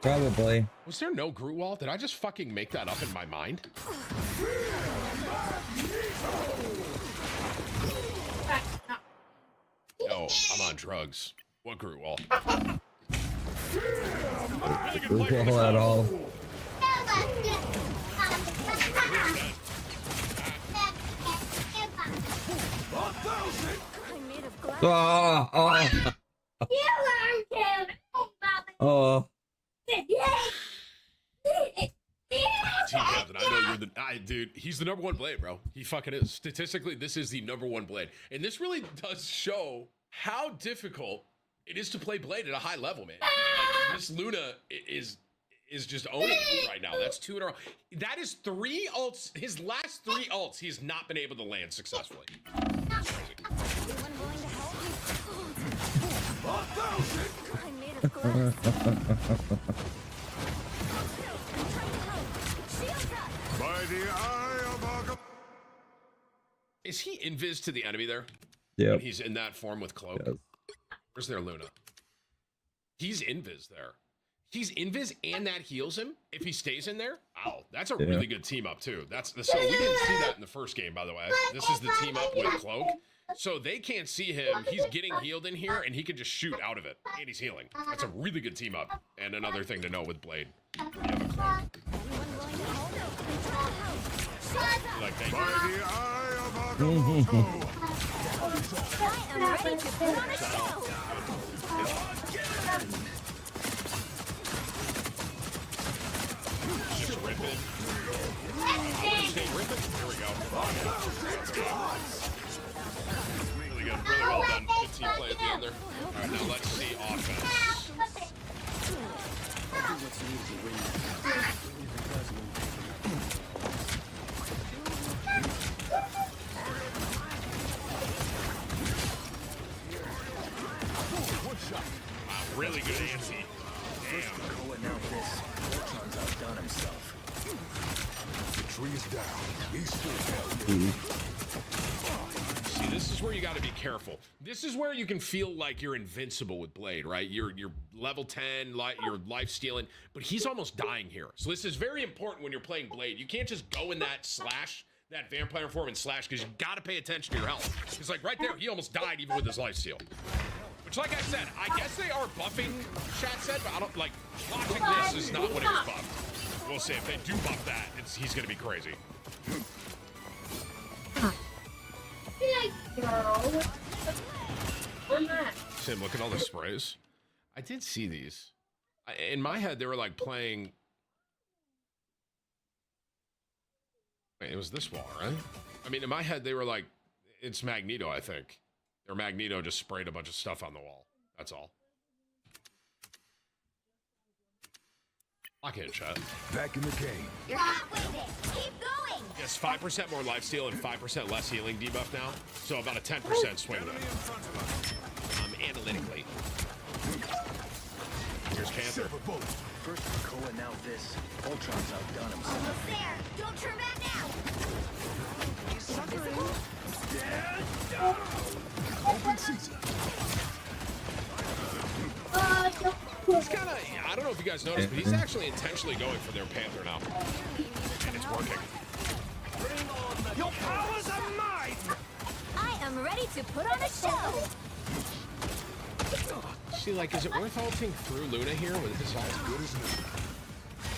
Probably.
Was there no Groot wall? Did I just fucking make that up in my mind? No, I'm on drugs. What Groot wall?
Groot wall at all. Oh, oh.
Team Captain, I know you're the dude. He's the number one blade, bro. He fucking is. Statistically, this is the number one blade, and this really does show how difficult it is to play blade at a high level, man. Like, Miss Luna is just owning it right now. That's 2 in a row. That is 3 ults. His last 3 ults, he's not been able to land successfully. That's crazy.
By the eye of Arkham.
Is he invis to the enemy there?
Yeah.
When he's in that form with Cloak? Yes. Where's their Luna? He's invis there. He's invis and that heals him if he stays in there. Wow, that's a really good team up too. So we didn't see that in the first game, by the way. This is the team up with Cloak. So they can't see him. He's getting healed in here and he can just shoot out of it. And he's healing. That's a really good team up. And another thing to know with Blade. When you have a Cloak. Like, thank you.
By the eye of Arkham.
I am ready to put on a show.
Just rip it. Stay rip it. Here we go. Really good. Really well done. Good team play at the end there. All right, now let's see offense. Wow, really good anti. Damn.
The tree is down. He's still
See, this is where you got to be careful. This is where you can feel like you're invincible with Blade, right? You're level 10, you're life stealing, but he's almost dying here. So this is very important when you're playing Blade. You can't just go in that slash, that vampire form and slash, because you got to pay attention to your health. It's like right there, he almost died even with his life steal. Which, like I said, I guess they are buffing chat said, but I don't like watching this is not when it was buffed. We'll see if they do buff that. He's gonna be crazy. Sim, look at all the sprays. I did see these. In my head, they were like playing. Wait, it was this wall, right? I mean, in my head, they were like, it's Magneto, I think. Or Magneto just sprayed a bunch of stuff on the wall. That's all. Lock in, chat.
back in the game.
Keep going.
Yes, 5% more lifesteal and 5% less healing debuff now. So about a 10% swing there. Analytically. Here's Panther.
First Krakoa, now this. Ultron's outdone himself.
Almost there. Don't turn back now.
Open season.
guys noticed, but he's actually intentionally going for their Panther now. And it's working.
Your powers are mine!
I am ready to put on a show.
See, like, is it worth ulting through Luna here with his ult?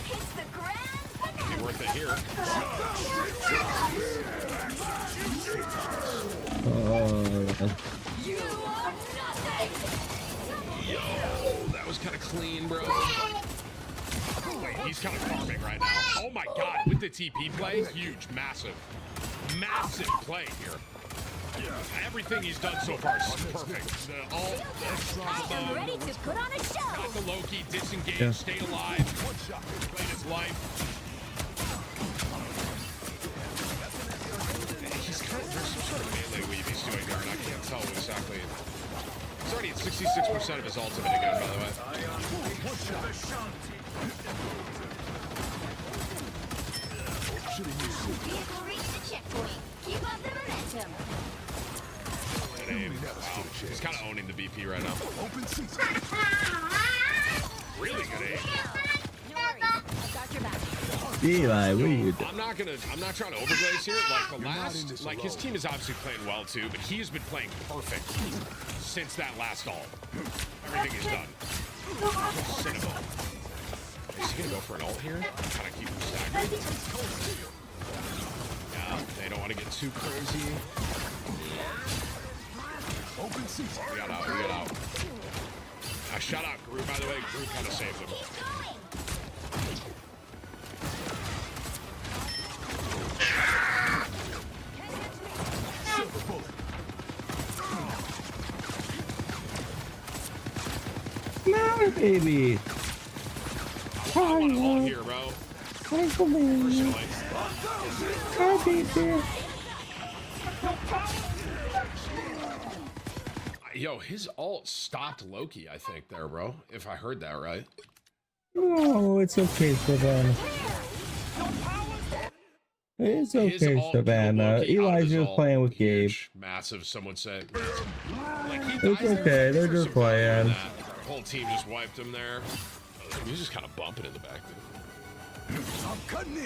It's the grand
Be worth it here.
You are nothing.
Yo, that was kind of clean, bro. Wait, he's kind of farming right now. Oh my god, with the TP play, huge, massive play here. Everything he's done so far is perfect. The ult,
I am ready to put on a show.
got the Loki, disengaged, stayed alive, played his life. He's kind of, there's some sort of melee weave he's doing there, and I can't tell exactly. He's already at 66% of his ultimate again, by the way.
Vehicle reached the checkpoint. Keep up the momentum.
Good aim. Wow. He's kind of owning the BP right now. Really good aim.
No worries. I've got your back.
Eli, weird.
I'm not trying to overglaze here. Like the last, like his team is obviously playing well too, but he has been playing perfect since that last ult. Everything he's done. Cinnamon. Is he gonna go for an ult here? Kind of keep him staggered. Yeah, they don't want to get too crazy.
Open season.
We got out. I shot out Groot, by the way. Groot kind of saved him.
No, baby.
I want an ult here, bro. Personally.
Hi, baby.
Yo, his ult stopped Loki, I think, there, bro. If I heard that right.
No, it's okay, Savannah. It's okay, Savannah. Eli's just playing with Gabe.
Massive, some would say.
It's okay, they're just playing.
The whole team just wiped him there. He was just kind of bumping in the back.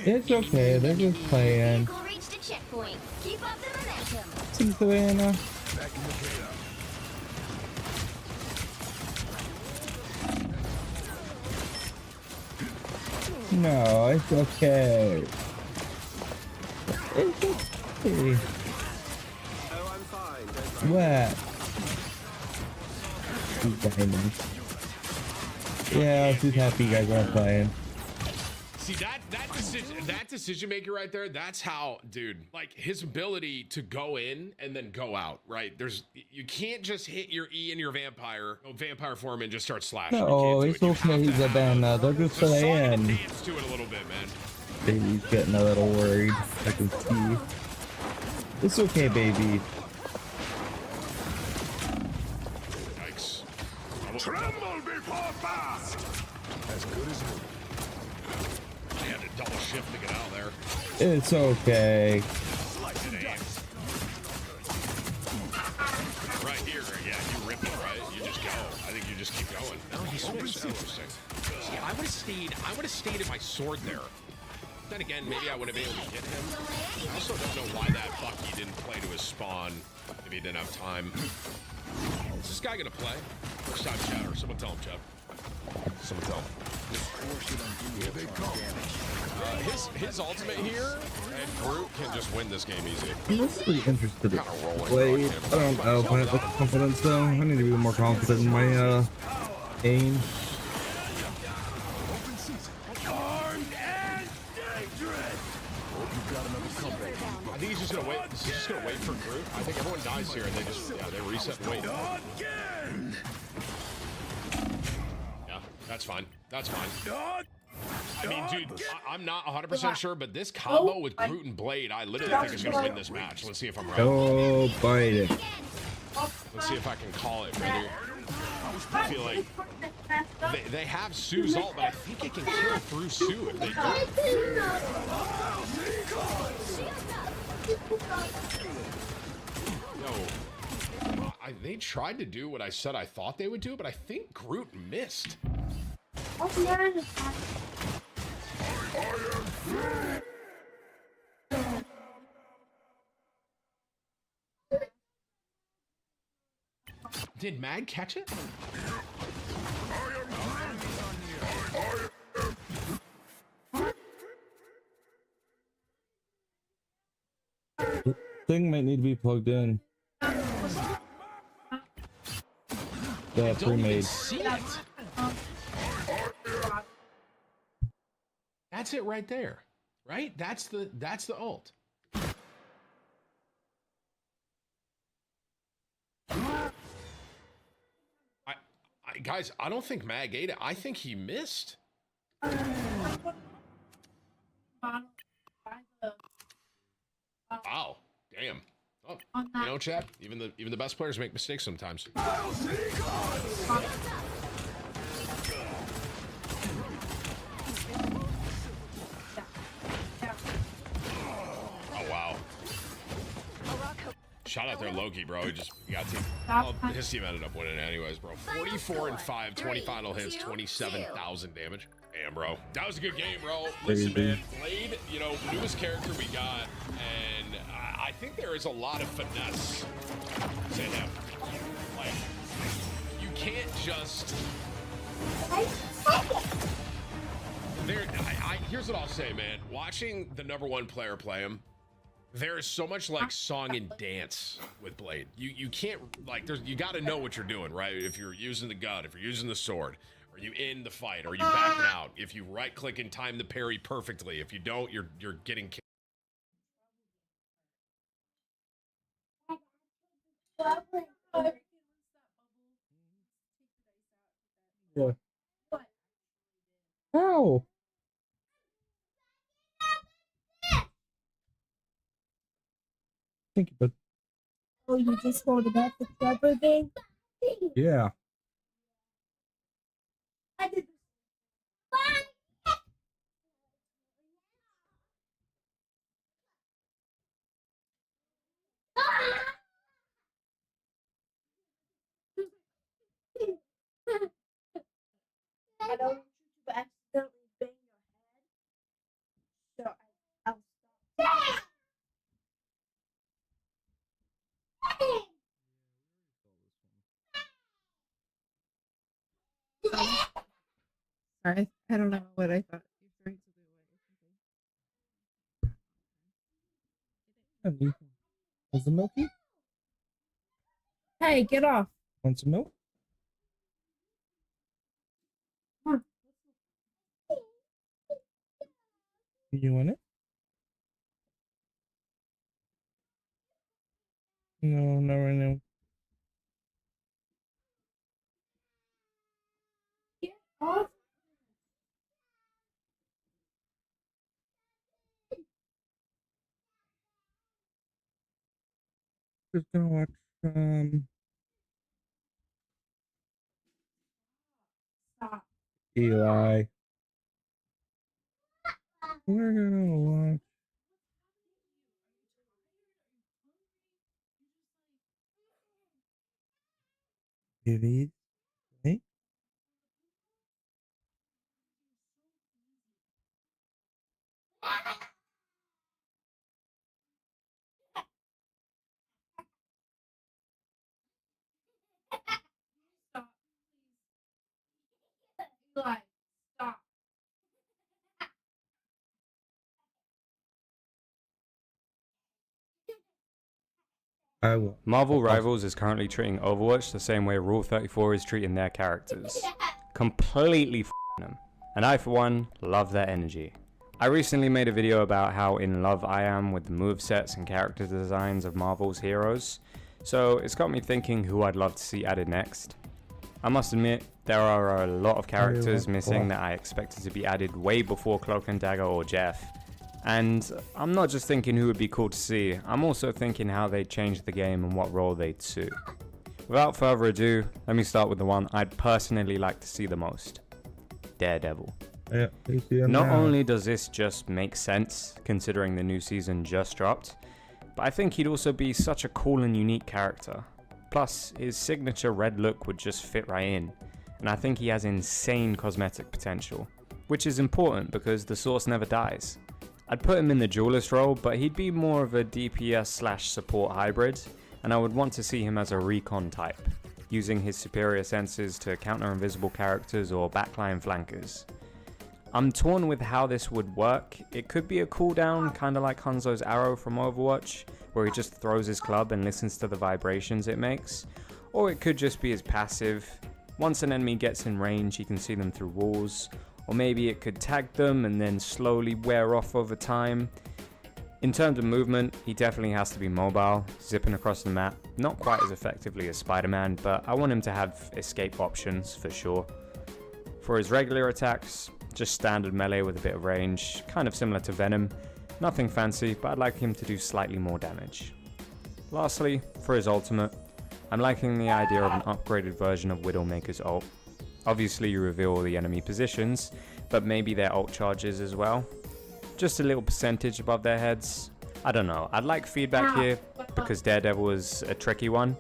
It's okay, they're just playing.
Vehicle reached the checkpoint. Keep up the momentum.
See, Savannah. No, it's okay. It's okay. What? Yeah, I'm just happy you guys aren't playing.
See, that decision maker right there, that's how, dude, like his ability to go in and then go out, right? You can't just hit your E and your vampire form and just start slashing.
No, it's okay, Savannah. They're just playing.
Dance to it a little bit, man.
Baby's getting a little worried. I can see. It's okay, baby.
Yikes.
Tremble before fast. As good as new.
I had to double shift to get out there.
It's okay.
Right here, yeah, you rip it, right? You just go. I think you just keep going. No, he switched. Interesting. See, I would have stayed at my sword there. Then again, maybe I would have been able to get him. I also don't know why that Bucky didn't play to his spawn if he didn't have time. Is this guy gonna play? First time chat, or someone tell him, Chuck. Someone tell him.
Here they come.
His ultimate here, and Groot can just win this game easy.
I'm mostly interested in Blade. I don't know if I have the confidence though. I need to be more confident in my aim.
I think he's just gonna wait. He's just gonna wait for Groot. I think everyone dies here, and they just they reset and wait. Yeah, that's fine. That's fine. I mean, dude, I'm not 100% sure, but this combo with Groot and Blade, I literally think is gonna win this match. Let's see if I'm right.
Oh, bite it.
Let's see if I can call it, brother. I feel like they have Sue's ult, but I think it can kill through Sue if they do. Yo, they tried to do what I said I thought they would do, but I think Groot missed. Did Mag catch it?
The thing might need to be plugged in. Yeah,
Don't even
pre-made.
see it. That's it right there, right? That's the ult. Guys, I don't think Mag ate it. I think he missed. Wow, damn. Oh, you know, chat. Even the best players make mistakes sometimes. Oh wow. Shout out there, Loki, bro. He just got team. Well, his team ended up winning anyways, bro. 44-5, 20 final hits, 27,000 damage. Damn, bro. That was a good game, bro. Listen, man. Blade, you know, newest character we got, and I think there is a lot of finesse to him. Like, you can't just... Here's what I'll say, man. Watching the #1 player play him, there is so much like song and dance with Blade. You can't, like, you got to know what you're doing, right? If you're using the gun, if you're using the sword, are you in the fight? Are you backing out? If you right click and time the parry perfectly, if you don't, you're getting killed.
Yeah. Ow! Thank you, bud.
Oh, you just rolled about the rubber thing?
Yeah.
I did. I don't want you to accidentally bang your head, so I'll stop.
Sorry, I don't know what I thought you were trying to do.
Was the milky?
Hey, get off.
Want some milk? You want it? No, not right now.
Get off.
Just gonna watch
Stop.
Eli. We're gonna watch. Kitties. Hey.
Stop. Eli, stop.
I will.
Marvel Rivals is currently treating Overwatch the same way Rule 34 is treating their characters. Completely f***ing them. And I, for one, love their energy. I recently made a video about how in love I am with the movesets and character designs of Marvel's heroes, so it's got me thinking who I'd love to see added next. I must admit, there are a lot of characters missing that I expected to be added way before Cloak and Dagger or Jeff. And I'm not just thinking who would be cool to see, I'm also thinking how they'd change the game and what role they'd suit. Without further ado, let me start with the one I'd personally like to see the most. Daredevil.
Yeah, you see him
Not
now.
only does this just make sense, considering the new season just dropped, but I think he'd also be such a cool and unique character. Plus, his signature red look would just fit right in, and I think he has insane cosmetic potential, which is important because the source never dies. I'd put him in the duelist role, but he'd be more of a DPS/support hybrid, and I would want to see him as a recon type, using his superior senses to counter invisible characters or backline flankers. I'm torn with how this would work. It could be a cooldown, kinda like Hanzo's arrow from Overwatch, where he just throws his club and listens to the vibrations it makes, or it could just be his passive. Once an enemy gets in range, he can see them through walls, or maybe it could tag them and then slowly wear off over time. In terms of movement, he definitely has to be mobile, zipping across the map, not quite as effectively as Spider-Man, but I want him to have escape options for sure. For his regular attacks, just standard melee with a bit of range, kind of similar to Venom, nothing fancy, but I'd like him to do slightly more damage. Lastly, for his ultimate, I'm liking the idea of an upgraded version of Widowmaker's ult. Obviously you reveal all the enemy positions, but maybe their ult charges as well. Just a little percentage above their heads. I don't know, I'd like feedback here because Daredevil is a tricky one,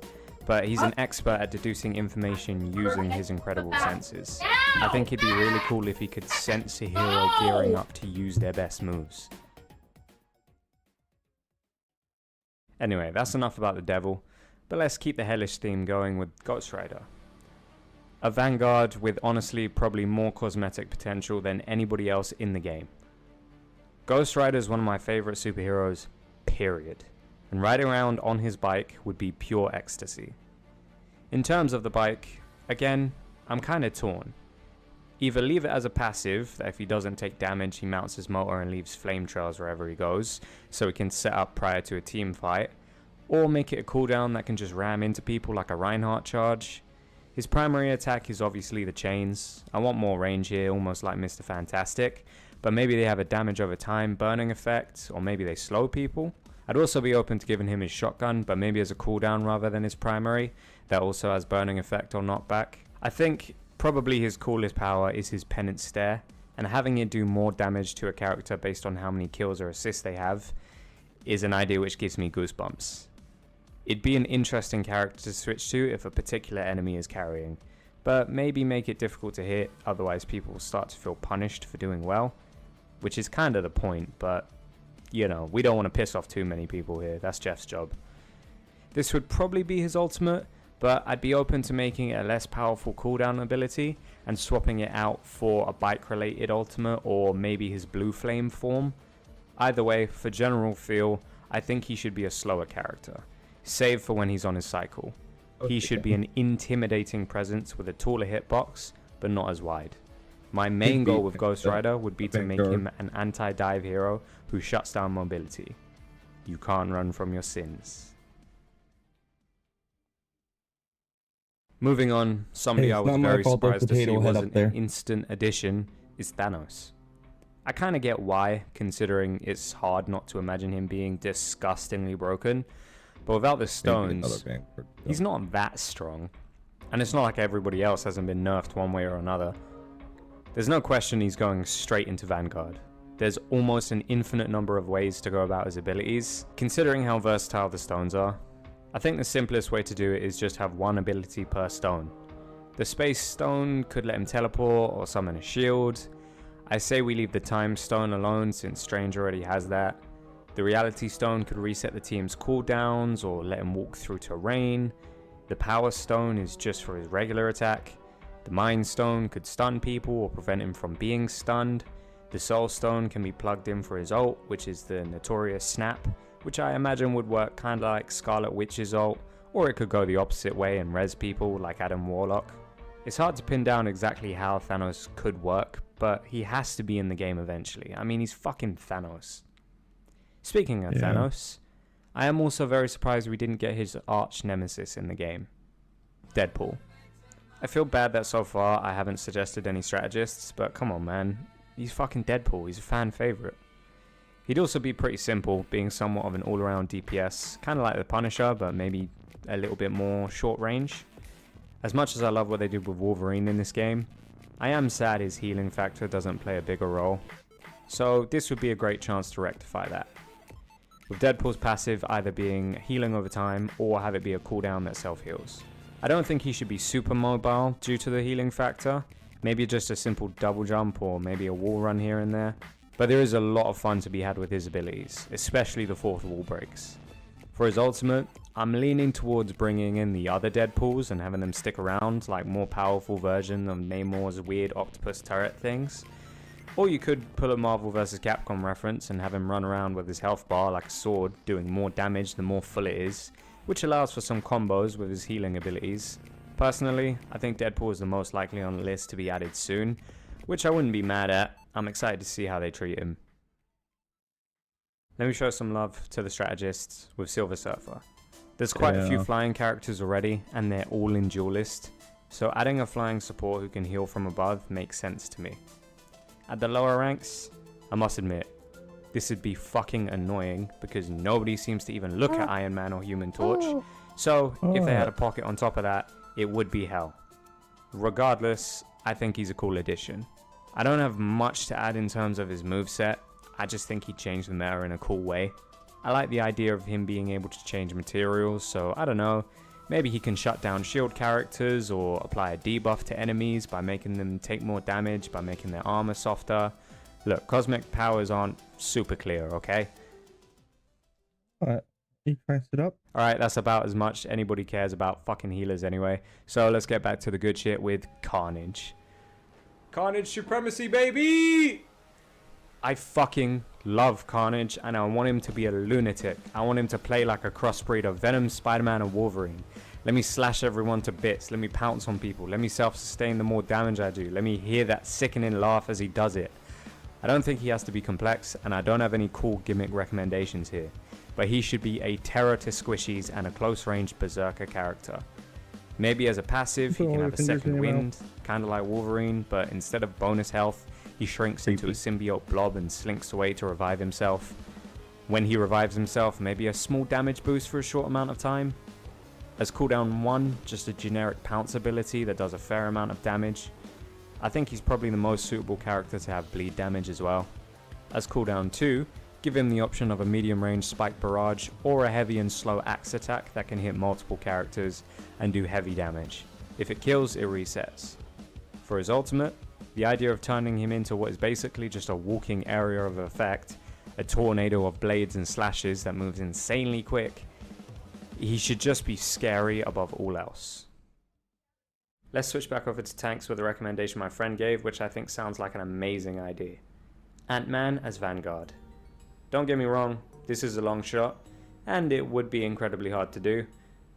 but he's an expert at deducing information using his incredible senses. I think it'd be really cool if he could sense a hero gearing up to use their best moves. Anyway, that's enough about the Devil, but let's keep the hellish theme going with Ghost Rider. A Vanguard with honestly probably more cosmetic potential than anybody else in the game. Ghost Rider is one of my favorite superheroes, period. And riding around on his bike would be pure ecstasy. In terms of the bike, again, I'm kinda torn. Either leave it as a passive, that if he doesn't take damage he mounts his motor and leaves flame trails wherever he goes, so he can set up prior to a team fight, or make it a cooldown that can just ram into people like a Reinhardt charge. His primary attack is obviously the chains. I want more range here, almost like Mr. Fantastic, but maybe they have a damage over time burning effect, or maybe they slow people. I'd also be open to giving him his shotgun, but maybe as a cooldown rather than his primary, that also has burning effect or knockback. I think probably his coolest power is his Penance Stare, and having it do more damage to a character based on how many kills or assists they have is an idea which gives me goosebumps. It'd be an interesting character to switch to if a particular enemy is carrying, but maybe make it difficult to hit, otherwise people will start to feel punished for doing well, which is kind of the point, but you know, we don't want to piss off too many people here, that's Jeff's job. This would probably be his ultimate, but I'd be open to making it a less powerful cooldown ability and swapping it out for a bike related ultimate or maybe his blue flame form. Either way, for general feel, I think he should be a slower character, save for when he's on his cycle. He should be an intimidating presence with a taller hitbox, but not as wide. My main goal with Ghost Rider would be to make him an anti-dive hero who shuts down mobility. You can't run from your sins. Moving on, somebody I was very surprised to see was an instant addition is Thanos. I kind of get why, considering it's hard not to imagine him being disgustingly broken, but without the stones, he's not that strong, and it's not like everybody else hasn't been nerfed one way or another. There's no question he's going straight into Vanguard. There's almost an infinite number of ways to go about his abilities, considering how versatile the stones are. I think the simplest way to do it is just have one ability per stone. The Space Stone could let him teleport or summon a shield. I say we leave the Time Stone alone since Strange already has that. The Reality Stone could reset the team's cooldowns or let him walk through terrain. The Power Stone is just for his regular attack. The Mind Stone could stun people or prevent him from being stunned. The Soul Stone can be plugged in for his ult, which is the notorious Snap, which I imagine would work kinda like Scarlet Witch's ult, or it could go the opposite way and res people like Adam Warlock. It's hard to pin down exactly how Thanos could work, but he has to be in the game eventually. I mean, he's fucking Thanos. Speaking of Thanos, I am also very surprised we didn't get his arch nemesis in the game, Deadpool. I feel bad that so far I haven't suggested any strategists, but come on man, he's fucking Deadpool, he's a fan favourite. He'd also be pretty simple, being somewhat of an all-around DPS, kinda like the Punisher, but maybe a little bit more short range. As much as I love what they did with Wolverine in this game, I am sad his healing factor doesn't play a bigger role, so this would be a great chance to rectify that. With Deadpool's passive either being healing over time or have it be a cooldown that self-heals. I don't think he should be super mobile due to the healing factor. Maybe just a simple double jump or maybe a wall run here and there. But there is a lot of fun to be had with his abilities, especially the fourth wall breaks. For his ultimate, I'm leaning towards bringing in the other Deadpools and having them stick around like more powerful version of Namor's weird octopus turret things. Or you could pull a Marvel vs. Capcom reference and have him run around with his health bar like a sword, doing more damage the more full it is, which allows for some combos with his healing abilities. Personally, I think Deadpool is the most likely on the list to be added soon, which I wouldn't be mad at. I'm excited to see how they treat him. Let me show some love to the strategists with Silver Surfer. There's quite a few flying characters already, and they're all in Duelist, so adding a flying support who can heal from above makes sense to me. At the lower ranks, I must admit, this would be fucking annoying because nobody seems to even look at Iron Man or Human Torch, so if they had a pocket on top of that, it would be hell. Regardless, I think he's a cool addition. I don't have much to add in terms of his moveset, I just think he changed the meta in a cool way. I like the idea of him being able to change materials, so I don't know, maybe he can shut down shield characters or apply a debuff to enemies by making them take more damage by making their armor softer. Look, cosmic powers aren't super clear, okay?
Alright, you priced it up.
Alright, that's about as much anybody cares about fucking healers anyway. So let's get back to the good shit with Carnage. Carnage supremacy, baby! I fucking love Carnage, and I want him to be a lunatic. I want him to play like a crossbreed of Venom, Spider-Man, and Wolverine. Let me slash everyone to bits. Let me pounce on people. Let me self-sustain the more damage I do. Let me hear that sickening laugh as he does it. I don't think he has to be complex, and I don't have any cool gimmick recommendations here. But he should be a terror to squishies and a close-range berserker character. Maybe as a passive, he can have a second wind, kind of like Wolverine, but instead of bonus health, he shrinks into a symbiote blob and slinks away to revive himself. When he revives himself, maybe a small damage boost for a short amount of time. As cooldown 1, just a generic pounce ability that does a fair amount of damage. I think he's probably the most suitable character to have bleed damage as well. As cooldown 2, give him the option of a medium range spike barrage or a heavy and slow axe attack that can hit multiple characters and do heavy damage. If it kills, it resets. For his ultimate, the idea of turning him into what is basically just a walking area of effect, a tornado of blades and slashes that moves insanely quick, he should just be scary above all else. Let's switch back over to tanks with a recommendation my friend gave, which I think sounds like an amazing idea. Ant-Man as Vanguard. Don't get me wrong, this is a long shot, and it would be incredibly hard to do,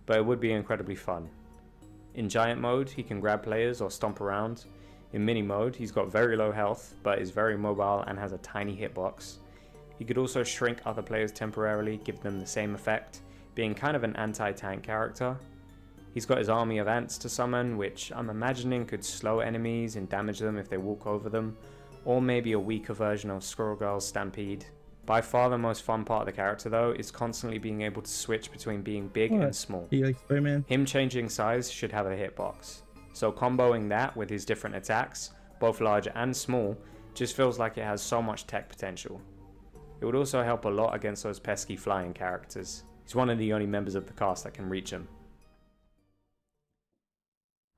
but it would be incredibly fun. In giant mode, he can grab players or stomp around. In mini mode, he's got very low health, but is very mobile and has a tiny hitbox. He could also shrink other players temporarily, give them the same effect, being kind of an anti-tank character. He's got his army of ants to summon, which I'm imagining could slow enemies and damage them if they walk over them, or maybe a weaker version of Squirrel Girl's Stampede. By far the most fun part of the character though is constantly being able to switch between being big and small.
He likes Spider-Man.
Him changing size should have a hitbox. So comboing that with his different attacks, both large and small, just feels like it has so much tech potential. It would also help a lot against those pesky flying characters. He's one of the only members of the cast that can reach him.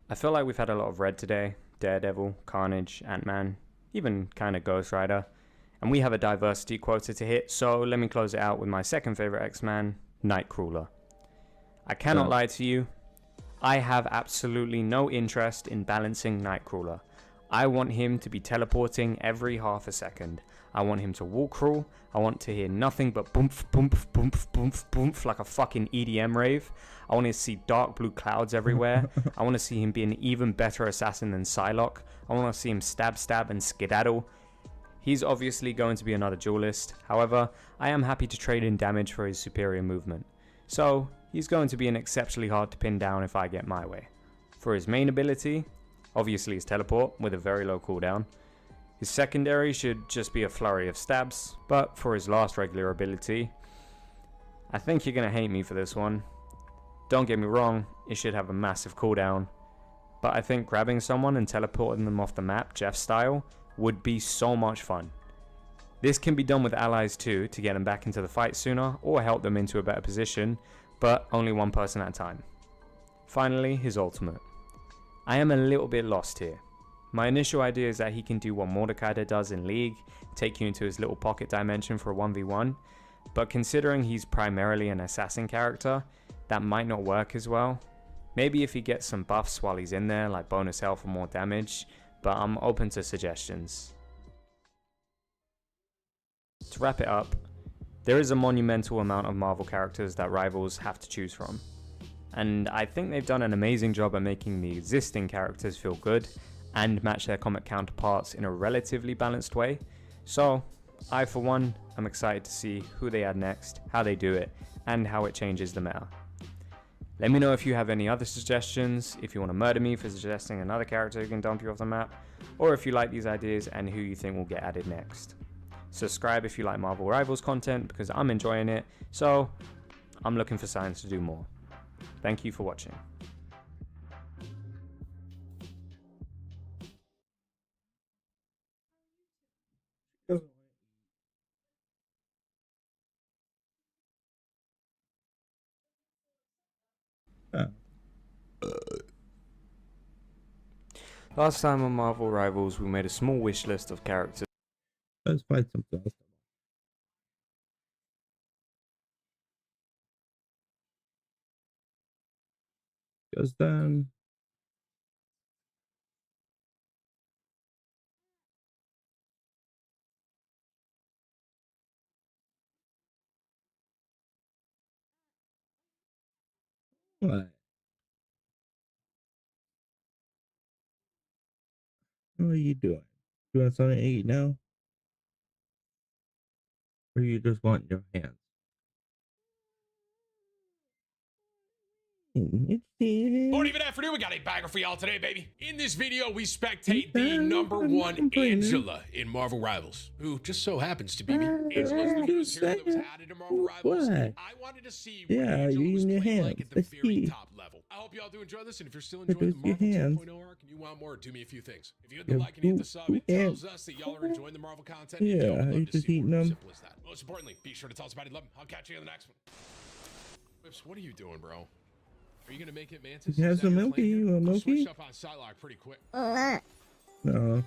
I feel like we've had a lot of red today. Daredevil, Carnage, Ant-Man, even kind of Ghost Rider. And we have a diversity quota to hit, so let me close it out with my second favorite X-Man, Nightcrawler. I cannot lie to you, I have absolutely no interest in balancing Nightcrawler. I want him to be teleporting every half a second. I want him to walk crawl. I want to hear nothing but boomf, boomf, boomf, boomf, boomf like a fucking EDM rave. I want to see dark blue clouds everywhere. I want to see him be an even better assassin than Psylocke. I want to see him stab and skedaddle. He's obviously going to be another duelist. However, I am happy to trade in damage for his superior movement. So, he's going to be an exceptionally hard to pin down if I get my way. For his main ability, obviously his teleport with a very low cooldown. His secondary should just be a flurry of stabs, but for his last regular ability, I think you're going to hate me for this one. Don't get me wrong, it should have a massive cooldown, but I think grabbing someone and teleporting them off the map, Jeff style, would be so much fun. This can be done with allies too, to get them back into the fight sooner, or help them into a better position, but only one person at a time. Finally, his ultimate. I am a little bit lost here. My initial idea is that he can do what Mordekaiser does in League, take you into his little pocket dimension for a 1v1, but considering he's primarily an assassin character, that might not work as well. Maybe if he gets some buffs while he's in there, like bonus health or more damage, but I'm open to suggestions. To wrap it up, there is a monumental amount of Marvel characters that Rivals have to choose from, and I think they've done an amazing job at making the existing characters feel good and match their comic counterparts in a relatively balanced way. So I, for one, am excited to see who they add next, how they do it, and how it changes the meta. Let me know if you have any other suggestions, if you want to murder me for suggesting another character who can dump you off the map, or if you like these ideas and who you think will get added next. Subscribe if you like Marvel Rivals content, because I'm enjoying it, so I'm looking for signs to do more. Thank you for watching. Last time on Marvel Rivals, we made a small wish list of characters.
Let's find something else. Because then what? What are you doing? You want something to eat now? Or you just want your hands?
Morning, even afternoon, we got a bagger for y'all today, baby. In this video, we spectate the #1 Angela in Marvel Rivals, who just so happens to be me. Angela's the newest hero that was added to Marvel Rivals. I wanted to see what Angela was playing like at the very top level. I hope y'all do enjoy this, and if you're still enjoying the Marvel 2.0 arc and you want more, do me a few things. If you hit the like and hit the sub, it tells us that y'all are enjoying the Marvel content.
Yeah,
you
just eating them.
Simple as that. Most importantly, be sure to tell us about it. Love 'em. I'll catch you in the next one. Whips, what are you doing, bro? Are you gonna make it, Mantis?
He has some milky. You want milky?
Switch up on Psylocke pretty quick.
No.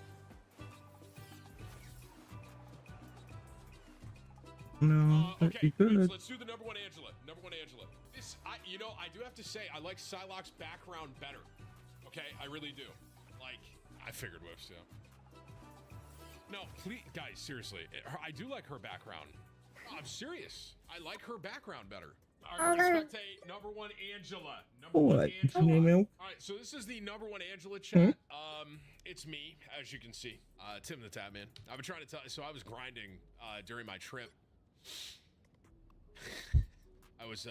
No,
okay,
you could.
let's do the #1 Angela. #1 Angela. This, you know, I do have to say, I like Psylocke's background better. Okay, I really do. Like, I figured Whips, yeah. No, please, guys, seriously, I do like her background. No, I'm serious. I like her background better. All right, spectate #1 Angela.
What?
All right, so this is the #1 Angela chat. It's me, as you can see, Tim the Tap Man. I've been trying to tell you. So I was grinding during my trip. I was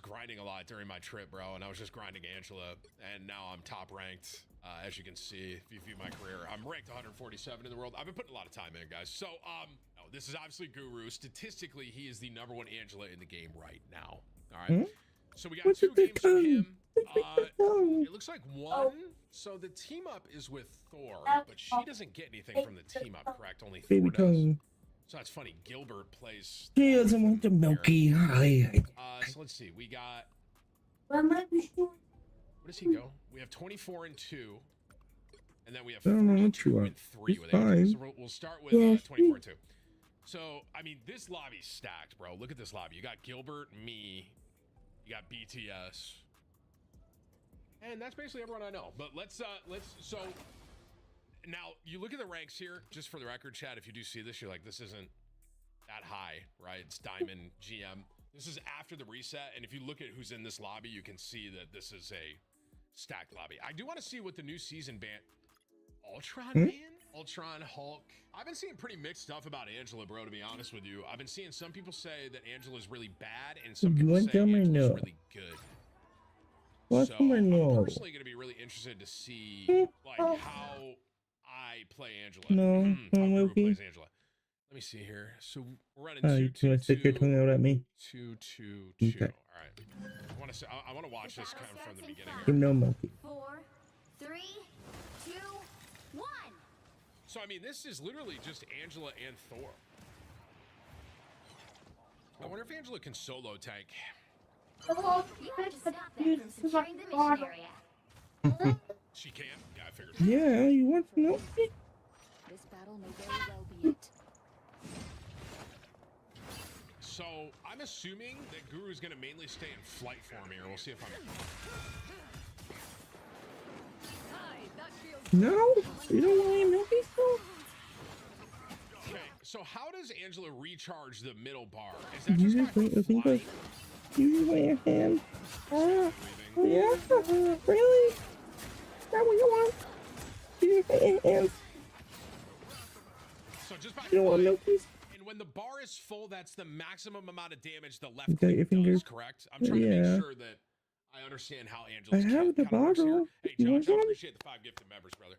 grinding a lot during my trip, bro, and I was just grinding Angela, and now I'm top ranked. As you can see, if you view my career, I'm ranked 147 in the world. I've been putting a lot of time in, guys. So, this is obviously Guru. Statistically, he is the #1 Angela in the game right now. All right. So we got 2 games from him. It looks like 1. So the team up is with Thor, but she doesn't get anything from the team up, correct? Only Thor
Baby
does.
tongue.
So that's funny. Gilbert plays.
He doesn't want the milky.
So let's see. We got. Where does he go? We have 24 and 2, and then we have 42 and 3 with Angela. So we'll start with 24 and 2. So I mean, this lobby's stacked, bro. Look at this lobby. You got Gilbert, me, you got BTS, and that's basically everyone I know. But let's so now you look at the ranks here. Just for the record, chat, if you do see this, you're like, this isn't that high, right? It's Diamond, GM. This is after the reset, and if you look at who's in this lobby, you can see that this is a stacked lobby. I do want to see what the new season ban. Ultron, man? Ultron, Hulk. I've been seeing pretty mixed stuff about Angela, bro, to be honest with you. I've been seeing some people say that Angela's really bad, and some people say Angela's really good.
What's
so I'm
no?
personally going to be really interested to see like how I play Angela.
No,
how Guru plays Angela. Let me see here. So we're running 2-2-2.
You want to stick your tongue out at me?
2-2-2.
Okay.
All right. I want to watch this kind of from the beginning.
No milky.
4, 3, 2, 1.
So I mean, this is literally just Angela and Thor. I wonder if Angela can solo tank. She can? Yeah, I figured.
Yeah, you want to know?
This battle may very well be it.
So, I'm assuming that Guru's going to mainly stay in flight form here. We'll see if I'm...
No, you don't want to know people.
Okay, so how does Angela recharge the middle bar? Is that just by flying?
You just lay your hand. Yeah, really? Is that what you want? You just lay your hands.
So just by
You don't want to know, please?
And when the bar is full, that's the maximum amount of damage the left
You got
click
your fingers.
does, correct? I'm trying to
Yeah.
make sure that I understand how
I
Angela's
have the
kit kinda works here.
bottle.
Hey,
You
Josh,
want
I
some?
appreciate the 5 gifted members, brother.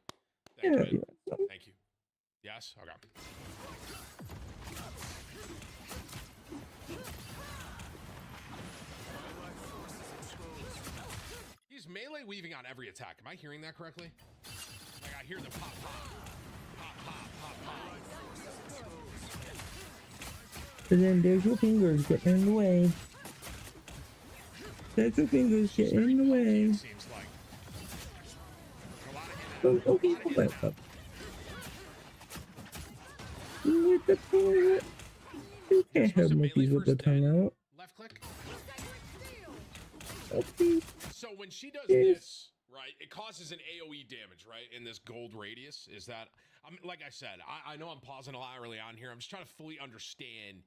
Thank
Yeah,
you,
you
man.
want some?
Thank you. Yes? Okay. He's melee weaving on every attack. Am I hearing that correctly? Like, I hear the pop, pop. Pop, pop, pop, pop.
And then there's your fingers getting in the way. There's your fingers getting in the way.
Seems like.
Okay, pull that up. With the tongue out. You can't have monkeys with the tongue out.
Left click.
Okay.
So when she does
Yes.
this, right, it causes an AoE damage, right, in this gold radius. Is that, like I said, I know I'm pausing a lot early on here. I'm just trying to fully understand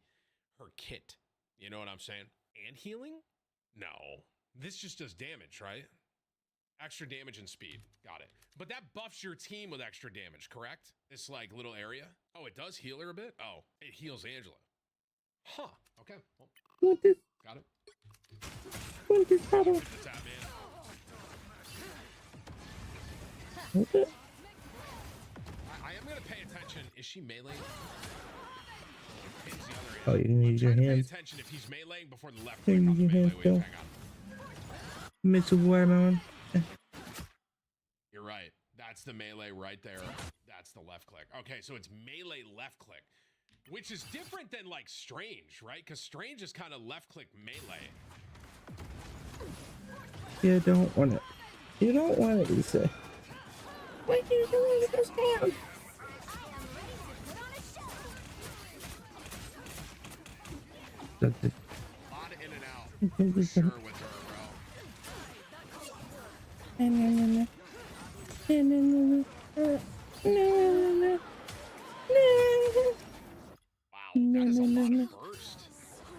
her kit. You know what I'm saying? And healing? No. This just does damage, right? Extra damage and speed. Got it. But that buffs your team with extra damage, correct? This, like, little area? Oh, it does heal her a bit? Oh, it heals Angela. Huh. Okay. Well,
Want this?
got it.
Want this bottle?
Hit the tab, man.
Want it?
I am going to pay attention. Is she melee? Pins the other
Oh, you can
I'm
use your
trying to pay
hands.
attention if he's meleeing before the left
You
click
can
on
use
the
your
melee
hands
wave.
still.
Hang on.
Mr. Watermelon.
You're right. That's the melee right there. That's the left click. Okay, so it's melee left click, which is different than like Strange, right? Because Strange is kind of left click melee.
You don't want it. You don't want it, you say. What are you doing with this hand? That's it.
A lot of in and out for sure with her, Wow, that is a lot of burst.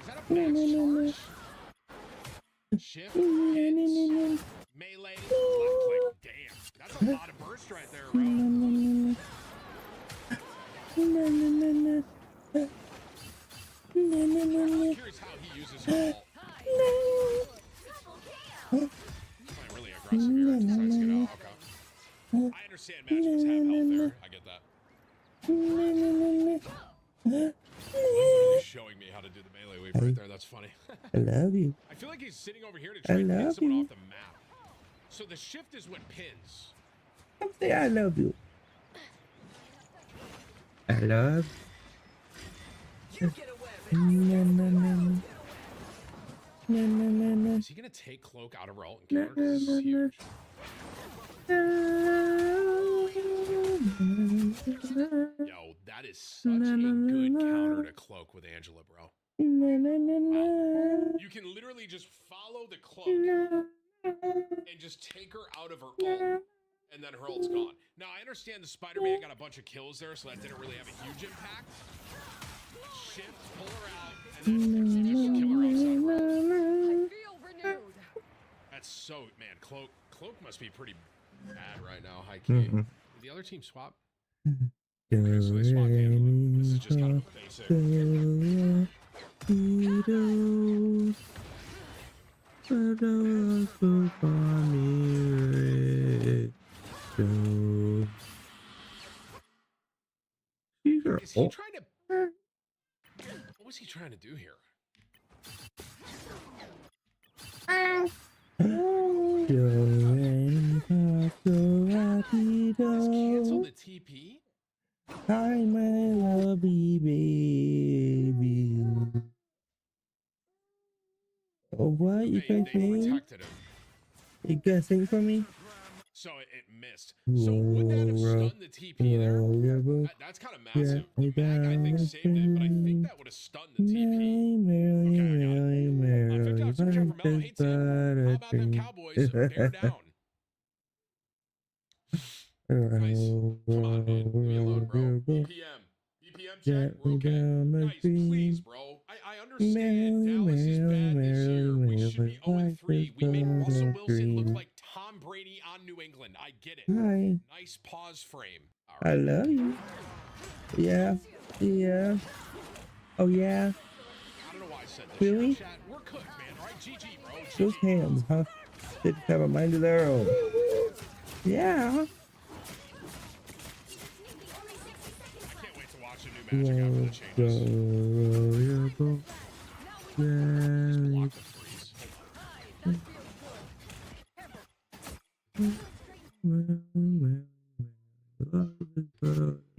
Is that a max charge? Shift, hits, melee, left click. Damn, that's a lot of burst right there, bro. I'm curious how he uses her ult. He's playing really aggressive here. Decides to get out. Okay. I understand matchups have health there. I get that. He's showing me how to do the melee wave right there. That's funny.
I love you.
I feel like he's sitting over here to try and pin
love
someone
you.
off the map. So the shift is what pins.
Come say I love you. I love.
Is he gonna take cloak out of her ult and kill her? 'Cause this is huge. Yo, that is such a good counter to cloak with Angela, bro. You can literally just follow the cloak and just take her out of her ult, and then her ult's gone. Now, I understand the Spider-Man got a bunch of kills there, so that didn't really have a huge impact. Shift, pull her out, and then just kill her outside her ult. That's so, man, Cloak must be pretty bad right now, high key. Did the other team swap? Okay, so they swapped Angela. This is just kind of a basic. Is he trying to... What was he trying to do here? Just cancel the TP?
Hi, my lovey baby. Oh, what? You
They
guys sing?
protected him.
You guys sing for me?
So it missed. So would that have stunned the TP there? That's kind of massive. Mag, I think, saved it, but I think that would have stunned the TP. Okay, I got it. 50 from Mello. Hey, Tim, how about them Cowboys? Bear down. Nice. Come on, man. Leave me alone, bro. BPM check. We're okay. Nice, please, bro. I understand Dallas is bad this year. We should be 0-3. We made Russell Wilson look like Tom Brady on New England. I get it.
Hi.
Nice pause frame.
I love you. Yeah. Yeah. Oh, yeah.
I don't know why I said this.
Really?
Chat. We're cooked, man. All right, GG, bro.
Those hands, huh? They just have a mind of their own. Yeah.
Can't wait to watch a new Magic after the changes. Just block the freeze.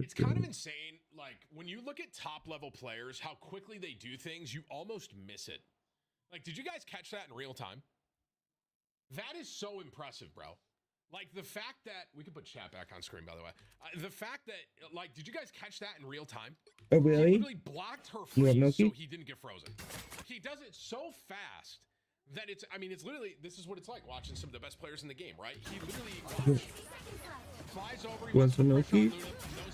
It's kind of insane, like, when you look at top-level players, how quickly they do things, you almost miss it. Like, did you guys catch that in real time? That is so impressive, bro. Like, the fact that... We can put chat back on screen, by the way. The fact that, like, did you guys catch that in real time?
Oh, really?
He literally blocked her freeze so he didn't get frozen. He does it so fast that it's... I mean, it's literally... This is what it's like watching some of the best players in the game, right? He literally... Flies over,
You want some Milky?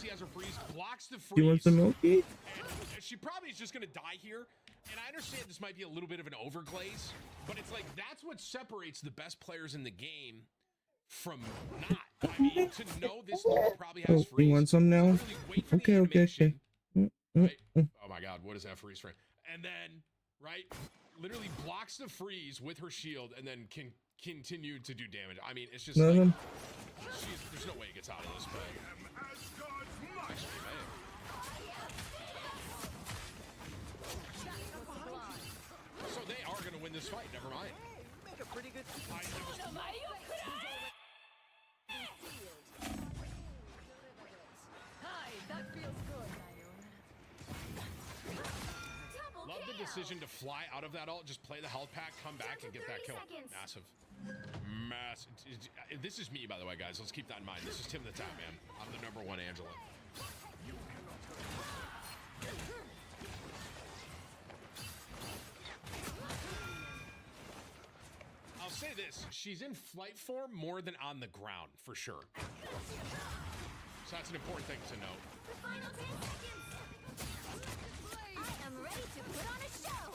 knows he has her freeze, blocks the freeze.
You want some Milky?
And she probably is just going to die here. And I understand this might be a little bit of an overglaze, but it's like that's what separates the best players in the game from not. I mean, to know this level probably has freeze.
You want some now? Okay, okay.
Right? Oh my god, what is that freeze frame? And then, right, literally blocks the freeze with her shield and then can continue to do damage. I mean, it's just like, there's no way he gets out of this, but actually, man. So they are going to win this fight, never mind.
Make a pretty good
Hi, that feels good.
Love the decision to fly out of that ult, just play the health pack, come back, and get that kill. Massive. Massive. This is me, by the way, guys. Let's keep that in mind. This is Tim the Tap Man. I'm the #1 Angela. I'll say this. She's in flight form more than on the ground, for sure. So that's an important thing to note.
Final 10 seconds. I am ready to put on a show.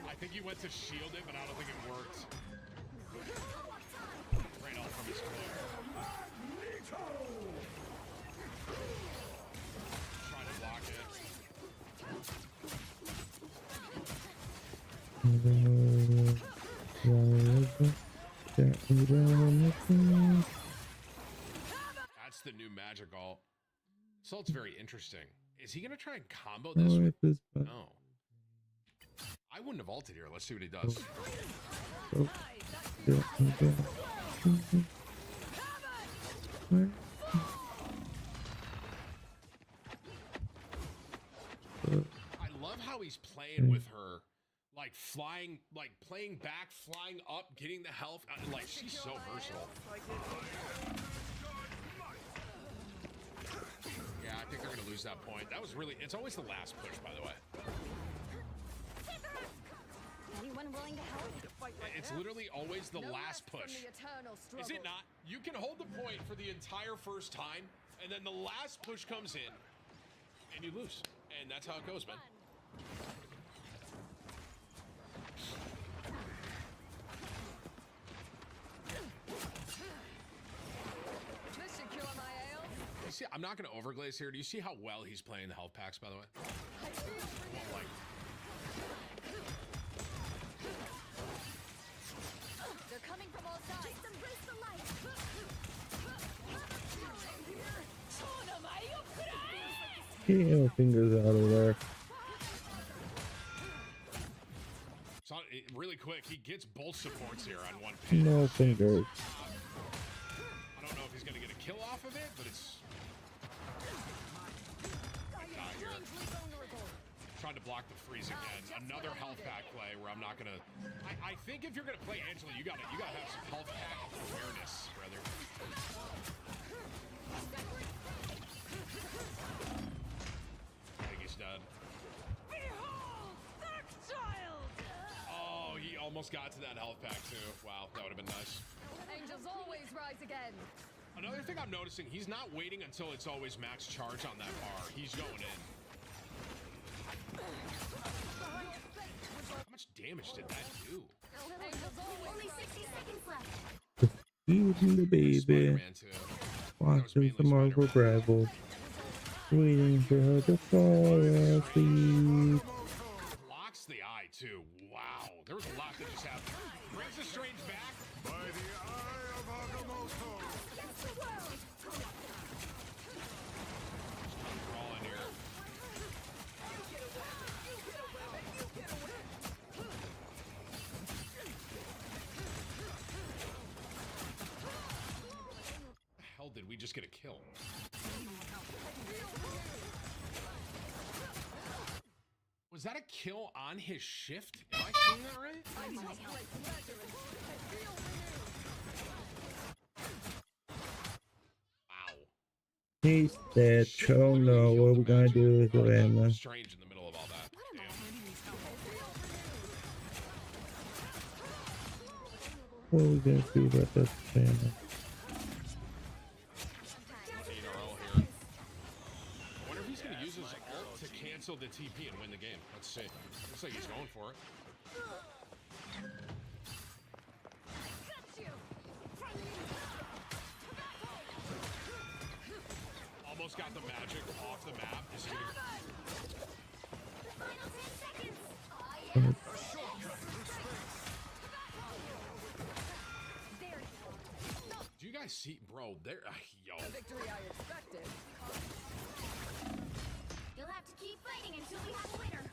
I think he went to shield it, but I don't think it worked. Right off from his clear. Try to block it. That's the new magic ult. So it's very interesting. Is he going to try and combo this with... No. I wouldn't have ulted here. Let's see what he does. I love how he's playing with her. Like flying, like playing back, flying up, getting the health. Like, she's so versatile. Yeah, I think they're going to lose that point. That was really... It's always the last push, by the way.
Anyone willing to help?
It's literally always the last push. Is it not? You can hold the point for the entire first time, and then the last push comes in, and you lose. And that's how it goes, man. You see, I'm not going to overglaze here. Do you see how well he's playing the health packs, by the way? Well, like...
They're coming from all sides. Just embrace the light.
Get your fingers out of there.
So, really quick, he gets both supports here on one pin.
No fingers.
I don't know if he's going to get a kill off of it, but it's... die here. Trying to block the freeze again. Another health pack play where I'm not gonna. I think if you're gonna play Angela, you gotta have some health pack awareness, brother. I think he's dead. Oh, he almost got to that health pack too. Wow, that would have been nice.
Angels always rise again.
Another thing I'm noticing, he's not waiting until it's always max charge on that bar. He's going in. How much damage did that do?
Only 60 seconds left.
Eating the baby. Watching some Marvel Bravo. Waiting for her to fall asleep.
Blocks the eye too. Wow, there was a lot that just happened. Brings the Strange back. By the eye of Agamotto. Crawl in here. The hell did we just get a kill? Was that a kill on his shift? Am I seeing that right? Wow.
He's dead. Oh no, what we gonna do with Savannah?
Strange in the middle of all that. Damn.
What are we gonna do about that Savannah?
I wonder if he's going to use his ult to cancel the TP and win the game. Let's see. Looks like he's going for it. Almost got the magic off the map. Is he gonna... Do you guys see, bro? There, yo.
The victory I expected.
You'll have to keep fighting until we have a winner.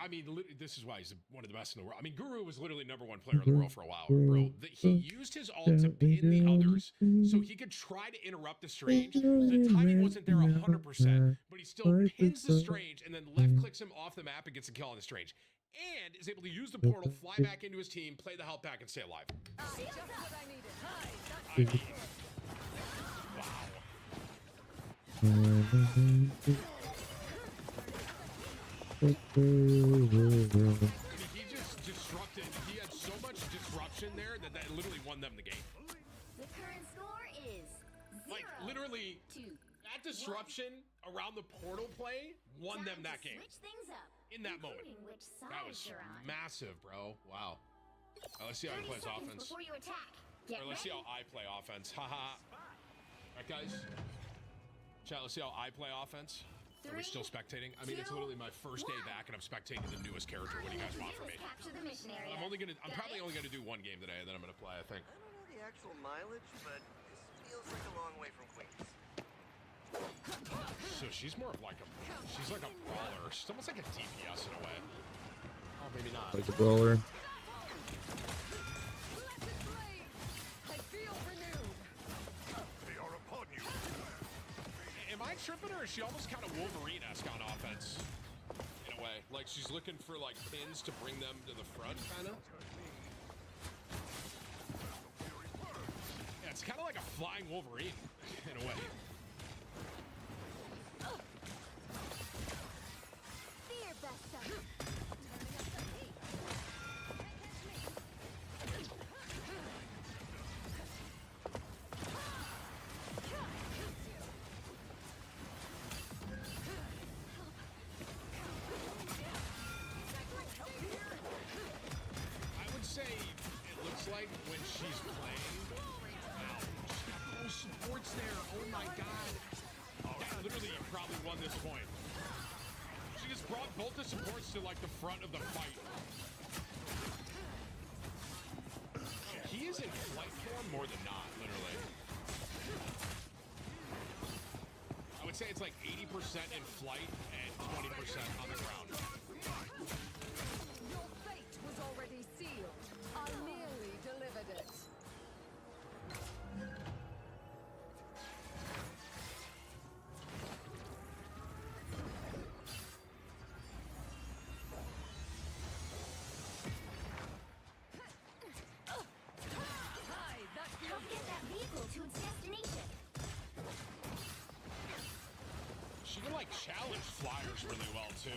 I mean, this is why he's one of the best in the world. I mean, Guru was literally #1 player in the world for a while, bro. He used his ult to pin the others so he could try to interrupt the Strange. The timing wasn't there 100%, but he still pins the Strange and then left clicks him off the map and gets a kill on the Strange. And is able to use the portal, fly back into his team, play the health pack, and stay alive.
Just what I needed.
I mean, wow. He just disrupted. He had so much disruption there that literally won them the game.
The current score is 0
Like, literally, that disruption around the portal play won them that game.
Switch things up.
In that moment.
Which side
That was
you're on.
massive, bro. Wow. Let's see how he
30
plays
seconds
offense.
before you attack. Get
Or let's see
ready.
how I play offense. Haha. Alright, guys. Chat, let's see how I play offense. Are we still spectating? I mean, it's literally my first day back, and I'm spectating the newest character. What do you guys want from me?
Capture the mission area.
I'm probably only gonna do one game today, and then I'm gonna play, I think.
I don't know the actual mileage, but this feels like a long way from Queens.
So she's more of like she's like a brawler. She's almost like a DPS in a way. Oh, maybe not.
Like a brawler.
Am I tripping, or is she almost kind of Wolverine-esque on offense? In a way. Like, she's looking for, like, pins to bring them to the front, kind of? Yeah, it's kind of like a flying Wolverine, in a way.
Fear Vesta.
I would say it looks like when she's playing. Wow, she's got those supports there. Oh my god. That literally probably won this point. She just brought both the supports to like the front of the fight. He is in flight form more than not, literally. I would say it's like 80% in flight and 20% on the ground.
Your fate was already sealed. I merely delivered it.
can like challenge flyers really well too.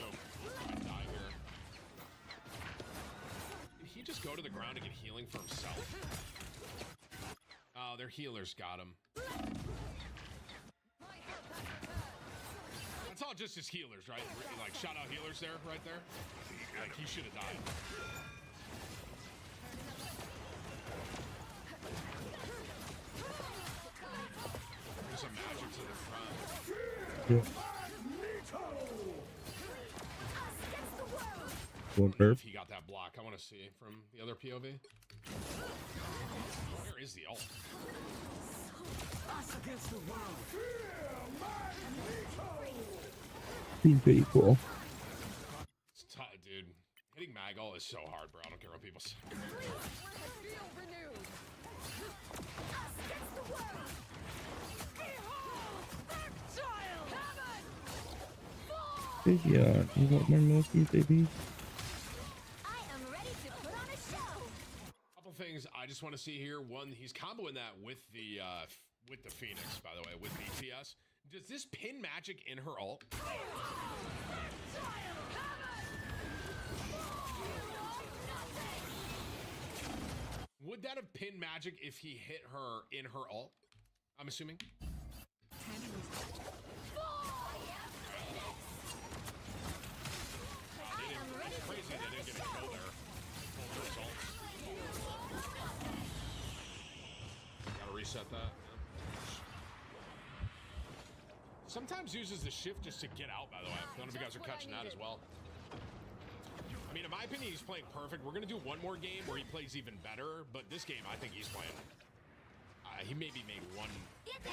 I die here. Did he just go to the ground to get healing for himself? Oh, their healers got him. That's all just his healers, right? Like shout out healers there, right there. Like he should have died. There's some magic to the front.
Yeah. One
If he got that block, I want to see from the other POV. Where is the ult?
Us against the world.
Seems pretty cool.
It's tough, dude. Hitting mag ult is so hard, bro. I don't care what people say.
Yeah, you want more milky, baby?
Couple things I just want to see here. One, he's comboing that with the Phoenix, by the way, with BTS. Does this pin magic in her ult? Would that have pinned magic if he hit her in her ult? I'm assuming. It's crazy they didn't get a kill there. Full results. Gotta reset that. Sometimes uses the shift just to get out, by the way. I don't know if you guys are catching that as well. I mean, in my opinion, he's playing perfect. We're going to do one more game where he plays even better, but this game, I think he's playing. He maybe made one mistake.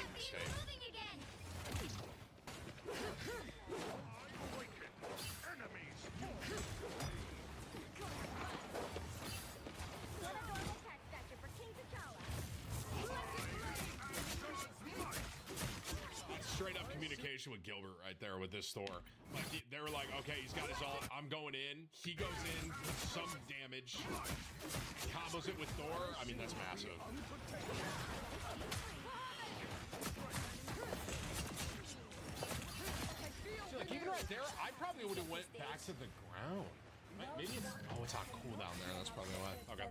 Straight up communication with Gilbert right there with this Thor. Like they were like, okay, he's got his ult. I'm going in. He goes in, puts some damage, combos it with Thor. I mean, that's massive. So like even right there, I probably would have went back to the ground. Maybe it's it's on cooldown there. That's probably why. Okay.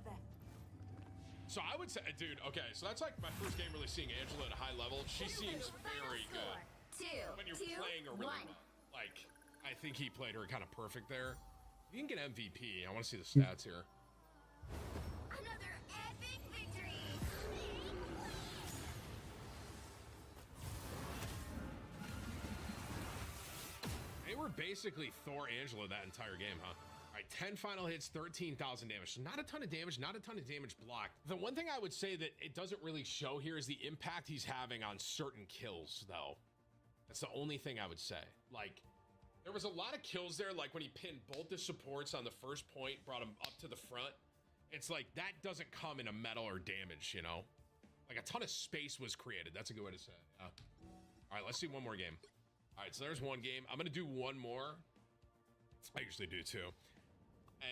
So I would say, dude, okay, so that's like my first game really seeing Angela at a high level. She seems very good when you're playing her really well. Like, I think he played her kind of perfect there. You can get MVP. I want to see the stats here.
Another epic victory.
They were basically Thor Angela that entire game, huh? All right, 10 final hits, 13,000 damage. So not a ton of damage, not a ton of damage blocked. The one thing I would say that it doesn't really show here is the impact he's having on certain kills, though. That's the only thing I would say. Like, there was a lot of kills there, like when he pinned both the supports on the first point, brought him up to the front. It's like, that doesn't come in a metal or damage, you know? Like, a ton of space was created. That's a good way to say it. Yeah. All right, let's see one more game. All right, so there's one game. I'm going to do one more. I usually do, too.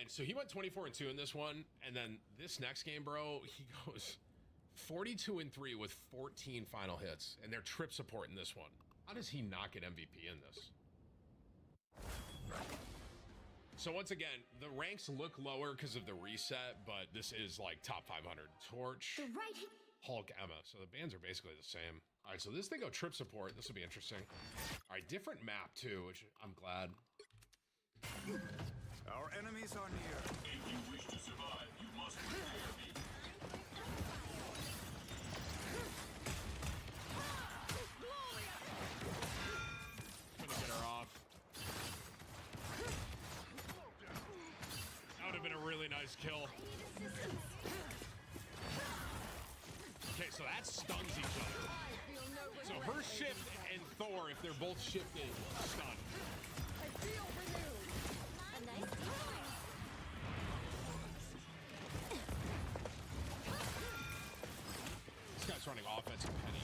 And so he went 24-2 in this one, and then this next game, bro, he goes 42-3 with 14 final hits, and they're trip support in this one. How does he not get MVP in this? So once again, the ranks look lower because of the reset, but this is like top 500. Torch, Hulk, Emma. So the bans are basically the same. All right, so this thing go trip support. This will be interesting. All right, different map too, which I'm glad.
Our enemies are near. If you wish to survive, you must prepare me.
Gonna get her off. That would have been a really nice kill. Okay, so that stuns each other. So her shift and Thor, if they're both shifted, stun. This guy's running offensive penny.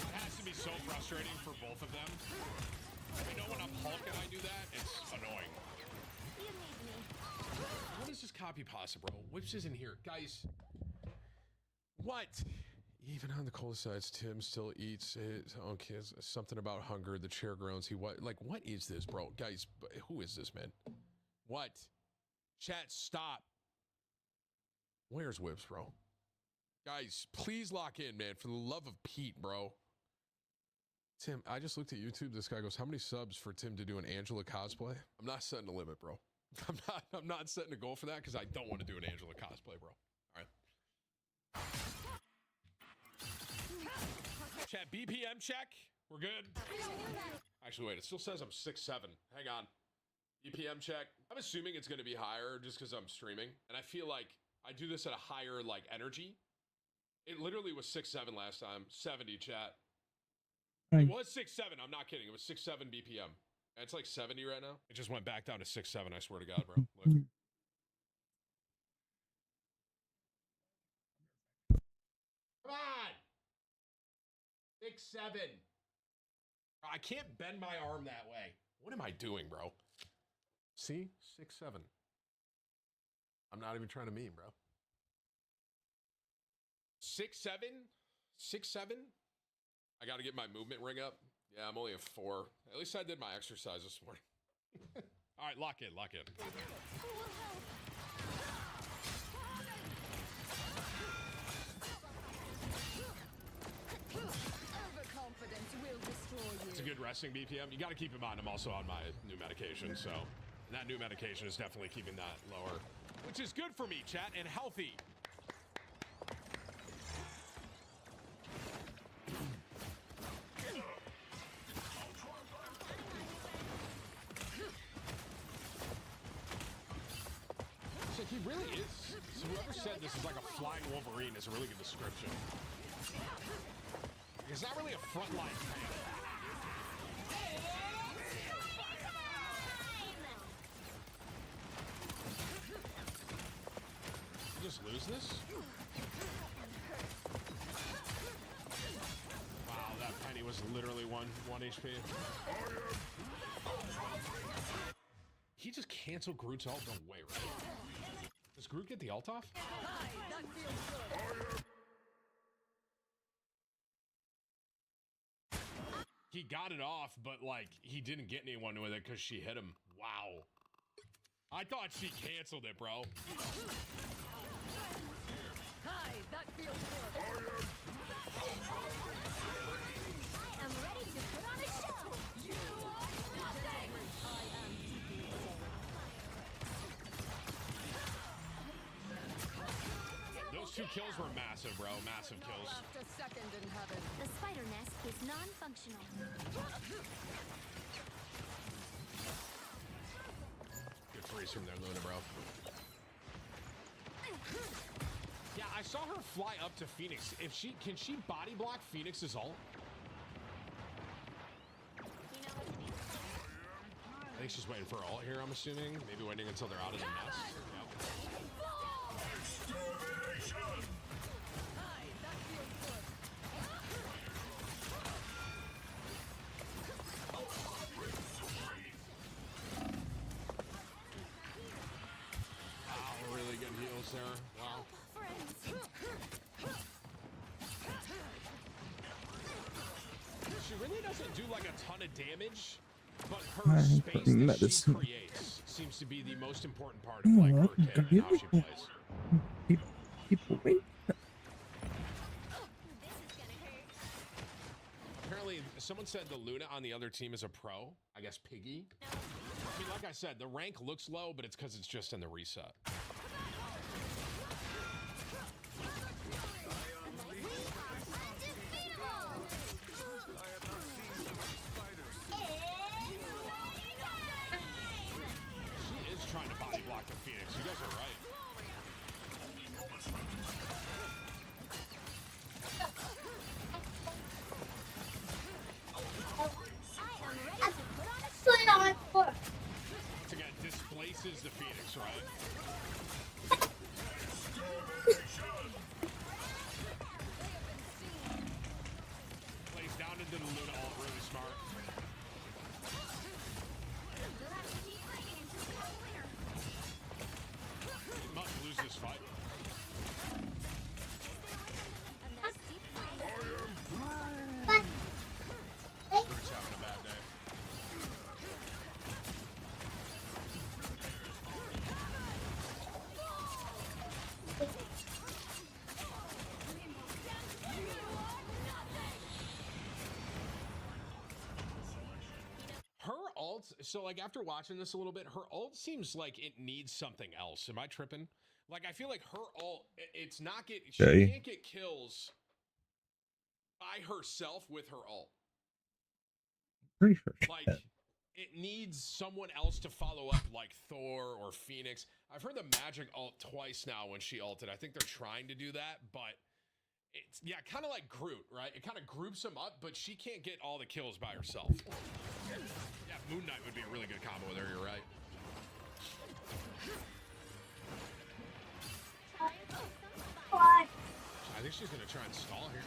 It has to be so frustrating for both of them. I know when I'm Hulk and I do that, it's annoying.
You need me
copy pasta, bro. Whips isn't here. Guys, what? Even on the cold sides, Tim still eats it. Okay, something about hunger. The chair groans. He what? Like, what is this, bro? Guys, who is this, man? What? Chat, stop. Where's Whips, bro? Guys, please lock in, man. For the love of Pete, bro. Tim, I just looked at YouTube. This guy goes, how many subs for Tim to do an Angela cosplay? I'm not setting a limit, bro. I'm not setting a goal for that because I don't want to do an Angela cosplay, bro. All right. Chat, BPM check. We're good. Actually, wait. It still says I'm 6'7". Hang on. BPM check. I'm assuming it's going to be higher just because I'm streaming. And I feel like I do this at a higher, like, energy. It literally was 6'7" last time. 70, chat. It was 6'7". I'm not kidding. It was 6'7" BPM. It's like 70 right now. It just went back down to 6'7". I swear to God, bro. Look. Come on. 6'7". I can't bend my arm that way. What am I doing, bro? See? 6'7". I'm not even trying to meme, bro. 6'7"? 6'7"? I got to get my movement ring up. Yeah, I'm only a 4. At least I did my exercise this morning. All right, lock in, lock in.
Overconfidence will destroy you.
It's a good resting BPM. You got to keep in mind I'm also on my new medication, so that new medication is definitely keeping that lower, which is good for me, chat, and healthy. He really is. So whoever said this is like a flying Wolverine is a really good description. He's not really a frontline fan. You just lose this? Wow, that penny was literally one HP. He just canceled Groot's ult? No way, right? Does Groot get the ult off? He got it off, but like he didn't get anyone with it because she hit him. Wow. I thought she canceled it, bro.
Hi, that feels good.
I am ready to put on a show. You are nothing. I am deeply
Those 2 kills were massive, bro. Massive kills.
a second in heaven.
The spider nest is non-functional.
Good freeze from there, Luna, bro. Yeah, I saw her fly up to Phoenix. If she can she body block Phoenix's ult? I think she's waiting for her ult here, I'm assuming. Maybe waiting until they're out of the nest. Yep. Wow, really good heals there. Wow. She really doesn't do like a ton of damage, but her space that she creates seems to be the most important part of like her kit and how she plays.
People wait.
Apparently, someone said the Luna on the other team is a pro. I guess Piggy. I mean, like I said, the rank looks low, but it's because it's just in the reset. She is trying to body block the Phoenix. You guys are right. Once again, displaces the Phoenix, right? Plays down into the Luna ult, really smart. It must So, like, after watching this a little bit, her ult seems like it needs something else. Am I tripping? Like, I feel like her ult, it's not get, she can't get kills by herself with her ult.
Pretty sure.
Like, it needs someone else to follow up, like Thor or Phoenix. I've heard the magic ult twice now when she ulted. I think they're trying to do that, but it's, yeah, kind of like Groot, right? It kind of groups them up, but she can't get all the kills by herself. Yeah, Moon Knight would be a really good combo with her, you're right. I think she's gonna try and stall here.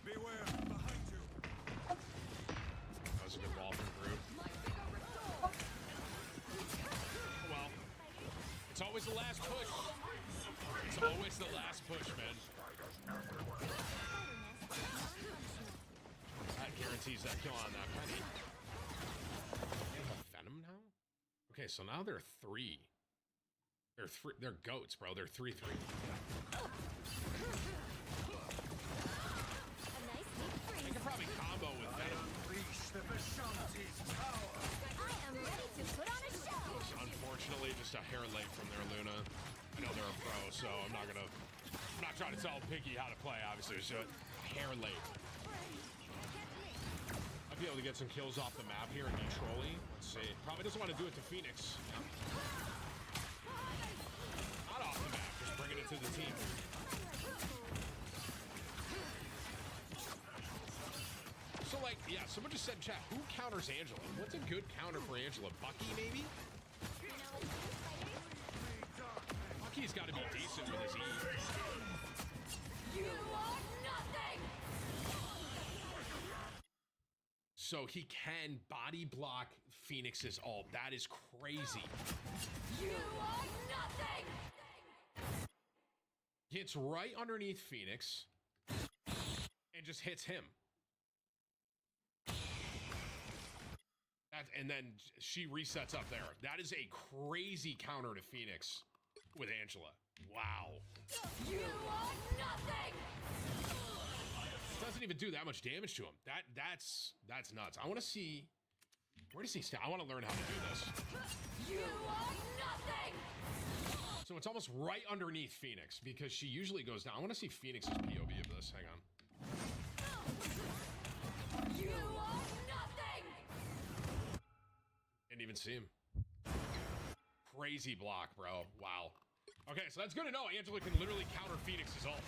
Beware, behind you.
That was a good wall from Groot. Well, it's always the last push. It's always the last push, man. That guarantees that kill on that penny. They have Venom now? Okay, so now they're 3. They're goats, bro. They're 3-3.
A nice deep freeze.
They can probably combo with Venom.
Unleash the Vishanti's power.
I am ready to put on a show.
Unfortunately, just a hair late from their Luna. I know they're a pro, so I'm not trying to tell Piggy how to play, obviously. So hair late. I'd be able to get some kills off the map here and be trolly. Let's see. Probably doesn't want to do it to Phoenix. Not off the map, just bringing it to the team. So, like, yeah, someone just said in chat, who counters Angela? What's a good counter for Angela? Bucky, maybe? Bucky's got to be decent with his E.
You are nothing.
So he can body block Phoenix's ult. That is crazy.
You are nothing.
Gets right underneath Phoenix and just hits him. And then she resets up there. That is a crazy counter to Phoenix with Angela. Wow.
You are nothing.
Doesn't even do that much damage to him. That's nuts. I want to see. Where does he stand? I want to learn how to do this.
You are nothing.
So it's almost right underneath Phoenix because she usually goes down. I want to see Phoenix's POV of this. Hang on.
You are nothing.
Didn't even see him. Crazy block, bro. Wow. Okay, so that's good to know. Angela can literally counter Phoenix's ult.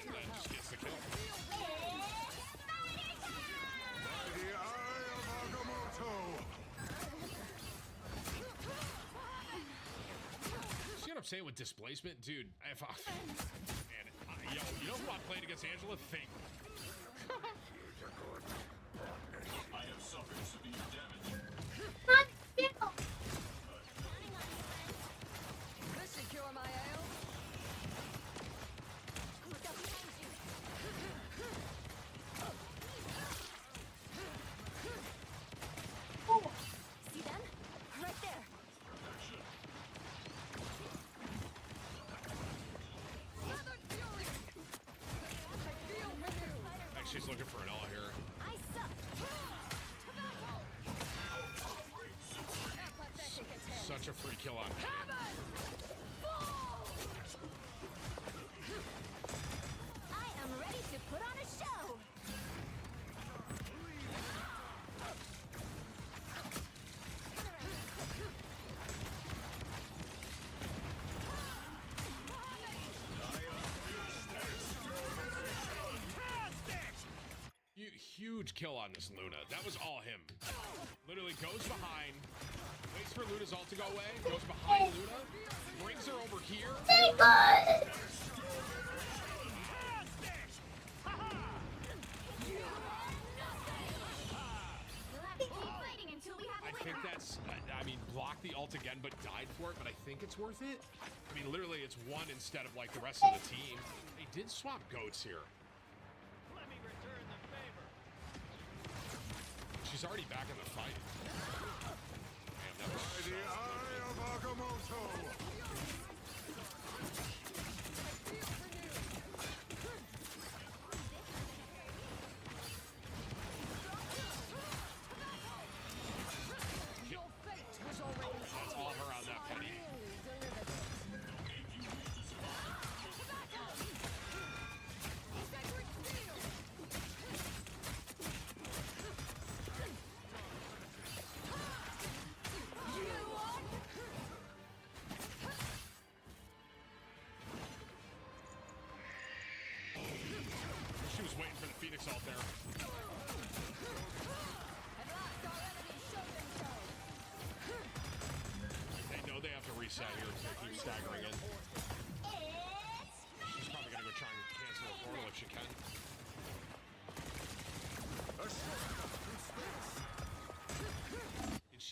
And then just gets the kill.
By the eye of Agamotto.
See what I'm saying with displacement? Dude, if I... Man, yo, you know who I played against Angela? Think.
I have suffered severe damage.
This should cure my ale.
Look up behind you. See them? Right there.
Southern Fury. I feel renewed.
Like she's looking for an ult here.
I suck.
Apathetic attempt.
Such a free kill on Penny.
I am ready to put on a show.
Huge kill on this Luna. That was all him. Literally goes behind, waits for Luna's ult to go away, goes behind Luna, brings her over here.
We'll have to keep fighting until we have a
I
winner.
think that's, I mean, blocked the ult again, but died for it, but I think it's worth it. I mean, literally, it's one instead of, like, the rest of the team. They did swap goats here.
Let me return the favor.
She's already back in the fight. Man, that was
By the eye of Agamotto.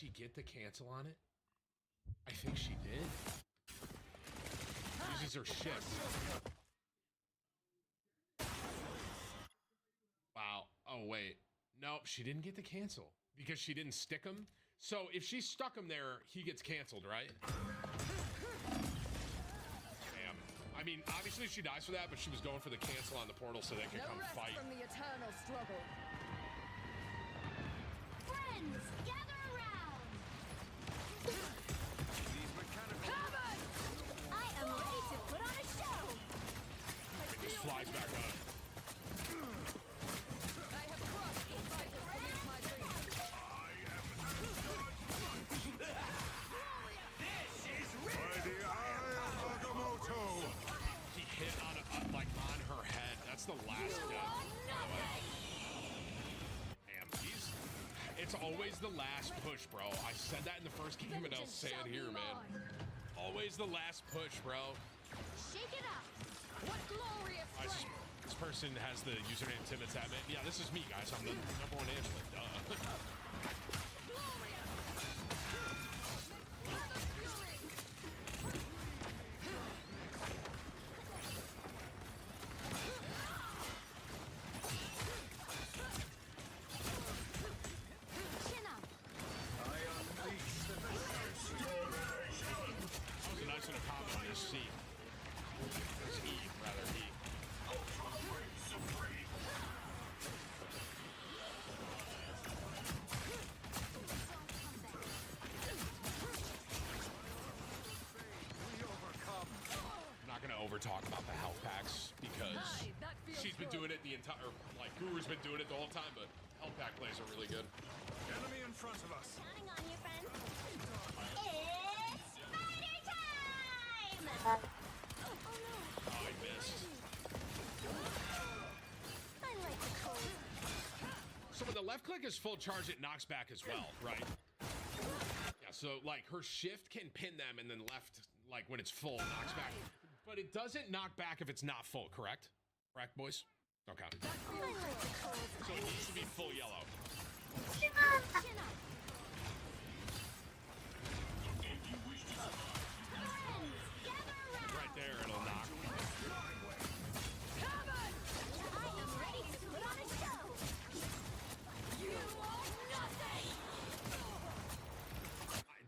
she get the cancel on it? I think she did. Uses her shift. Wow. Oh, wait. Nope, she didn't get the cancel because she didn't stick him. So if she stuck him there, he gets canceled, right? Damn. I mean, obviously she dies for that, but she was going for the cancel on the portal so they could come fight.
From the eternal struggle.
Friends, gather around. I am ready to put on a show.
It just flies back up. He hit on like on her head. That's the last death. Damn, it's always the last push, bro. I said that in the first game, and I'll say it here, man. Always the last push, bro.
Shake it up.
What glorious
This person has the username Timitatman. Yeah, this is me, guys. I'm the #1 Angela. Duh. Talk about the health packs because she's been doing it the entire, like Guru's been doing it the whole time, but health pack plays are really good.
Enemy in front of us.
Counting on you, friends. It's spider time! Oh no.
Oh, I missed.
I like the cold.
So when the left click is full charge, it knocks back as well, right? Yeah, so like her shift can pin them and then left, like when it's full, knocks back. But it doesn't knock back if it's not full, correct? Correct, boys? Okay. So it needs to be full yellow. Right there, it'll knock.
I am ready to put on a show. You are nothing.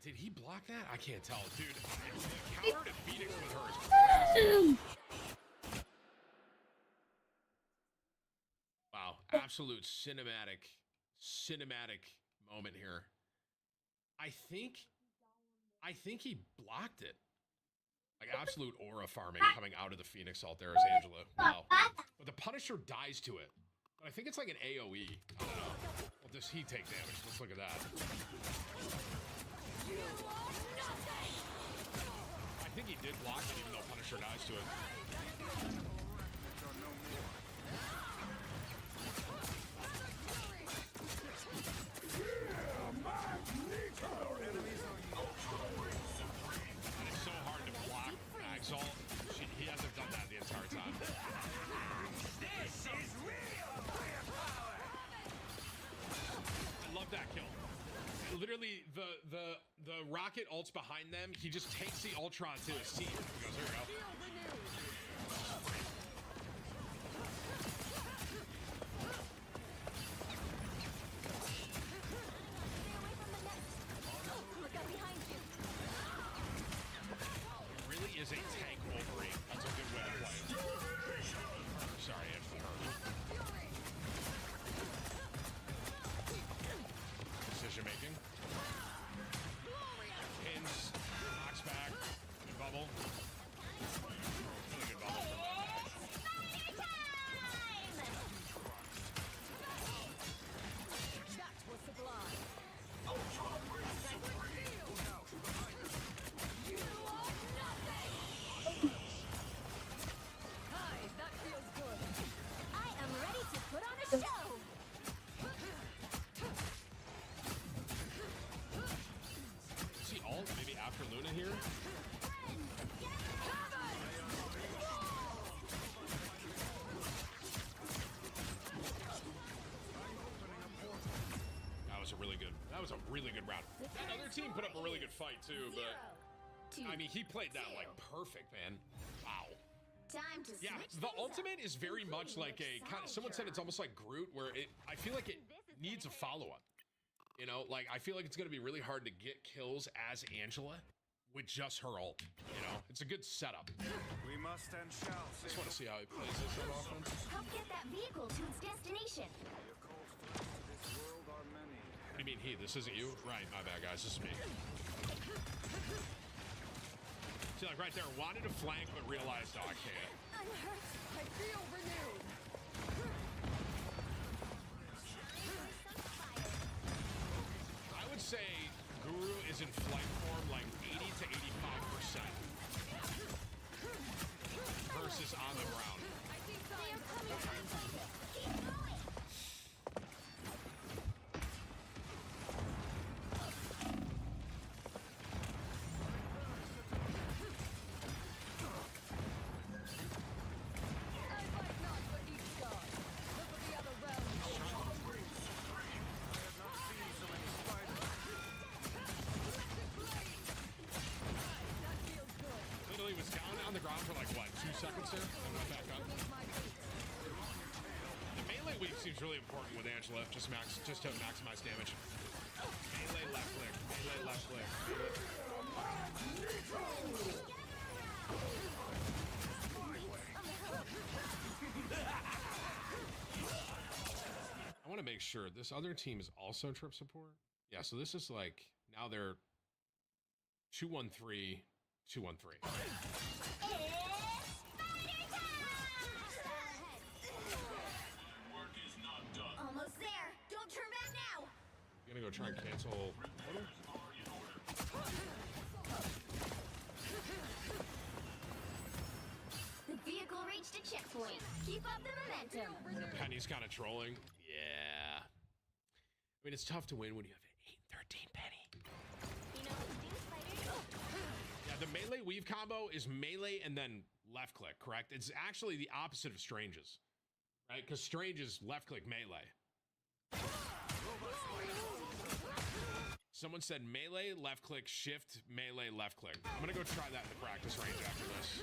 Did he block that? I can't tell, dude. The counter to Phoenix with her is wow, absolute cinematic moment here. I think he blocked it. Like absolute aura farming coming out of the Phoenix ult there as Angela. Wow. But the Punisher dies to it. But I think it's like an AoE. I don't know. Well, does he take damage? Let's look at that. I think he did block it even though Punisher dies to it. And it's so hard to block Exalt. He hasn't done that the entire time. This is real firepower! I love that kill. Literally, the rocket ults behind them. He just takes the Ultron to his team. He goes, here we go. It really is a tank Wolverine. That's a good way to play it. Sorry, I decision making. Pins, knocks back, good bubble. Really good was a really good round. That other team put up a really good fight too, but I mean, he played that like perfect, man. Wow.
Time to
Yeah,
switch
the
things
ultimate
up.
is very much like a kind of, someone said it's almost like Groot, where I feel like it needs a follow-up. You know, like I feel like it's gonna be really hard to get kills as Angela with just her ult. You know, it's a good setup.
We must and shall.
Just want to see how he plays this on offense.
Help get that vehicle to its destination.
What do you mean he? This isn't you? Right, my bad, guys. This is me. See, like right there, wanted to flank, but realized, oh, I can't.
I'm hurt. I feel renewed.
I would say Guru is in flight form like 80 to 85% versus on the ground.
They are coming from Vegas. Keep going.
Literally was down on the ground for like what, 2 seconds there, and went back up. The melee weave seems really important with Angela, just to maximize damage. Melee left click, melee left click. I want to make sure this other team is also trip support. Yeah, so this is like, now they're 2-1-3, 2-1-3.
Almost there. Don't turn back now.
You gonna go try and cancel?
The vehicle reached a checkpoint. Keep up the momentum.
Penny's kind of trolling. Yeah. I mean, it's tough to win when you have an 8-13 Penny. Yeah, the melee weave combo is melee and then left click, correct? It's actually the opposite of Strange's, right? Because Strange is left click melee. Someone said melee, left click, shift, melee, left click. I'm gonna go try that in the practice range after this.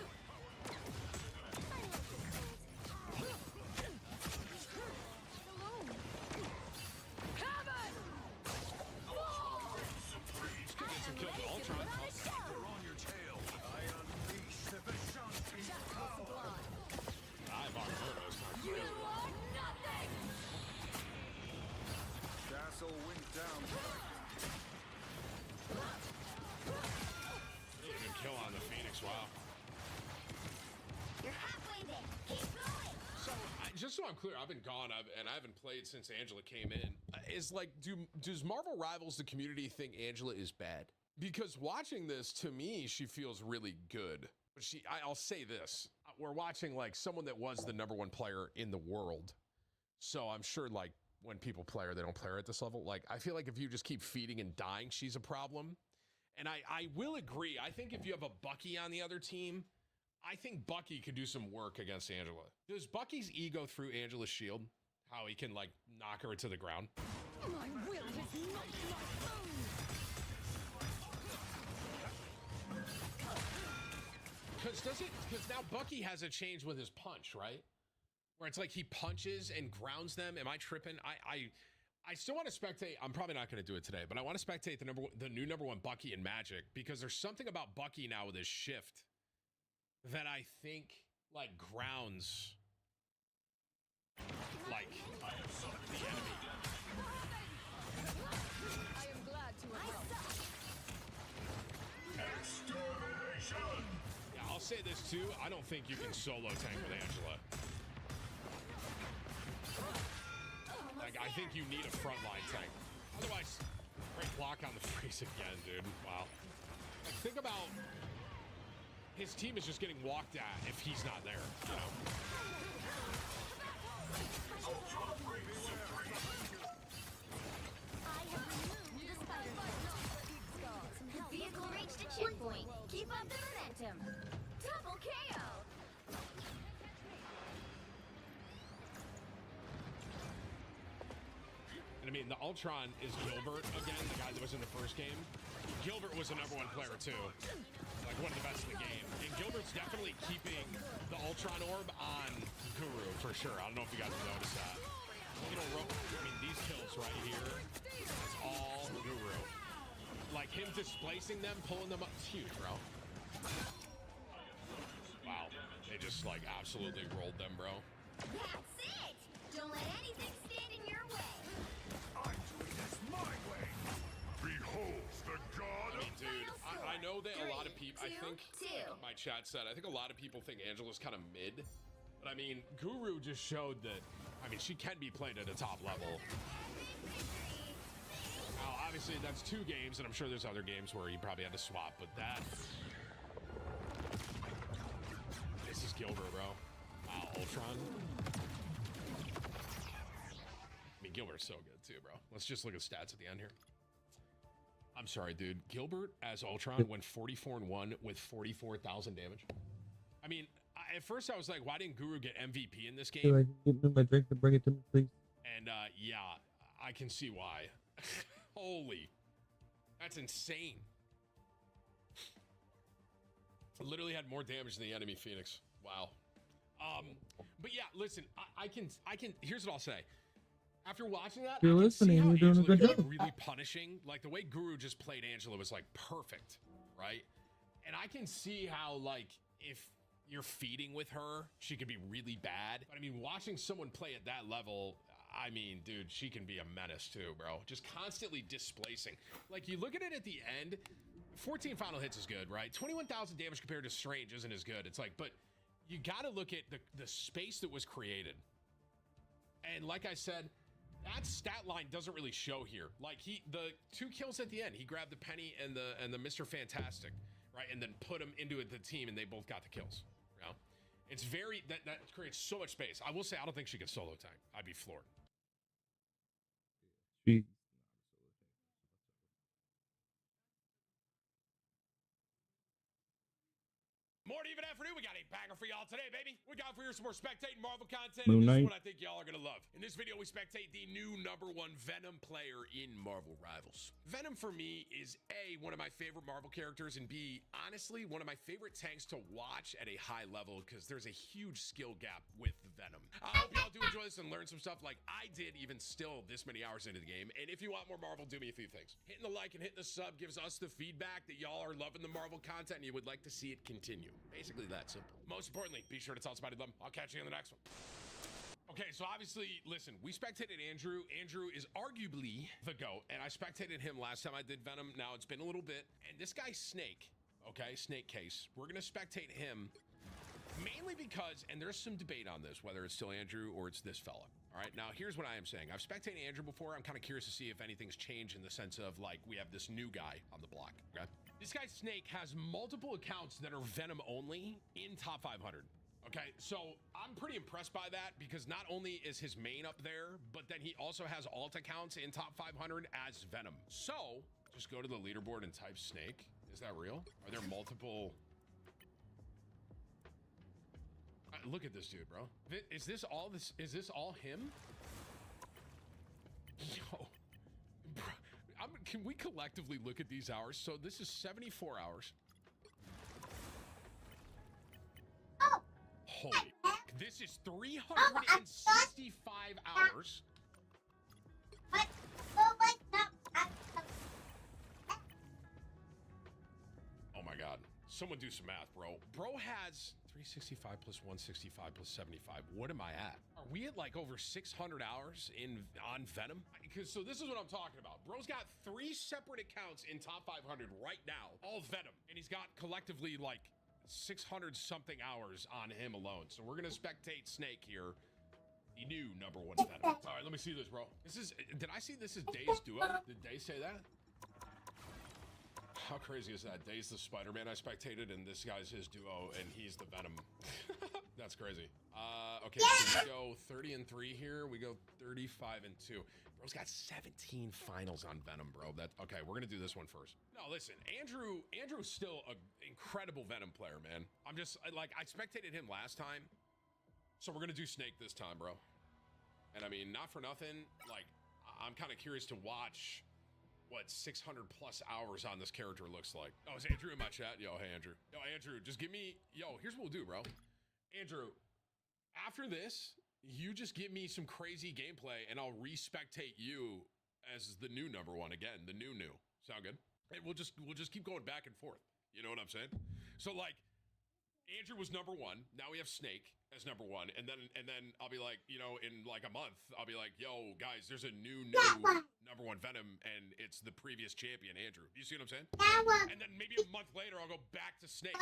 Some kills with Ultron.
You're on your tail. I unleash the Vishanti power.
I've already heard those.
You are nothing.
Castle went down.
Really good kill on the Phoenix. Wow.
You're halfway there. Keep going.
So, just so I'm clear, I've been gone, and I haven't played since Angela came in. Is like, does Marvel Rivals, the community, think Angela is bad? Because watching this, to me, she feels really good. But I'll say this: we're watching like someone that was the #1 player in the world. So I'm sure, like, when people play her, they don't play her at this level. Like, I feel like if you just keep feeding and dying, she's a problem. And I will agree. I think if you have a Bucky on the other team, I think Bucky could do some work against Angela. Does Bucky's ego through Angela's shield? How he can, like, knock her to the ground?
My will is not my own.
Because now Bucky has a change with his punch, right? Where it's like he punches and grounds them. Am I tripping? I still want to spectate. I'm probably not going to do it today, but I want to spectate the new #1 Bucky in Magic, because there's something about Bucky now with his shift that I think like grounds like the enemy.
I am glad to help.
Extermination!
Yeah, I'll say this too. I don't think you can solo tank with Angela. Like, I think you need a frontline tank. Otherwise, great block on the freeze again, dude. Wow. Like, think about his team is just getting walked at if he's not there, you know?
I have removed the spider. The vehicle reached a checkpoint. Keep up the momentum. Double KO.
Enemy mean, the Ultron is Gilbert again, the guy that was in the first game. Gilbert was the #1 player too, like one of the best in the game. And Gilbert's definitely keeping the Ultron orb on Guru for sure. I don't know if you guys have noticed that. You know, I mean, these kills right here, that's all Guru. Like him displacing them, pulling them up, it's huge, bro. Wow, they just like absolutely rolled them, bro.
That's it! Don't let anything stand in your way.
I'm doing this my way. Behold the god
of dude, I know that a lot of people, I think,
two.
my chat said, I think a lot of people think Angela's kind of mid. But I mean, Guru just showed that, I mean, she can be played at a top level. Now, obviously, that's 2 games, and I'm sure there's other games where you probably had to swap, but that... This is Gilbert, bro. Wow, Ultron. I mean, Gilbert's so good, too, bro. Let's just look at stats at the end here. I'm sorry, dude. Gilbert as Ultron went 44-1 with 44,000 damage. I mean, at first I was like, why didn't Guru get MVP in this game?
Can I give me my drink and bring it to me, please?
And yeah, I can see why. Holy, that's insane. Literally had more damage than the enemy Phoenix. Wow. But yeah, listen, I can. Here's what I'll say. After watching that,
You're listening. You're doing a good job.
Really punishing. Like the way Guru just played Angela was like perfect, right? And I can see how like if you're feeding with her, she could be really bad. But I mean, watching someone play at that level, I mean, dude, she can be a menace too, bro. Just constantly displacing. Like you look at it at the end, 14 final hits is good, right? 21,000 damage compared to Strange isn't as good. It's like, but you got to look at the space that was created. And like I said, that stat line doesn't really show here. Like the 2 kills at the end, he grabbed the Penny and the Mr. Fantastic, right? And then put them into the team and they both got the kills. You know? It's very, that creates so much space. I will say, I don't think she gets solo tank. I'd be floored.
She
Morning, even afternoon, we got a banger for y'all today, baby. We got for you some more spectating Marvel content.
Moon
And this is
Knight.
what I think y'all are gonna love. In this video, we spectate the new #1 Venom player in Marvel Rivals. Venom for me is A, one of my favorite Marvel characters, and B, honestly, one of my favorite tanks to watch at a high level because there's a huge skill gap with Venom. I hope y'all do enjoy this and learn some stuff like I did even still this many hours into the game. And if you want more Marvel, do me a few things. Hitting the like and hitting the sub gives us the feedback that y'all are loving the Marvel content and you would like to see it continue. Basically that simple. Most importantly, be sure to tell somebody to love them. I'll catch you in the next one. Okay, so obviously, listen, we spectated Andrew. Andrew is arguably the GOAT, and I spectated him last time I did Venom. Now it's been a little bit. And this guy, Snake, okay, Snake Case, we're going to spectate him mainly because, and there's some debate on this, whether it's still Andrew or it's this fella. All right, now here's what I am saying. I've spectated Andrew before. I'm kind of curious to see if anything's changed in the sense of, like, we have this new guy on the block, okay? This guy, Snake, has multiple accounts that are Venom only in top 500. Okay, so I'm pretty impressed by that because not only is his main up there, but then he also has alt accounts in top 500 as Venom. So just go to the leaderboard and type Snake. Is that real? Are there multiple? Look at this dude, bro. Is this all this? Is this all him? Yo, bro, can we collectively look at these hours? So this is 74 hours. Holy, this is 365 hours. Oh my God. Someone do some math, bro. Bro has 365 plus 165 plus 75. What am I at? Are we at like over 600 hours on Venom? Because so this is what I'm talking about. Bro's got 3 separate accounts in top 500 right now, all Venom. And he's got collectively like 600 something hours on him alone. So we're gonna spectate Snake here. The new #1 Venom. All right, let me see this, bro. This is, did I see this is Days duo? Did Day say that? How crazy is that? Days the Spider-Man I spectated, and this guy's his duo, and he's the Venom. That's crazy. Okay, so we go 30-3 here. We go 35-2. Bro's got 17 finals on Venom, bro. That okay, we're gonna do this one first. No, listen, Andrew's still an incredible Venom player, man. I'm just like, I spectated him last time, so we're gonna do Snake this time, bro. And I mean, not for nothing, like, I'm kind of curious to watch what 600 plus hours on this character looks like. Oh, is Andrew in my chat? Yo, hey, Andrew. Yo, Andrew, just give me, here's what we'll do, bro. Andrew, after this, you just give me some crazy gameplay and I'll respectate you as the new number one again, the new. Sound good? And we'll just keep going back and forth. You know what I'm saying? So like, Andrew was number one. Now we have Snake as number one. And then I'll be like, you know, in like a month, I'll be like, yo, guys, there's a new number one Venom, and it's the previous champion, Andrew. You see what I'm saying? And then maybe a month later, I'll go back to Snake.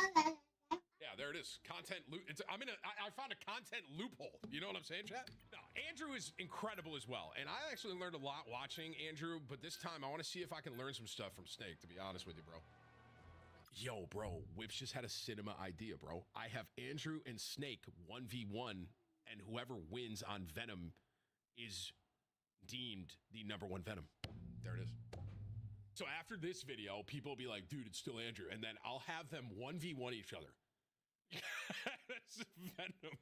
Yeah, there it is. Content loop. I found a content loophole. You know what I'm saying, chat? No, Andrew is incredible as well. And I actually learned a lot watching Andrew, but this time I want to see if I can learn some stuff from Snake, to be honest with you, bro. Yo, bro, Whips just had a cinema idea, bro. I have Andrew and Snake 1v1, and whoever wins on Venom is deemed the number one Venom. There it is. So after this video, people will be like, dude, it's still Andrew. And then I'll have them 1v1 each other. That's Venom.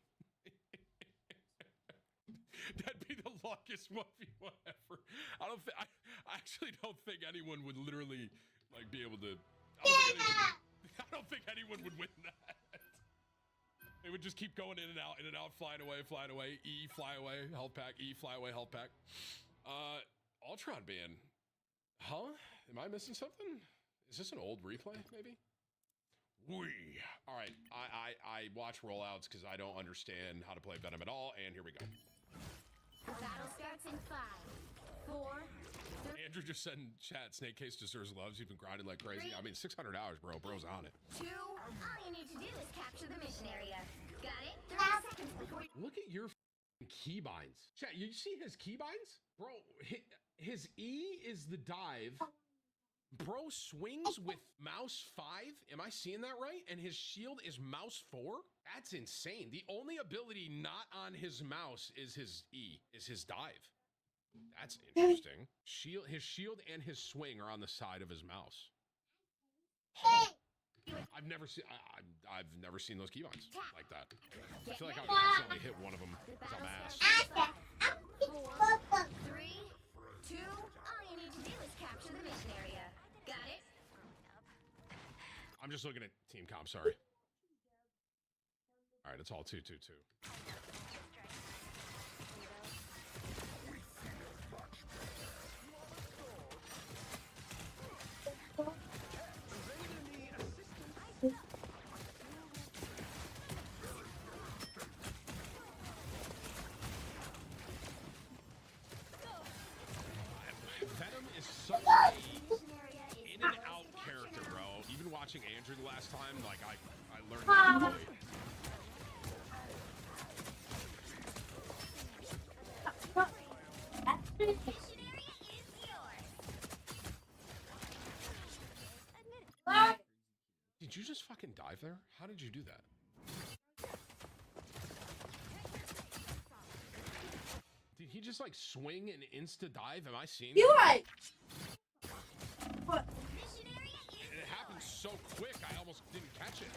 That'd be the longest 1v1 ever. I actually don't think anyone would literally like be able to. I don't think anyone would win that. They would just keep going in and out, flying away. E, fly away, health pack. E, fly away, health pack. Ultron ban. Huh? Am I missing something? Is this an old replay, maybe? All right, I watch rollouts because I don't understand how to play Venom at all, and here we go.
Battle starts in 5, 4, 3.
Andrew just said in chat, Snake Case deserves loves. He's been grinding like crazy. I mean, 600 hours, bro. Bro's on it.
2. All you need to do is capture the mission area. Got it? 30 seconds before.
Look at your keybinds. Chat, you see his keybinds? Bro, his E is the dive. Bro swings with mouse 5. Am I seeing that right? And his shield is mouse 4? That's insane. The only ability not on his mouse is his E, is his dive. That's interesting. His shield and his swing are on the side of his mouse. I've never seen those keybinds like that. I feel like I would accidentally hit one of them dumbass.
4, 3, 2. All you need to do is capture the mission area. Got it?
I'm just looking at team comp, sorry. All right, it's all 2-2-2. Venom is such a in and out character, bro. Even watching Andrew the last time, like I learned that really. Did you just fucking dive there? How did you do that? Did he just like swing and insta dive? Am I seeing that?
You right. What?
It happened so quick, I almost didn't catch it.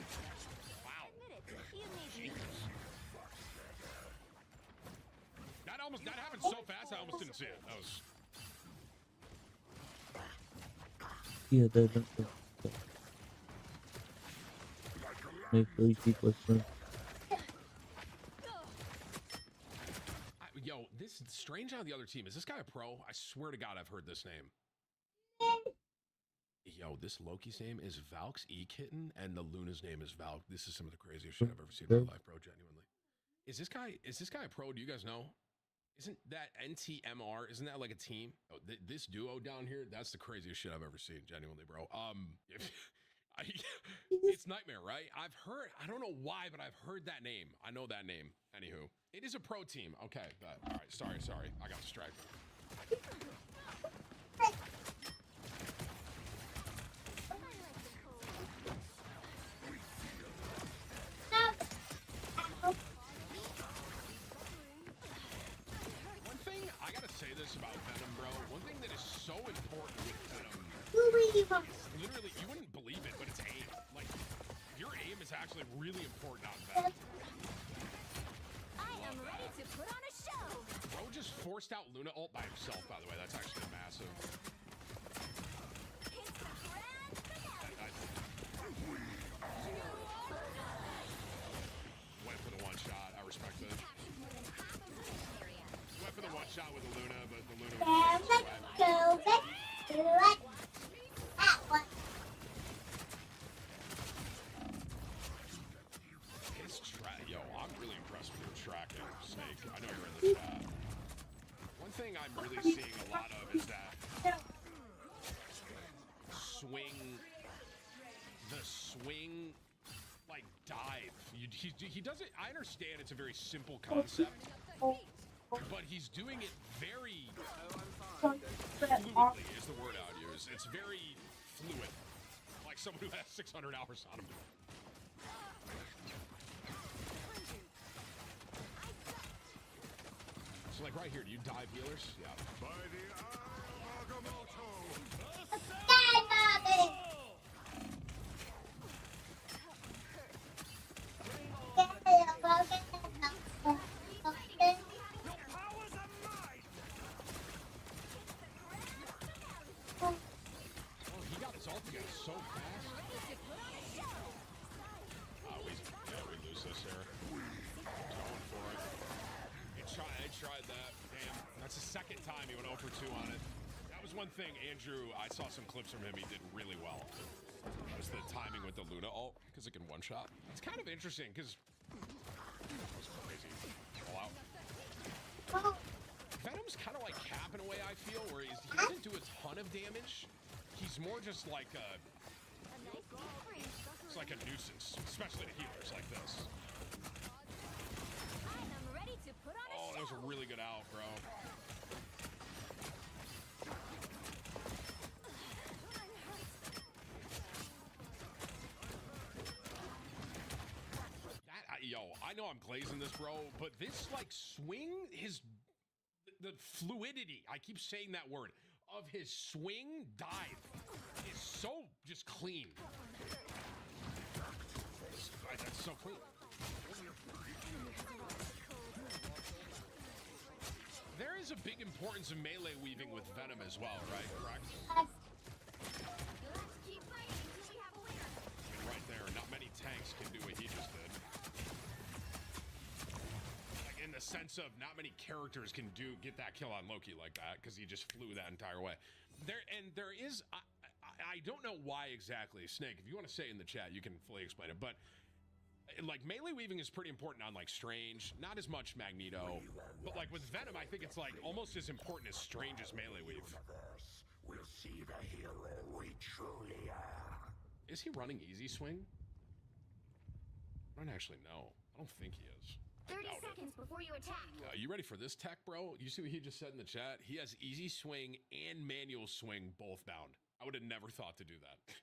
Wow. Jesus. That happened so fast, I almost didn't see it. That was.
Yeah, doesn't. Make those people swim.
Yo, this Strange on the other team. Is this guy a pro? I swear to God, I've heard this name. Yo, this Loki's name is Valk's E-Kitten, and the Luna's name is Valk. This is some of the craziest shit I've ever seen in my life, bro. Genuinely. Is this guy a pro? Do you guys know? Isn't that NTMR? Isn't that like a team? Oh, this duo down here, that's the craziest shit I've ever seen. Genuinely, bro. It's Nightmare, right? I've heard, I don't know why, but I've heard that name. I know that name. Anywho, it is a pro team. Okay, but all right, sorry. I got distracted. One thing, I gotta say this about Venom, bro. One thing that is so important with Venom, literally, you wouldn't believe it, but it's aim. Like, your aim is actually really important on Venom.
I am ready to put on a show.
Bro just forced out Luna ult by himself, by the way. That's actually massive. Went for the one shot. I respect it. Went for the one shot with the Luna, but the Luna was his track. Yo, I'm really impressed with your tracking, Snake. I know you're in the chat. One thing I'm really seeing a lot of is that the swing, like dive. He does it. I understand it's a very simple concept, but he's doing it very fluidly. Is the word I would use. It's very fluid, like someone who has 600 hours on him. So like right here, do you dive healers? Yeah. By the Agamotto. Oh, he got his ult together so fast. We lose this here. Going for it. I tried that. Damn. That's the second time he went 0 for 2 on it. That was one thing, Andrew. I saw some clips from him. He did really well. Was the timing with the Luna ult, because it can one shot. It's kind of interesting, because that was crazy. All out. Venom's kind of like Cap in a way, I feel, where he doesn't do a ton of damage. He's more just like it's like a nuisance, especially to healers like this. Oh, that was a really good out, bro. Yo, I know I'm glazing this, bro, but this like swing, the fluidity, I keep saying that word, of his swing dive is so just clean. That's so clean. There is a big importance of melee weaving with Venom as well, right? Correct? Right there, not many tanks can do what he just did. Like in the sense of not many characters can get that kill on Loki like that, because he just flew that entire way. There is, I don't know why exactly, Snake, if you want to say it in the chat, you can fully explain it, but like melee weaving is pretty important on like Strange, not as much Magneto, but like with Venom, I think it's like almost as important as Strange's melee weave. We'll see the hero we truly are. Is he running easy swing? I don't actually know. I don't think he is.
30 seconds before you attack.
You ready for this tech, bro? You see what he just said in the chat? He has easy swing and manual swing both bound. I would have never thought to do that.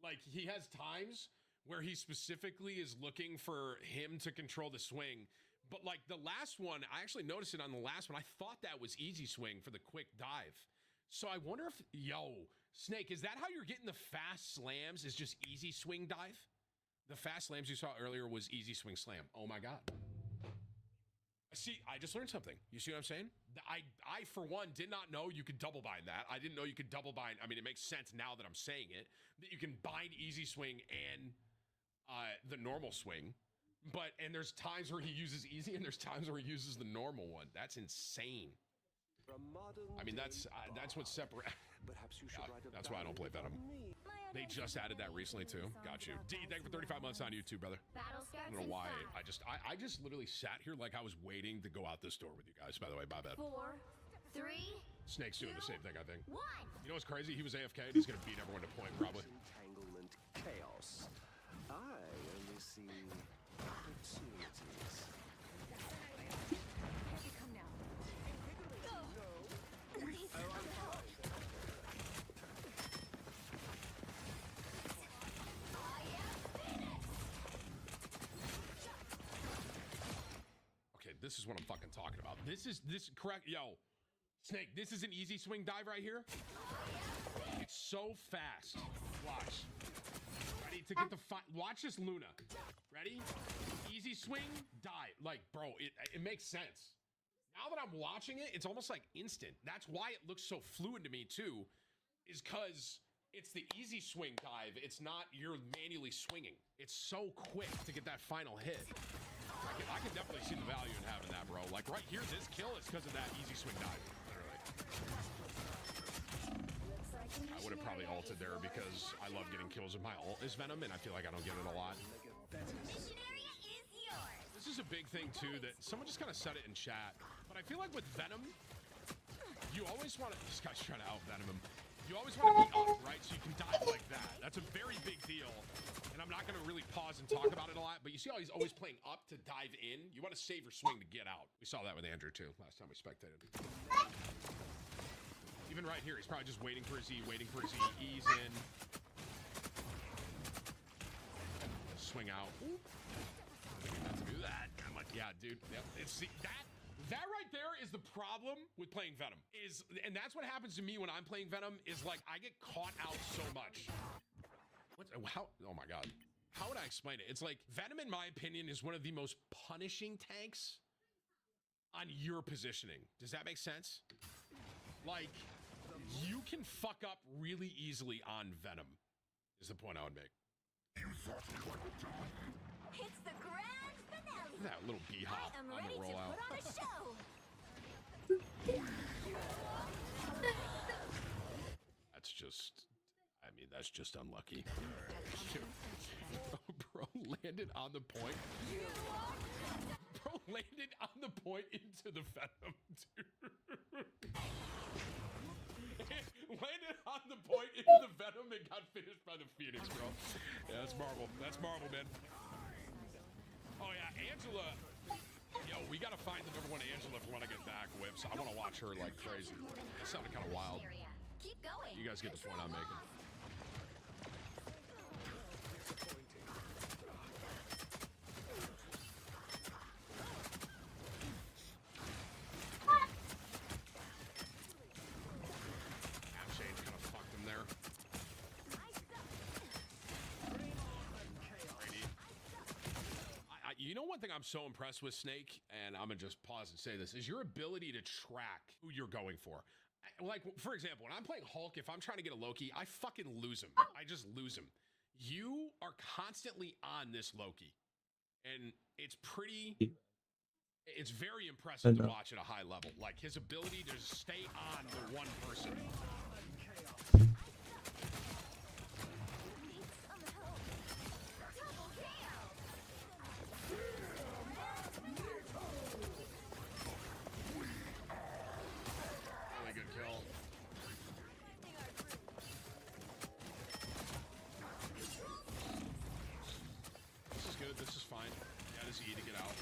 Like he has times where he specifically is looking for him to control the swing. But like the last one, I actually noticed it on the last one. I thought that was easy swing for the quick dive. So I wonder if, yo, Snake, is that how you're getting the fast slams, is just easy swing dive? The fast slams you saw earlier was easy swing slam. Oh my God. See, I just learned something. You see what I'm saying? I for one, did not know you could double bind that. I didn't know you could double bind. I mean, it makes sense now that I'm saying it, that you can bind easy swing and the normal swing, and there's times where he uses easy and there's times where he uses the normal one. That's insane. I mean, that's what separates. That's why I don't play Venom. They just added that recently too. Got you. D, thank you for 35 months on YouTube, brother. I don't know why. I just literally sat here like I was waiting to go out this door with you guys. By the way, my bad.
4, 3.
Snake's doing the same thing, I think.
1.
You know what's crazy? He was AFK and he's gonna beat everyone to point probably.
Entanglement chaos. I only see opportunities.
Okay, this is what I'm fucking talking about. This correct, yo, Snake, this is an easy swing dive right here. It's so fast. Watch. Ready to get the watch this Luna. Ready? Easy swing, dive. Like, bro, it makes sense. Now that I'm watching it, it's almost like instant. That's why it looks so fluid to me too, is because it's the easy swing dive. It's not you're manually swinging. It's so quick to get that final hit. I can definitely see the value in having that, bro. Like right here, this kill is because of that easy swing dive, literally. I would have probably ulted there because I love getting kills with my ult as Venom, and I feel like I don't get it a lot. This is a big thing too that someone just kind of said it in chat, but I feel like with Venom, you always want to. This guy's trying to out Venom him. You always want to be up, right? So you can dive like that. That's a very big deal. And I'm not going to really pause and talk about it a lot, but you see how he's always playing up to dive in? You want to save your swing to get out. We saw that with Andrew, too, last time we spectated. Even right here, he's probably just waiting for his E, ease in. Swing out. Ooh. I think not to do that. I'm like, yeah, dude. Yep. It's that right there is the problem with playing Venom. And that's what happens to me when I'm playing Venom, is like I get caught out so much. Oh my God. How would I explain it? It's like Venom, in my opinion, is one of the most punishing tanks on your positioning. Does that make sense? Like, you can fuck up really easily on Venom, is the point I would make.
It's the grand finale.
That little B-hop on the rollout.
Put on a show.
That's just unlucky. Bro landed on the point. Bro landed on the point into the Venom, dude. Landed on the point into the Venom and got finished by the Phoenix, bro. Yeah, that's Marvel. That's Marvel, man. Oh, yeah, Angela. Yo, we gotta find the #1 Angela if we want to get back whips. I want to watch her like crazy. That sounded kind of wild.
Keep going.
You guys get the point I'm making. Shane's kind of fucked him there. You know, one thing I'm so impressed with, Snake, and I'm gonna just pause and say this, is your ability to track who you're going for. Like, for example, when I'm playing Hulk, if I'm trying to get a Loki, I fucking lose him. I just lose him. You are constantly on this Loki, and it's very impressive to watch at a high level. Like, his ability to stay on the one person. This is fine. Yeah, this is E to get out.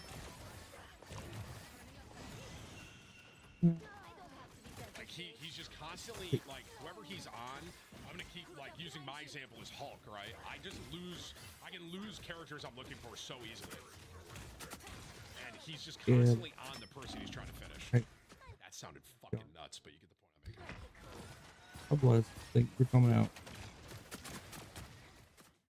Like he's just constantly like whoever he's on. I'm gonna keep like using my example as Hulk, right? I can lose characters I'm looking for so easily. And he's just constantly on the person he's trying to finish. That sounded fucking nuts, but you get the point I'm making.
God bless. Thank you for coming out.